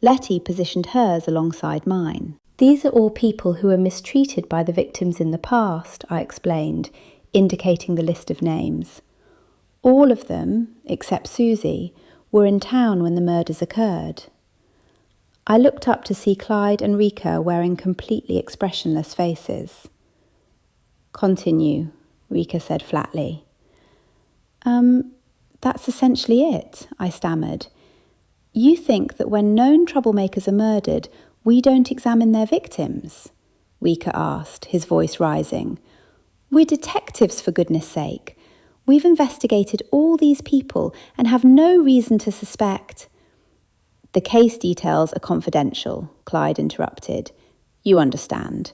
Lettie positioned hers alongside mine. These are all people who were mistreated by the victims in the past, I explained, indicating the list of names. All of them, except Susie, were in town when the murders occurred. I looked up to see Clyde and Rika wearing completely expressionless faces. Continue, Rika said flatly. That's essentially it, I stammered. You think that when known troublemakers are murdered, we don't examine their victims? Rika asked, his voice rising. We're detectives, for goodness sake. We've investigated all these people and have no reason to suspect. The case details are confidential, Clyde interrupted. You understand.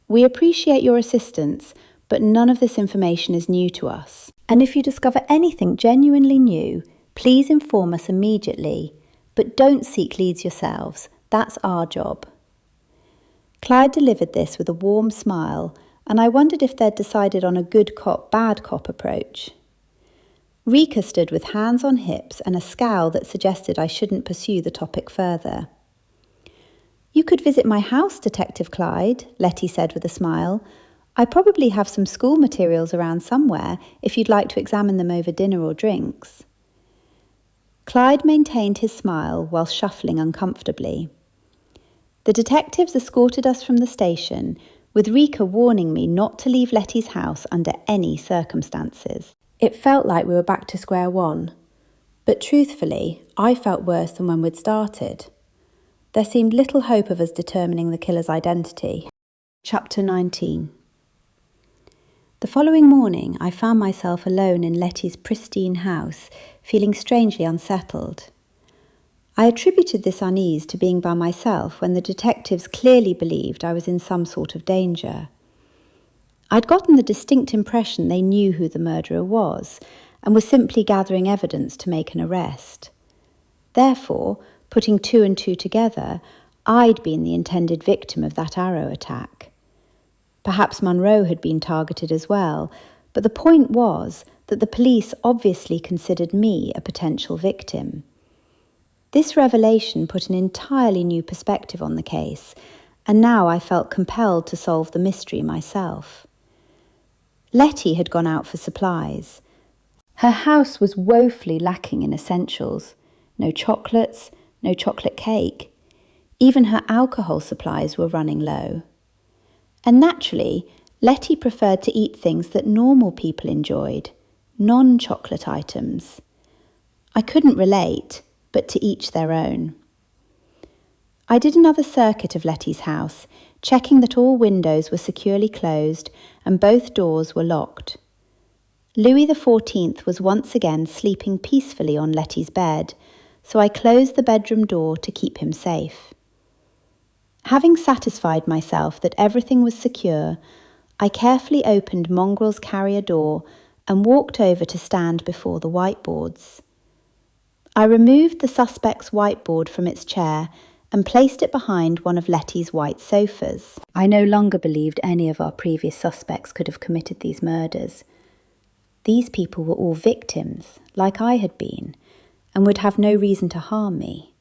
We appreciate your assistance, but none of this information is new to us. And if you discover anything genuinely new, please inform us immediately. But don't seek leads yourselves. That's our job. Clyde delivered this with a warm smile, and I wondered if they'd decided on a good cop, bad cop approach. Rika stood with hands on hips and a scowl that suggested I shouldn't pursue the topic further. You could visit my house, Detective Clyde, Lettie said with a smile. I probably have some school materials around somewhere if you'd like to examine them over dinner or drinks. Clyde maintained his smile while shuffling uncomfortably. The detectives escorted us from the station, with Rika warning me not to leave Lettie's house under any circumstances. It felt like we were back to square one, but truthfully, I felt worse than when we'd started. There seemed little hope of us determining the killer's identity. Chapter 19. The following morning, I found myself alone in Lettie's pristine house, feeling strangely unsettled. I attributed this unease to being by myself when the detectives clearly believed I was in some sort of danger. I'd gotten the distinct impression they knew who the murderer was and were simply gathering evidence to make an arrest. Therefore, putting two and two together, I'd been the intended victim of that arrow attack. Perhaps Monroe had been targeted as well, but the point was that the police obviously considered me a potential victim. This revelation put an entirely new perspective on the case, and now I felt compelled to solve the mystery myself. Lettie had gone out for supplies. Her house was woefully lacking in essentials. No chocolates, no chocolate cake. Even her alcohol supplies were running low. And naturally, Lettie preferred to eat things that normal people enjoyed, non-chocolate items. I couldn't relate, but to each their own. I did another circuit of Lettie's house, checking that all windows were securely closed and both doors were locked. Louis XIV was once again sleeping peacefully on Lettie's bed, so I closed the bedroom door to keep him safe. Having satisfied myself that everything was secure, I carefully opened Mongrel's carrier door and walked over to stand before the whiteboards. I removed the suspect's whiteboard from its chair and placed it behind one of Lettie's white sofas. I no longer believed any of our previous suspects could have committed these murders. These people were all victims, like I had been, and would have no reason to harm me.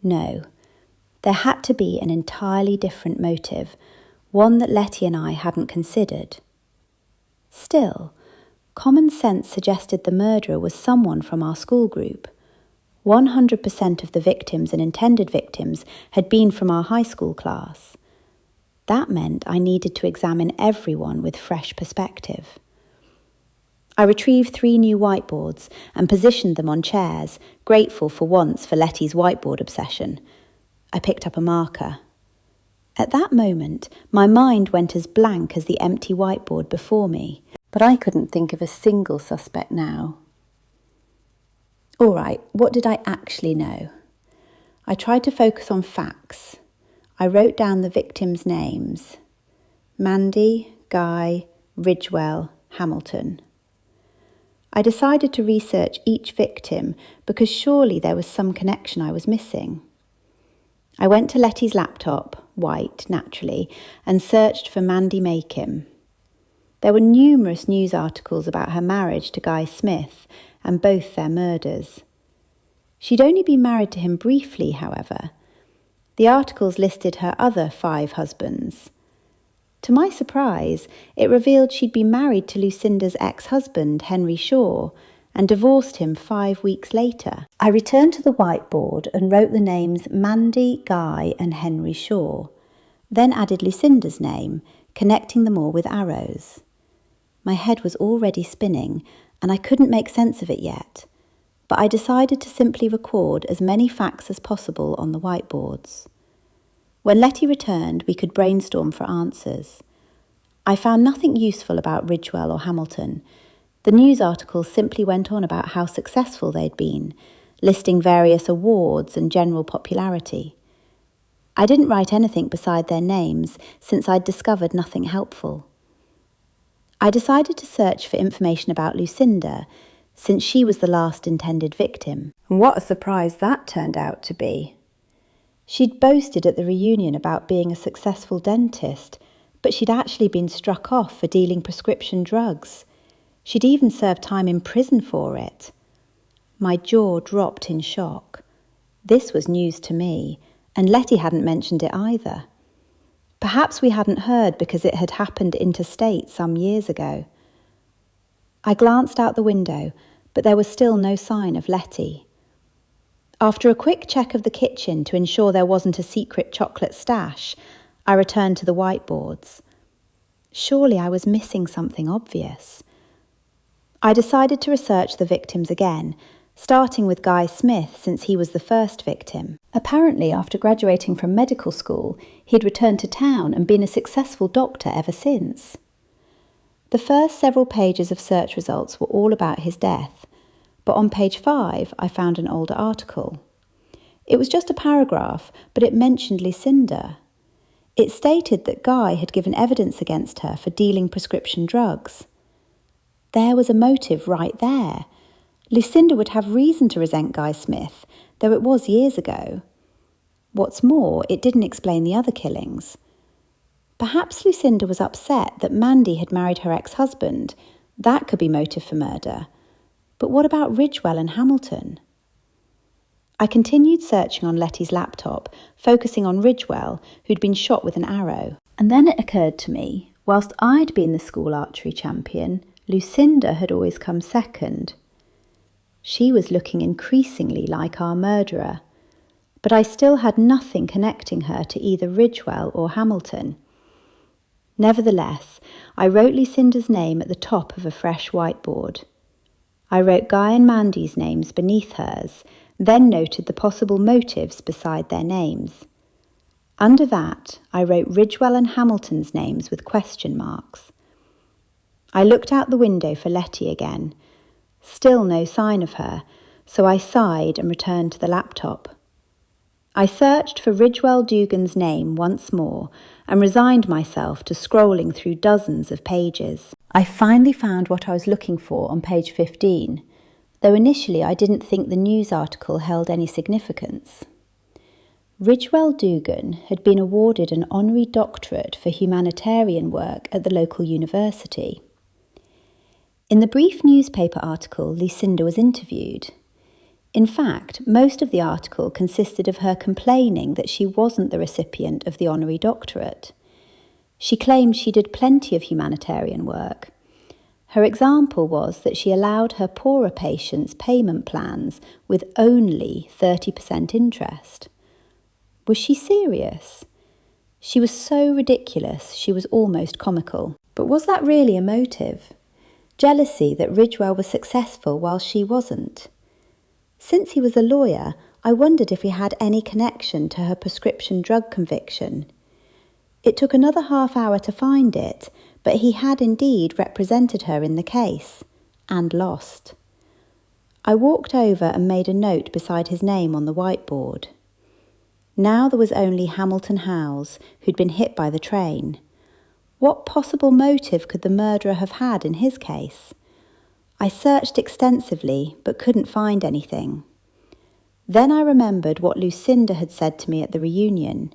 No, there had to be an entirely different motive, one that Lettie and I hadn't considered. Still, common sense suggested the murderer was someone from our school group. 100% of the victims and intended victims had been from our high school class. That meant I needed to examine everyone with fresh perspective. I retrieved 3 new whiteboards and positioned them on chairs, grateful for once for Lettie's whiteboard obsession. I picked up a marker. At that moment, my mind went as blank as the empty whiteboard before me, but I couldn't think of a single suspect now. All right, what did I actually know? I tried to focus on facts. I wrote down the victims' names: Mandy, Guy, Ridgewell, Hamilton. I decided to research each victim because surely there was some connection I was missing. I went to Lettie's laptop, white naturally, and searched for Mandy Makim. There were numerous news articles about her marriage to Guy Smith and both their murders. She'd only been married to him briefly, however. The articles listed her other 5 husbands. To my surprise, it revealed she'd been married to Lucinda's ex-husband, Henry Shaw, and divorced him 5 weeks later. I returned to the whiteboard and wrote the names Mandy, Guy and Henry Shaw, then added Lucinda's name, connecting them all with arrows. My head was already spinning and I couldn't make sense of it yet, but I decided to simply record as many facts as possible on the whiteboards. When Lettie returned, we could brainstorm for answers. I found nothing useful about Ridgewell or Hamilton. The news articles simply went on about how successful they'd been, listing various awards and general popularity. I didn't write anything beside their names since I'd discovered nothing helpful. I decided to search for information about Lucinda, since she was the last intended victim. And what a surprise that turned out to be. She'd boasted at the reunion about being a successful dentist, but she'd actually been struck off for dealing prescription drugs. She'd even served time in prison for it. My jaw dropped in shock. This was news to me, and Lettie hadn't mentioned it either. Perhaps we hadn't heard because it had happened interstate some years ago. I glanced out the window, but there was still no sign of Lettie. After a quick check of the kitchen to ensure there wasn't a secret chocolate stash, I returned to the whiteboards. Surely I was missing something obvious. I decided to research the victims again, starting with Guy Smith since he was the first victim. Apparently, after graduating from medical school, he'd returned to town and been a successful doctor ever since. The first several pages of search results were all about his death, but on page 5 I found an older article. It was just a paragraph, but it mentioned Lucinda. It stated that Guy had given evidence against her for dealing prescription drugs. There was a motive right there. Lucinda would have reason to resent Guy Smith, though it was years ago. What's more, it didn't explain the other killings. Perhaps Lucinda was upset that Mandy had married her ex-husband. That could be motive for murder. But what about Ridgewell and Hamilton? I continued searching on Lettie's laptop, focusing on Ridgewell, who'd been shot with an arrow. And then it occurred to me, whilst I'd been the school archery champion, Lucinda had always come second. She was looking increasingly like our murderer, but I still had nothing connecting her to either Ridgewell or Hamilton. Nevertheless, I wrote Lucinda's name at the top of a fresh whiteboard. I wrote Guy and Mandy's names beneath hers, then noted the possible motives beside their names. Under that, I wrote Ridgewell and Hamilton's names with question marks. I looked out the window for Lettie again. Still no sign of her, so I sighed and returned to the laptop. I searched for Ridgewell Dugan's name once more and resigned myself to scrolling through dozens of pages. I finally found what I was looking for on page 15, though initially I didn't think the news article held any significance. Ridgewell Dugan had been awarded an honorary doctorate for humanitarian work at the local university. In the brief newspaper article, Lucinda was interviewed. In fact, most of the article consisted of her complaining that she wasn't the recipient of the honorary doctorate. She claimed she did plenty of humanitarian work. Her example was that she allowed her poorer patients payment plans with only 30% interest. Was she serious? She was so ridiculous, she was almost comical. But was that really a motive? Jealousy that Ridgewell was successful while she wasn't? Since he was a lawyer, I wondered if he had any connection to her prescription drug conviction. It took another half hour to find it, but he had indeed represented her in the case, and lost. I walked over and made a note beside his name on the whiteboard. Now there was only Hamilton Howes, who'd been hit by the train. What possible motive could the murderer have had in his case? I searched extensively, but couldn't find anything. Then I remembered what Lucinda had said to me at the reunion.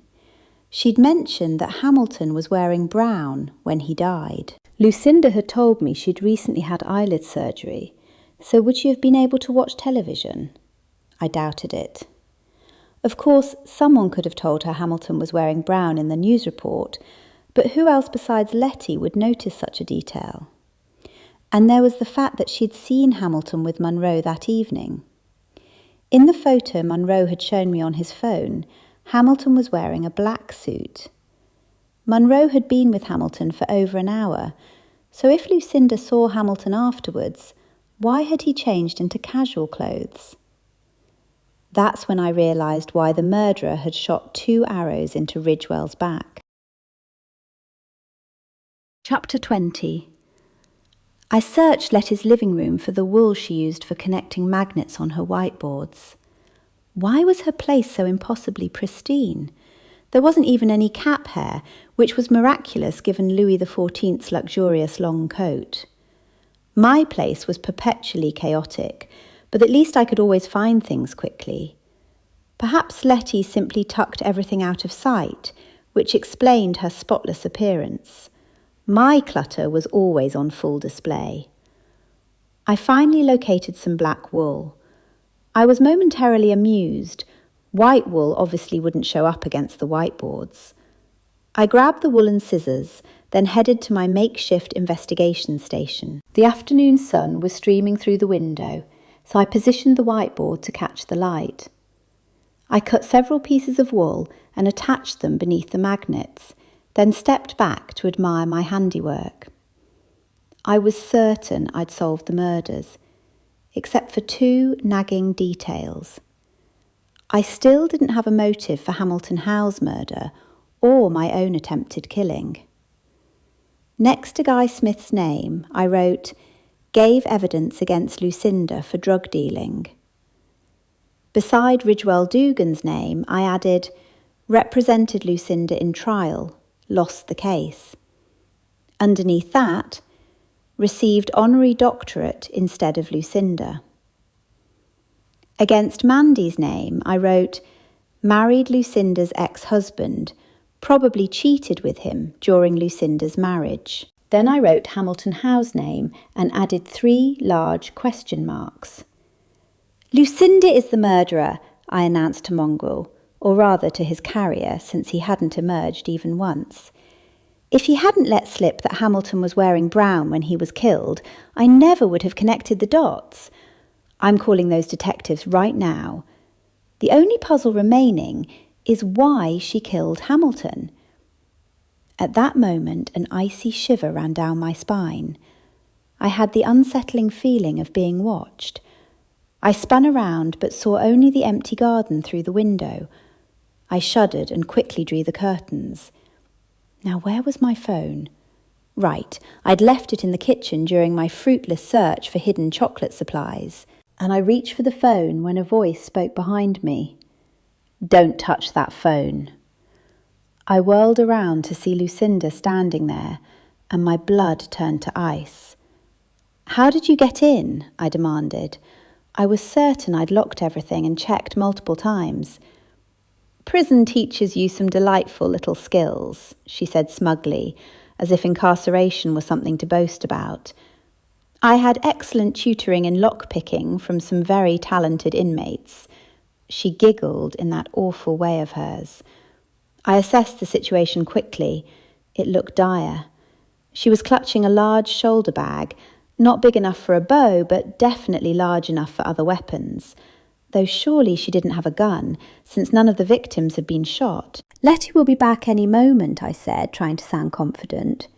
She'd mentioned that Hamilton was wearing brown when he died. Lucinda had told me she'd recently had eyelid surgery, so would she have been able to watch television? I doubted it. Of course, someone could have told her Hamilton was wearing brown in the news report, but who else besides Lettie would notice such a detail? And there was the fact that she'd seen Hamilton with Munro that evening. In the photo Munro had shown me on his phone, Hamilton was wearing a black suit. Munro had been with Hamilton for over an hour, so if Lucinda saw Hamilton afterwards, why had he changed into casual clothes? That's when I realised why the murderer had shot 2 arrows into Ridgewell's back. Chapter 20. I searched Lettie's living room for the wool she used for connecting magnets on her whiteboards. Why was her place so impossibly pristine? There wasn't even any cap hair, which was miraculous given Louis XIV's luxurious long coat. My place was perpetually chaotic, but at least I could always find things quickly. Perhaps Lettie simply tucked everything out of sight, which explained her spotless appearance. My clutter was always on full display. I finally located some black wool. I was momentarily amused. White wool obviously wouldn't show up against the whiteboards. I grabbed the woolen scissors, then headed to my makeshift investigation station. The afternoon sun was streaming through the window, so I positioned the whiteboard to catch the light. I cut several pieces of wool and attached them beneath the magnets, then stepped back to admire my handiwork. I was certain I'd solved the murders, except for 2 nagging details. I still didn't have a motive for Hamilton Howes' murder or my own attempted killing. Next to Guy Smith's name, I wrote, "Gave evidence against Lucinda for drug dealing." Beside Ridgewell Dugan's name, I added, "Represented Lucinda in trial, lost the case." Underneath that, "Received honorary doctorate instead of Lucinda." Against Mandy's name, I wrote, "Married Lucinda's ex-husband, probably cheated with him during Lucinda's marriage." Then I wrote Hamilton Howes' name and added 3 large question marks. "Lucinda is the murderer," I announced to Mongrel, or rather to his carrier, since he hadn't emerged even once. If he hadn't let slip that Hamilton was wearing brown when he was killed, I never would have connected the dots. I'm calling those detectives right now. The only puzzle remaining is why she killed Hamilton. At that moment, an icy shiver ran down my spine. I had the unsettling feeling of being watched. I spun around but saw only the empty garden through the window. I shuddered and quickly drew the curtains. Now where was my phone? Right, I'd left it in the kitchen during my fruitless search for hidden chocolate supplies, and I reached for the phone when a voice spoke behind me. "Don't touch that phone." I whirled around to see Lucinda standing there, and my blood turned to ice. "How did you get in?" I demanded. I was certain I'd locked everything and checked multiple times. "Prison teaches you some delightful little skills," she said smugly, as if incarceration was something to boast about. "I had excellent tutoring in lock-picking from some very talented inmates." She giggled in that awful way of hers. I assessed the situation quickly. It looked dire. She was clutching a large shoulder bag, not big enough for a bow, but definitely large enough for other weapons. Though surely she didn't have a gun, since none of the victims had been shot. "Lettie will be back any moment," I said, trying to sound confident.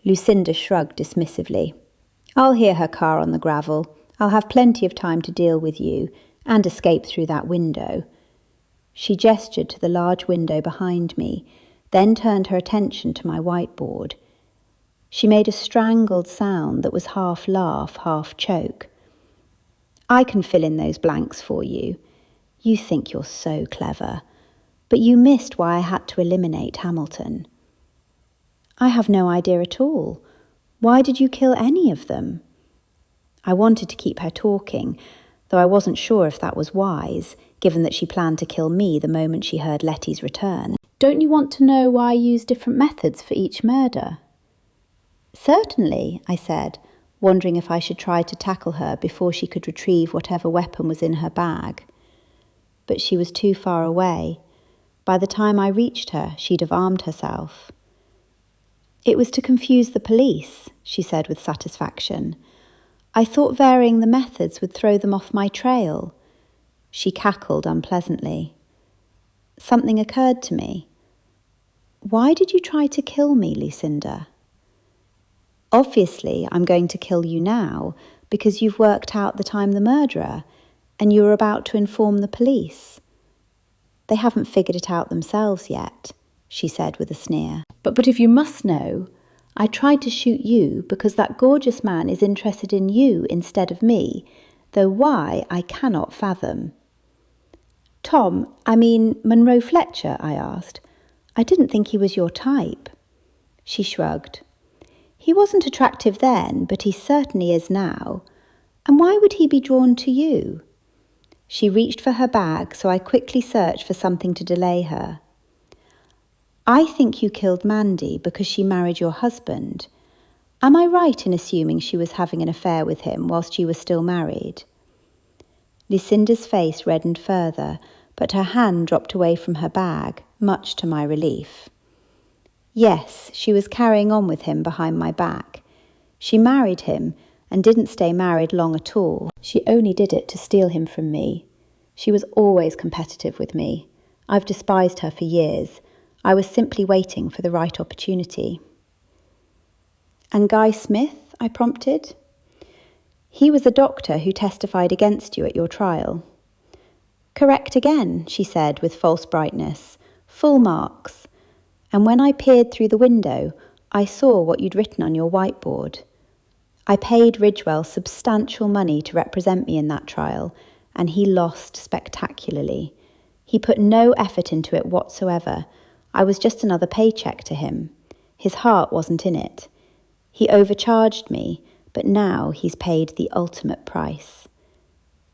Lucinda shrugged dismissively. "I'll hear her car on the gravel. I'll have plenty of time to deal with you, and escape through that window." She gestured to the large window behind me, then turned her attention to my whiteboard. She made a strangled sound that was half laugh, half choke. "I can fill in those blanks for you. You think you're so clever. But you missed why I had to eliminate Hamilton." "I have no idea at all. Why did you kill any of them?" I wanted to keep her talking, though I wasn't sure if that was wise, given that she planned to kill me the moment she heard Lettie's return. "Don't you want to know why I used different methods for each murder?" "Certainly," I said, wondering if I should try to tackle her before she could retrieve whatever weapon was in her bag. But she was too far away. By the time I reached her, she'd have armed herself. "It was to confuse the police," she said with satisfaction. "I thought varying the methods would throw them off my trail." She cackled unpleasantly. Something occurred to me. "Why did you try to kill me, Lucinda?" "Obviously, I'm going to kill you now because you've worked out that I'm the murderer and you're about to inform the police." "They haven't figured it out themselves yet," she said with a sneer. But if you must know, I tried to shoot you because that gorgeous man is interested in you instead of me, though why I cannot fathom." Monroe Fletcher," I asked. "I didn't think he was your type." She shrugged. "He wasn't attractive then, but he certainly is now. And why would he be drawn to you?" She reached for her bag, so I quickly searched for something to delay her. "I think you killed Mandy because she married your husband. Am I right in assuming she was having an affair with him whilst you were still married?" Lucinda's face reddened further, but her hand dropped away from her bag, much to my relief. "Yes, she was carrying on with him behind my back. She married him and didn't stay married long at all. She only did it to steal him from me. She was always competitive with me. I've despised her for years. I was simply waiting for the right opportunity." "And Guy Smith?" I prompted. "He was a doctor who testified against you at your trial." "Correct again," she said with false brightness. "Full marks. And when I peered through the window, I saw what you'd written on your whiteboard. I paid Ridgewell substantial money to represent me in that trial, and he lost spectacularly. He put no effort into it whatsoever. I was just another paycheck to him. His heart wasn't in it. He overcharged me, but now he's paid the ultimate price."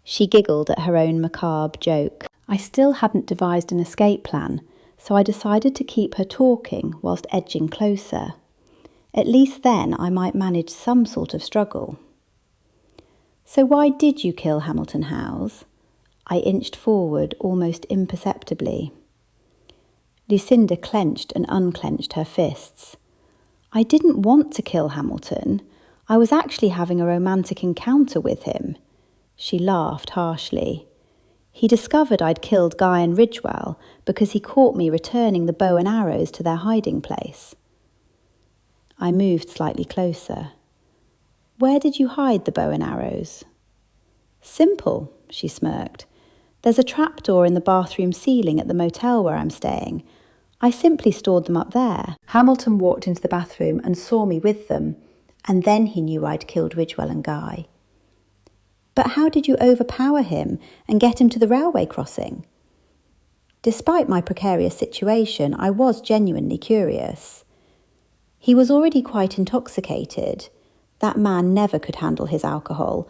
She giggled at her own macabre joke. I still hadn't devised an escape plan, so I decided to keep her talking whilst edging closer. At least then I might manage some sort of struggle. "So why did you kill Hamilton Howes?" I inched forward almost imperceptibly. Lucinda clenched and unclenched her fists. "I didn't want to kill Hamilton. I was actually having a romantic encounter with him." She laughed harshly. "He discovered I'd killed Guy and Ridgewell because he caught me returning the bow and arrows to their hiding place." I moved slightly closer. Where did you hide the bow and arrows? Simple, she smirked. There's a trapdoor in the bathroom ceiling at the motel where I'm staying. I simply stored them up there. Hamilton walked into the bathroom and saw me with them, and then he knew I'd killed Ridgewell and Guy. But how did you overpower him and get him to the railway crossing? Despite my precarious situation, I was genuinely curious. He was already quite intoxicated. That man never could handle his alcohol.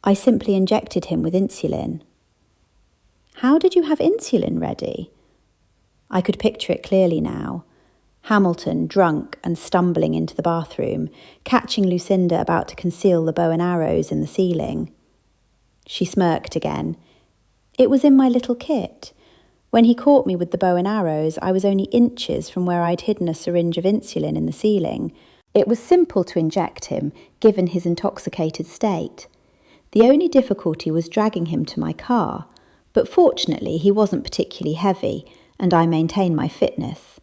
I simply injected him with insulin. How did you have insulin ready? I could picture it clearly now. Hamilton, drunk and stumbling into the bathroom, catching Lucinda about to conceal the bow and arrows in the ceiling. She smirked again. It was in my little kit. When he caught me with the bow and arrows, I was only inches from where I'd hidden a syringe of insulin in the ceiling. It was simple to inject him, given his intoxicated state. The only difficulty was dragging him to my car, but fortunately he wasn't particularly heavy, and I maintained my fitness.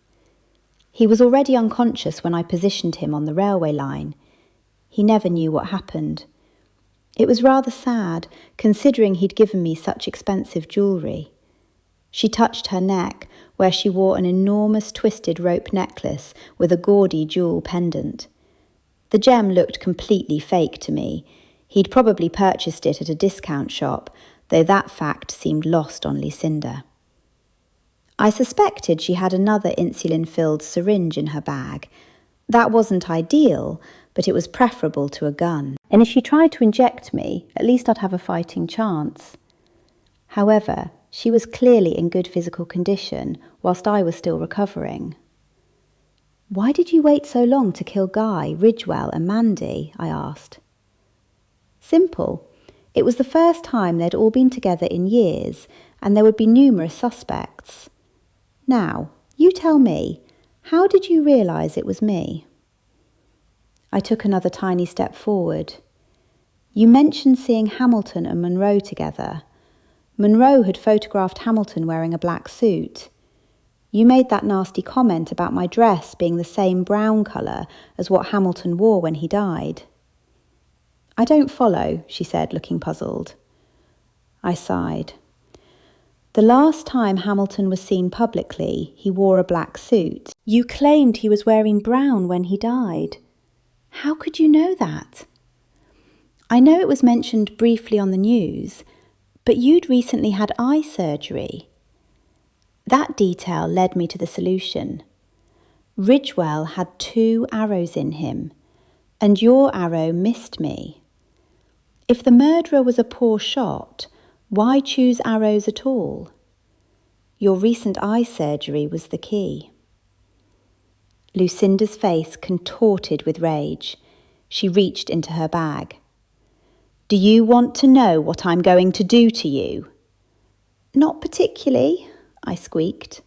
He was already unconscious when I positioned him on the railway line. He never knew what happened. It was rather sad, considering he'd given me such expensive jewellery. She touched her neck, where she wore an enormous twisted rope necklace with a gaudy jewel pendant. The gem looked completely fake to me. He'd probably purchased it at a discount shop, though that fact seemed lost on Lucinda. I suspected she had another insulin-filled syringe in her bag. That wasn't ideal, but it was preferable to a gun. And if she tried to inject me, at least I'd have a fighting chance. However, she was clearly in good physical condition, whilst I was still recovering. Why did you wait so long to kill Guy, Ridgewell and Mandy? I asked. Simple. It was the first time they'd all been together in years, and there would be numerous suspects. Now, you tell me, how did you realise it was me? I took another tiny step forward. You mentioned seeing Hamilton and Monroe together. Monroe had photographed Hamilton wearing a black suit. You made that nasty comment about my dress being the same brown colour as what Hamilton wore when he died. I don't follow, she said, looking puzzled. I sighed. The last time Hamilton was seen publicly, he wore a black suit. You claimed he was wearing brown when he died. How could you know that? I know it was mentioned briefly on the news, but you'd recently had eye surgery. That detail led me to the solution. Ridgewell had 2 arrows in him, and your arrow missed me. If the murderer was a poor shot, why choose arrows at all? Your recent eye surgery was the key. Lucinda's face contorted with rage. She reached into her bag. Do you want to know what I'm going to do to you? Not particularly, I squeaked.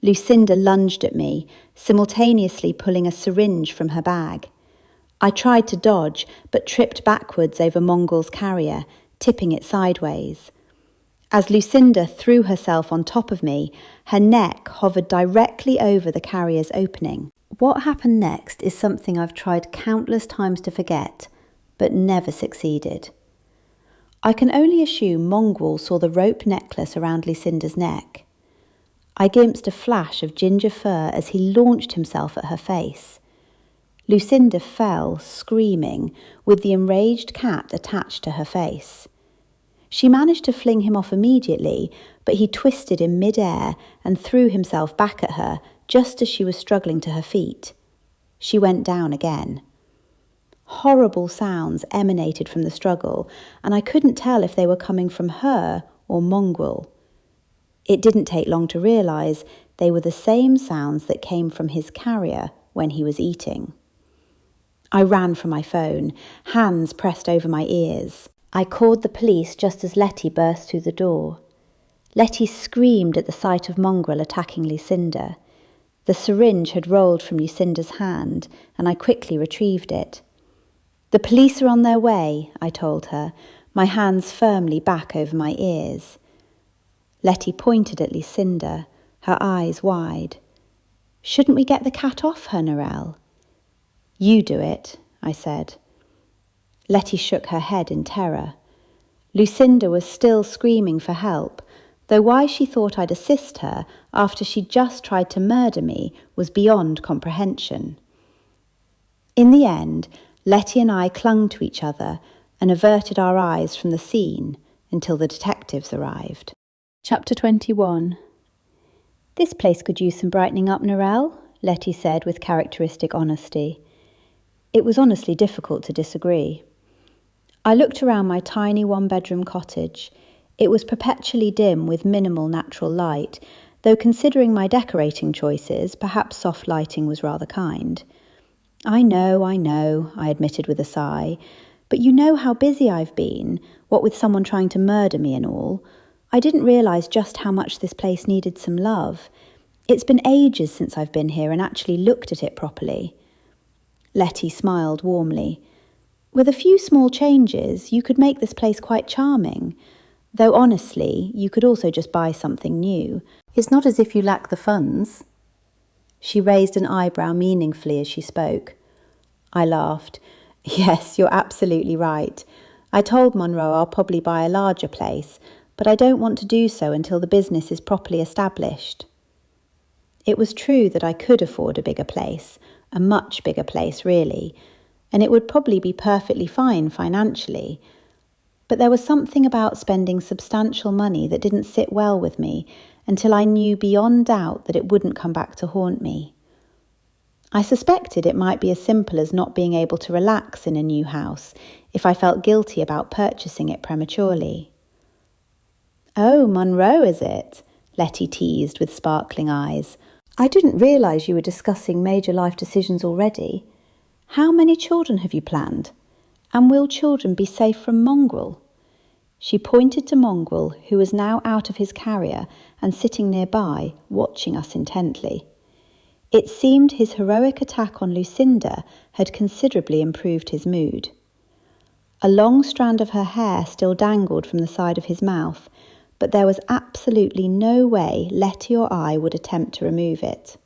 Lucinda lunged at me, simultaneously pulling a syringe from her bag. I tried to dodge, but tripped backwards over Mongol's carrier, tipping it sideways. As Lucinda threw herself on top of me, her neck hovered directly over the carrier's opening. What happened next is something I've tried countless times to forget, but never succeeded. I can only assume Mongol saw the rope necklace around Lucinda's neck. I glimpsed a flash of ginger fur as he launched himself at her face. Lucinda fell, screaming, with the enraged cat attached to her face. She managed to fling him off immediately, but he twisted in mid-air and threw himself back at her just as she was struggling to her feet. She went down again. Horrible sounds emanated from the struggle, and I couldn't tell if they were coming from her or Mongol. It didn't take long to realise they were the same sounds that came from his carrier when he was eating. I ran for my phone, hands pressed over my ears. I called the police just as Lettie burst through the door. Lettie screamed at the sight of Mongrel attacking Lucinda. The syringe had rolled from Lucinda's hand, and I quickly retrieved it. The police are on their way, I told her, my hands firmly back over my ears. Lettie pointed at Lucinda, her eyes wide. Shouldn't we get the cat off her, Narel? You do it, I said. Lettie shook her head in terror. Lucinda was still screaming for help, though why she thought I'd assist her after she'd just tried to murder me was beyond comprehension. In the end, Lettie and I clung to each other and averted our eyes from the scene until the detectives arrived. Chapter 21. This place could use some brightening up, Narel, Lettie said with characteristic honesty. It was honestly difficult to disagree. I looked around my tiny one-bedroom cottage. It was perpetually dim with minimal natural light, though considering my decorating choices, perhaps soft lighting was rather kind. I know, I admitted with a sigh, but you know how busy I've been, what with someone trying to murder me and all. I didn't realise just how much this place needed some love. It's been ages since I've been here and actually looked at it properly. Lettie smiled warmly. With a few small changes, you could make this place quite charming. Though honestly, you could also just buy something new. It's not as if you lack the funds. She raised an eyebrow meaningfully as she spoke. I laughed. Yes, you're absolutely right. I told Monroe I'll probably buy a larger place, but I don't want to do so until the business is properly established. It was true that I could afford a bigger place, a much bigger place really, and it would probably be perfectly fine financially. But there was something about spending substantial money that didn't sit well with me until I knew beyond doubt that it wouldn't come back to haunt me. I suspected it might be as simple as not being able to relax in a new house if I felt guilty about purchasing it prematurely. Oh, Monroe, is it? Lettie teased with sparkling eyes. I didn't realise you were discussing major life decisions already. How many children have you planned? And will children be safe from Mongrel? She pointed to Mongrel, who was now out of his carrier and sitting nearby, watching us intently. It seemed his heroic attack on Lucinda had considerably improved his mood. A long strand of her hair still dangled from the side of his mouth, but there was absolutely no way Lettie or I would attempt to remove it.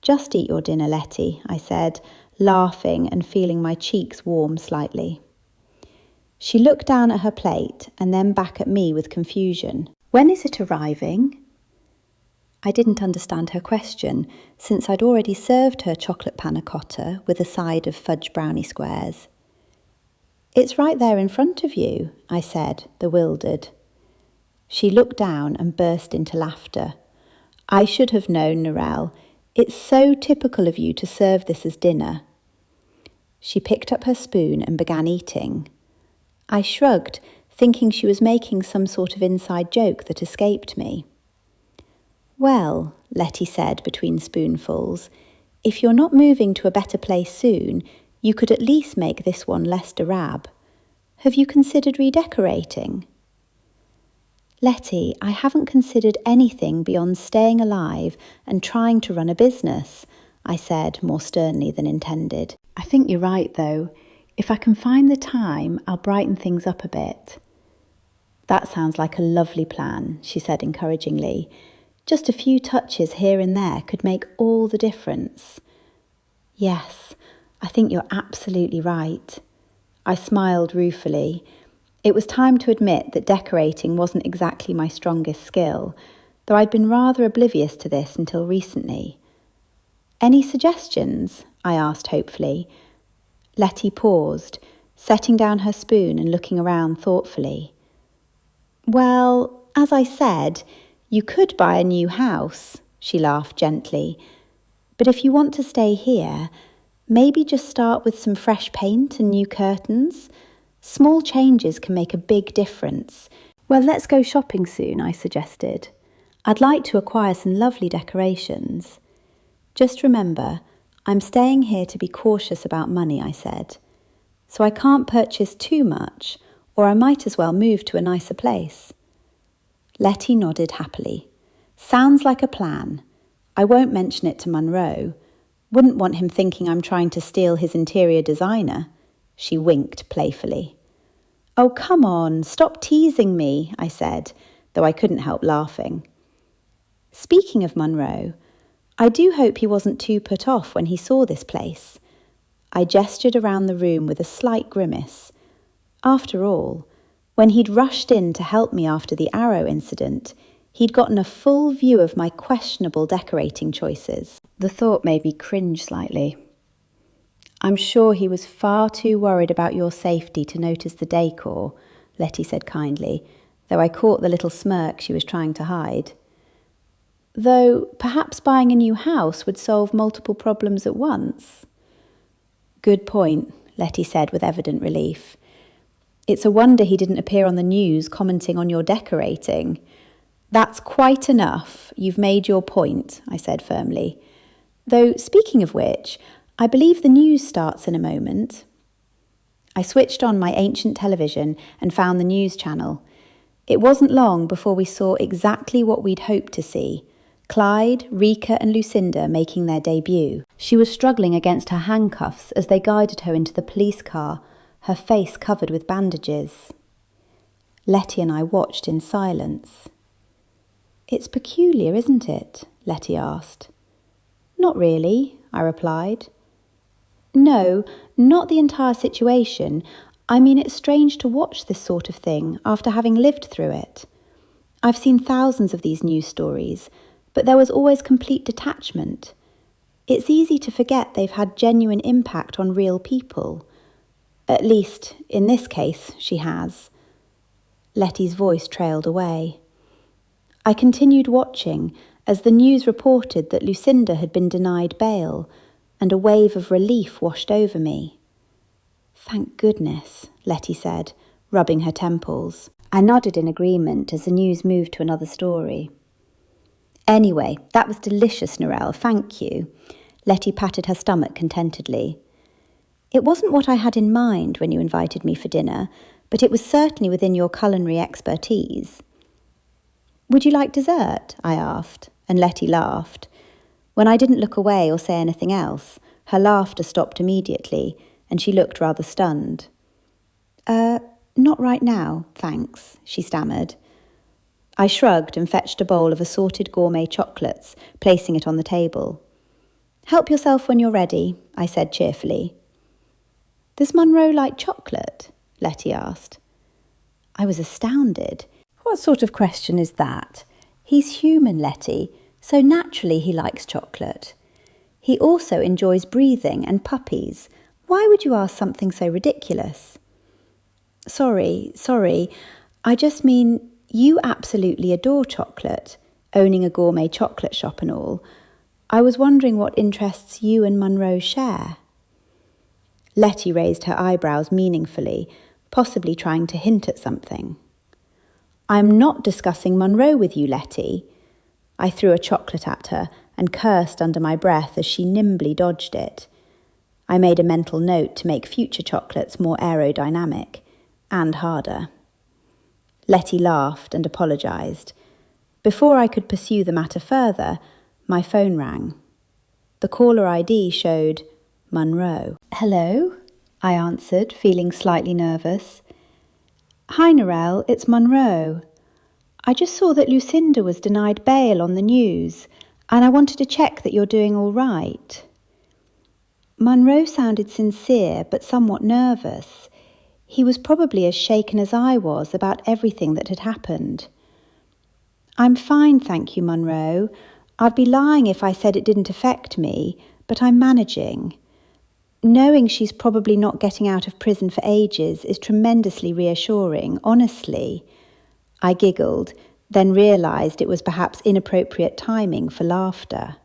Just eat your dinner, Lettie, I said, laughing and feeling my cheeks warm slightly. She looked down at her plate and then back at me with confusion. When is it arriving? I didn't understand her question, since I'd already served her chocolate panna cotta with a side of fudge brownie squares. It's right there in front of you, I said, bewildered. She looked down and burst into laughter. I should have known, Narel. It's so typical of you to serve this as dinner. She picked up her spoon and began eating. I shrugged, thinking she was making some sort of inside joke that escaped me. Well, Lettie said between spoonfuls, if you're not moving to a better place soon, you could at least make this one less drab. Have you considered redecorating? Lettie, I haven't considered anything beyond staying alive and trying to run a business, I said more sternly than intended. I think you're right, though. If I can find the time, I'll brighten things up a bit. That sounds like a lovely plan, she said encouragingly. Just a few touches here and there could make all the difference. Yes, I think you're absolutely right. I smiled ruefully. It was time to admit that decorating wasn't exactly my strongest skill, though I'd been rather oblivious to this until recently. Any suggestions? I asked hopefully. Lettie paused, setting down her spoon and looking around thoughtfully. Well, as I said, you could buy a new house, she laughed gently. But if you want to stay here, maybe just start with some fresh paint and new curtains. Small changes can make a big difference. Well, let's go shopping soon, I suggested. I'd like to acquire some lovely decorations. Just remember, I'm staying here to be cautious about money, I said. So I can't purchase too much, or I might as well move to a nicer place. Lettie nodded happily. Sounds like a plan. I won't mention it to Monroe. Wouldn't want him thinking I'm trying to steal his interior designer. She winked playfully. Oh, come on, stop teasing me, I said, though I couldn't help laughing. Speaking of Monroe, I do hope he wasn't too put off when he saw this place. I gestured around the room with a slight grimace. After all, when he'd rushed in to help me after the arrow incident, he'd gotten a full view of my questionable decorating choices. The thought made me cringe slightly. I'm sure he was far too worried about your safety to notice the decor, Lettie said kindly, though I caught the little smirk she was trying to hide. Though perhaps buying a new house would solve multiple problems at once. Good point, Lettie said with evident relief. It's a wonder he didn't appear on the news commenting on your decorating. That's quite enough. You've made your point, I said firmly. Though, speaking of which, I believe the news starts in a moment. I switched on my ancient television and found the news channel. It wasn't long before we saw exactly what we'd hoped to see. Clyde, Rika and Lucinda making their debut. She was struggling against her handcuffs as they guided her into the police car, her face covered with bandages. Lettie and I watched in silence. It's peculiar, isn't it? Lettie asked. Not really, I replied. No, not the entire situation. I mean, it's strange to watch this sort of thing after having lived through it. I've seen thousands of these news stories, but there was always complete detachment. It's easy to forget they've had genuine impact on real people. At least, in this case, she has. Lettie's voice trailed away. I continued watching as the news reported that Lucinda had been denied bail, and a wave of relief washed over me. Thank goodness, Lettie said, rubbing her temples. I nodded in agreement as the news moved to another story. Anyway, that was delicious, Narel, thank you. Lettie patted her stomach contentedly. It wasn't what I had in mind when you invited me for dinner, but it was certainly within your culinary expertise. Would you like dessert? I asked, and Lettie laughed. When I didn't look away or say anything else, her laughter stopped immediately, and she looked rather stunned. Not right now, thanks, she stammered. I shrugged and fetched a bowl of assorted gourmet chocolates, placing it on the table. Help yourself when you're ready, I said cheerfully. Does Munro like chocolate? Lettie asked. I was astounded. What sort of question is that? He's human, Lettie, so naturally he likes chocolate. He also enjoys breathing and puppies. Why would you ask something so ridiculous? Sorry. I just mean, you absolutely adore chocolate, owning a gourmet chocolate shop and all. I was wondering what interests you and Munro share. Lettie raised her eyebrows meaningfully, possibly trying to hint at something. I'm not discussing Munro with you, Lettie. I threw a chocolate at her and cursed under my breath as she nimbly dodged it. I made a mental note to make future chocolates more aerodynamic and harder. Lettie laughed and apologised. Before I could pursue the matter further, my phone rang. The caller ID showed Munro. Hello, I answered, feeling slightly nervous. Hi, Narel, it's Munro. I just saw that Lucinda was denied bail on the news, and I wanted to check that you're doing all right. Munro sounded sincere, but somewhat nervous. He was probably as shaken as I was about everything that had happened. I'm fine, thank you, Munro. I'd be lying if I said it didn't affect me, but I'm managing. Knowing she's probably not getting out of prison for ages is tremendously reassuring, honestly. I giggled, then realised it was perhaps inappropriate timing for laughter.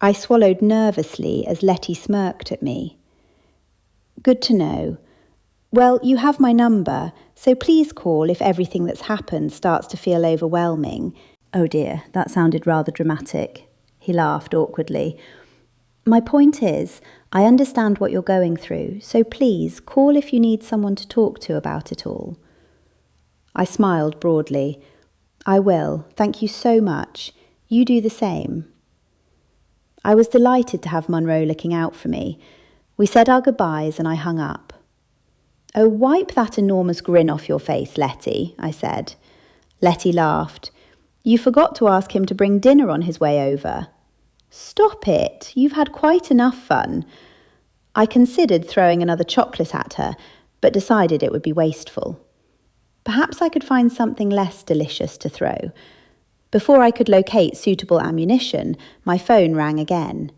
I swallowed nervously as Lettie smirked at me. Good to know. Well, you have my number, so please call if everything that's happened starts to feel overwhelming. Oh dear, that sounded rather dramatic. He laughed awkwardly. My point is, I understand what you're going through, so please call if you need someone to talk to about it all. I smiled broadly. I will, thank you so much. You do the same. I was delighted to have Munro looking out for me. We said our goodbyes and I hung up. Oh, wipe that enormous grin off your face, Lettie, I said. Lettie laughed. You forgot to ask him to bring dinner on his way over. Stop it, you've had quite enough fun. I considered throwing another chocolate at her, but decided it would be wasteful. Perhaps I could find something less delicious to throw. Before I could locate suitable ammunition, my phone rang again.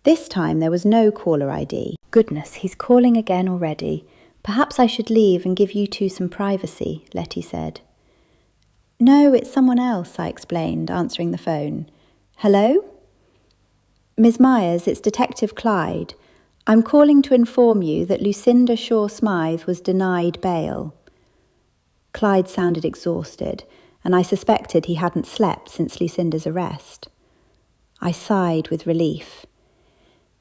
This time there was no caller ID. Goodness, he's calling again already. Perhaps I should leave and give you two some privacy, Lettie said. No, it's someone else, I explained, answering the phone. Hello? Ms. Myers, it's Detective Clyde. I'm calling to inform you that Lucinda Shaw-Smythe was denied bail. Clyde sounded exhausted, and I suspected he hadn't slept since Lucinda's arrest. I sighed with relief.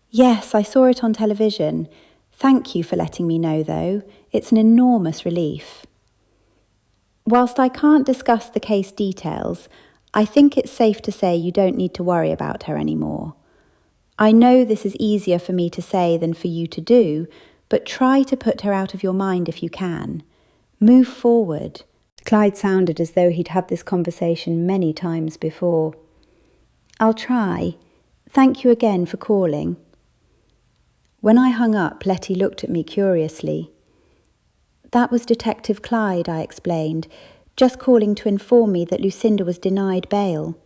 Yes, I saw it on television. Thank you for letting me know, though. It's an enormous relief. Whilst I can't discuss the case details, I think it's safe to say you don't need to worry about her anymore. I know this is easier for me to say than for you to do, but try to put her out of your mind if you can. Move forward. Clyde sounded as though he'd had this conversation many times before. I'll try. Thank you again for calling. When I hung up, Lettie looked at me curiously. That was Detective Clyde, I explained, just calling to inform me that Lucinda was denied bail.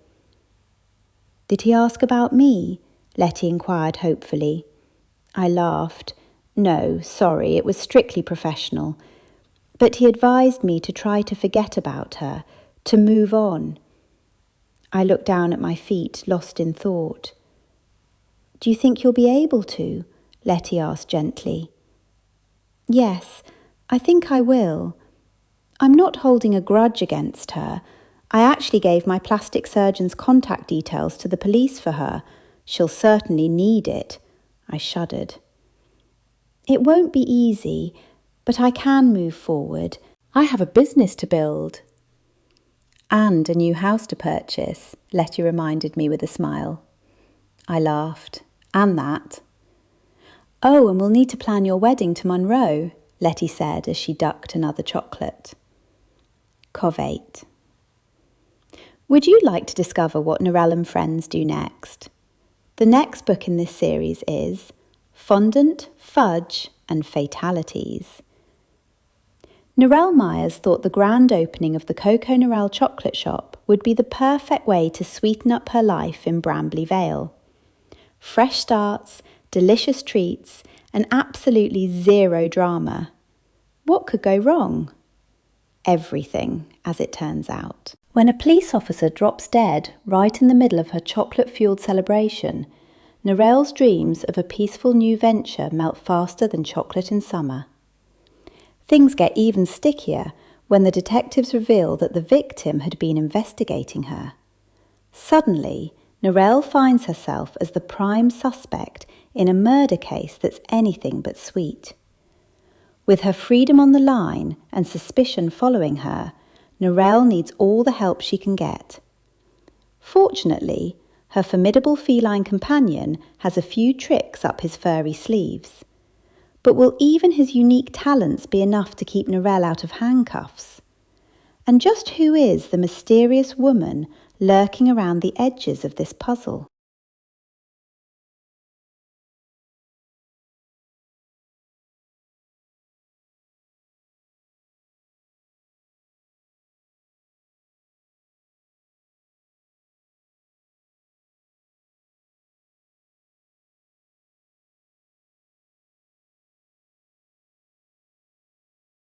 Did he ask about me? Lettie inquired hopefully. I laughed. No, sorry, it was strictly professional. But he advised me to try to forget about her, to move on. I looked down at my feet, lost in thought. Do you think you'll be able to? Lettie asked gently. Yes, I think I will. I'm not holding a grudge against her. I actually gave my plastic surgeon's contact details to the police for her. She'll certainly need it. I shuddered. It won't be easy, but I can move forward. I have a business to build. And a new house to purchase, Lettie reminded me with a smile. I laughed. And that. Oh, and we'll need to plan your wedding to Monroe, Lettie said as she ducked another chocolate. Covate. Would you like to discover what Narel and friends do next? The next book in this series is Fondant, Fudge and Fatalities. Narel Myers thought the grand opening of the Coco Narel chocolate shop would be the perfect way to sweeten up her life in Brambly Vale. Fresh starts, delicious treats, and absolutely zero drama. What could go wrong? Everything, as it turns out. When a police officer drops dead right in the middle of her chocolate-fueled celebration, Narel's dreams of a peaceful new venture melt faster than chocolate in summer. Things get even stickier when the detectives reveal that the victim had been investigating her. Suddenly, Narel finds herself as the prime suspect in a murder case that's anything but sweet. With her freedom on the line and suspicion following her, Narel needs all the help she can get. Fortunately, her formidable feline companion has a few tricks up his furry sleeves. But will even his unique talents be enough to keep Narel out of handcuffs? And just who is the mysterious woman lurking around the edges of this puzzle?